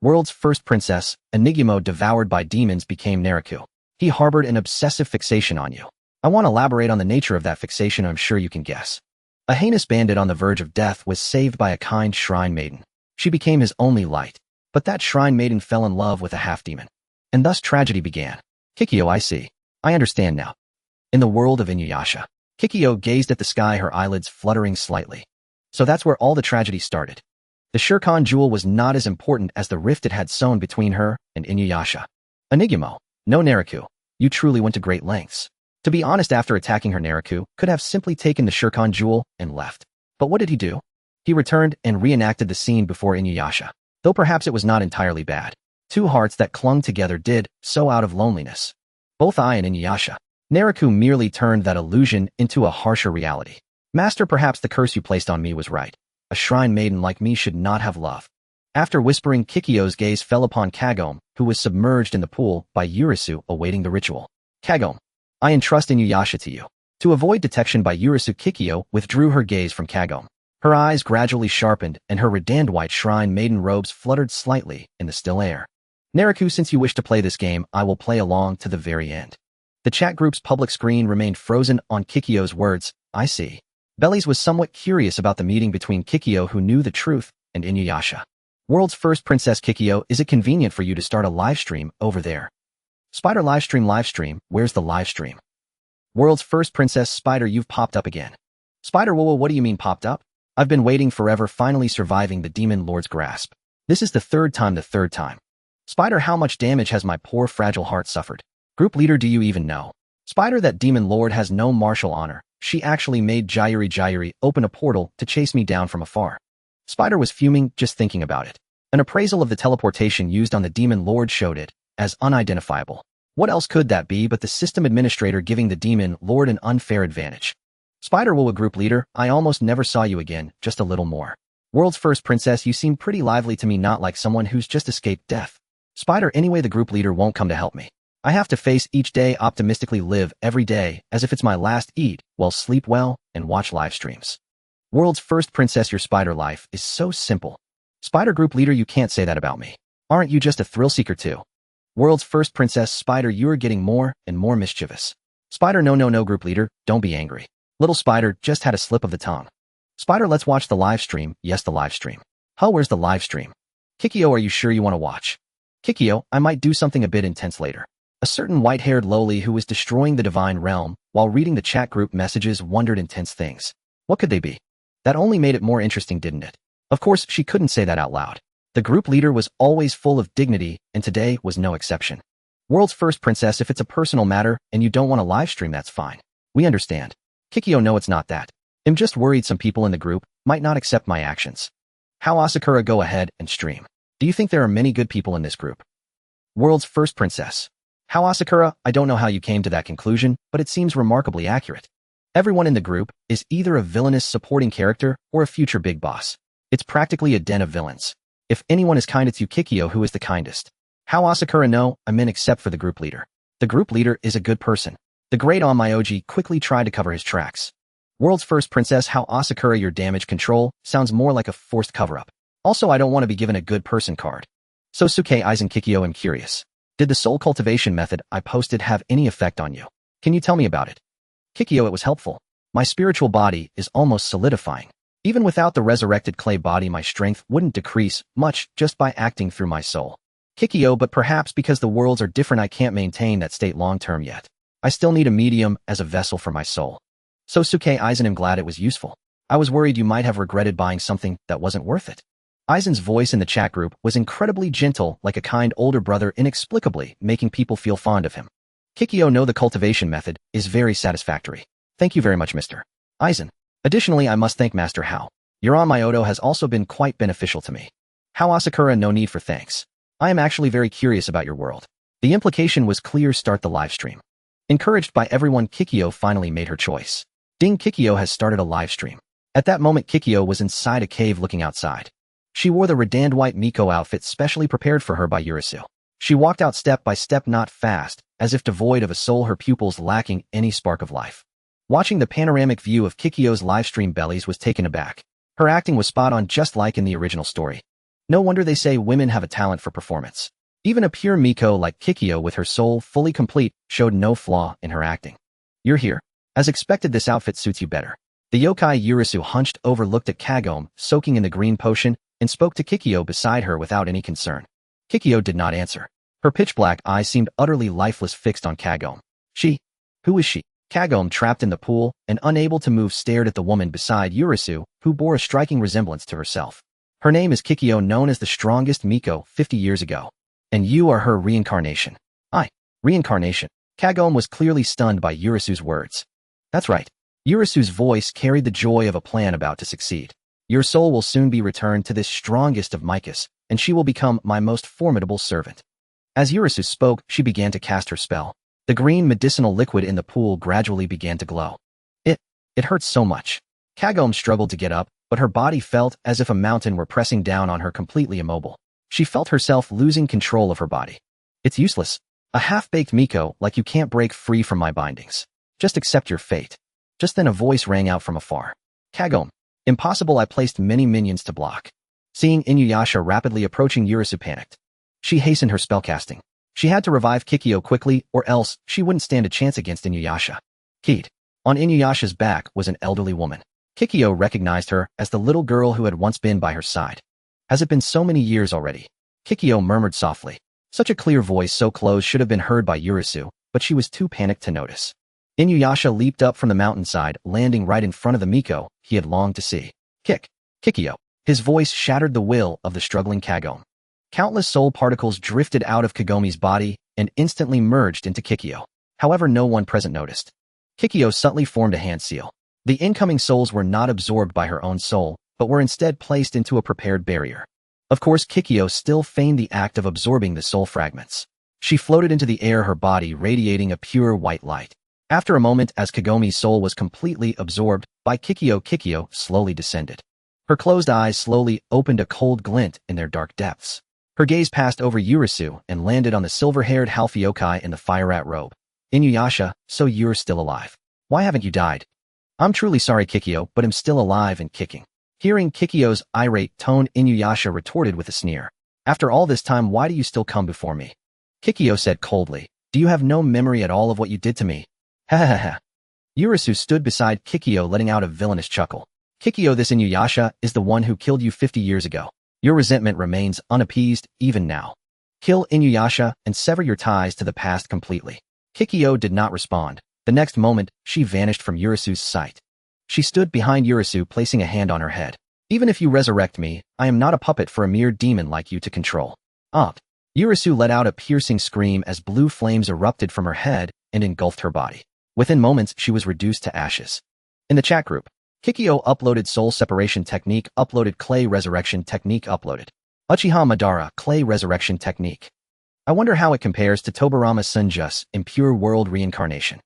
World's first princess, Enigumo, devoured by demons, became Naruto. He harbored an obsessive fixation on you. I won't elaborate on the nature of that fixation, I'm sure you can guess. A heinous bandit on the verge of death was saved by a kind shrine maiden. She became his only light. But that shrine maiden fell in love with a half-demon. And thus tragedy began. Kikyo, I see. I understand now. In the world of Inuyasha, Kikyo gazed at the sky, her eyelids fluttering slightly. So that's where all the tragedy started. The Shirkan jewel was not as important as the rift it had sown between her and Inuyasha. Enigumo, No, Naruto. You truly went to great lengths. To be honest, after attacking her, Naruto could have simply taken the Shurikon jewel and left. But what did he do? He returned and reenacted the scene before Inuyasha. Though perhaps it was not entirely bad. Two hearts that clung together did so out of loneliness. Both I and Inuyasha. Naruto merely turned that illusion into a harsher reality. Master, perhaps the curse you placed on me was right. A shrine maiden like me should not have love. After whispering, Kikyo's gaze fell upon Kagome, who was submerged in the pool by Urisu awaiting the ritual. Kagome, I entrust Inuyasha to you. To avoid detection by Urisu, Kikyo withdrew her gaze from Kagome. Her eyes gradually sharpened and her redand white shrine maiden robes fluttered slightly in the still air. Naruto, since you wish to play this game, I will play along to the very end. The chat group's public screen remained frozen on Kikyo's words, I see. Bellies was somewhat curious about the meeting between Kikyo, who knew the truth, and Inuyasha. World's first princess Kikyo, is it convenient for you to start a livestream over there? Spider livestream, where's the livestream? World's first princess Spider, you've popped up again. Spider, whoa, what do you mean popped up? I've been waiting forever, finally surviving the demon lord's grasp. This is the third time. Spider, how much damage has my poor fragile heart suffered? Group leader, do you even know? Spider, that demon lord has no martial honor. She actually made Jairi open a portal to chase me down from afar. Spider was fuming just thinking about it. An appraisal of the teleportation used on the demon lord showed it as unidentifiable. What else could that be but the system administrator giving the demon lord an unfair advantage? Spider, will a group leader, I almost never saw you again, just a little more. World's first princess, you seem pretty lively to me, not like someone who's just escaped death. Spider, anyway, the group leader won't come to help me. I have to face each day, optimistically live every day as if it's my last, eat well, sleep well, and watch live streams. World's first princess, your Spider life is so simple. Spider, group leader, you can't say that about me. Aren't you just a thrill seeker too? World's first princess Spider, you're getting more and more mischievous. Spider, no, group leader, don't be angry. Little Spider just had a slip of the tongue. Spider, let's watch the live stream. Yes, the live stream. Huh, where's the live stream? Kikyo, are you sure you want to watch? Kikyo, I might do something a bit intense later. A certain white-haired loli who was destroying the divine realm while reading the chat group messages wondered intense things. What could they be? That only made it more interesting, didn't it? Of course, she couldn't say that out loud. The group leader was always full of dignity, and today was no exception. World's first princess, if it's a personal matter and you don't want to live stream, that's fine. We understand. Kikyo, no, it's not that. I'm just worried some people in the group might not accept my actions. How, Asakura, go ahead and stream. Do you think there are many good people in this group? World's first princess. How, Asakura, I don't know how you came to that conclusion, but it seems remarkably accurate. Everyone in the group is either a villainous supporting character or a future big boss. It's practically a den of villains. If anyone is kind, it's you, Kikyo, who is the kindest. How, Asakura, no, I mean except for the group leader. The group leader is a good person. The great Onmyoji quickly tried to cover his tracks. World's first princess, how, Asakura, your damage control sounds more like a forced cover-up. Also, I don't want to be given a good person card. So Suke Aizen, Kikyo, I'm curious. Did the soul cultivation method I posted have any effect on you? Can you tell me about it? Kikyo, it was helpful. My spiritual body is almost solidifying. Even without the resurrected clay body, my strength wouldn't decrease much just by acting through my soul. Kikyo, but perhaps because the worlds are different, I can't maintain that state long-term yet. I still need a medium as a vessel for my soul. So Suke Aizen, I'm glad it was useful. I was worried you might have regretted buying something that wasn't worth it. Aizen's voice in the chat group was incredibly gentle, like a kind older brother, inexplicably making people feel fond of him. Kikyo, no, the cultivation method is very satisfactory. Thank you very much, Mr. Aizen. Additionally, I must thank Master Hao. Your Onmyoto has also been quite beneficial to me. How, Asakura, no need for thanks. I am actually very curious about your world. The implication was clear. Start the live stream. Encouraged by everyone, Kikyo finally made her choice. Ding, Kikyo has started a live stream. At that moment, Kikyo was inside a cave looking outside. She wore the redand white Miko outfit specially prepared for her by Urisu. She walked out step by step, not fast, as if devoid of a soul, her pupils lacking any spark of life. Watching the panoramic view of Kikyo's livestream, Bellies was taken aback. Her acting was spot on, just like in the original story. No wonder they say women have a talent for performance. Even a pure Miko like Kikyo with her soul fully complete showed no flaw in her acting. You're here. As expected, this outfit suits you better. The yokai Urisu hunched over, looked at Kagome, soaking in the green potion, and spoke to Kikyo beside her without any concern. Kikyo did not answer. Her pitch-black eyes seemed utterly lifeless, fixed on Kagome. She? Who is she? Kagome, trapped in the pool and unable to move, stared at the woman beside Urisu, who bore a striking resemblance to herself. Her name is Kikyo, known as the strongest Miko 50 years ago. And you are her reincarnation. Reincarnation. Kagome was clearly stunned by Urisu's words. That's right. Urisu's voice carried the joy of a plan about to succeed. Your soul will soon be returned to this strongest of Micas, and she will become my most formidable servant. As Urisu spoke, she began to cast her spell. The green medicinal liquid in the pool gradually began to glow. It hurt so much. Kagome struggled to get up, but her body felt as if a mountain were pressing down on her, completely immobile. She felt herself losing control of her body. It's useless. A half-baked Miko, like you can't break free from my bindings. Just accept your fate. Just then a voice rang out from afar. Kagome. Impossible. I placed many minions to block. Seeing Inuyasha rapidly approaching, Urisu panicked. She hastened her spellcasting. She had to revive Kikyo quickly, or else she wouldn't stand a chance against Inuyasha. Keed. On Inuyasha's back was an elderly woman. Kikyo recognized her as the little girl who had once been by her side. Has it been so many years already? Kikyo murmured softly. Such a clear voice so close should have been heard by Urisu, but she was too panicked to notice. Inuyasha leaped up from the mountainside, landing right in front of the Miko he had longed to see. Kikyo. His voice shattered the will of the struggling Kagome. Countless soul particles drifted out of Kagome's body and instantly merged into Kikyo. However, no one present noticed. Kikyo subtly formed a hand seal. The incoming souls were not absorbed by her own soul, but were instead placed into a prepared barrier. Of course, Kikyo still feigned the act of absorbing the soul fragments. She floated into the air, her body radiating a pure white light. After a moment, as Kagome's soul was completely absorbed by Kikyo, Kikyo slowly descended. Her closed eyes slowly opened, a cold glint in their dark depths. Her gaze passed over Urisu and landed on the silver-haired half-yokai in the fire rat robe. Inuyasha, so you're still alive. Why haven't you died? I'm truly sorry, Kikyo, but I'm still alive and kicking. Hearing Kikyo's irate tone, Inuyasha retorted with a sneer. After all this time, why do you still come before me? Kikyo said coldly. Do you have no memory at all of what you did to me? Ha ha ha. Urisu stood beside Kikyo, letting out a villainous chuckle. Kikyo, this Inuyasha is the one who killed you 50 years ago. Your resentment remains unappeased even now. Kill Inuyasha and sever your ties to the past completely. Kikyo did not respond. The next moment, she vanished from Urisu's sight. She stood behind Urisu, placing a hand on her head. Even if you resurrect me, I am not a puppet for a mere demon like you to control. Urisu let out a piercing scream as blue flames erupted from her head and engulfed her body. Within moments, she was reduced to ashes. In the chat group, Kikyo uploaded Soul Separation Technique, uploaded Clay Resurrection Technique, uploaded Uchiha Madara Clay Resurrection Technique. I wonder how it compares to Tobirama Sunjus in Pure World Reincarnation.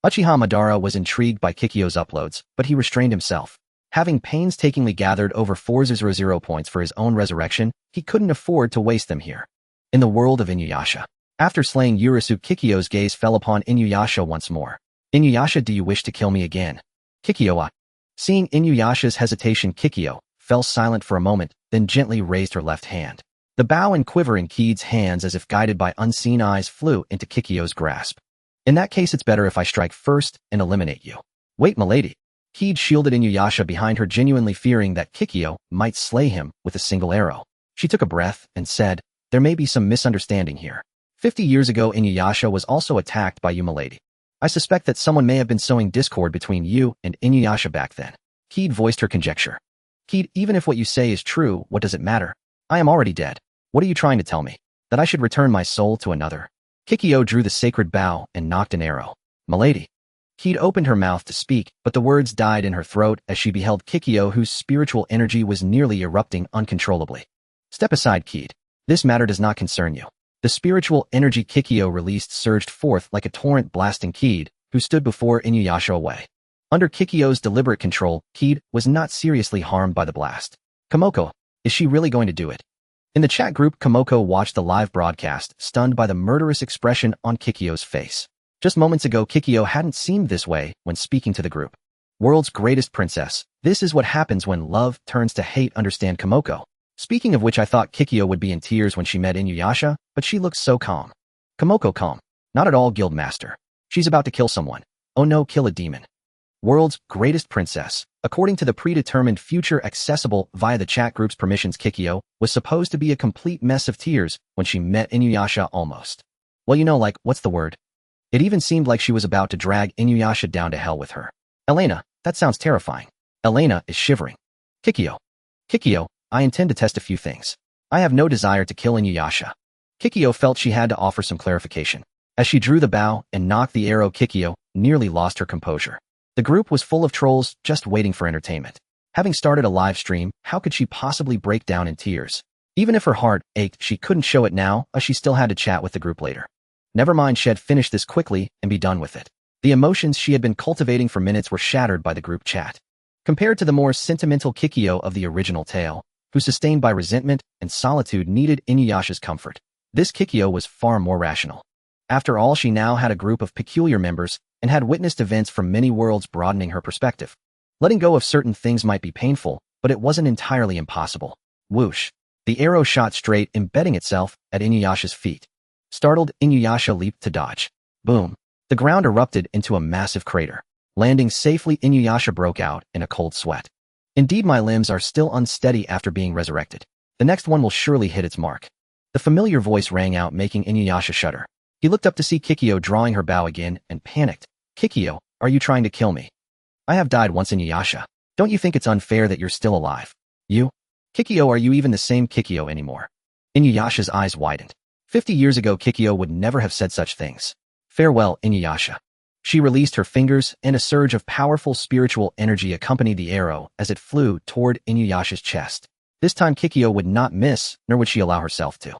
Uchiha Madara was intrigued by Kikyo's uploads, but he restrained himself. Having painstakingly gathered over 400 points for his own resurrection, he couldn't afford to waste them here. In the world of Inuyasha. After slaying Urisu, Kikyo's gaze fell upon Inuyasha once more. Inuyasha, do you wish to kill me again? Kikyo. Seeing Inuyasha's hesitation, Kikyo fell silent for a moment, then gently raised her left hand. The bow and quiver in Keed's hands, as if guided by unseen eyes, flew into Kikyo's grasp. In that case, it's better if I strike first and eliminate you. Wait, milady. Keed shielded Inuyasha behind her, genuinely fearing that Kikyo might slay him with a single arrow. She took a breath and said, there may be some misunderstanding here. 50 years ago, Inuyasha was also attacked by you, milady. I suspect that someone may have been sowing discord between you and Inuyasha back then. Keed voiced her conjecture. Keed, even if what you say is true, what does it matter? I am already dead. What are you trying to tell me? That I should return my soul to another? Kikyo drew the sacred bow and knocked an arrow. Milady. Keed opened her mouth to speak, but the words died in her throat as she beheld Kikyo, whose spiritual energy was nearly erupting uncontrollably. Step aside, Keed. This matter does not concern you. The spiritual energy Kikyo released surged forth like a torrent, blasting Keed, who stood before Inuyasha, away. Under Kikyo's deliberate control, Keed was not seriously harmed by the blast. Komoko, is she really going to do it? In the chat group, Komoko watched the live broadcast, stunned by the murderous expression on Kikyo's face. Just moments ago, Kikyo hadn't seemed this way when speaking to the group. World's greatest princess, this is what happens when love turns to hate, understand Komoko. Speaking of which, I thought Kikyo would be in tears when she met Inuyasha, but she looks so calm. Komoko calm. Not at all, Guildmaster. She's about to kill someone. Oh no, kill a demon. World's greatest princess. According to the predetermined future accessible via the chat group's permissions, Kikyo was supposed to be a complete mess of tears when she met Inuyasha almost. Well, you know, like, what's the word? It even seemed like she was about to drag Inuyasha down to hell with her. Elena, that sounds terrifying. Elena is shivering. Kikyo. I intend to test a few things. I have no desire to kill Inuyasha. Kikyo felt she had to offer some clarification. As she drew the bow and knocked the arrow, Kikyo nearly lost her composure. The group was full of trolls just waiting for entertainment. Having started a live stream, how could she possibly break down in tears? Even if her heart ached, she couldn't show it now, as she still had to chat with the group later. Never mind, she'd finish this quickly and be done with it. The emotions she had been cultivating for minutes were shattered by the group chat. Compared to the more sentimental Kikyo of the original tale, who sustained by resentment and solitude needed Inuyasha's comfort, this Kikyo was far more rational. After all, she now had a group of peculiar members and had witnessed events from many worlds, broadening her perspective. Letting go of certain things might be painful, but it wasn't entirely impossible. Whoosh! The arrow shot straight, embedding itself at Inuyasha's feet. Startled, Inuyasha leaped to dodge. Boom! The ground erupted into a massive crater. Landing safely, Inuyasha broke out in a cold sweat. Indeed, my limbs are still unsteady after being resurrected. The next one will surely hit its mark. The familiar voice rang out, making Inuyasha shudder. He looked up to see Kikyo drawing her bow again and panicked. Kikyo, are you trying to kill me? I have died once, Inuyasha. Don't you think it's unfair that you're still alive? You? Kikyo, are you even the same Kikyo anymore? Inuyasha's eyes widened. 50 years ago, Kikyo would never have said such things. Farewell, Inuyasha. She released her fingers, and a surge of powerful spiritual energy accompanied the arrow as it flew toward Inuyasha's chest. This time, Kikyo would not miss, nor would she allow herself to.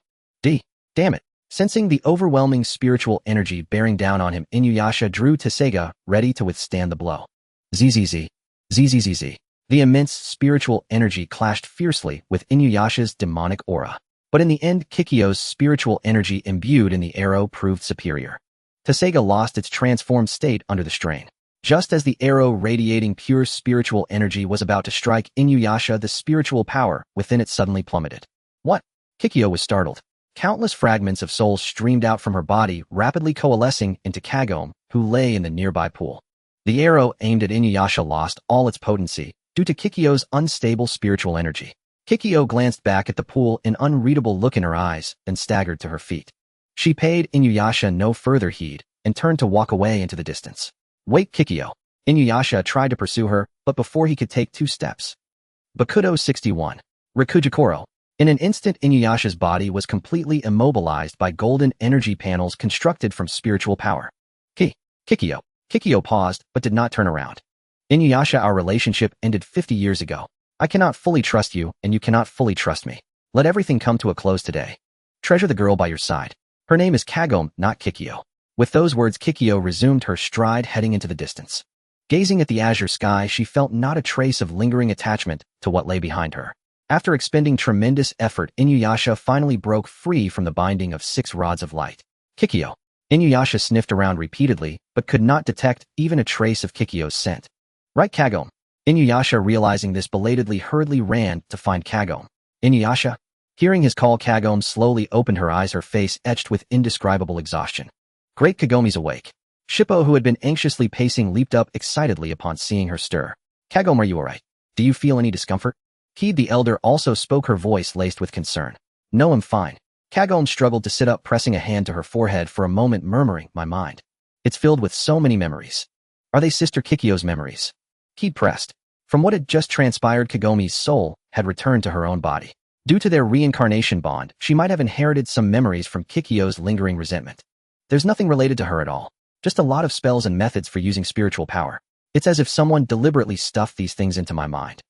Damn it. Sensing the overwhelming spiritual energy bearing down on him, Inuyasha drew Tessega, ready to withstand the blow. Zzz. Zzz. The immense spiritual energy clashed fiercely with Inuyasha's demonic aura. But in the end, Kikyo's spiritual energy imbued in the arrow proved superior. Tessega lost its transformed state under the strain. Just as the arrow radiating pure spiritual energy was about to strike Inuyasha, the spiritual power within it suddenly plummeted. What? Kikyo was startled. Countless fragments of souls streamed out from her body, rapidly coalescing into Kagome, who lay in the nearby pool. The arrow aimed at Inuyasha lost all its potency due to Kikyo's unstable spiritual energy. Kikyo glanced back at the pool, an unreadable look in her eyes, then staggered to her feet. She paid Inuyasha no further heed and turned to walk away into the distance. Wait, Kikyo. Inuyasha tried to pursue her, but before he could take 2 steps. Bakudo 61. Rikujikoro. In an instant, Inuyasha's body was completely immobilized by golden energy panels constructed from spiritual power. Kikyo. Kikyo paused, but did not turn around. Inuyasha, our relationship ended 50 years ago. I cannot fully trust you, and you cannot fully trust me. Let everything come to a close today. Treasure the girl by your side. Her name is Kagome, not Kikyo. With those words, Kikyo resumed her stride, heading into the distance. Gazing at the azure sky, she felt not a trace of lingering attachment to what lay behind her. After expending tremendous effort, Inuyasha finally broke free from the binding of 6 rods of light. Kikyo. Inuyasha sniffed around repeatedly, but could not detect even a trace of Kikyo's scent. Right, Kagome. Inuyasha, realizing this, belatedly hurriedly ran to find Kagome. Inuyasha? Hearing his call, Kagome slowly opened her eyes, her face etched with indescribable exhaustion. Great, Kagome's awake. Shippo, who had been anxiously pacing, leaped up excitedly upon seeing her stir. Kagome, are you alright? Do you feel any discomfort? Keed the elder also spoke, her voice laced with concern. No, I'm fine. Kagome struggled to sit up, pressing a hand to her forehead for a moment, murmuring, my mind. It's filled with so many memories. Are they Sister Kikyo's memories? Keed pressed. From what had just transpired, Kagome's soul had returned to her own body. Due to their reincarnation bond, she might have inherited some memories from Kikyo's lingering resentment. There's nothing related to her at all. Just a lot of spells and methods for using spiritual power. It's as if someone deliberately stuffed these things into my mind.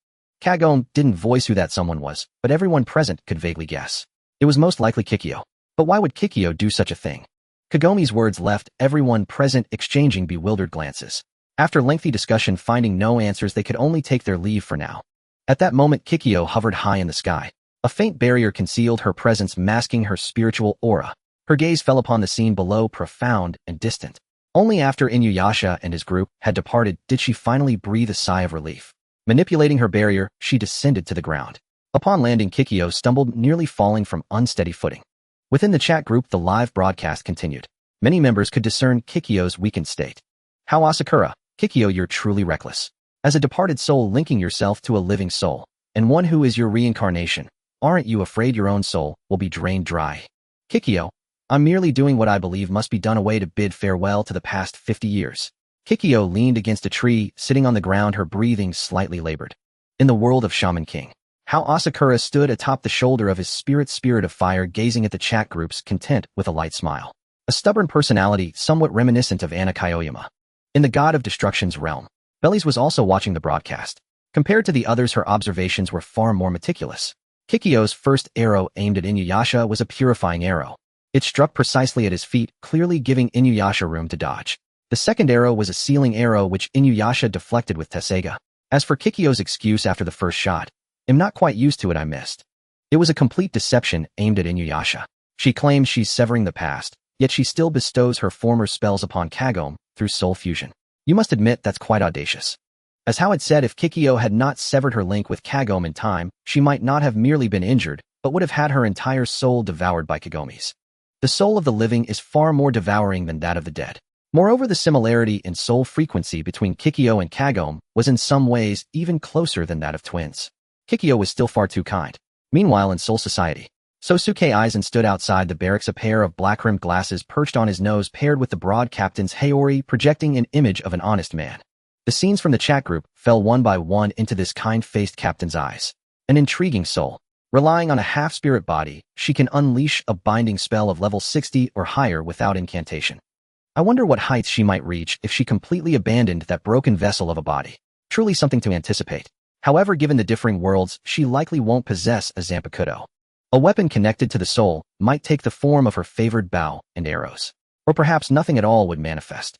Kagome didn't voice who that someone was, but everyone present could vaguely guess. It was most likely Kikyo. But why would Kikyo do such a thing? Kagome's words left everyone present exchanging bewildered glances. After lengthy discussion, finding no answers, they could only take their leave for now. At that moment, Kikyo hovered high in the sky. A faint barrier concealed her presence, masking her spiritual aura. Her gaze fell upon the scene below, profound and distant. Only after Inuyasha and his group had departed did she finally breathe a sigh of relief. Manipulating her barrier, she descended to the ground. Upon landing, Kikyo stumbled, nearly falling from unsteady footing. Within the chat group, the live broadcast continued. Many members could discern Kikyo's weakened state. How Asakura, Kikyo, you're truly reckless. As a departed soul linking yourself to a living soul, and one who is your reincarnation, aren't you afraid your own soul will be drained dry? Kikyo, I'm merely doing what I believe must be done, a way to bid farewell to the past 50 years. Kikyo leaned against a tree, sitting on the ground, her breathing slightly labored. In the world of Shaman King, how Asakura stood atop the shoulder of his spirit of fire, gazing at the chat groups, content with a light smile. a stubborn personality somewhat reminiscent of Anna Kyoyama. In the God of Destruction's realm, Bellies was also watching the broadcast. Compared to the others, her observations were far more meticulous. Kikyo's first arrow aimed at Inuyasha was a purifying arrow. It struck precisely at his feet, clearly giving Inuyasha room to dodge. The second arrow was a sealing arrow which Inuyasha deflected with Tessega. As for Kikyo's excuse after the first shot, "I'm not quite used to it, I missed." It was a complete deception aimed at Inuyasha. She claims she's severing the past, yet she still bestows her former spells upon Kagome through soul fusion. You must admit that's quite audacious. As Howard said, if Kikyo had not severed her link with Kagome in time, she might not have merely been injured, but would have had her entire soul devoured by Kagome's. The soul of the living is far more devouring than that of the dead. Moreover, the similarity in soul frequency between Kikyo and Kagome was in some ways even closer than that of twins. Kikyo was still far too kind. Meanwhile, in Soul Society, Sosuke Aizen stood outside the barracks, a pair of black-rimmed glasses perched on his nose paired with the broad captain's Haori projecting an image of an honest man. The scenes from the chat group fell one by one into this kind-faced captain's eyes. An intriguing soul. Relying on a half-spirit body, she can unleash a binding spell of level 60 or higher without incantation. I wonder what heights she might reach if she completely abandoned that broken vessel of a body. Truly something to anticipate. However, given the differing worlds, she likely won't possess a Zanpakuto. A weapon connected to the soul might take the form of her favored bow and arrows. Or perhaps nothing at all would manifest.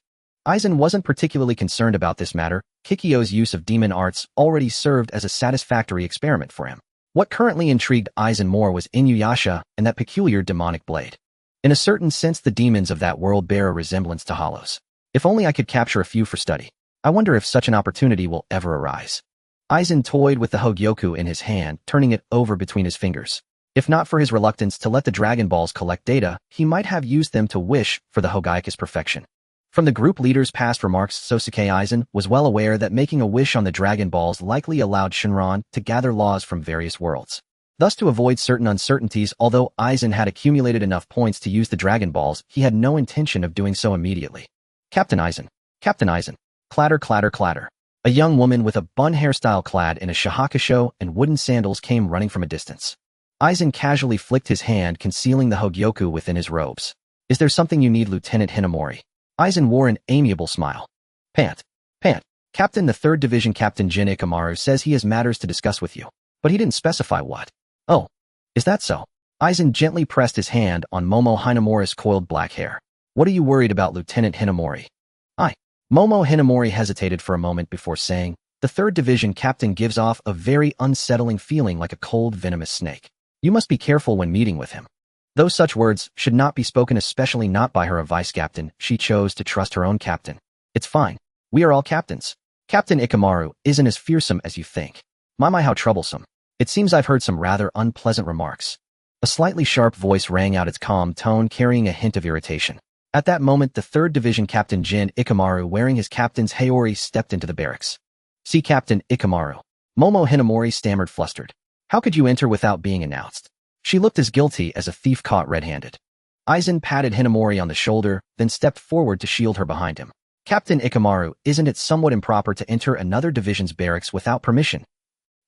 Aizen wasn't particularly concerned about this matter. Kikyo's use of demon arts already served as a satisfactory experiment for him. What currently intrigued Aizen more was Inuyasha and that peculiar demonic blade. In a certain sense, the demons of that world bear a resemblance to hollows. If only I could capture a few for study. I wonder if such an opportunity will ever arise. Aizen toyed with the Hogyoku in his hand, turning it over between his fingers. If not for his reluctance to let the Dragon Balls collect data, he might have used them to wish for the Hogaiku's perfection. From the group leader's past remarks, Sosuke Aizen was well aware that making a wish on the Dragon Balls likely allowed Shinran to gather laws from various worlds. Thus, to avoid certain uncertainties, although Aizen had accumulated enough points to use the Dragon Balls, he had no intention of doing so immediately. Captain Aizen. Captain Aizen. Clatter, clatter, clatter. A young woman with a bun hairstyle clad in a shahakusho and wooden sandals came running from a distance. Aizen casually flicked his hand, concealing the Hogyoku within his robes. Is there something you need, Lieutenant Hinamori? Aizen wore an amiable smile. Pant. Captain, the 3rd Division Captain Jin Ikamaru says he has matters to discuss with you. But he didn't specify what. Oh. Is that so? Aizen gently pressed his hand on Momo Hinamori's coiled black hair. What are you worried about, Lieutenant Hinamori? Momo Hinamori hesitated for a moment before saying, the 3rd Division Captain gives off a very unsettling feeling like a cold, venomous snake. You must be careful when meeting with him. Though such words should not be spoken, especially not by her vice captain, she chose to trust her own captain. It's fine. We are all captains. Captain Ikamaru isn't as fearsome as you think. My, how troublesome. It seems I've heard some rather unpleasant remarks. A slightly sharp voice rang out, its calm tone carrying a hint of irritation. At that moment, the 3rd Division Captain Jin Ikamaru, wearing his captain's Haori, stepped into the barracks. See, Captain Ikamaru. Momo Hinamori stammered, flustered. How could you enter without being announced? She looked as guilty as a thief caught red-handed. Aizen patted Hinamori on the shoulder, then stepped forward to shield her behind him. Captain Ikamaru, isn't it somewhat improper to enter another division's barracks without permission?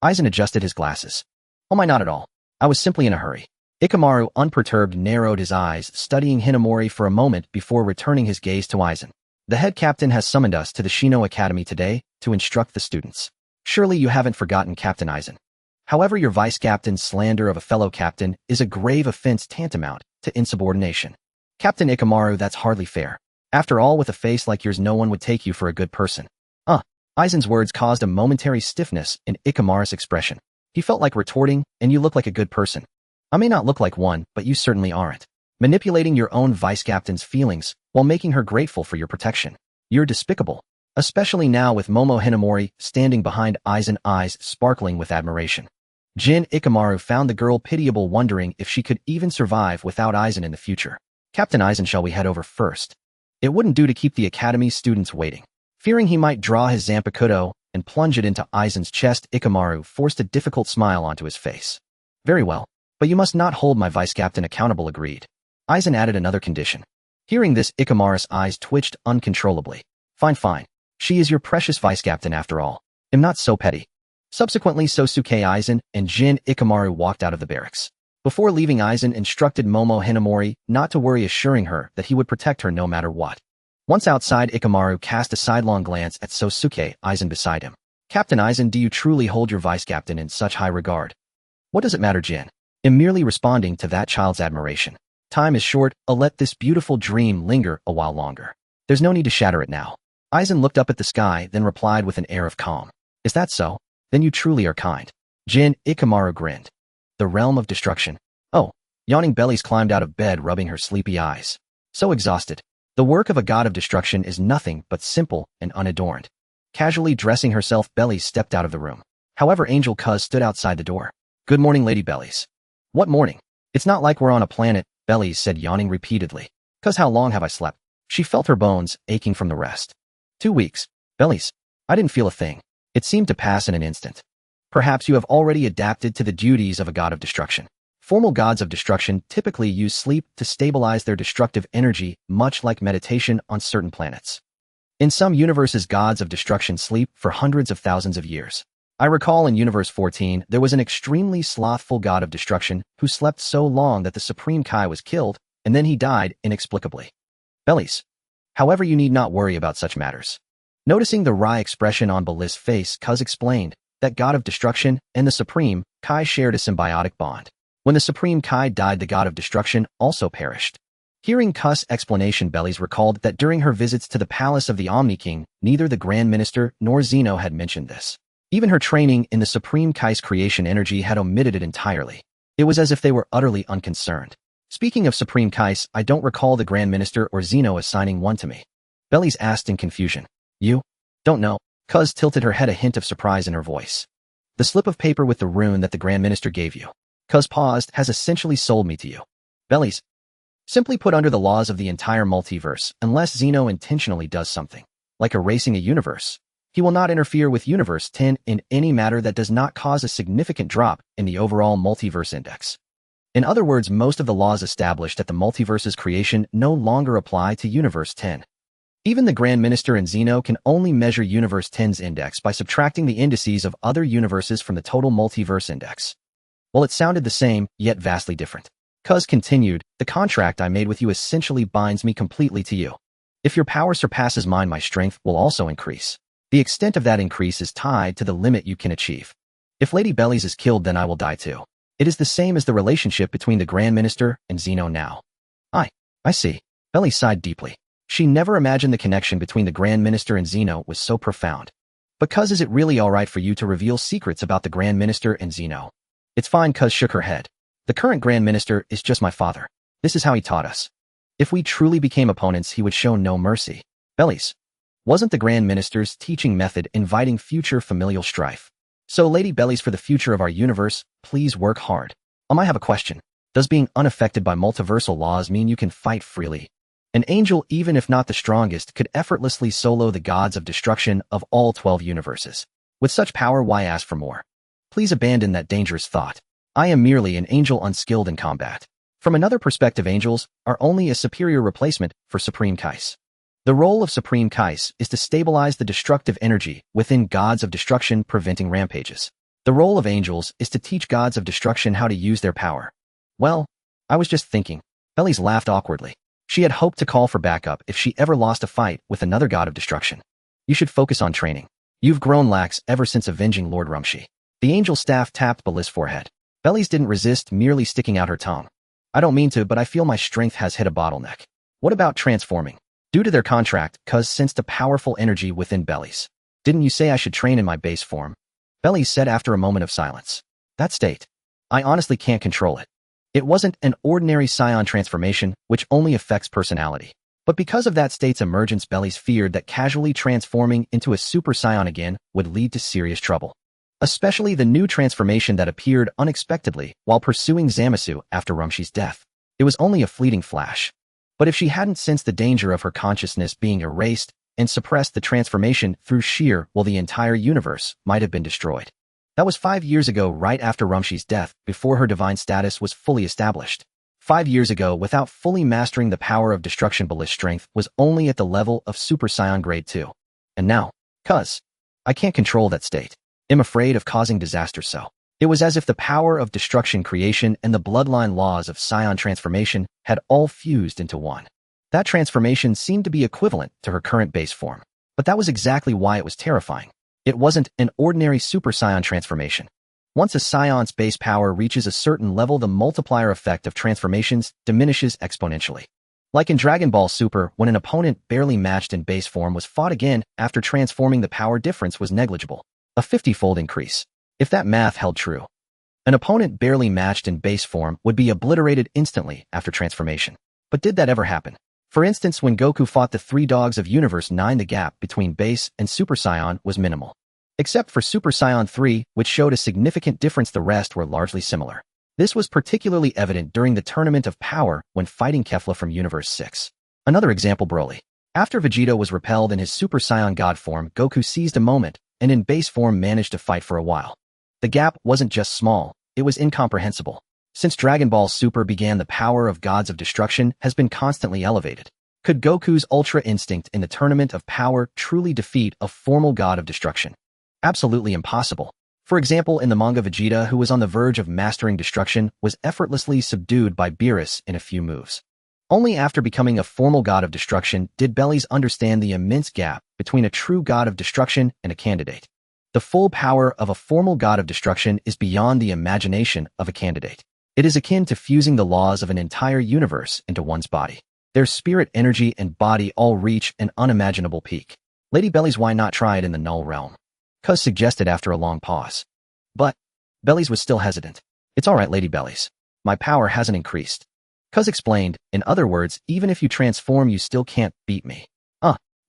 Aizen adjusted his glasses. Oh my, not at all. I was simply in a hurry. Ikamaru, unperturbed, narrowed his eyes, studying Hinamori for a moment before returning his gaze to Aizen. The head captain has summoned us to the Shino Academy today to instruct the students. Surely you haven't forgotten, Captain Aizen. However, your vice captain's slander of a fellow captain is a grave offense tantamount to insubordination. Captain Ikamaru, that's hardly fair. After all, with a face like yours, no one would take you for a good person. Aizen's words caused a momentary stiffness in Ikamaru's expression. He felt like retorting, and you look like a good person. I may not look like one, but you certainly aren't. Manipulating your own vice captain's feelings while making her grateful for your protection. You're despicable. Especially now with Momo Hinamori standing behind Aizen, eyes sparkling with admiration. Jin Ikamaru found the girl pitiable, wondering if she could even survive without Aizen in the future. Captain Aizen, shall we head over first? It wouldn't do to keep the academy's students waiting. Fearing he might draw his Zanpakuto and plunge it into Aizen's chest, Ikamaru forced a difficult smile onto his face. Very well, but you must not hold my vice captain accountable, agreed. Aizen added another condition. Hearing this, Ikamaru's eyes twitched uncontrollably. Fine. She is your precious vice captain after all. I'm not so petty. Subsequently, Sosuke Aizen and Jin Ikamaru walked out of the barracks. Before leaving, Aizen instructed Momo Hinamori not to worry, assuring her that he would protect her no matter what. Once outside, Ikamaru cast a sidelong glance at Sosuke, Aizen beside him. Captain Aizen, do you truly hold your vice-captain in such high regard? What does it matter, Jin? I'm merely responding to that child's admiration. Time is short, let this beautiful dream linger a while longer. There's no need to shatter it now. Aizen looked up at the sky, then replied with an air of calm. Is that so? Then you truly are kind. Jin, Ikamaru grinned. The realm of destruction. Oh, yawning Bellies climbed out of bed, rubbing her sleepy eyes. So exhausted. The work of a god of destruction is nothing but simple and unadorned. Casually dressing herself, Bellies stepped out of the room. However, Angel Cuz stood outside the door. Good morning, Lady Bellies. What morning? It's not like we're on a planet, Bellies said, yawning repeatedly. Cuz, how long have I slept? She felt her bones aching from the rest. 2 weeks. Bellies. I didn't feel a thing. It seemed to pass in an instant. Perhaps you have already adapted to the duties of a god of destruction. Formal gods of destruction typically use sleep to stabilize their destructive energy, much like meditation on certain planets. In some universes, gods of destruction sleep for hundreds of thousands of years. I recall in Universe 14, there was an extremely slothful god of destruction who slept so long that the Supreme Kai was killed, and then he died inexplicably. Bellies. However, you need not worry about such matters. Noticing the wry expression on Beli's face, Cuz explained that god of destruction and the Supreme Kai shared a symbiotic bond. When the Supreme Kai died, the god of destruction also perished. Hearing Cuz's explanation, Bellies recalled that during her visits to the palace of the Omni King, neither the Grand Minister nor Zeno had mentioned this. Even her training in the Supreme Kai's creation energy had omitted it entirely. It was as if they were utterly unconcerned. Speaking of Supreme Kais, I don't recall the Grand Minister or Zeno assigning one to me. Bellies asked in confusion. You? Don't know. Cuz tilted her head, a hint of surprise in her voice. The slip of paper with the rune that the Grand Minister gave you. Cuz paused, has essentially sold me to you. Bellies. Simply put, under the laws of the entire multiverse, unless Zeno intentionally does something, like erasing a universe, he will not interfere with Universe 10 in any matter that does not cause a significant drop in the overall multiverse index. In other words, most of the laws established at the multiverse's creation no longer apply to Universe 10. Even the Grand Minister and Zeno can only measure Universe 10's index by subtracting the indices of other universes from the total multiverse index. Well, it sounded the same, yet vastly different. Cuz continued, the contract I made with you essentially binds me completely to you. If your power surpasses mine, my strength will also increase. The extent of that increase is tied to the limit you can achieve. If Lady Bellies is killed, then I will die too. It is the same as the relationship between the Grand Minister and Zeno now. I see. Bellies sighed deeply. She never imagined the connection between the Grand Minister and Zeno was so profound. But Cuz, is it really alright for you to reveal secrets about the Grand Minister and Zeno? It's fine. Cuz shook her head. The current Grand Minister is just my father. This is how he taught us. If we truly became opponents, he would show no mercy. Bellies. Wasn't the Grand Minister's teaching method inviting future familial strife? So, Lady Bellies, for the future of our universe, please work hard. I have a question. Does being unaffected by multiversal laws mean you can fight freely? An angel, even if not the strongest, could effortlessly solo the gods of destruction of all 12 universes. With such power, why ask for more? Please abandon that dangerous thought. I am merely an angel unskilled in combat. From another perspective, angels are only a superior replacement for Supreme Kais. The role of Supreme Kais is to stabilize the destructive energy within gods of destruction, preventing rampages. The role of angels is to teach gods of destruction how to use their power. Well, I was just thinking. Bellies laughed awkwardly. She had hoped to call for backup if she ever lost a fight with another god of destruction. You should focus on training. You've grown lax ever since avenging Lord Rumshi. The angel staff tapped Beli's forehead. Bellies didn't resist, merely sticking out her tongue. I don't mean to, but I feel my strength has hit a bottleneck. What about transforming? Due to their contract, Cuz sensed a powerful energy within Bellies. Didn't you say I should train in my base form? Bellies said after a moment of silence. That state. I honestly can't control it. It wasn't an ordinary Scion transformation, which only affects personality. But because of that state's emergence, Bellies feared that casually transforming into a Super Scion again would lead to serious trouble. Especially the new transformation that appeared unexpectedly while pursuing Zamasu after Rumshi's death. It was only a fleeting flash. But if she hadn't sensed the danger of her consciousness being erased and suppressed the transformation through sheer, well, the entire universe might have been destroyed. That was 5 years ago, right after Rumshi's death, before her divine status was fully established. 5 years ago, without fully mastering the power of destruction, Beli's strength was only at the level of Super Saiyan Grade 2. And now, Cuz, I can't control that state. I'm afraid of causing disaster, so It was as if the power of destruction creation and the bloodline laws of scion transformation had all fused into one. That transformation seemed to be equivalent to her current base form. But that was exactly why it was terrifying. It wasn't an ordinary super scion transformation. Once a scion's base power reaches a certain level, the multiplier effect of transformations diminishes exponentially. Like in Dragon Ball Super, when an opponent barely matched in base form was fought again after transforming, the power difference was negligible. A 50-fold increase. If that math held true, an opponent barely matched in base form would be obliterated instantly after transformation. But did that ever happen? For instance, when Goku fought the Three Dogs of Universe 9, the gap between base and Super Saiyan was minimal. Except for Super Saiyan 3, which showed a significant difference, the rest were largely similar. This was particularly evident during the Tournament of Power when fighting Kefla from Universe 6. Another example, Broly. After Vegeta was repelled in his Super Saiyan God form, Goku seized a moment and in base form managed to fight for a while. The gap wasn't just small, it was incomprehensible. Since Dragon Ball Super began, the power of gods of destruction has been constantly elevated. Could Goku's Ultra Instinct in the Tournament of Power truly defeat a formal god of destruction? Absolutely impossible. For example, in the manga, Vegeta, who was on the verge of mastering destruction, was effortlessly subdued by Beerus in a few moves. Only after becoming a formal god of destruction did Bellies understand the immense gap between a true god of destruction and a candidate. The full power of a formal god of destruction is beyond the imagination of a candidate. It is akin to fusing the laws of an entire universe into one's body. Their spirit, energy, and body all reach an unimaginable peak. Lady Bellies, why not try it in the null realm? Cuz suggested after a long pause. But Bellies was still hesitant. It's alright, Lady Bellies. My power hasn't increased. Cuz explained, in other words, even if you transform, you still can't beat me.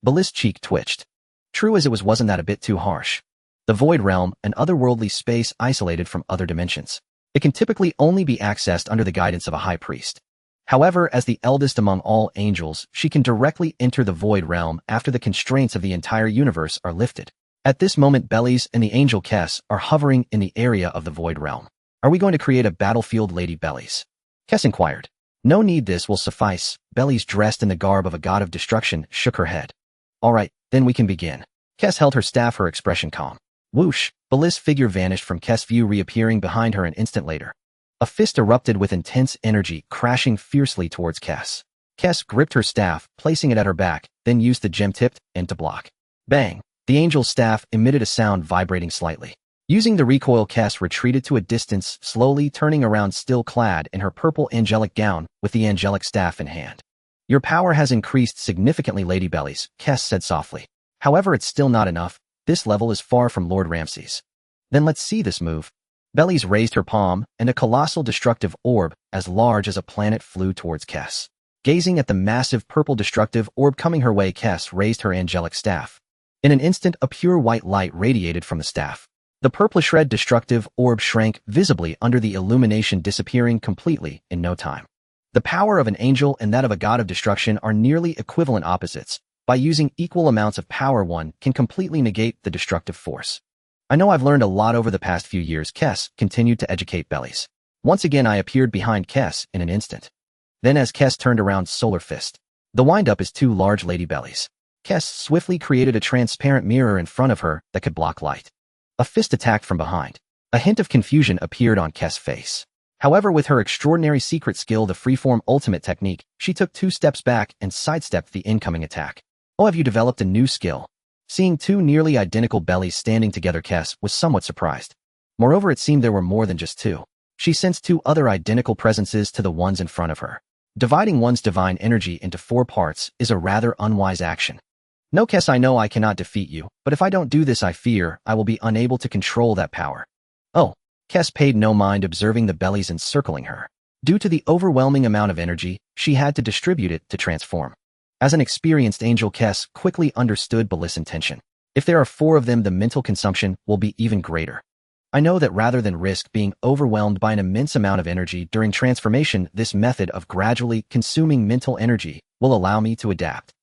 Bellies' cheek twitched. True as it was, wasn't that a bit too harsh? The Void Realm, an otherworldly space isolated from other dimensions. It can typically only be accessed under the guidance of a high priest. However, as the eldest among all angels, she can directly enter the Void Realm after the constraints of the entire universe are lifted. At this moment, Bellies and the angel Kess are hovering in the area of the Void Realm. Are we going to create a battlefield, Lady Bellies? Kess inquired. No need, this will suffice. Bellies, dressed in the garb of a god of destruction, shook her head. Alright, then we can begin. Kess held her staff, her expression calm. Whoosh! Bellies' figure vanished from Kess' view, reappearing behind her an instant later. A fist erupted with intense energy, crashing fiercely towards Kess. Kess gripped her staff, placing it at her back, then used the gem-tipped end to block. Bang! The angel's staff emitted a sound, vibrating slightly. Using the recoil, Kess retreated to a distance, slowly turning around, still clad in her purple angelic gown, with the angelic staff in hand. Your power has increased significantly, Lady Bellies, Kess said softly. However, it's still not enough. This level is far from Lord Ramses. Then let's see this move. Bellies raised her palm, and a colossal destructive orb, as large as a planet, flew towards Kess. Gazing at the massive purple destructive orb coming her way, Kess raised her angelic staff. In an instant, a pure white light radiated from the staff. The purplish red destructive orb shrank visibly under the illumination, disappearing completely in no time. The power of an angel and that of a god of destruction are nearly equivalent opposites. By using equal amounts of power, one can completely negate the destructive force. I know I've learned a lot over the past few years, Kess continued to educate Bellies. Once again, I appeared behind Kess in an instant. Then as Kess turned around, solar fist. The wind-up is too large, Lady Bellies. Kess swiftly created a transparent mirror in front of her that could block light. A fist attacked from behind. A hint of confusion appeared on Kess' face. However, with her extraordinary secret skill, the freeform ultimate technique, she took 2 steps back and sidestepped the incoming attack. Oh, have you developed a new skill? Seeing 2 nearly identical Bellies standing together, Kess was somewhat surprised. Moreover, it seemed there were more than just 2. She sensed 2 other identical presences to the ones in front of her. Dividing one's divine energy into 4 parts is a rather unwise action. No, Kess, I know I cannot defeat you, but if I don't do this, I fear I will be unable to control that power. Oh, Kess paid no mind observing the Bellies encircling her. Due to the overwhelming amount of energy, she had to distribute it to transform. As an experienced angel, Kess quickly understood Bellies' intention. If there are 4 of them, the mental consumption will be even greater. I know that rather than risk being overwhelmed by an immense amount of energy during transformation, this method of gradually consuming mental energy will allow me to adapt.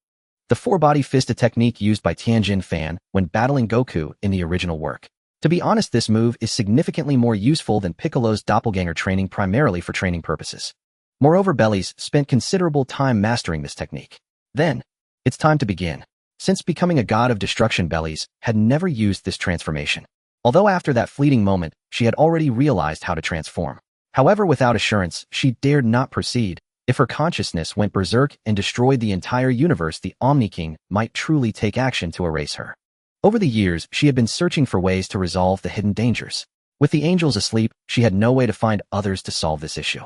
The 4-body fist, a technique used by Tianjin Fan when battling Goku in the original work. To be honest, this move is significantly more useful than Piccolo's doppelganger training, primarily for training purposes. Moreover, Bellies spent considerable time mastering this technique. Then, it's time to begin. Since becoming a god of destruction, Bellies had never used this transformation. Although after that fleeting moment, she had already realized how to transform. However, without assurance, she dared not proceed. If her consciousness went berserk and destroyed the entire universe, the Omni King might truly take action to erase her. Over the years, she had been searching for ways to resolve the hidden dangers. With the angels asleep, she had no way to find others to solve this issue.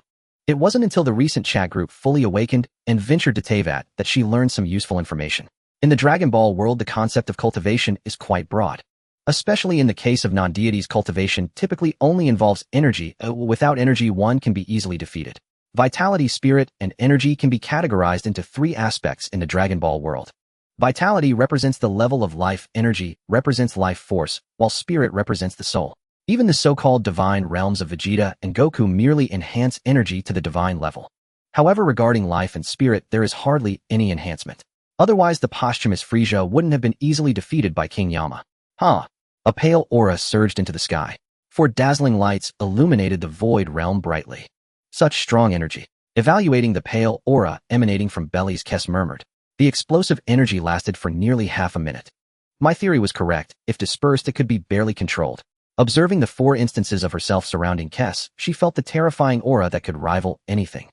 It wasn't until the recent chat group fully awakened and ventured to Teyvat that she learned some useful information. In the Dragon Ball world, the concept of cultivation is quite broad. Especially in the case of non-deities, cultivation typically only involves energy. Without energy, one can be easily defeated. Vitality, spirit, and energy can be categorized into three aspects in the Dragon Ball world. Vitality represents the level of life, energy represents life force, while spirit represents the soul. Even the so-called divine realms of Vegeta and Goku merely enhance energy to the divine level. However, regarding life and spirit, there is hardly any enhancement. Otherwise, the posthumous Frieza wouldn't have been easily defeated by King Yama. A pale aura surged into the sky. Four dazzling lights illuminated the void realm brightly. Such strong energy. Evaluating the pale aura emanating from Belly's Kess murmured. The explosive energy lasted for nearly half a minute. My theory was correct. If dispersed, it could be barely controlled. Observing the four instances of herself surrounding Kess, she felt the terrifying aura that could rival anything.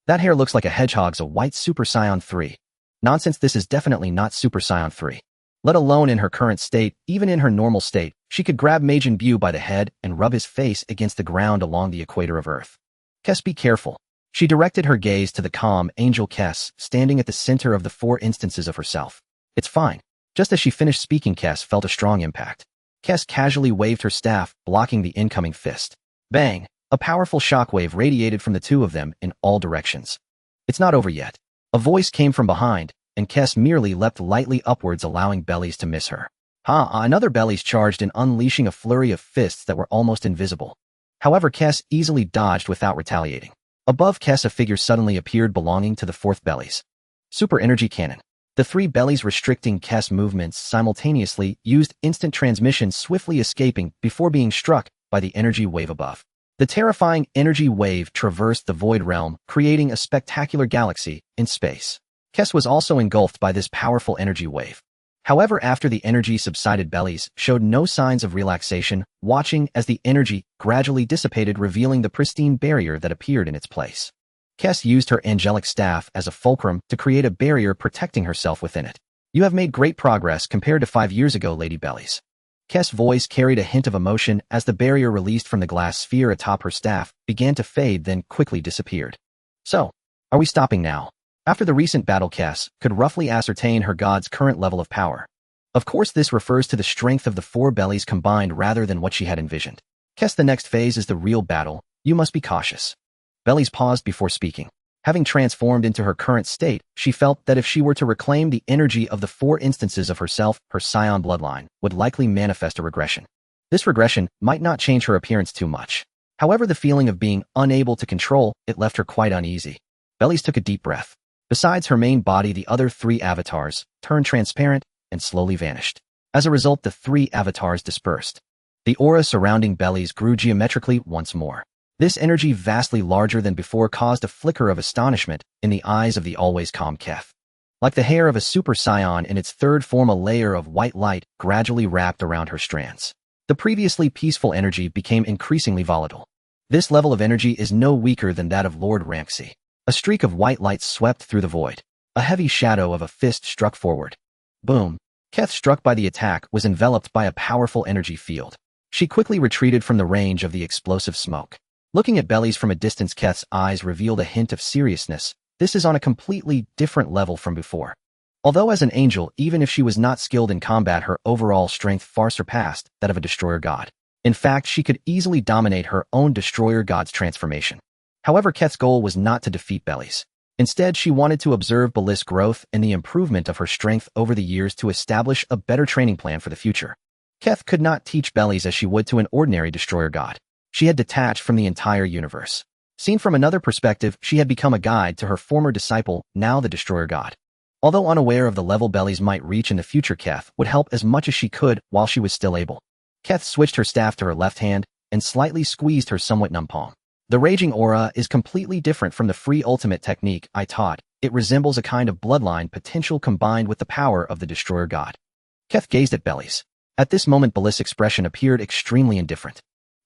That hair looks like a hedgehog's, a white Super Saiyan 3. Nonsense, this is definitely not Super Saiyan 3. Let alone in her current state, even in her normal state, she could grab Majin Buu by the head and rub his face against the ground along the equator of Earth. Kess, be careful. She directed her gaze to the calm angel Kess, standing at the center of the four instances of herself. It's fine. Just as she finished speaking, Kess felt a strong impact. Kess casually waved her staff, blocking the incoming fist. Bang! A powerful shockwave radiated from the two of them in all directions. It's not over yet. A voice came from behind, and Kess merely leapt lightly upwards, allowing Bellies to miss her. Another Bellies charged in, unleashing a flurry of fists that were almost invisible. However, Kess easily dodged without retaliating. Above Kess, a figure suddenly appeared belonging to the fourth Bellies. Super Energy Cannon. The three Bellies, restricting Kess' movements simultaneously, used instant transmission, swiftly escaping before being struck by the energy wave above. The terrifying energy wave traversed the void realm, creating a spectacular galaxy in space. Kess was also engulfed by this powerful energy wave. However, after the energy subsided, Bellies showed no signs of relaxation, watching as the energy gradually dissipated, revealing the pristine barrier that appeared in its place. Kess used her angelic staff as a fulcrum to create a barrier, protecting herself within it. You have made great progress compared to 5 years ago, Lady Bellies. Kess' voice carried a hint of emotion as the barrier released from the glass sphere atop her staff began to fade, then quickly disappeared. So, are we stopping now? After the recent battle, Kess could roughly ascertain her god's current level of power. Of course, this refers to the strength of the four Bellies combined rather than what she had envisioned. Kess, the next phase is the real battle. You must be cautious. Bellies paused before speaking. Having transformed into her current state, she felt that if she were to reclaim the energy of the four instances of herself, her Scion bloodline would likely manifest a regression. This regression might not change her appearance too much. However, the feeling of being unable to control it left her quite uneasy. Bellies took a deep breath. Besides her main body, the other three avatars turned transparent and slowly vanished. As a result, the three avatars dispersed. The aura surrounding Bellies grew geometrically once more. This energy, vastly larger than before, caused a flicker of astonishment in the eyes of the always calm Keth. Like the hair of a Super Saiyan in its third form, a layer of white light gradually wrapped around her strands. The previously peaceful energy became increasingly volatile. This level of energy is no weaker than that of Lord Ramsey. A streak of white light swept through the void. A heavy shadow of a fist struck forward. Boom. Keth, struck by the attack, was enveloped by a powerful energy field. She quickly retreated from the range of the explosive smoke. Looking at Bellies from a distance, Keth's eyes revealed a hint of seriousness. This is on a completely different level from before. Although as an angel, even if she was not skilled in combat, her overall strength far surpassed that of a destroyer god. In fact, she could easily dominate her own destroyer god's transformation. However, Keth's goal was not to defeat Bellies. Instead, she wanted to observe Bellies' growth and the improvement of her strength over the years to establish a better training plan for the future. Keth could not teach Bellies as she would to an ordinary destroyer god. She had detached from the entire universe. Seen from another perspective, she had become a guide to her former disciple, now the destroyer god. Although unaware of the level Bellies might reach in the future, Keth would help as much as she could while she was still able. Keth switched her staff to her left hand and slightly squeezed her somewhat numb palm. The raging aura is completely different from the free ultimate technique I taught. It resembles a kind of bloodline potential combined with the power of the destroyer god. Keth gazed at Bellies. At this moment, Bliss' expression appeared extremely indifferent.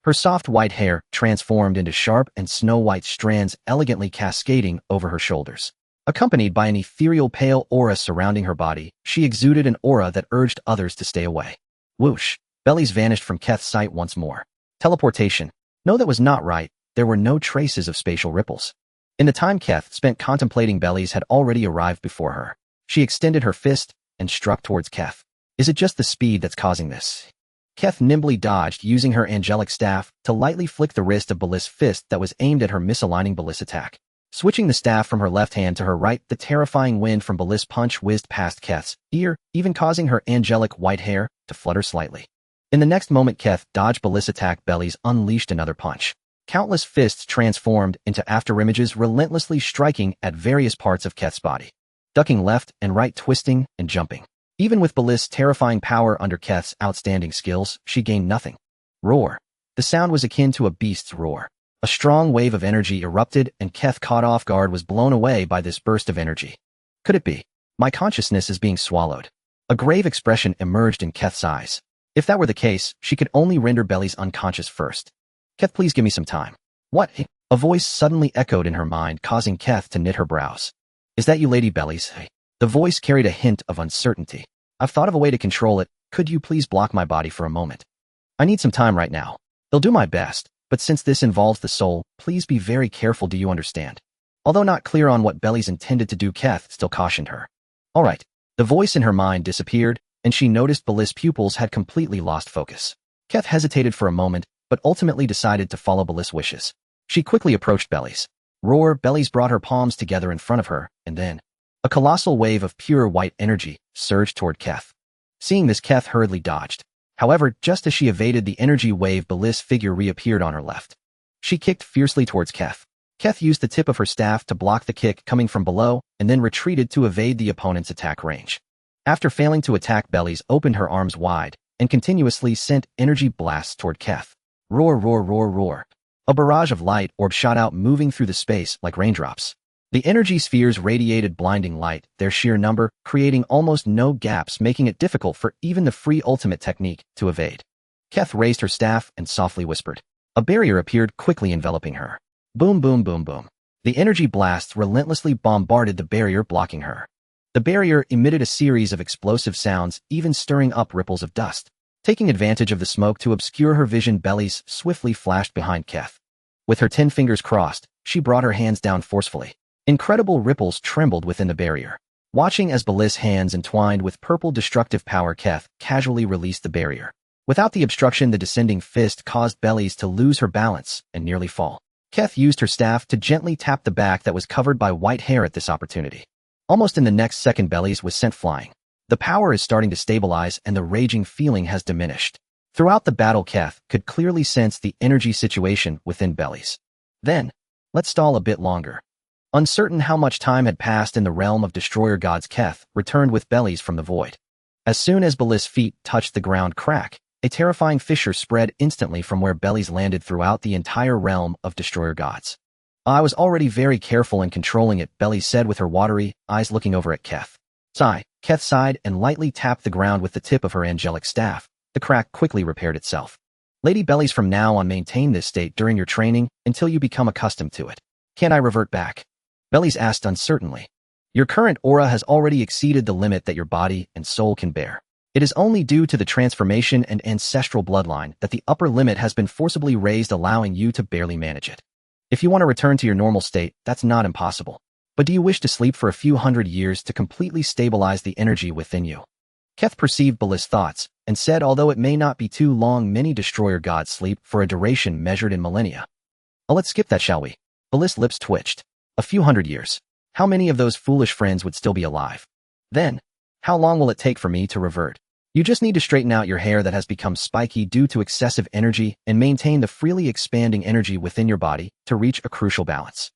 Her soft white hair transformed into sharp and snow-white strands elegantly cascading over her shoulders. Accompanied by an ethereal pale aura surrounding her body, she exuded an aura that urged others to stay away. Whoosh! Bellies vanished from Keth's sight once more. Teleportation. No, that was not right. There were no traces of spatial ripples. In the time Keth spent contemplating, Bellies had already arrived before her. She extended her fist and struck towards Keth. Is it just the speed that's causing this? Keth nimbly dodged, using her angelic staff to lightly flick the wrist of Bliss' fist that was aimed at her, misaligning Bliss' attack. Switching the staff from her left hand to her right, the terrifying wind from Bliss' punch whizzed past Keth's ear, even causing her angelic white hair to flutter slightly. In the next moment, Keth dodged Bliss' attack. Bellies unleashed another punch. Countless fists transformed into afterimages, relentlessly striking at various parts of Keth's body. Ducking left and right, twisting and jumping. Even with Bliss' terrifying power under Keth's outstanding skills, she gained nothing. Roar. The sound was akin to a beast's roar. A strong wave of energy erupted, and Keth, caught off guard, was blown away by this burst of energy. Could it be? My consciousness is being swallowed. A grave expression emerged in Keth's eyes. If that were the case, she could only render Bellies unconscious first. Keth, please give me some time. What? A voice suddenly echoed in her mind, causing Keth to knit her brows. Is that you, Lady Bellies? The voice carried a hint of uncertainty. I've thought of a way to control it. Could you please block my body for a moment? I need some time right now. They'll do my best, but since this involves the soul, please be very careful. Do you understand? Although not clear on what Bellies intended to do, Keth still cautioned her. All right. The voice in her mind disappeared, and she noticed Bliss' pupils had completely lost focus. Keth hesitated for a moment, but ultimately decided to follow Bliss' wishes. She quickly approached Bellies. Roar! Bellies brought her palms together in front of her, and then a colossal wave of pure white energy surged toward Keth. Seeing this, Keth hurriedly dodged. However, just as she evaded the energy wave, Bliss' figure reappeared on her left. She kicked fiercely towards Keth. Keth used the tip of her staff to block the kick coming from below, and then retreated to evade the opponent's attack range. After failing to attack, Bellies opened her arms wide and continuously sent energy blasts toward Keth. Roar, roar, roar, roar. A barrage of light orbs shot out, moving through the space like raindrops. The energy spheres radiated blinding light, their sheer number creating almost no gaps, making it difficult for even the free ultimate technique to evade. Keth raised her staff and softly whispered. A barrier appeared, quickly enveloping her. Boom, boom, boom, boom. The energy blasts relentlessly bombarded the barrier, blocking her. The barrier emitted a series of explosive sounds, even stirring up ripples of dust. Taking advantage of the smoke to obscure her vision, Bellies swiftly flashed behind Keth. With her 10 fingers crossed, she brought her hands down forcefully. Incredible ripples trembled within the barrier. Watching as Bliss' hands entwined with purple destructive power, Keth casually released the barrier. Without the obstruction, the descending fist caused Bellies to lose her balance and nearly fall. Keth used her staff to gently tap the back that was covered by white hair at this opportunity. Almost in the next second, Bellies was sent flying. The power is starting to stabilize, and the raging feeling has diminished. Throughout the battle, Keth could clearly sense the energy situation within Bellies. Then, let's stall a bit longer. Uncertain how much time had passed in the realm of destroyer gods, Keth returned with Bellies from the void. As soon as Bliss' feet touched the ground, crack, a terrifying fissure spread instantly from where Bellies landed throughout the entire realm of destroyer gods. I was already very careful in controlling it, Bellies said with her watery eyes looking over at Keth. Sigh. Keth sighed and lightly tapped the ground with the tip of her angelic staff. The crack quickly repaired itself. Lady Bellies, from now on maintain this state during your training until you become accustomed to it. Can't I revert back? Bellies asked uncertainly. Your current aura has already exceeded the limit that your body and soul can bear. It is only due to the transformation and ancestral bloodline that the upper limit has been forcibly raised, allowing you to barely manage it. If you want to return to your normal state, that's not impossible. But do you wish to sleep for a few hundred years to completely stabilize the energy within you? Keth perceived Bliss' thoughts and said, although it may not be too long, many destroyer gods sleep for a duration measured in millennia. Oh, let's skip that, shall we? Bliss' lips twitched. A few hundred years. How many of those foolish friends would still be alive? Then, how long will it take for me to revert? You just need to straighten out your hair that has become spiky due to excessive energy and maintain the freely expanding energy within your body to reach a crucial balance.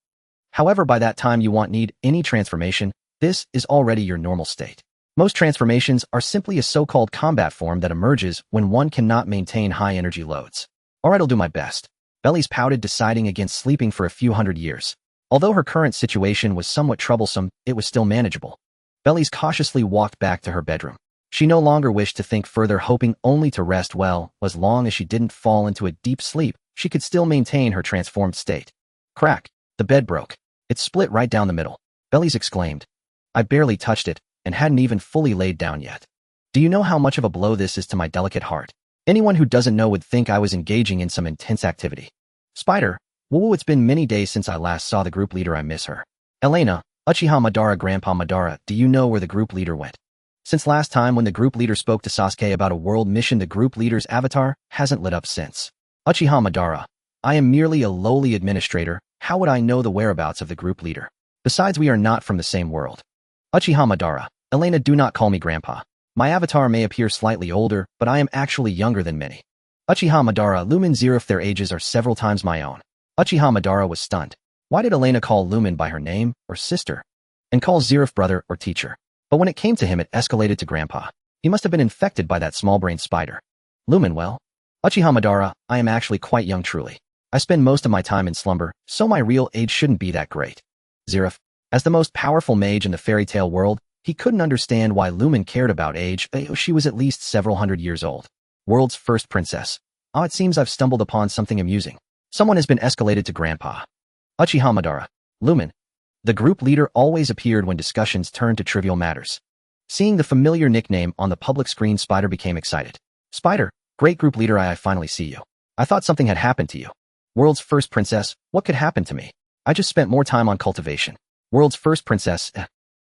However, by that time you won't need any transformation. This is already your normal state. Most transformations are simply a so-called combat form that emerges when one cannot maintain high energy loads. Alright, I'll do my best. Bellies pouted, deciding against sleeping for a few hundred years. Although her current situation was somewhat troublesome, it was still manageable. Bellies cautiously walked back to her bedroom. She no longer wished to think further, hoping only to rest well. As long as she didn't fall into a deep sleep, she could still maintain her transformed state. Crack! The bed broke. It split right down the middle. Bellies exclaimed. I barely touched it, and hadn't even fully laid down yet. Do you know how much of a blow this is to my delicate heart? Anyone who doesn't know would think I was engaging in some intense activity. Spider, whoa, it's been many days since I last saw the group leader. I miss her. Elena, Uchiha Madara, Grandpa Madara, do you know where the group leader went? Since last time when the group leader spoke to Sasuke about a world mission, the group leader's avatar hasn't lit up since. Uchiha Madara, I am merely a lowly administrator. How would I know the whereabouts of the group leader? Besides, we are not from the same world. Uchiha Madara, Elena, do not call me Grandpa. My avatar may appear slightly older, but I am actually younger than many. Uchiha Madara, Lumen Zerif, their ages are several times my own. Uchiha Madara was stunned. Why did Elena call Lumen by her name, or sister, and call Zerif brother or teacher? But when it came to him, it escalated to Grandpa. He must have been infected by that small-brained spider. Lumen, well, Uchiha Madara, I am actually quite young truly. I spend most of my time in slumber, so my real age shouldn't be that great. Zerif, as the most powerful mage in the fairy tale world, he couldn't understand why Lumen cared about age. She was at least several hundred years old. World's first princess. It seems I've stumbled upon something amusing. Someone has been escalated to Grandpa. Uchiha Madara. Lumen. The group leader always appeared when discussions turned to trivial matters. Seeing the familiar nickname on the public screen, Spider became excited. Spider, great group leader, I finally see you. I thought something had happened to you. World's first princess, what could happen to me? I just spent more time on cultivation. World's first princess.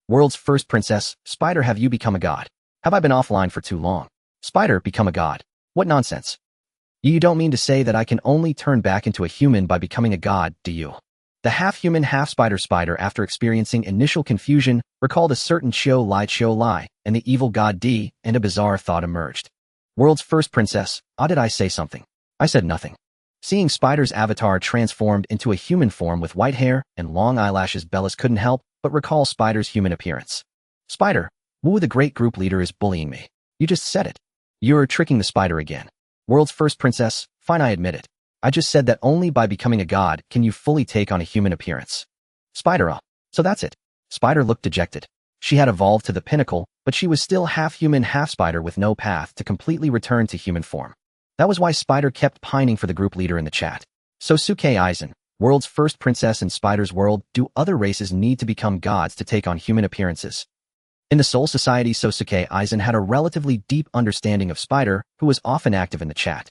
World's first princess, Spider, have you become a god? Have I been offline for too long? Spider, become a god? What nonsense. You don't mean to say that I can only turn back into a human by becoming a god, do you? The half-human, half-spider after experiencing initial confusion, recalled a certain show lie, and the evil god D, and a bizarre thought emerged. World's first princess, did I say something? I said nothing. Seeing Spider's avatar transformed into a human form with white hair and long eyelashes, Bellis couldn't help but recall Spider's human appearance. Spider, woo, the great group leader is bullying me. You just said it. You're tricking the Spider again. World's first princess, fine, I admit it. I just said that only by becoming a god can you fully take on a human appearance. Spider, so that's it. Spider looked dejected. She had evolved to the pinnacle, but she was still half-human, half-spider with no path to completely return to human form. That was why Spider kept pining for the group leader in the chat. Sosuke Aizen, world's first princess in Spider's world, do other races need to become gods to take on human appearances? In the Soul Society, Sosuke Aizen had a relatively deep understanding of Spider, who was often active in the chat.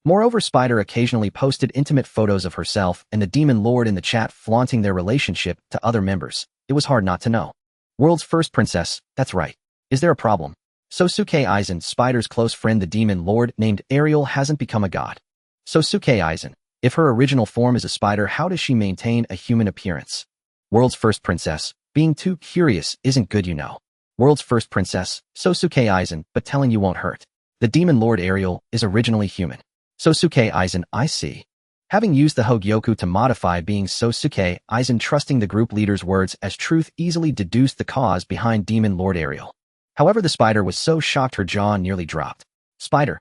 Moreover, Spider occasionally posted intimate photos of herself and the Demon Lord in the chat, flaunting their relationship to other members. It was hard not to know. World's first princess, that's right. Is there a problem? Sosuke Aizen, Spider's close friend, the Demon Lord named Ariel, hasn't become a god. Sosuke Aizen, if her original form is a spider, how does she maintain a human appearance? World's first princess, being too curious isn't good, you know. World's first princess, Sosuke Aizen, but telling you won't hurt. The Demon Lord Ariel is originally human. Sosuke Aizen, I see. Having used the Hogyoku to modify being, Sosuke Aizen, trusting the group leader's words as truth, easily deduced the cause behind Demon Lord Ariel. However, the Spider was so shocked her jaw nearly dropped. Spider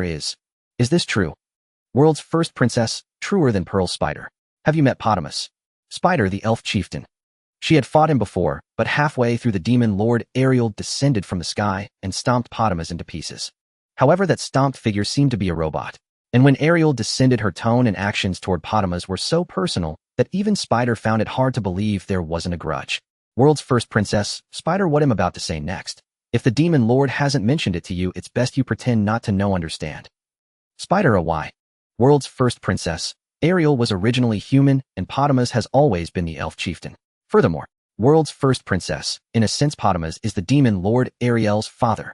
is this true? World's first princess, truer than pearl. Spider, have you met Potamus? Spider, the elf chieftain. She had fought him before, but halfway through the Demon Lord Ariel descended from the sky and stomped Potamus into pieces. However, that stomped figure seemed to be a robot. And when Ariel descended, her tone and actions toward Potamus were so personal that even Spider found it hard to believe there wasn't a grudge. World's first princess, Spider, what I'm about to say next. If the Demon Lord hasn't mentioned it to you, it's best you pretend not to know. Understand? Spider, why? World's first princess, Ariel was originally human, and Potamus has always been the elf chieftain. Furthermore, world's first princess, in a sense, Potamus is the Demon Lord Ariel's father.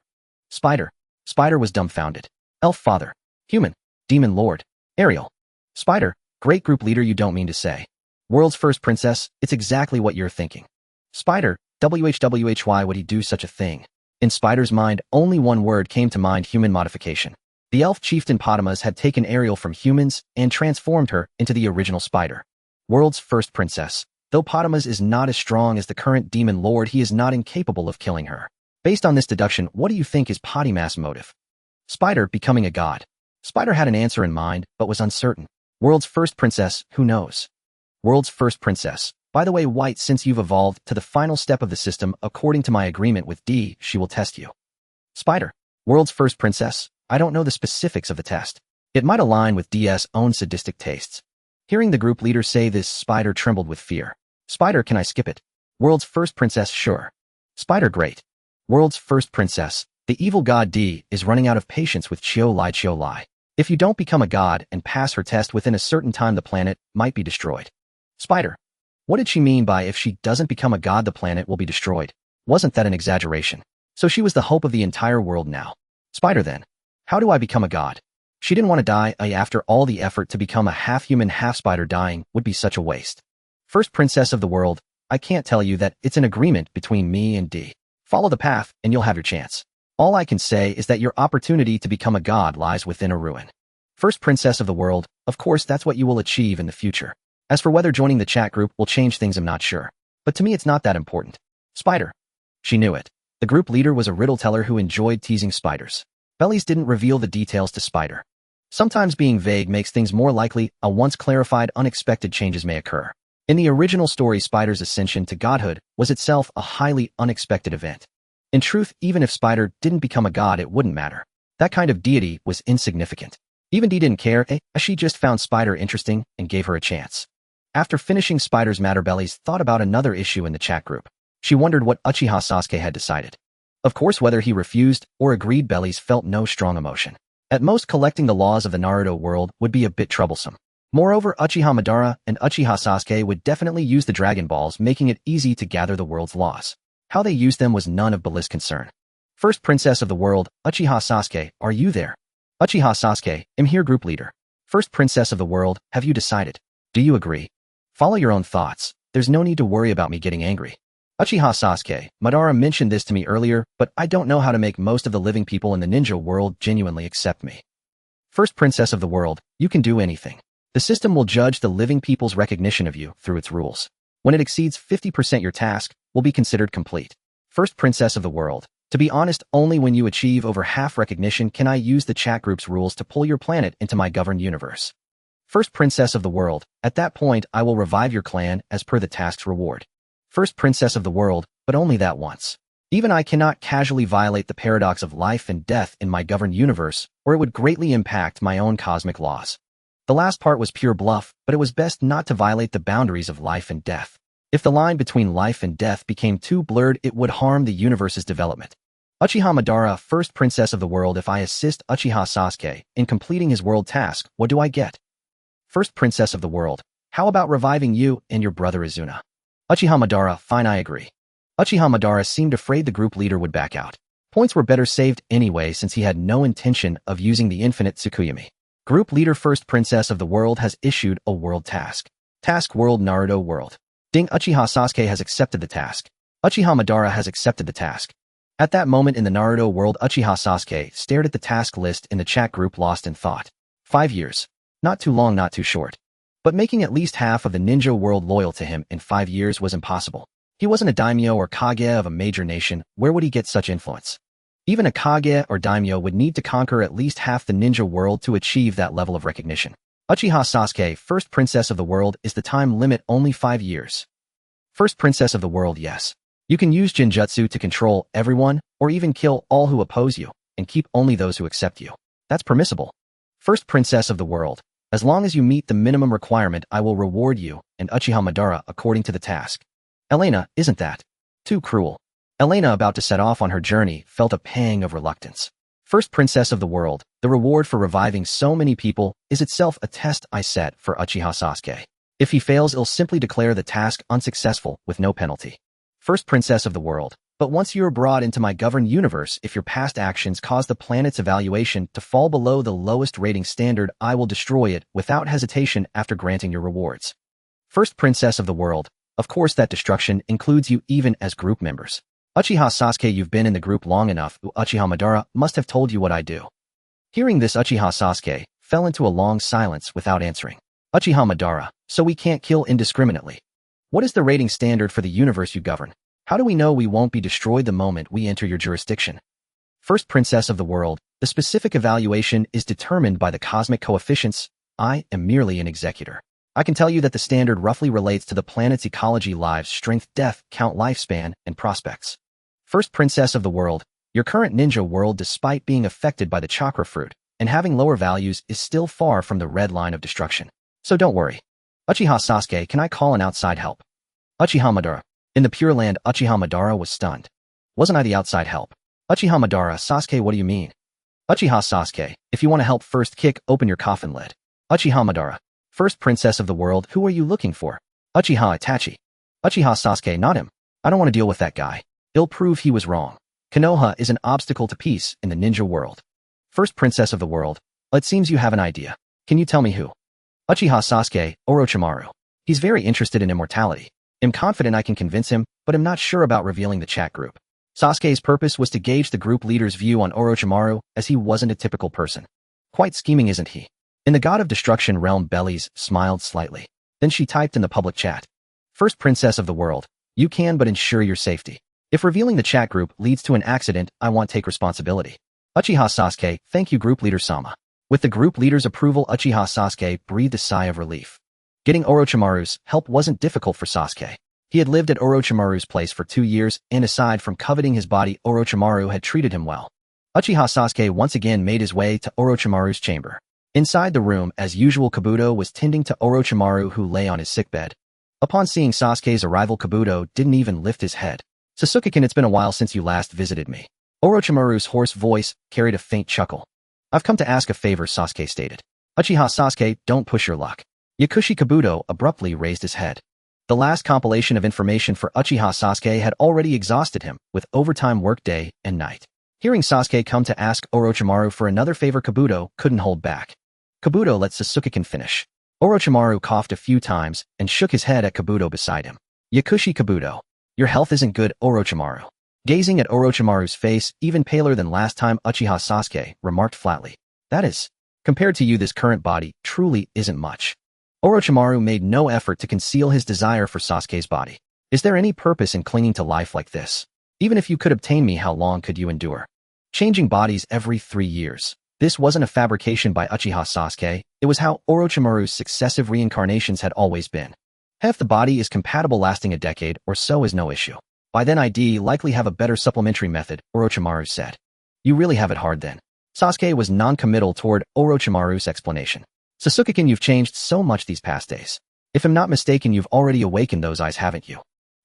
Spider was dumbfounded. Elf father, human, Demon Lord, Ariel. Spider, great group leader, you don't mean to say. World's first princess, it's exactly what you're thinking. Spider, why would he do such a thing? In Spider's mind, only one word came to mind: human modification. The elf chieftain Potamus had taken Ariel from humans and transformed her into the original Spider. World's first princess. Though Potamus is not as strong as the current Demon Lord, he is not incapable of killing her. Based on this deduction, what do you think is Potamus' motive? Spider, becoming a god. Spider had an answer in mind, but was uncertain. World's first princess, who knows? World's first princess. By the way, White, since you've evolved to the final step of the system, according to my agreement with D, she will test you. Spider, world's first princess. I don't know the specifics of the test. It might align with DS' own sadistic tastes. Hearing the group leader say this, Spider trembled with fear. Spider, can I skip it? World's first princess, sure. Spider, great. World's first princess. The evil god D is running out of patience with Chio Lai. If you don't become a god and pass her test within a certain time, the planet might be destroyed. Spider. What did she mean by if she doesn't become a god, the planet will be destroyed? Wasn't that an exaggeration? So she was the hope of the entire world now. Spider, then. How do I become a god? She didn't want to die. After all the effort to become a half-human, half-spider, dying would be such a waste. First princess of the world, I can't tell you that it's an agreement between me and D. Follow the path and you'll have your chance. All I can say is that your opportunity to become a god lies within a ruin. First princess of the world, of course that's what you will achieve in the future. As for whether joining the chat group will change things, I'm not sure. But to me it's not that important. Spider. She knew it. The group leader was a riddle teller who enjoyed teasing spiders. Bellies didn't reveal the details to Spider. Sometimes being vague makes things more likely. A once clarified, unexpected changes may occur. In the original story, Spider's ascension to godhood was itself a highly unexpected event. In truth, even if Spider didn't become a god, it wouldn't matter. That kind of deity was insignificant. Even D didn't care. She just found Spider interesting and gave her a chance. After finishing Spider's matter, Bellies thought about another issue in the chat group. She wondered what Uchiha Sasuke had decided. Of course, whether he refused or agreed, Bellies felt no strong emotion. At most, collecting the laws of the Naruto world would be a bit troublesome. Moreover, Uchiha Madara and Uchiha Sasuke would definitely use the Dragon Balls, making it easy to gather the world's laws. How they used them was none of Bellies' concern. First princess of the world, Uchiha Sasuke, are you there? Uchiha Sasuke, I'm here, group leader. First princess of the world, have you decided? Do you agree? Follow your own thoughts. There's no need to worry about me getting angry. Uchiha Sasuke, Madara mentioned this to me earlier, but I don't know how to make most of the living people in the ninja world genuinely accept me. First princess of the world, you can do anything. The system will judge the living people's recognition of you through its rules. When it exceeds 50%, your task will be considered complete. First princess of the world, to be honest, only when you achieve over half recognition can I use the chat group's rules to pull your planet into my governed universe. First princess of the world, at that point I will revive your clan as per the task's reward. First princess of the world, but only that once. Even I cannot casually violate the paradox of life and death in my governed universe, or it would greatly impact my own cosmic laws. The last part was pure bluff, but it was best not to violate the boundaries of life and death. If the line between life and death became too blurred, it would harm the universe's development. Uchiha Madara, first princess of the world, if I assist Uchiha Sasuke in completing his world task, what do I get? First princess of the world, how about reviving you and your brother Izuna? Uchiha Madara, fine, I agree. Uchiha Madara seemed afraid the group leader would back out. Points were better saved anyway since he had no intention of using the infinite Tsukuyami. Group leader, first princess of the world, has issued a world task. Task world Naruto world. Ding, Uchiha Sasuke has accepted the task. Uchiha Madara has accepted the task. At that moment in the Naruto world, Uchiha Sasuke stared at the task list in the chat group, lost in thought. 5 years. Not too long, not too short. But making at least half of the ninja world loyal to him in 5 years was impossible. He wasn't a daimyo or kage of a major nation. Where would he get such influence? Even a kage or daimyo would need to conquer at least half the ninja world to achieve that level of recognition. Uchiha Sasuke, first princess of the world, is the time limit only 5 years? First princess of the world, yes. You can use Genjutsu to control everyone, or even kill all who oppose you, and keep only those who accept you. That's permissible. First princess of the world, as long as you meet the minimum requirement, I will reward you and Uchiha Madara according to the task. Elena, isn't that too cruel? Elena, about to set off on her journey, felt a pang of reluctance. First princess of the world, the reward for reviving so many people is itself a test I set for Uchiha Sasuke. If he fails, he'll simply declare the task unsuccessful with no penalty. First princess of the world, but once you are brought into my governed universe, if your past actions cause the planet's evaluation to fall below the lowest rating standard, I will destroy it without hesitation after granting your rewards. First princess of the world, of course that destruction includes you even as group members. Uchiha Sasuke, you've been in the group long enough. Uchiha Madara must have told you what I do. Hearing this, Uchiha Sasuke fell into a long silence without answering. Uchiha Madara, so we can't kill indiscriminately. What is the rating standard for the universe you govern? How do we know we won't be destroyed the moment we enter your jurisdiction? First princess of the world, the specific evaluation is determined by the cosmic coefficients. I am merely an executor. I can tell you that the standard roughly relates to the planet's ecology, lives, strength, death, count, lifespan, and prospects. First princess of the world, Your current ninja world, despite being affected by the chakra fruit and having lower values, is still far from the red line of destruction. So don't worry. Uchiha Sasuke, can I call an outside help? Uchiha Madara. In the Pure Land, Uchiha Madara was stunned. Wasn't I the outside help? Uchiha Madara, Sasuke, what do you mean? Uchiha Sasuke, if you want to help, first kick open your coffin lid. Uchiha Madara. First princess of the world, who are you looking for? Uchiha Itachi. Uchiha Sasuke, not him. I don't want to deal with that guy. He'll prove he was wrong. Konoha is an obstacle to peace in the ninja world. First princess of the world. It seems you have an idea. Can you tell me who? Uchiha Sasuke, Orochimaru. He's very interested in immortality. I'm confident I can convince him, but I'm not sure about revealing the chat group. Sasuke's purpose was to gauge the group leader's view on Orochimaru, as he wasn't a typical person. Quite scheming, isn't he? In the God of Destruction realm, Bellies smiled slightly. Then she typed in the public chat. First princess of the world. You can but ensure your safety. If revealing the chat group leads to an accident, I won't take responsibility. Uchiha Sasuke, thank you, group leader Sama. With the group leader's approval, Uchiha Sasuke breathed a sigh of relief. Getting Orochimaru's help wasn't difficult for Sasuke. He had lived at Orochimaru's place for 2 years, and aside from coveting his body, Orochimaru had treated him well. Uchiha Sasuke once again made his way to Orochimaru's chamber. Inside the room, as usual, Kabuto was tending to Orochimaru, who lay on his sickbed. Upon seeing Sasuke's arrival, Kabuto didn't even lift his head. Sasuke-kun, it's been a while since you last visited me. Orochimaru's hoarse voice carried a faint chuckle. I've come to ask a favor, Sasuke stated. Uchiha Sasuke, don't push your luck. Yakushi Kabuto abruptly raised his head. The last compilation of information for Uchiha Sasuke had already exhausted him, with overtime work day and night. Hearing Sasuke come to ask Orochimaru for another favor, Kabuto couldn't hold back. Kabuto let Sasuke-kun finish. Orochimaru coughed a few times and shook his head at Kabuto beside him. Yakushi Kabuto. Your health isn't good, Orochimaru. Gazing at Orochimaru's face, even paler than last time, Uchiha Sasuke remarked flatly. That is, compared to you, this current body truly isn't much. Orochimaru made no effort to conceal his desire for Sasuke's body. Is there any purpose in clinging to life like this? Even if you could obtain me, how long could you endure? Changing bodies every 3 years. This wasn't a fabrication by Uchiha Sasuke, it was how Orochimaru's successive reincarnations had always been. Half the body is compatible, lasting a decade or so is no issue. By then I'd likely have a better supplementary method, Orochimaru said. You really have it hard then. Sasuke was non-committal toward Orochimaru's explanation. Sasuke-kun, you've changed so much these past days. If I'm not mistaken, you've already awakened those eyes, haven't you?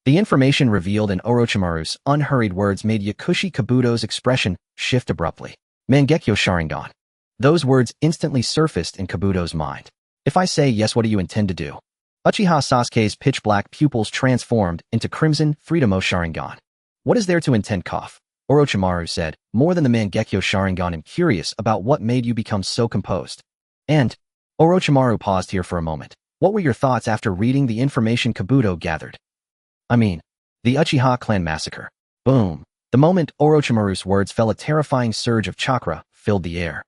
The information revealed in Orochimaru's unhurried words made Yakushi Kabuto's expression shift abruptly. Mangekyo Sharingan. Those words instantly surfaced in Kabuto's mind. If I say yes, what do you intend to do? Uchiha Sasuke's pitch-black pupils transformed into crimson Freedomo Sharingan. What is there to intend, cough? Orochimaru said, more than the Mangekyo Sharingan, I'm curious about what made you become so composed. And Orochimaru paused here for a moment. What were your thoughts after reading the information Kabuto gathered? I mean, the Uchiha clan massacre. Boom. The moment Orochimaru's words fell, a terrifying surge of chakra filled the air.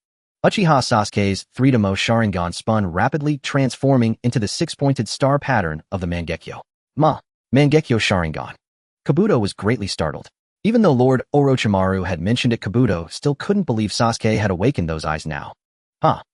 Uchiha Sasuke's Freedomo Sharingan spun rapidly, transforming into the 6-pointed star pattern of the Mangekyo. Mangekyo Sharingan. Kabuto was greatly startled. Even though Lord Orochimaru had mentioned it, Kabuto still couldn't believe Sasuke had awakened those eyes now. Uchiha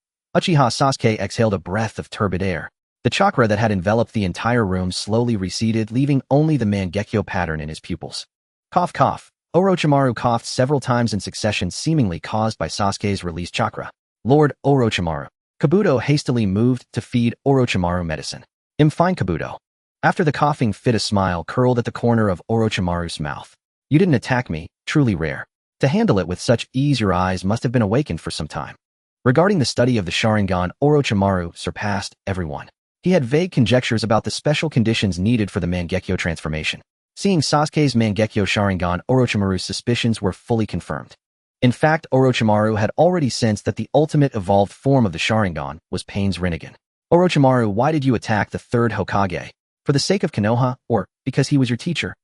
Sasuke exhaled a breath of turbid air. The chakra that had enveloped the entire room slowly receded, leaving only the Mangekyo pattern in his pupils. Cough, cough. Orochimaru coughed several times in succession, seemingly caused by Sasuke's released chakra. Lord Orochimaru. Kabuto hastily moved to feed Orochimaru medicine. I'm fine, Kabuto. After the coughing fit, a smile curled at the corner of Orochimaru's mouth. You didn't attack me, truly rare. To handle it with such ease, your eyes must have been awakened for some time. Regarding the study of the Sharingan, Orochimaru surpassed everyone. He had vague conjectures about the special conditions needed for the Mangekyo transformation. Seeing Sasuke's Mangekyo Sharingan, Orochimaru's suspicions were fully confirmed. In fact, Orochimaru had already sensed that the ultimate evolved form of the Sharingan was Pain's Rinnegan. Orochimaru, why did you attack the third Hokage? For the sake of Konoha, or because he was your teacher?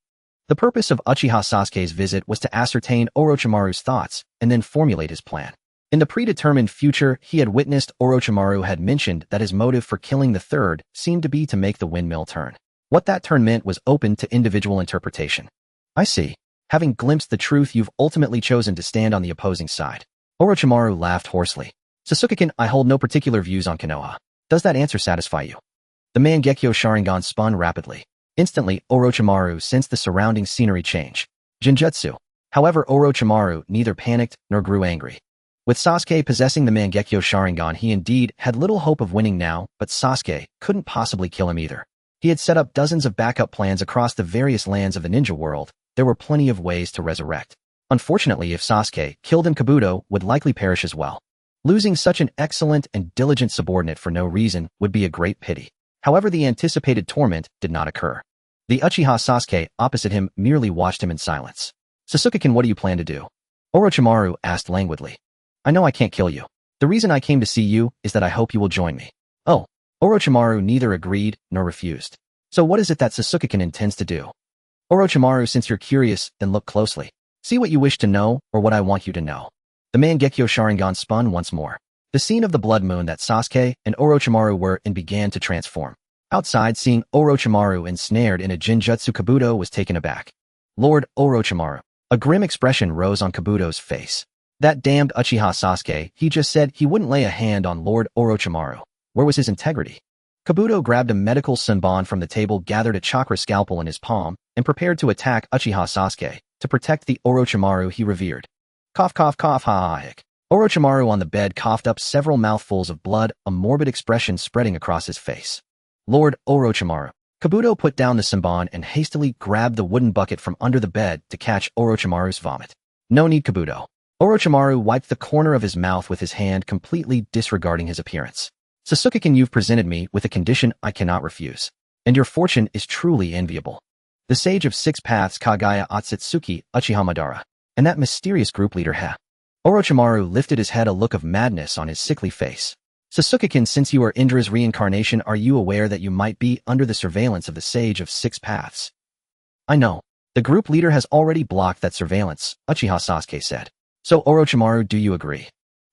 The purpose of Uchiha Sasuke's visit was to ascertain Orochimaru's thoughts and then formulate his plan. In the predetermined future he had witnessed, Orochimaru had mentioned that his motive for killing the third seemed to be to make the windmill turn. What that turn meant was open to individual interpretation. I see. Having glimpsed the truth, you've ultimately chosen to stand on the opposing side. Orochimaru laughed hoarsely. Sasuke-kun, I hold no particular views on Konoha. Does that answer satisfy you? The Mangekyo Sharingan spun rapidly. Instantly, Orochimaru sensed the surrounding scenery change. Genjutsu. However, Orochimaru neither panicked nor grew angry. With Sasuke possessing the Mangekyo Sharingan, he indeed had little hope of winning now, but Sasuke couldn't possibly kill him either. He had set up dozens of backup plans across the various lands of the ninja world. There were plenty of ways to resurrect. Unfortunately, if Sasuke killed him, Kabuto would likely perish as well. Losing such an excellent and diligent subordinate for no reason would be a great pity. However, the anticipated torment did not occur. The Uchiha Sasuke opposite him merely watched him in silence. Sasuke-kun, what do you plan to do? Orochimaru asked languidly. I know I can't kill you. The reason I came to see you is that I hope you will join me. Oh. Orochimaru neither agreed nor refused. So what is it that Sasuke-kun intends to do? Orochimaru, since you're curious, then look closely. See what you wish to know or what I want you to know. The Mangekyo Sharingan spun once more. The scene of the blood moon that Sasuke and Orochimaru were in began to transform. Outside, seeing Orochimaru ensnared in a Jinjutsu, Kabuto was taken aback. Lord Orochimaru. A grim expression rose on Kabuto's face. That damned Uchiha Sasuke, he just said he wouldn't lay a hand on Lord Orochimaru. Where was his integrity? Kabuto grabbed a medical senbon from the table, gathered a chakra scalpel in his palm, and prepared to attack Uchiha Sasuke to protect the Orochimaru he revered. Cough, cough, cough, ha, ha, hic. Orochimaru on the bed coughed up several mouthfuls of blood, a morbid expression spreading across his face. Lord Orochimaru. Kabuto put down the senbon and hastily grabbed the wooden bucket from under the bed to catch Orochimaru's vomit. No need, Kabuto. Orochimaru wiped the corner of his mouth with his hand, completely disregarding his appearance. Sasuke-kun, you've presented me with a condition I cannot refuse. And your fortune is truly enviable. The Sage of Six Paths, Kagaya Otsutsuki, Uchiha Madara. And that mysterious group leader, Orochimaru lifted his head, a look of madness on his sickly face. Sasuke-kun, since you are Indra's reincarnation, are you aware that you might be under the surveillance of the Sage of Six Paths? I know. The group leader has already blocked that surveillance, Uchiha Sasuke said. So Orochimaru, do you agree?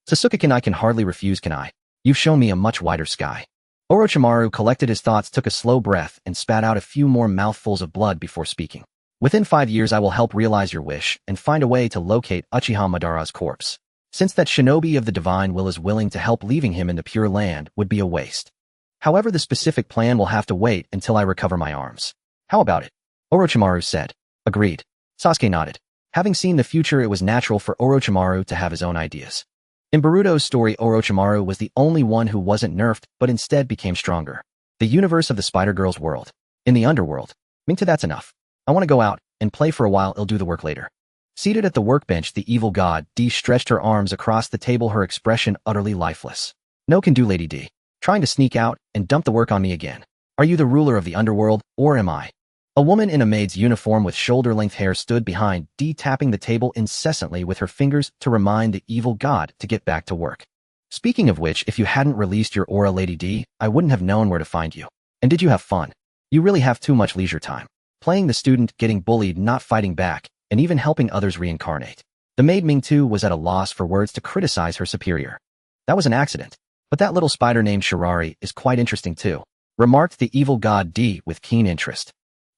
Sasuke-kun, I can hardly refuse, can I? You've shown me a much wider sky. Orochimaru collected his thoughts, took a slow breath, and spat out a few more mouthfuls of blood before speaking. Within 5 years I will help realize your wish and find a way to locate Uchiha Madara's corpse. Since that shinobi of the divine will is willing to help, leaving him in the Pure Land would be a waste. However, the specific plan will have to wait until I recover my arms. How about it? Orochimaru said. Agreed. Sasuke nodded. Having seen the future, it was natural for Orochimaru to have his own ideas. In Boruto's story, Orochimaru was the only one who wasn't nerfed, but instead became stronger. The universe of the Spider-Girl's world. In the underworld. Minta, that's enough. I want to go out and play for a while. I'll do the work later. Seated at the workbench, the evil god D stretched her arms across the table, her expression utterly lifeless. No can do, Lady D. Trying to sneak out and dump the work on me again. Are you the ruler of the underworld, or am I? A woman in a maid's uniform with shoulder-length hair stood behind D, tapping the table incessantly with her fingers to remind the evil god to get back to work. Speaking of which, if you hadn't released your aura, Lady D, I wouldn't have known where to find you. And did you have fun? You really have too much leisure time. Playing the student, getting bullied, not fighting back, and even helping others reincarnate. The maid Ming-Tu was at a loss for words to criticize her superior. That was an accident. But that little spider named Shirari is quite interesting too, remarked the evil god D with keen interest.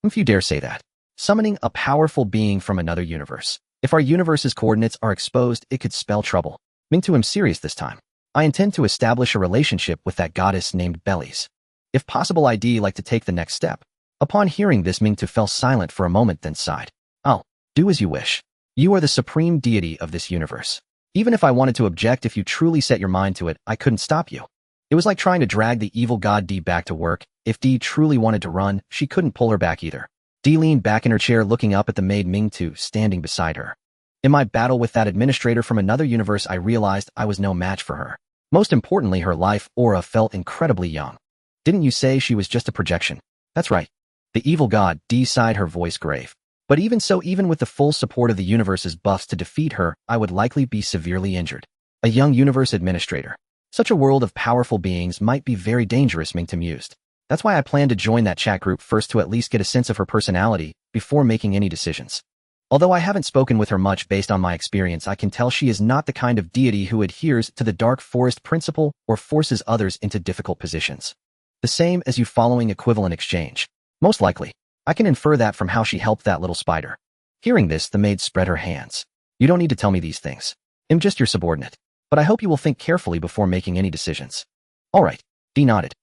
If you dare say that. Summoning a powerful being from another universe. If our universe's coordinates are exposed, it could spell trouble. Ming-Tu, am serious this time. I intend to establish a relationship with that goddess named Bellies. If possible, I'd like to take the next step. Upon hearing this, Ming-Tu fell silent for a moment, then sighed. I'll do as you wish. You are the supreme deity of this universe. Even if I wanted to object, if you truly set your mind to it, I couldn't stop you. It was like trying to drag the evil god D back to work. If D truly wanted to run, she couldn't pull her back either. D leaned back in her chair, looking up at the maid Ming-Tu standing beside her. In my battle with that administrator from another universe, I realized I was no match for her. Most importantly, her life aura felt incredibly young. Didn't you say she was just a projection? That's right. The evil god D sighed, her voice grave. But even so, even with the full support of the universe's buffs to defeat her, I would likely be severely injured. A young universe administrator. Such a world of powerful beings might be very dangerous, Ming-Tu mused. That's why I plan to join that chat group first to at least get a sense of her personality before making any decisions. Although I haven't spoken with her much, based on my experience, I can tell she is not the kind of deity who adheres to the dark forest principle or forces others into difficult positions. The same as you following equivalent exchange. Most likely. I can infer that from how she helped that little spider. Hearing this, the maid spread her hands. You don't need to tell me these things. I'm just your subordinate. But I hope you will think carefully before making any decisions. All right. D nodded.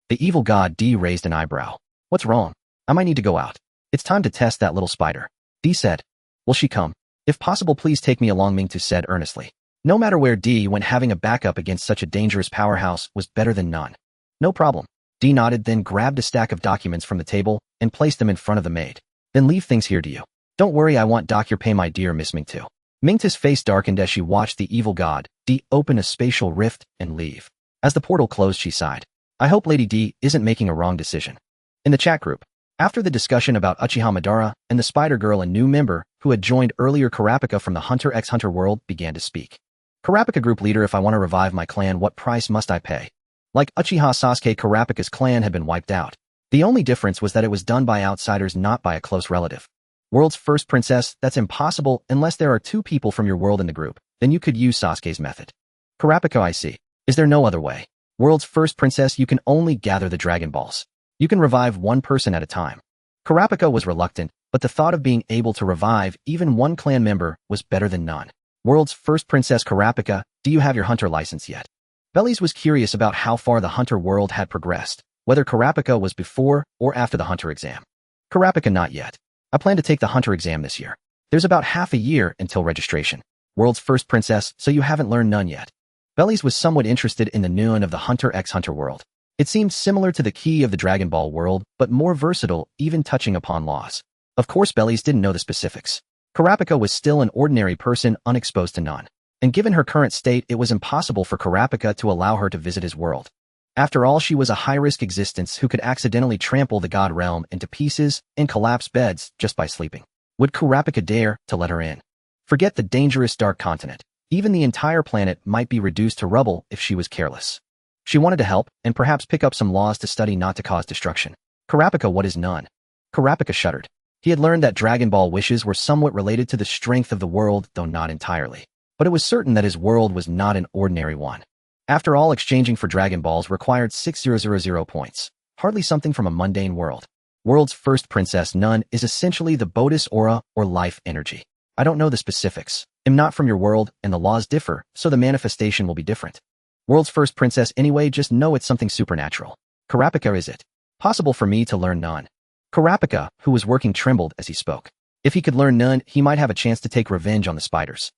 The evil god D raised an eyebrow. What's wrong? I might need to go out. It's time to test that little spider. D said. Will she come? If possible, please take me along, Mingtu said earnestly. No matter where D went, having a backup against such a dangerous powerhouse was better than none. No problem. D nodded, then grabbed a stack of documents from the table and placed them in front of the maid. Then leave things here to you. Don't worry, I want Doc your pay, my dear Miss Mingtu. Mingtu's face darkened as she watched the evil god D open a spatial rift and leave. As the portal closed, she sighed. I hope Lady D isn't making a wrong decision. In the chat group, after the discussion about Uchiha Madara and the Spider Girl, a new member who had joined earlier, Kurapika from the Hunter x Hunter world, began to speak. Kurapika group leader, if I want to revive my clan, what price must I pay? Like Uchiha Sasuke, Kurapika's clan had been wiped out. The only difference was that it was done by outsiders, not by a close relative. World's first princess, that's impossible unless there are two people from your world in the group. Then you could use Sasuke's method. Kurapika, I see. Is there no other way? World's first princess, you can only gather the Dragon Balls. You can revive one person at a time. Kurapika was reluctant, but the thought of being able to revive even one clan member was better than none. World's first princess, Kurapika, do you have your hunter license yet? Bellies was curious about how far the hunter world had progressed, whether Kurapika was before or after the hunter exam. Kurapika, not yet. I plan to take the hunter exam this year. There's about half a year until registration. World's first princess, so you haven't learned none yet. Bellies was somewhat interested in the Noon of the Hunter x Hunter world. It seemed similar to the Key of the Dragon Ball world, but more versatile, even touching upon laws. Of course, Bellies didn't know the specifics. Kurapika was still an ordinary person, unexposed to none. And given her current state, it was impossible for Kurapika to allow her to visit his world. After all, she was a high-risk existence who could accidentally trample the god realm into pieces and collapse beds just by sleeping. Would Kurapika dare to let her in? Forget the dangerous dark continent. Even the entire planet might be reduced to rubble if she was careless. She wanted to help, and perhaps pick up some laws to study not to cause destruction. Kurapika, what is none? Kurapika shuddered. He had learned that Dragon Ball wishes were somewhat related to the strength of the world, though not entirely. But it was certain that his world was not an ordinary one. After all, exchanging for Dragon Balls required 6000 points. Hardly something from a mundane world. World's first princess, Nun, is essentially the Bodhis aura or life energy. I don't know the specifics. I'm not from your world, and the laws differ, so the manifestation will be different. World's first princess anyway, just know it's something supernatural. Kurapika, is it possible for me to learn none? Kurapika, who was working, trembled as he spoke. If he could learn none, he might have a chance to take revenge on the spiders.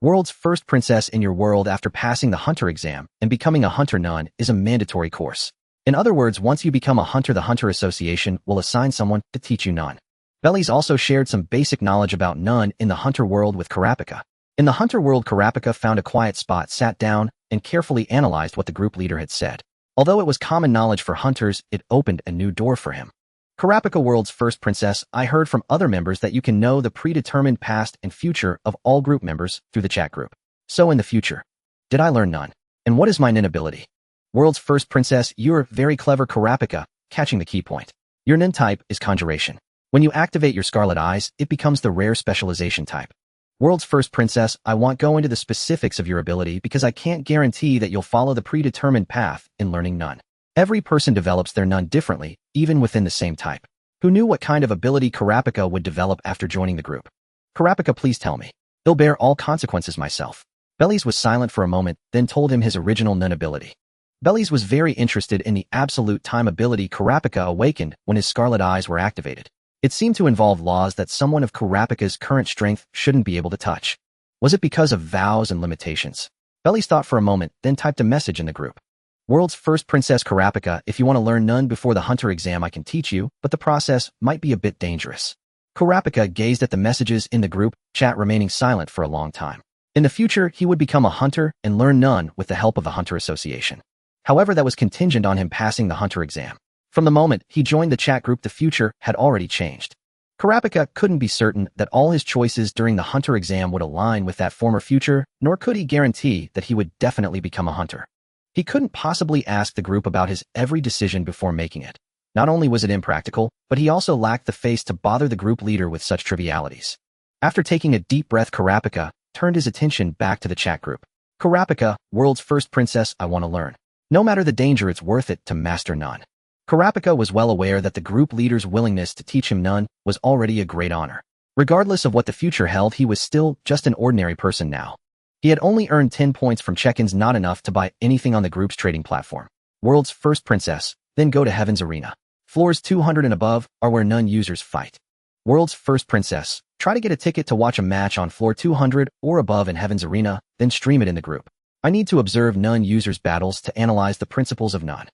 World's first princess, in your world, after passing the hunter exam and becoming a hunter, none is a mandatory course. In other words, once you become a hunter, the Hunter Association will assign someone to teach you none. Bellies also shared some basic knowledge about none in the hunter world with Kurapika. In the hunter world, Kurapika found a quiet spot, sat down, and carefully analyzed what the group leader had said. Although it was common knowledge for hunters, it opened a new door for him. Kurapika, world's first princess, I heard from other members that you can know the predetermined past and future of all group members through the chat group. So in the future, did I learn none? And what is my nin ability? World's first princess, you're very clever, Kurapika, catching the key point. Your nin type is conjuration. When you activate your scarlet eyes, it becomes the rare specialization type. World's first princess, I won't go into the specifics of your ability because I can't guarantee that you'll follow the predetermined path in learning none. Every person develops their none differently, even within the same type. Who knew what kind of ability Kurapika would develop after joining the group? Kurapika, please tell me. They'll bear all consequences myself. Bellies was silent for a moment, then told him his original none ability. Bellies was very interested in the absolute time ability Kurapika awakened when his scarlet eyes were activated. It seemed to involve laws that someone of Kurapika's current strength shouldn't be able to touch. Was it because of vows and limitations? Bellies thought for a moment, then typed a message in the group. World's first princess, Kurapika, if you want to learn none before the hunter exam, I can teach you, but the process might be a bit dangerous. Kurapika gazed at the messages in the group chat, remaining silent for a long time. In the future, he would become a hunter and learn none with the help of the Hunter Association. However, that was contingent on him passing the hunter exam. From the moment he joined the chat group, the future had already changed. Kurapika couldn't be certain that all his choices during the hunter exam would align with that former future, nor could he guarantee that he would definitely become a hunter. He couldn't possibly ask the group about his every decision before making it. Not only was it impractical, but he also lacked the face to bother the group leader with such trivialities. After taking a deep breath, Kurapika turned his attention back to the chat group. Kurapika, world's first princess, I want to learn. No matter the danger, it's worth it to master none. Kurapika was well aware that the group leader's willingness to teach him none was already a great honor. Regardless of what the future held, he was still just an ordinary person now. He had only earned 10 points from check-ins, not enough to buy anything on the group's trading platform. World's first princess, then go to Heaven's Arena. Floors 200 and above are where none users fight. World's first princess, Try to get a ticket to watch a match on floor 200 or above in Heaven's Arena, then stream it in the group. I need to observe Nun users' battles to analyze the principles of Nun.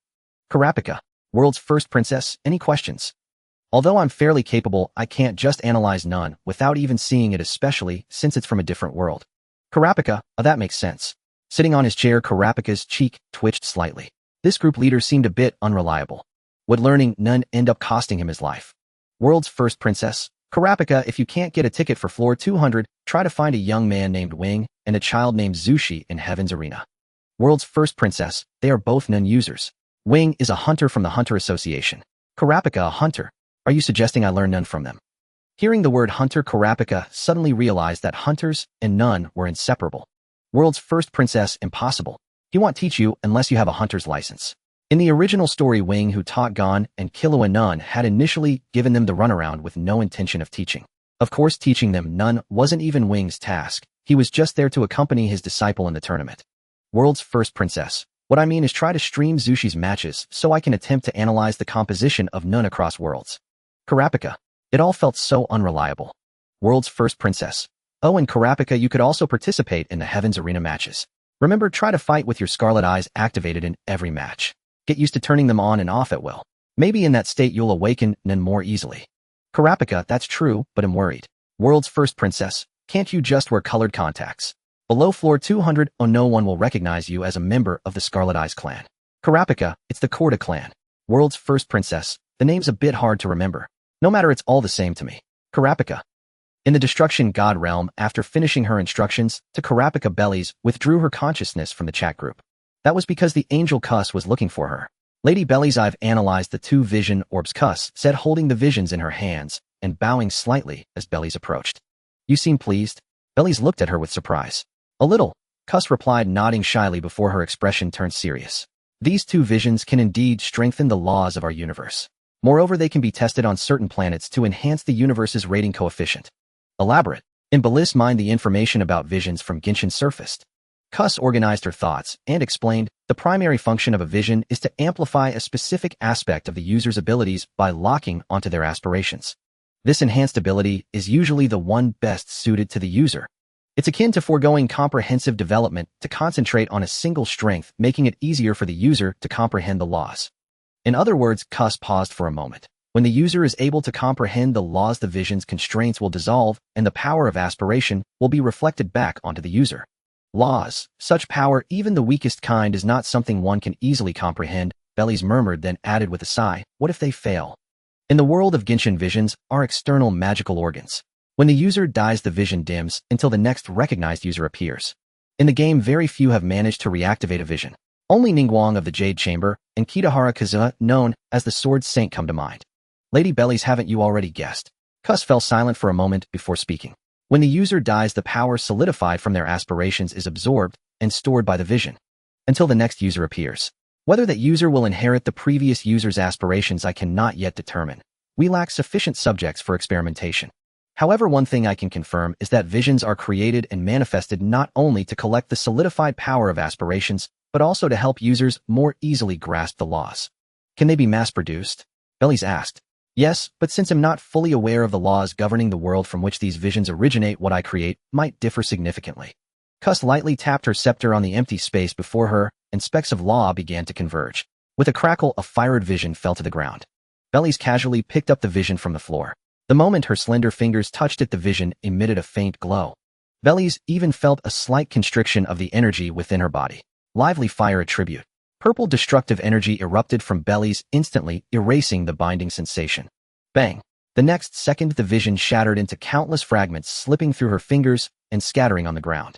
Kurapika, world's first princess, any questions? Although I'm fairly capable, I can't just analyze Nun without even seeing it, especially since it's from a different world. Kurapika, that makes sense. Sitting on his chair, Kurapika's cheek twitched slightly. This group leader seemed a bit unreliable. Would learning Nun end up costing him his life? World's first princess? Kurapika, if you can't get a ticket for floor 200, try to find a young man named Wing and a child named Zushi in Heaven's Arena. World's first princess, they are both Nun users. Wing is a hunter from the Hunter Association. Kurapika, a hunter. Are you suggesting I learn Nun from them? Hearing the word hunter, Kurapika suddenly realized that hunters and Nun were inseparable. World's first princess, impossible. He won't teach you unless you have a hunter's license. In the original story, Wing, who taught Gon and Killua Nun, had initially given them the runaround with no intention of teaching. Of course, teaching them Nun wasn't even Wing's task. He was just there to accompany his disciple in the tournament. World's first princess. What I mean is try to stream Zushi's matches so I can attempt to analyze the composition of Nun across worlds. Kurapika. It all felt so unreliable. World's first princess. Oh, and Kurapika, you could also participate in the Heaven's Arena matches. Remember, try to fight with your Scarlet Eyes activated in every match. Get used to turning them on and off at will. Maybe in that state you'll awaken Nun more easily. Kurapika, that's true, but I'm worried. World's first princess. Can't you just wear colored contacts? Below floor 200, no one will recognize you as a member of the Scarlet Eyes clan. Kurapika, it's the Korda clan. World's first princess. The name's a bit hard to remember. No matter, it's all the same to me. Kurapika. In the Destruction God realm, after finishing her instructions to Kurapika, Bellies withdrew her consciousness from the chat group. That was because the angel Cuss was looking for her. Lady Bellies, I've analyzed the 2 vision orbs, Cuss said, holding the visions in her hands and bowing slightly as Bellies approached. You seem pleased? Bellies looked at her with surprise. A little, Cuss replied, nodding shyly before her expression turned serious. These 2 visions can indeed strengthen the laws of our universe. Moreover, they can be tested on certain planets to enhance the universe's rating coefficient. Elaborate. In Belliss' mind, the information about visions from Genshin surfaced. Cuss organized her thoughts and explained, the primary function of a vision is to amplify a specific aspect of the user's abilities by locking onto their aspirations. This enhanced ability is usually the one best suited to the user. It's akin to foregoing comprehensive development to concentrate on a single strength, making it easier for the user to comprehend the laws. In other words, Cuss paused for a moment. When the user is able to comprehend the laws, the vision's constraints will dissolve and the power of aspiration will be reflected back onto the user. Laws. Such power, even the weakest kind, is not something one can easily comprehend, Bellies murmured, then added with a sigh, what if they fail? In the world of Genshin, visions are external magical organs. When the user dies, the vision dims until the next recognized user appears. In the game, very few have managed to reactivate a vision. Only Ningguang of the Jade Chamber and Kitahara Kazuha, known as the Sword Saint, come to mind. Lady Bellies, haven't you already guessed? Cuss fell silent for a moment before speaking. When the user dies, the power solidified from their aspirations is absorbed and stored by the vision until the next user appears. Whether that user will inherit the previous user's aspirations, I cannot yet determine. We lack sufficient subjects for experimentation. However, one thing I can confirm is that visions are created and manifested not only to collect the solidified power of aspirations, but also to help users more easily grasp the laws. Can they be mass-produced? Bellies asked. Yes, but since I'm not fully aware of the laws governing the world from which these visions originate, what I create might differ significantly. Cuss lightly tapped her scepter on the empty space before her, and specks of law began to converge. With a crackle, a fired vision fell to the ground. Bellies casually picked up the vision from the floor. The moment her slender fingers touched it, the vision emitted a faint glow. Bellies even felt a slight constriction of the energy within her body. Lively fire attribute. Purple destructive energy erupted from Bellies, instantly erasing the binding sensation. Bang! The next second, the vision shattered into countless fragments, slipping through her fingers and scattering on the ground.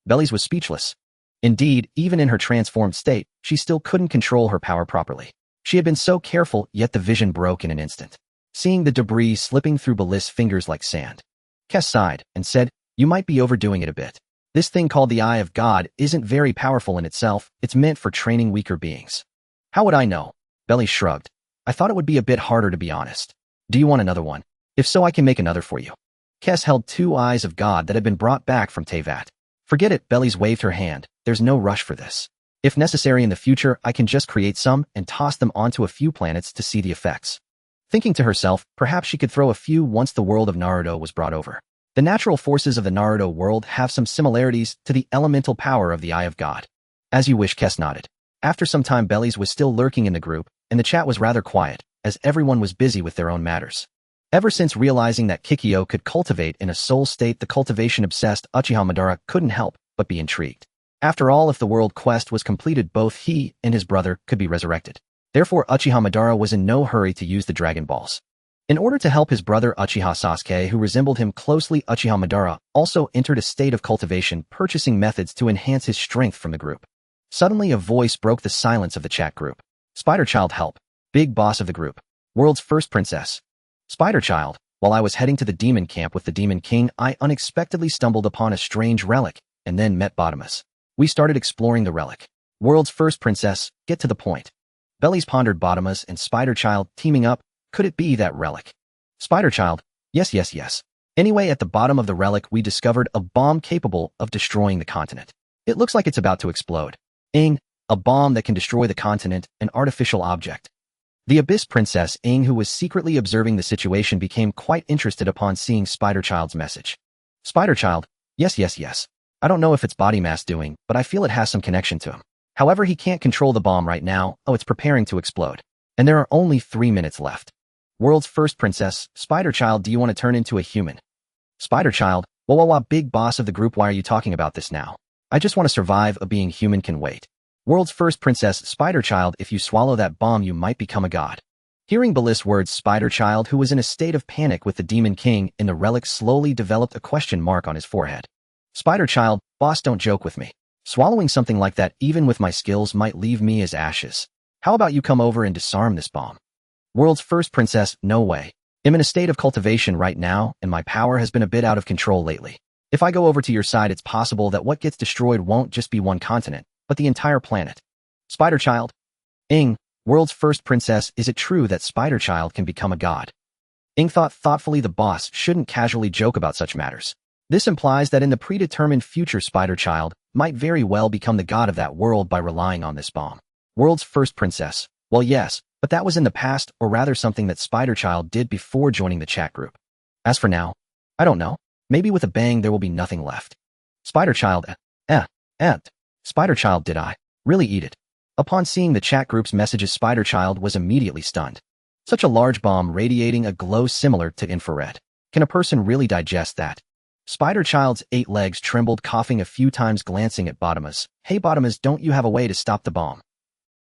Bellies was speechless. Indeed, even in her transformed state, she still couldn't control her power properly. She had been so careful, yet the vision broke in an instant. Seeing the debris slipping through Belliss' fingers like sand, Kess sighed and said, you might be overdoing it a bit. This thing called the Eye of God isn't very powerful in itself, it's meant for training weaker beings. How would I know? Bellies shrugged. I thought it would be a bit harder, to be honest. Do you want another one? If so, I can make another for you. Kess held 2 eyes of God that had been brought back from Teyvat. Forget it, Bellies waved her hand. There's no rush for this. If necessary in the future, I can just create some and toss them onto a few planets to see the effects. thinking to herself, perhaps she could throw a few once the world of Naruto was brought over. The natural forces of the Naruto world have some similarities to the elemental power of the Eye of God. As you wish, Kess nodded. After some time, Bellies was still lurking in the group, and the chat was rather quiet, as everyone was busy with their own matters. Ever since realizing that Kikyo could cultivate in a soul state, the cultivation-obsessed Uchiha Madara couldn't help but be intrigued. After all, if the world quest was completed, both he and his brother could be resurrected. Therefore, Uchiha Madara was in no hurry to use the Dragon Balls. In order to help his brother Uchiha Sasuke, who resembled him closely, Uchiha Madara also entered a state of cultivation, purchasing methods to enhance his strength from the group. Suddenly, a voice broke the silence of the chat group. Spider Child, help. Big boss of the group. World's first princess. Spider Child, while I was heading to the demon camp with the Demon King, I unexpectedly stumbled upon a strange relic, and then met Bottomus. We started exploring the relic. World's first princess, get to the point. Bellies pondered Bottomus and Spider Child teaming up. Could it be that relic? Spider Child, yes. Anyway, at the bottom of the relic, we discovered a bomb capable of destroying the continent. It looks like it's about to explode. A bomb that can destroy the continent, an artificial object. The Abyss Princess, who was secretly observing the situation, became quite interested upon seeing Spider Child's message. Spider Child, yes. I don't know if it's body mass doing, but I feel it has some connection to him. However, he can't control the bomb right now. Oh, it's preparing to explode. And there are only 3 minutes left. World's first princess, Spider Child, do you want to turn into a human? Spider Child, whoa, big boss of the group, why are you talking about this now? I just want to survive. A being human can wait. World's first princess, Spider Child, if you swallow that bomb, you might become a god. Hearing Bliss' words, Spider Child, who was in a state of panic with the Demon King in the relic, slowly developed a question mark on his forehead. Spider Child, boss, don't joke with me. Swallowing something like that, even with my skills, might leave me as ashes. How about you come over and disarm this bomb? World's first princess, no way. I'm in a state of cultivation right now, and my power has been a bit out of control lately. If I go over to your side, it's possible that what gets destroyed won't just be one continent, but the entire planet. Spider Child. World's first princess, is it true that Spider Child can become a god? Thought thoughtfully. The boss shouldn't casually joke about such matters. This implies that in the predetermined future, Spider Child might very well become the god of that world by relying on this bomb. World's first princess. Well, yes, but that was in the past, or rather something that Spider Child did before joining the chat group. As for now, I don't know. Maybe with a bang there will be nothing left. Spider Child. Spider Child, did I really eat it? Upon seeing the chat group's messages, Spider Child was immediately stunned. Such a large bomb radiating a glow similar to infrared. Can a person really digest that? Spider Child's 8 legs trembled, coughing a few times, glancing at Bottomus. Hey Bottomus, don't you have a way to stop the bomb?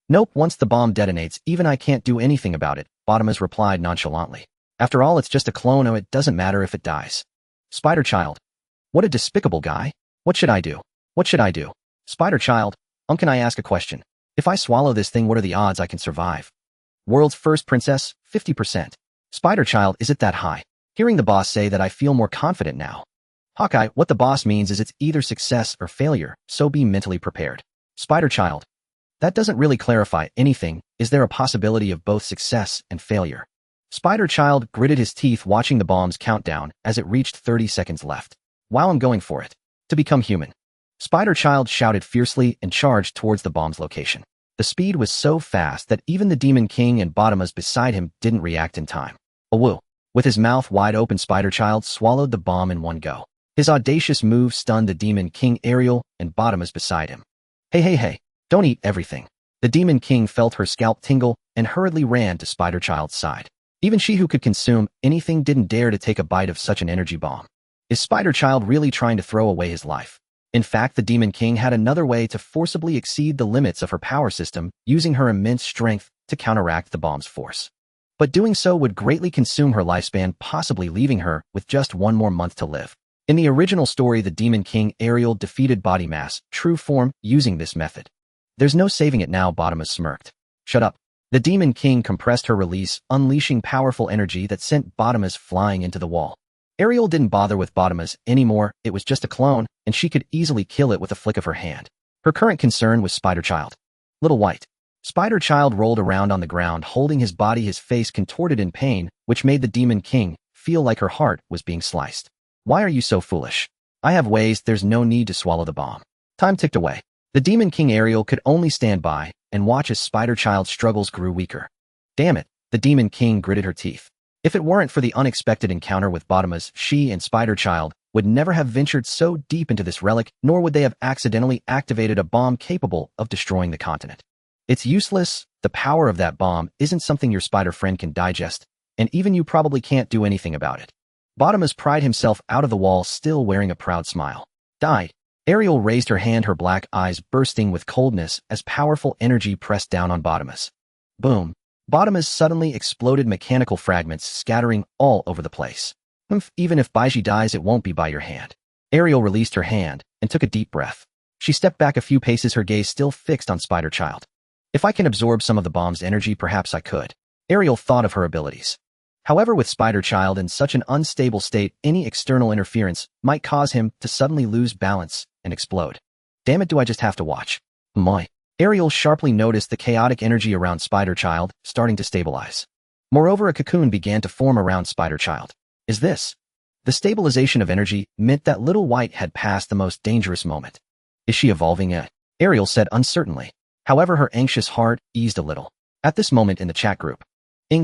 Nope, once the bomb detonates, even I can't do anything about it, Bottomus replied nonchalantly. After all, it's just a clone, oh, it doesn't matter if it dies. Spider Child. What a despicable guy. What should I do? Spider Child, can I ask a question? If I swallow this thing, what are the odds I can survive? World's first princess, 50%. Spider Child, is it that high? Hearing the boss say that, I feel more confident now. Hawkeye, what the boss means is it's either success or failure, so be mentally prepared. Spider Child. That doesn't really clarify anything. Is there a possibility of both success and failure? Spider Child gritted his teeth, watching the bomb's countdown as it reached 30 seconds left. Wow, I'm going for it. To become human. Spider Child shouted fiercely and charged towards the bomb's location. The speed was so fast that even the Demon King and Bottomus beside him didn't react in time. Awoo. With his mouth wide open, Spider Child swallowed the bomb in one go. His audacious move stunned the Demon King, Ariel, and Bottomus beside him. Hey, don't eat everything. The Demon King felt her scalp tingle and hurriedly ran to Spider Child's side. Even she, who could consume anything, didn't dare to take a bite of such an energy bomb. Is Spider Child really trying to throw away his life? In fact, the Demon King had another way to forcibly exceed the limits of her power system, using her immense strength to counteract the bomb's force. But doing so would greatly consume her lifespan, possibly leaving her with just 1 more month to live. In the original story, the Demon King, Ariel, defeated Body Mass, true form, using this method. There's no saving it now, Bottomus smirked. Shut up. The Demon King compressed her release, unleashing powerful energy that sent Bottomus flying into the wall. Ariel didn't bother with Bottomus anymore. It was just a clone, and she could easily kill it with a flick of her hand. Her current concern was Spider Child. Little White. Spider Child rolled around on the ground, holding his body, his face contorted in pain, which made the Demon King feel like her heart was being sliced. Why are you so foolish? I have ways. There's no need to swallow the bomb. Time ticked away. The Demon King, Ariel, could only stand by and watch as Spider Child's struggles grew weaker. Damn it. The Demon King gritted her teeth. If it weren't for the unexpected encounter with Bottomas, she and Spider Child would never have ventured so deep into this relic, nor would they have accidentally activated a bomb capable of destroying the continent. It's useless. The power of that bomb isn't something your spider friend can digest, and even you probably can't do anything about it. Bottomas pried himself out of the wall, still wearing a proud smile. Died. Ariel raised her hand, her black eyes bursting with coldness as powerful energy pressed down on Bottomas. Boom. Bottomas suddenly exploded, mechanical fragments scattering all over the place. Even if Baiji dies, it won't be by your hand. Ariel released her hand and took a deep breath. She stepped back a few paces, her gaze still fixed on Spider Child. If I can absorb some of the bomb's energy, perhaps I could. Ariel thought of her abilities. However, with Spider Child in such an unstable state, any external interference might cause him to suddenly lose balance and explode. Damn it, do I just have to watch? Moi. Ariel sharply noticed the chaotic energy around Spider Child starting to stabilize. Moreover, a cocoon began to form around Spider Child. Is this? The stabilization of energy meant that Little White had passed the most dangerous moment. Is she evolving yet? Ariel said uncertainly. However, her anxious heart eased a little. At this moment in the chat group.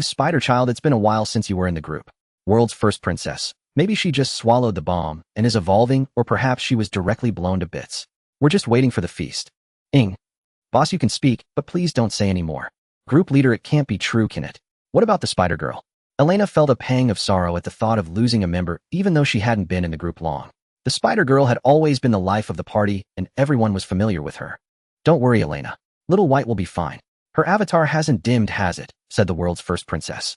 Spider Child, it's been a while since you were in the group. World's first princess. Maybe she just swallowed the bomb and is evolving, or perhaps she was directly blown to bits. We're just waiting for the feast. Boss, you can speak, but please don't say any more. Group leader, it can't be true, can it? What about the Spider Girl? Elena felt a pang of sorrow at the thought of losing a member, even though she hadn't been in the group long. The Spider Girl had always been the life of the party, and everyone was familiar with her. Don't worry, Elena. Little White will be fine. Her avatar hasn't dimmed, has it? Said the world's first princess.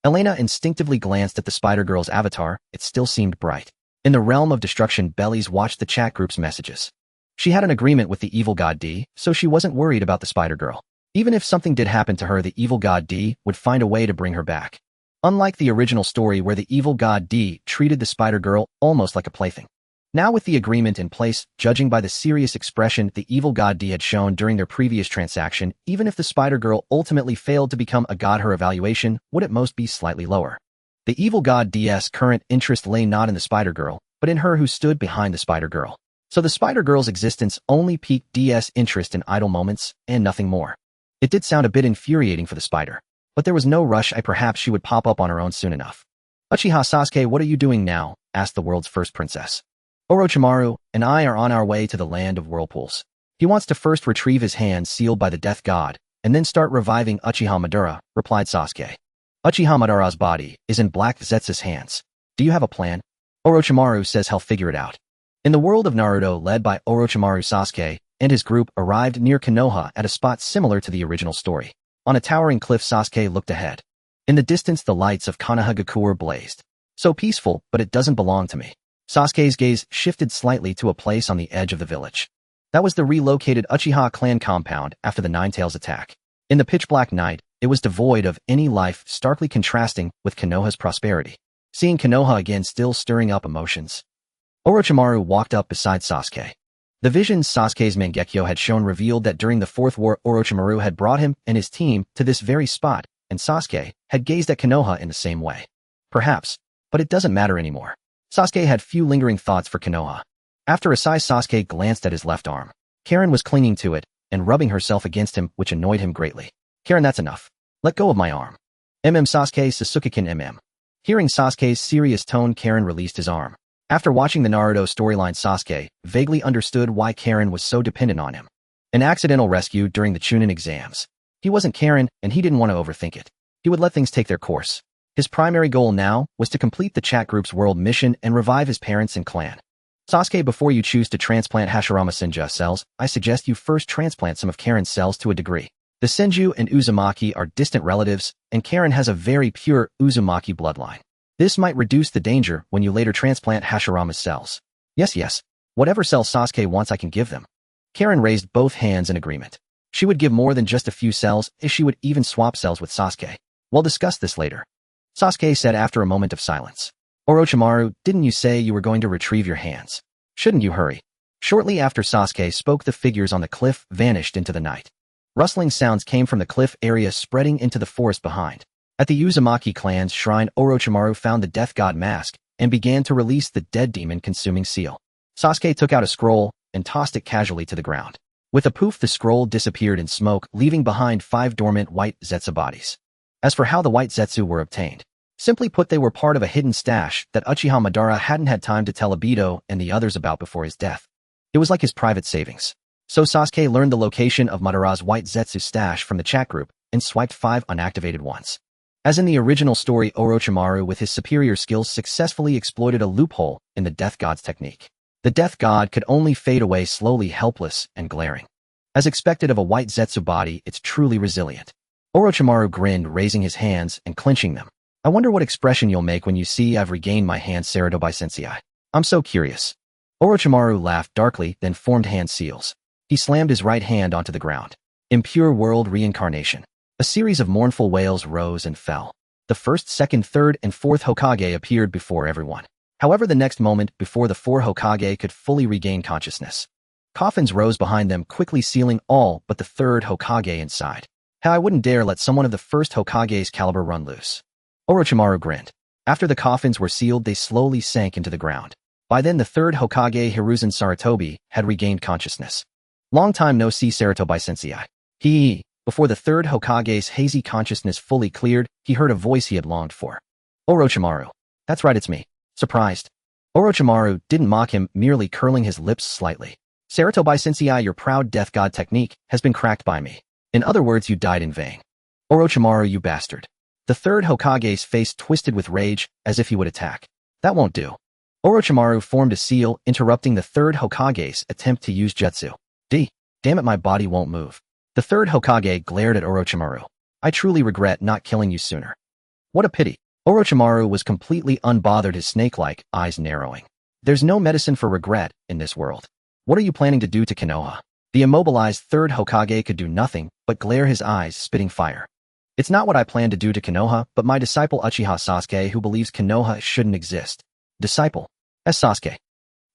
Elena instinctively glanced at the Spider Girl's avatar. It still seemed bright. In the realm of destruction, Bellies watched the chat group's messages. She had an agreement with the evil god D, so she wasn't worried about the Spider Girl. Even if something did happen to her, the evil god D would find a way to bring her back. Unlike the original story where the evil god D treated the Spider Girl almost like a plaything. Now with the agreement in place, judging by the serious expression the evil god D had shown during their previous transaction, even if the Spider Girl ultimately failed to become a god, her evaluation would at most be slightly lower. The evil god D's current interest lay not in the Spider Girl, but in her who stood behind the Spider Girl. So the Spider Girl's existence only piqued D's interest in idle moments, and nothing more. It did sound a bit infuriating for the Spider, but there was no rush. Perhaps she would pop up on her own soon enough. Uchiha Sasuke, what are you doing now? Asked the world's first princess. Orochimaru and I are on our way to the land of whirlpools. He wants to first retrieve his hands sealed by the death god, and then start reviving Uchiha Madara, replied Sasuke. Uchiha Madara's body is in Black Zetsu's hands. Do you have a plan? Orochimaru says he'll figure it out. In the world of Naruto, led by Orochimaru, Sasuke and his group arrived near Konoha at a spot similar to the original story. On a towering cliff, Sasuke looked ahead. In the distance, the lights of Konohagakure blazed. So peaceful, but it doesn't belong to me. Sasuke's gaze shifted slightly to a place on the edge of the village. That was the relocated Uchiha clan compound after the Ninetales attack. In the pitch-black night, it was devoid of any life, starkly contrasting with Konoha's prosperity. Seeing Konoha again still stirring up emotions. Orochimaru walked up beside Sasuke. The visions Sasuke's Mangekyo had shown revealed that during the Fourth War, Orochimaru had brought him and his team to this very spot, and Sasuke had gazed at Konoha in the same way. Perhaps, but it doesn't matter anymore. Sasuke had few lingering thoughts for Konoha. After a sigh, Sasuke glanced at his left arm. Karen was clinging to it and rubbing herself against him, which annoyed him greatly. Karen, that's enough. Let go of my arm. Sasuke Sasuke-kin. Hearing Sasuke's serious tone, Karen released his arm. After watching the Naruto storyline, Sasuke vaguely understood why Karen was so dependent on him. An accidental rescue during the Chunin exams. He wasn't Karen, and he didn't want to overthink it. He would let things take their course. His primary goal now was to complete the chat group's world mission and revive his parents and clan. Sasuke, before you choose to transplant Hashirama Senju cells, I suggest you first transplant some of Karen's cells to a degree. The Senju and Uzumaki are distant relatives, and Karen has a very pure Uzumaki bloodline. This might reduce the danger when you later transplant Hashirama's cells. Yes. Whatever cells Sasuke wants, I can give them. Karen raised both hands in agreement. She would give more than just a few cells, as she would even swap cells with Sasuke. We'll discuss this later. Sasuke said after a moment of silence. Orochimaru, didn't you say you were going to retrieve your hands? Shouldn't you hurry? Shortly after Sasuke spoke, the figures on the cliff vanished into the night. Rustling sounds came from the cliff area, spreading into the forest behind. At the Uzumaki clan's shrine, Orochimaru found the death god mask and began to release the dead demon-consuming seal. Sasuke took out a scroll and tossed it casually to the ground. With a poof, the scroll disappeared in smoke, leaving behind 5 dormant white Zetsu bodies. As for how the white Zetsu were obtained, simply put, they were part of a hidden stash that Uchiha Madara hadn't had time to tell Obito and the others about before his death. It was like his private savings. So Sasuke learned the location of Madara's white Zetsu stash from the chat group and swiped 5 unactivated ones. As in the original story, Orochimaru with his superior skills successfully exploited a loophole in the Death God's technique. The Death God could only fade away slowly, helpless and glaring. As expected of a white Zetsu body, it's truly resilient. Orochimaru grinned, raising his hands and clenching them. I wonder what expression you'll make when you see I've regained my hand, Sarutobi Sensei. I'm so curious. Orochimaru laughed darkly, then formed hand seals. He slammed his right hand onto the ground. Impure world reincarnation. A series of mournful wails rose and fell. The first, second, third, and fourth Hokage appeared before everyone. However, the next moment, before the 4 Hokage could fully regain consciousness, coffins rose behind them, quickly sealing all but the 3rd Hokage inside. How I wouldn't dare let someone of the 1st Hokage's caliber run loose. Orochimaru grinned. After the coffins were sealed, they slowly sank into the ground. By then, the 3rd Hokage, Hiruzen Sarutobi, had regained consciousness. Long time no see, Sarutobi Sensei. Before the 3rd Hokage's hazy consciousness fully cleared, he heard a voice he had longed for. Orochimaru. That's right, it's me. Surprised. Orochimaru didn't mock him, merely curling his lips slightly. Sarutobi Sensei, your proud Death God technique has been cracked by me. In other words, you died in vain. Orochimaru, you bastard. The 3rd Hokage's face twisted with rage, as if he would attack. That won't do. Orochimaru formed a seal, interrupting the 3rd Hokage's attempt to use jutsu. Damn it, my body won't move. The 3rd Hokage glared at Orochimaru. I truly regret not killing you sooner. What a pity. Orochimaru was completely unbothered, his snake-like eyes narrowing. There's no medicine for regret in this world. What are you planning to do to Konoha? The immobilized 3rd Hokage could do nothing but glare, his eyes spitting fire. It's not what I plan to do to Konoha, but my disciple Uchiha Sasuke, who believes Konoha shouldn't exist. Disciple? As Sasuke.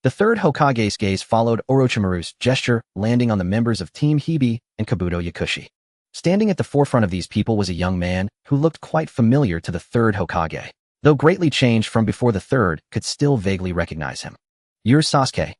The 3rd Hokage's gaze followed Orochimaru's gesture, landing on the members of Team Hibi and Kabuto Yakushi. Standing at the forefront of these people was a young man who looked quite familiar to the 3rd Hokage. Though greatly changed from before, the 3rd could still vaguely recognize him. You're Sasuke.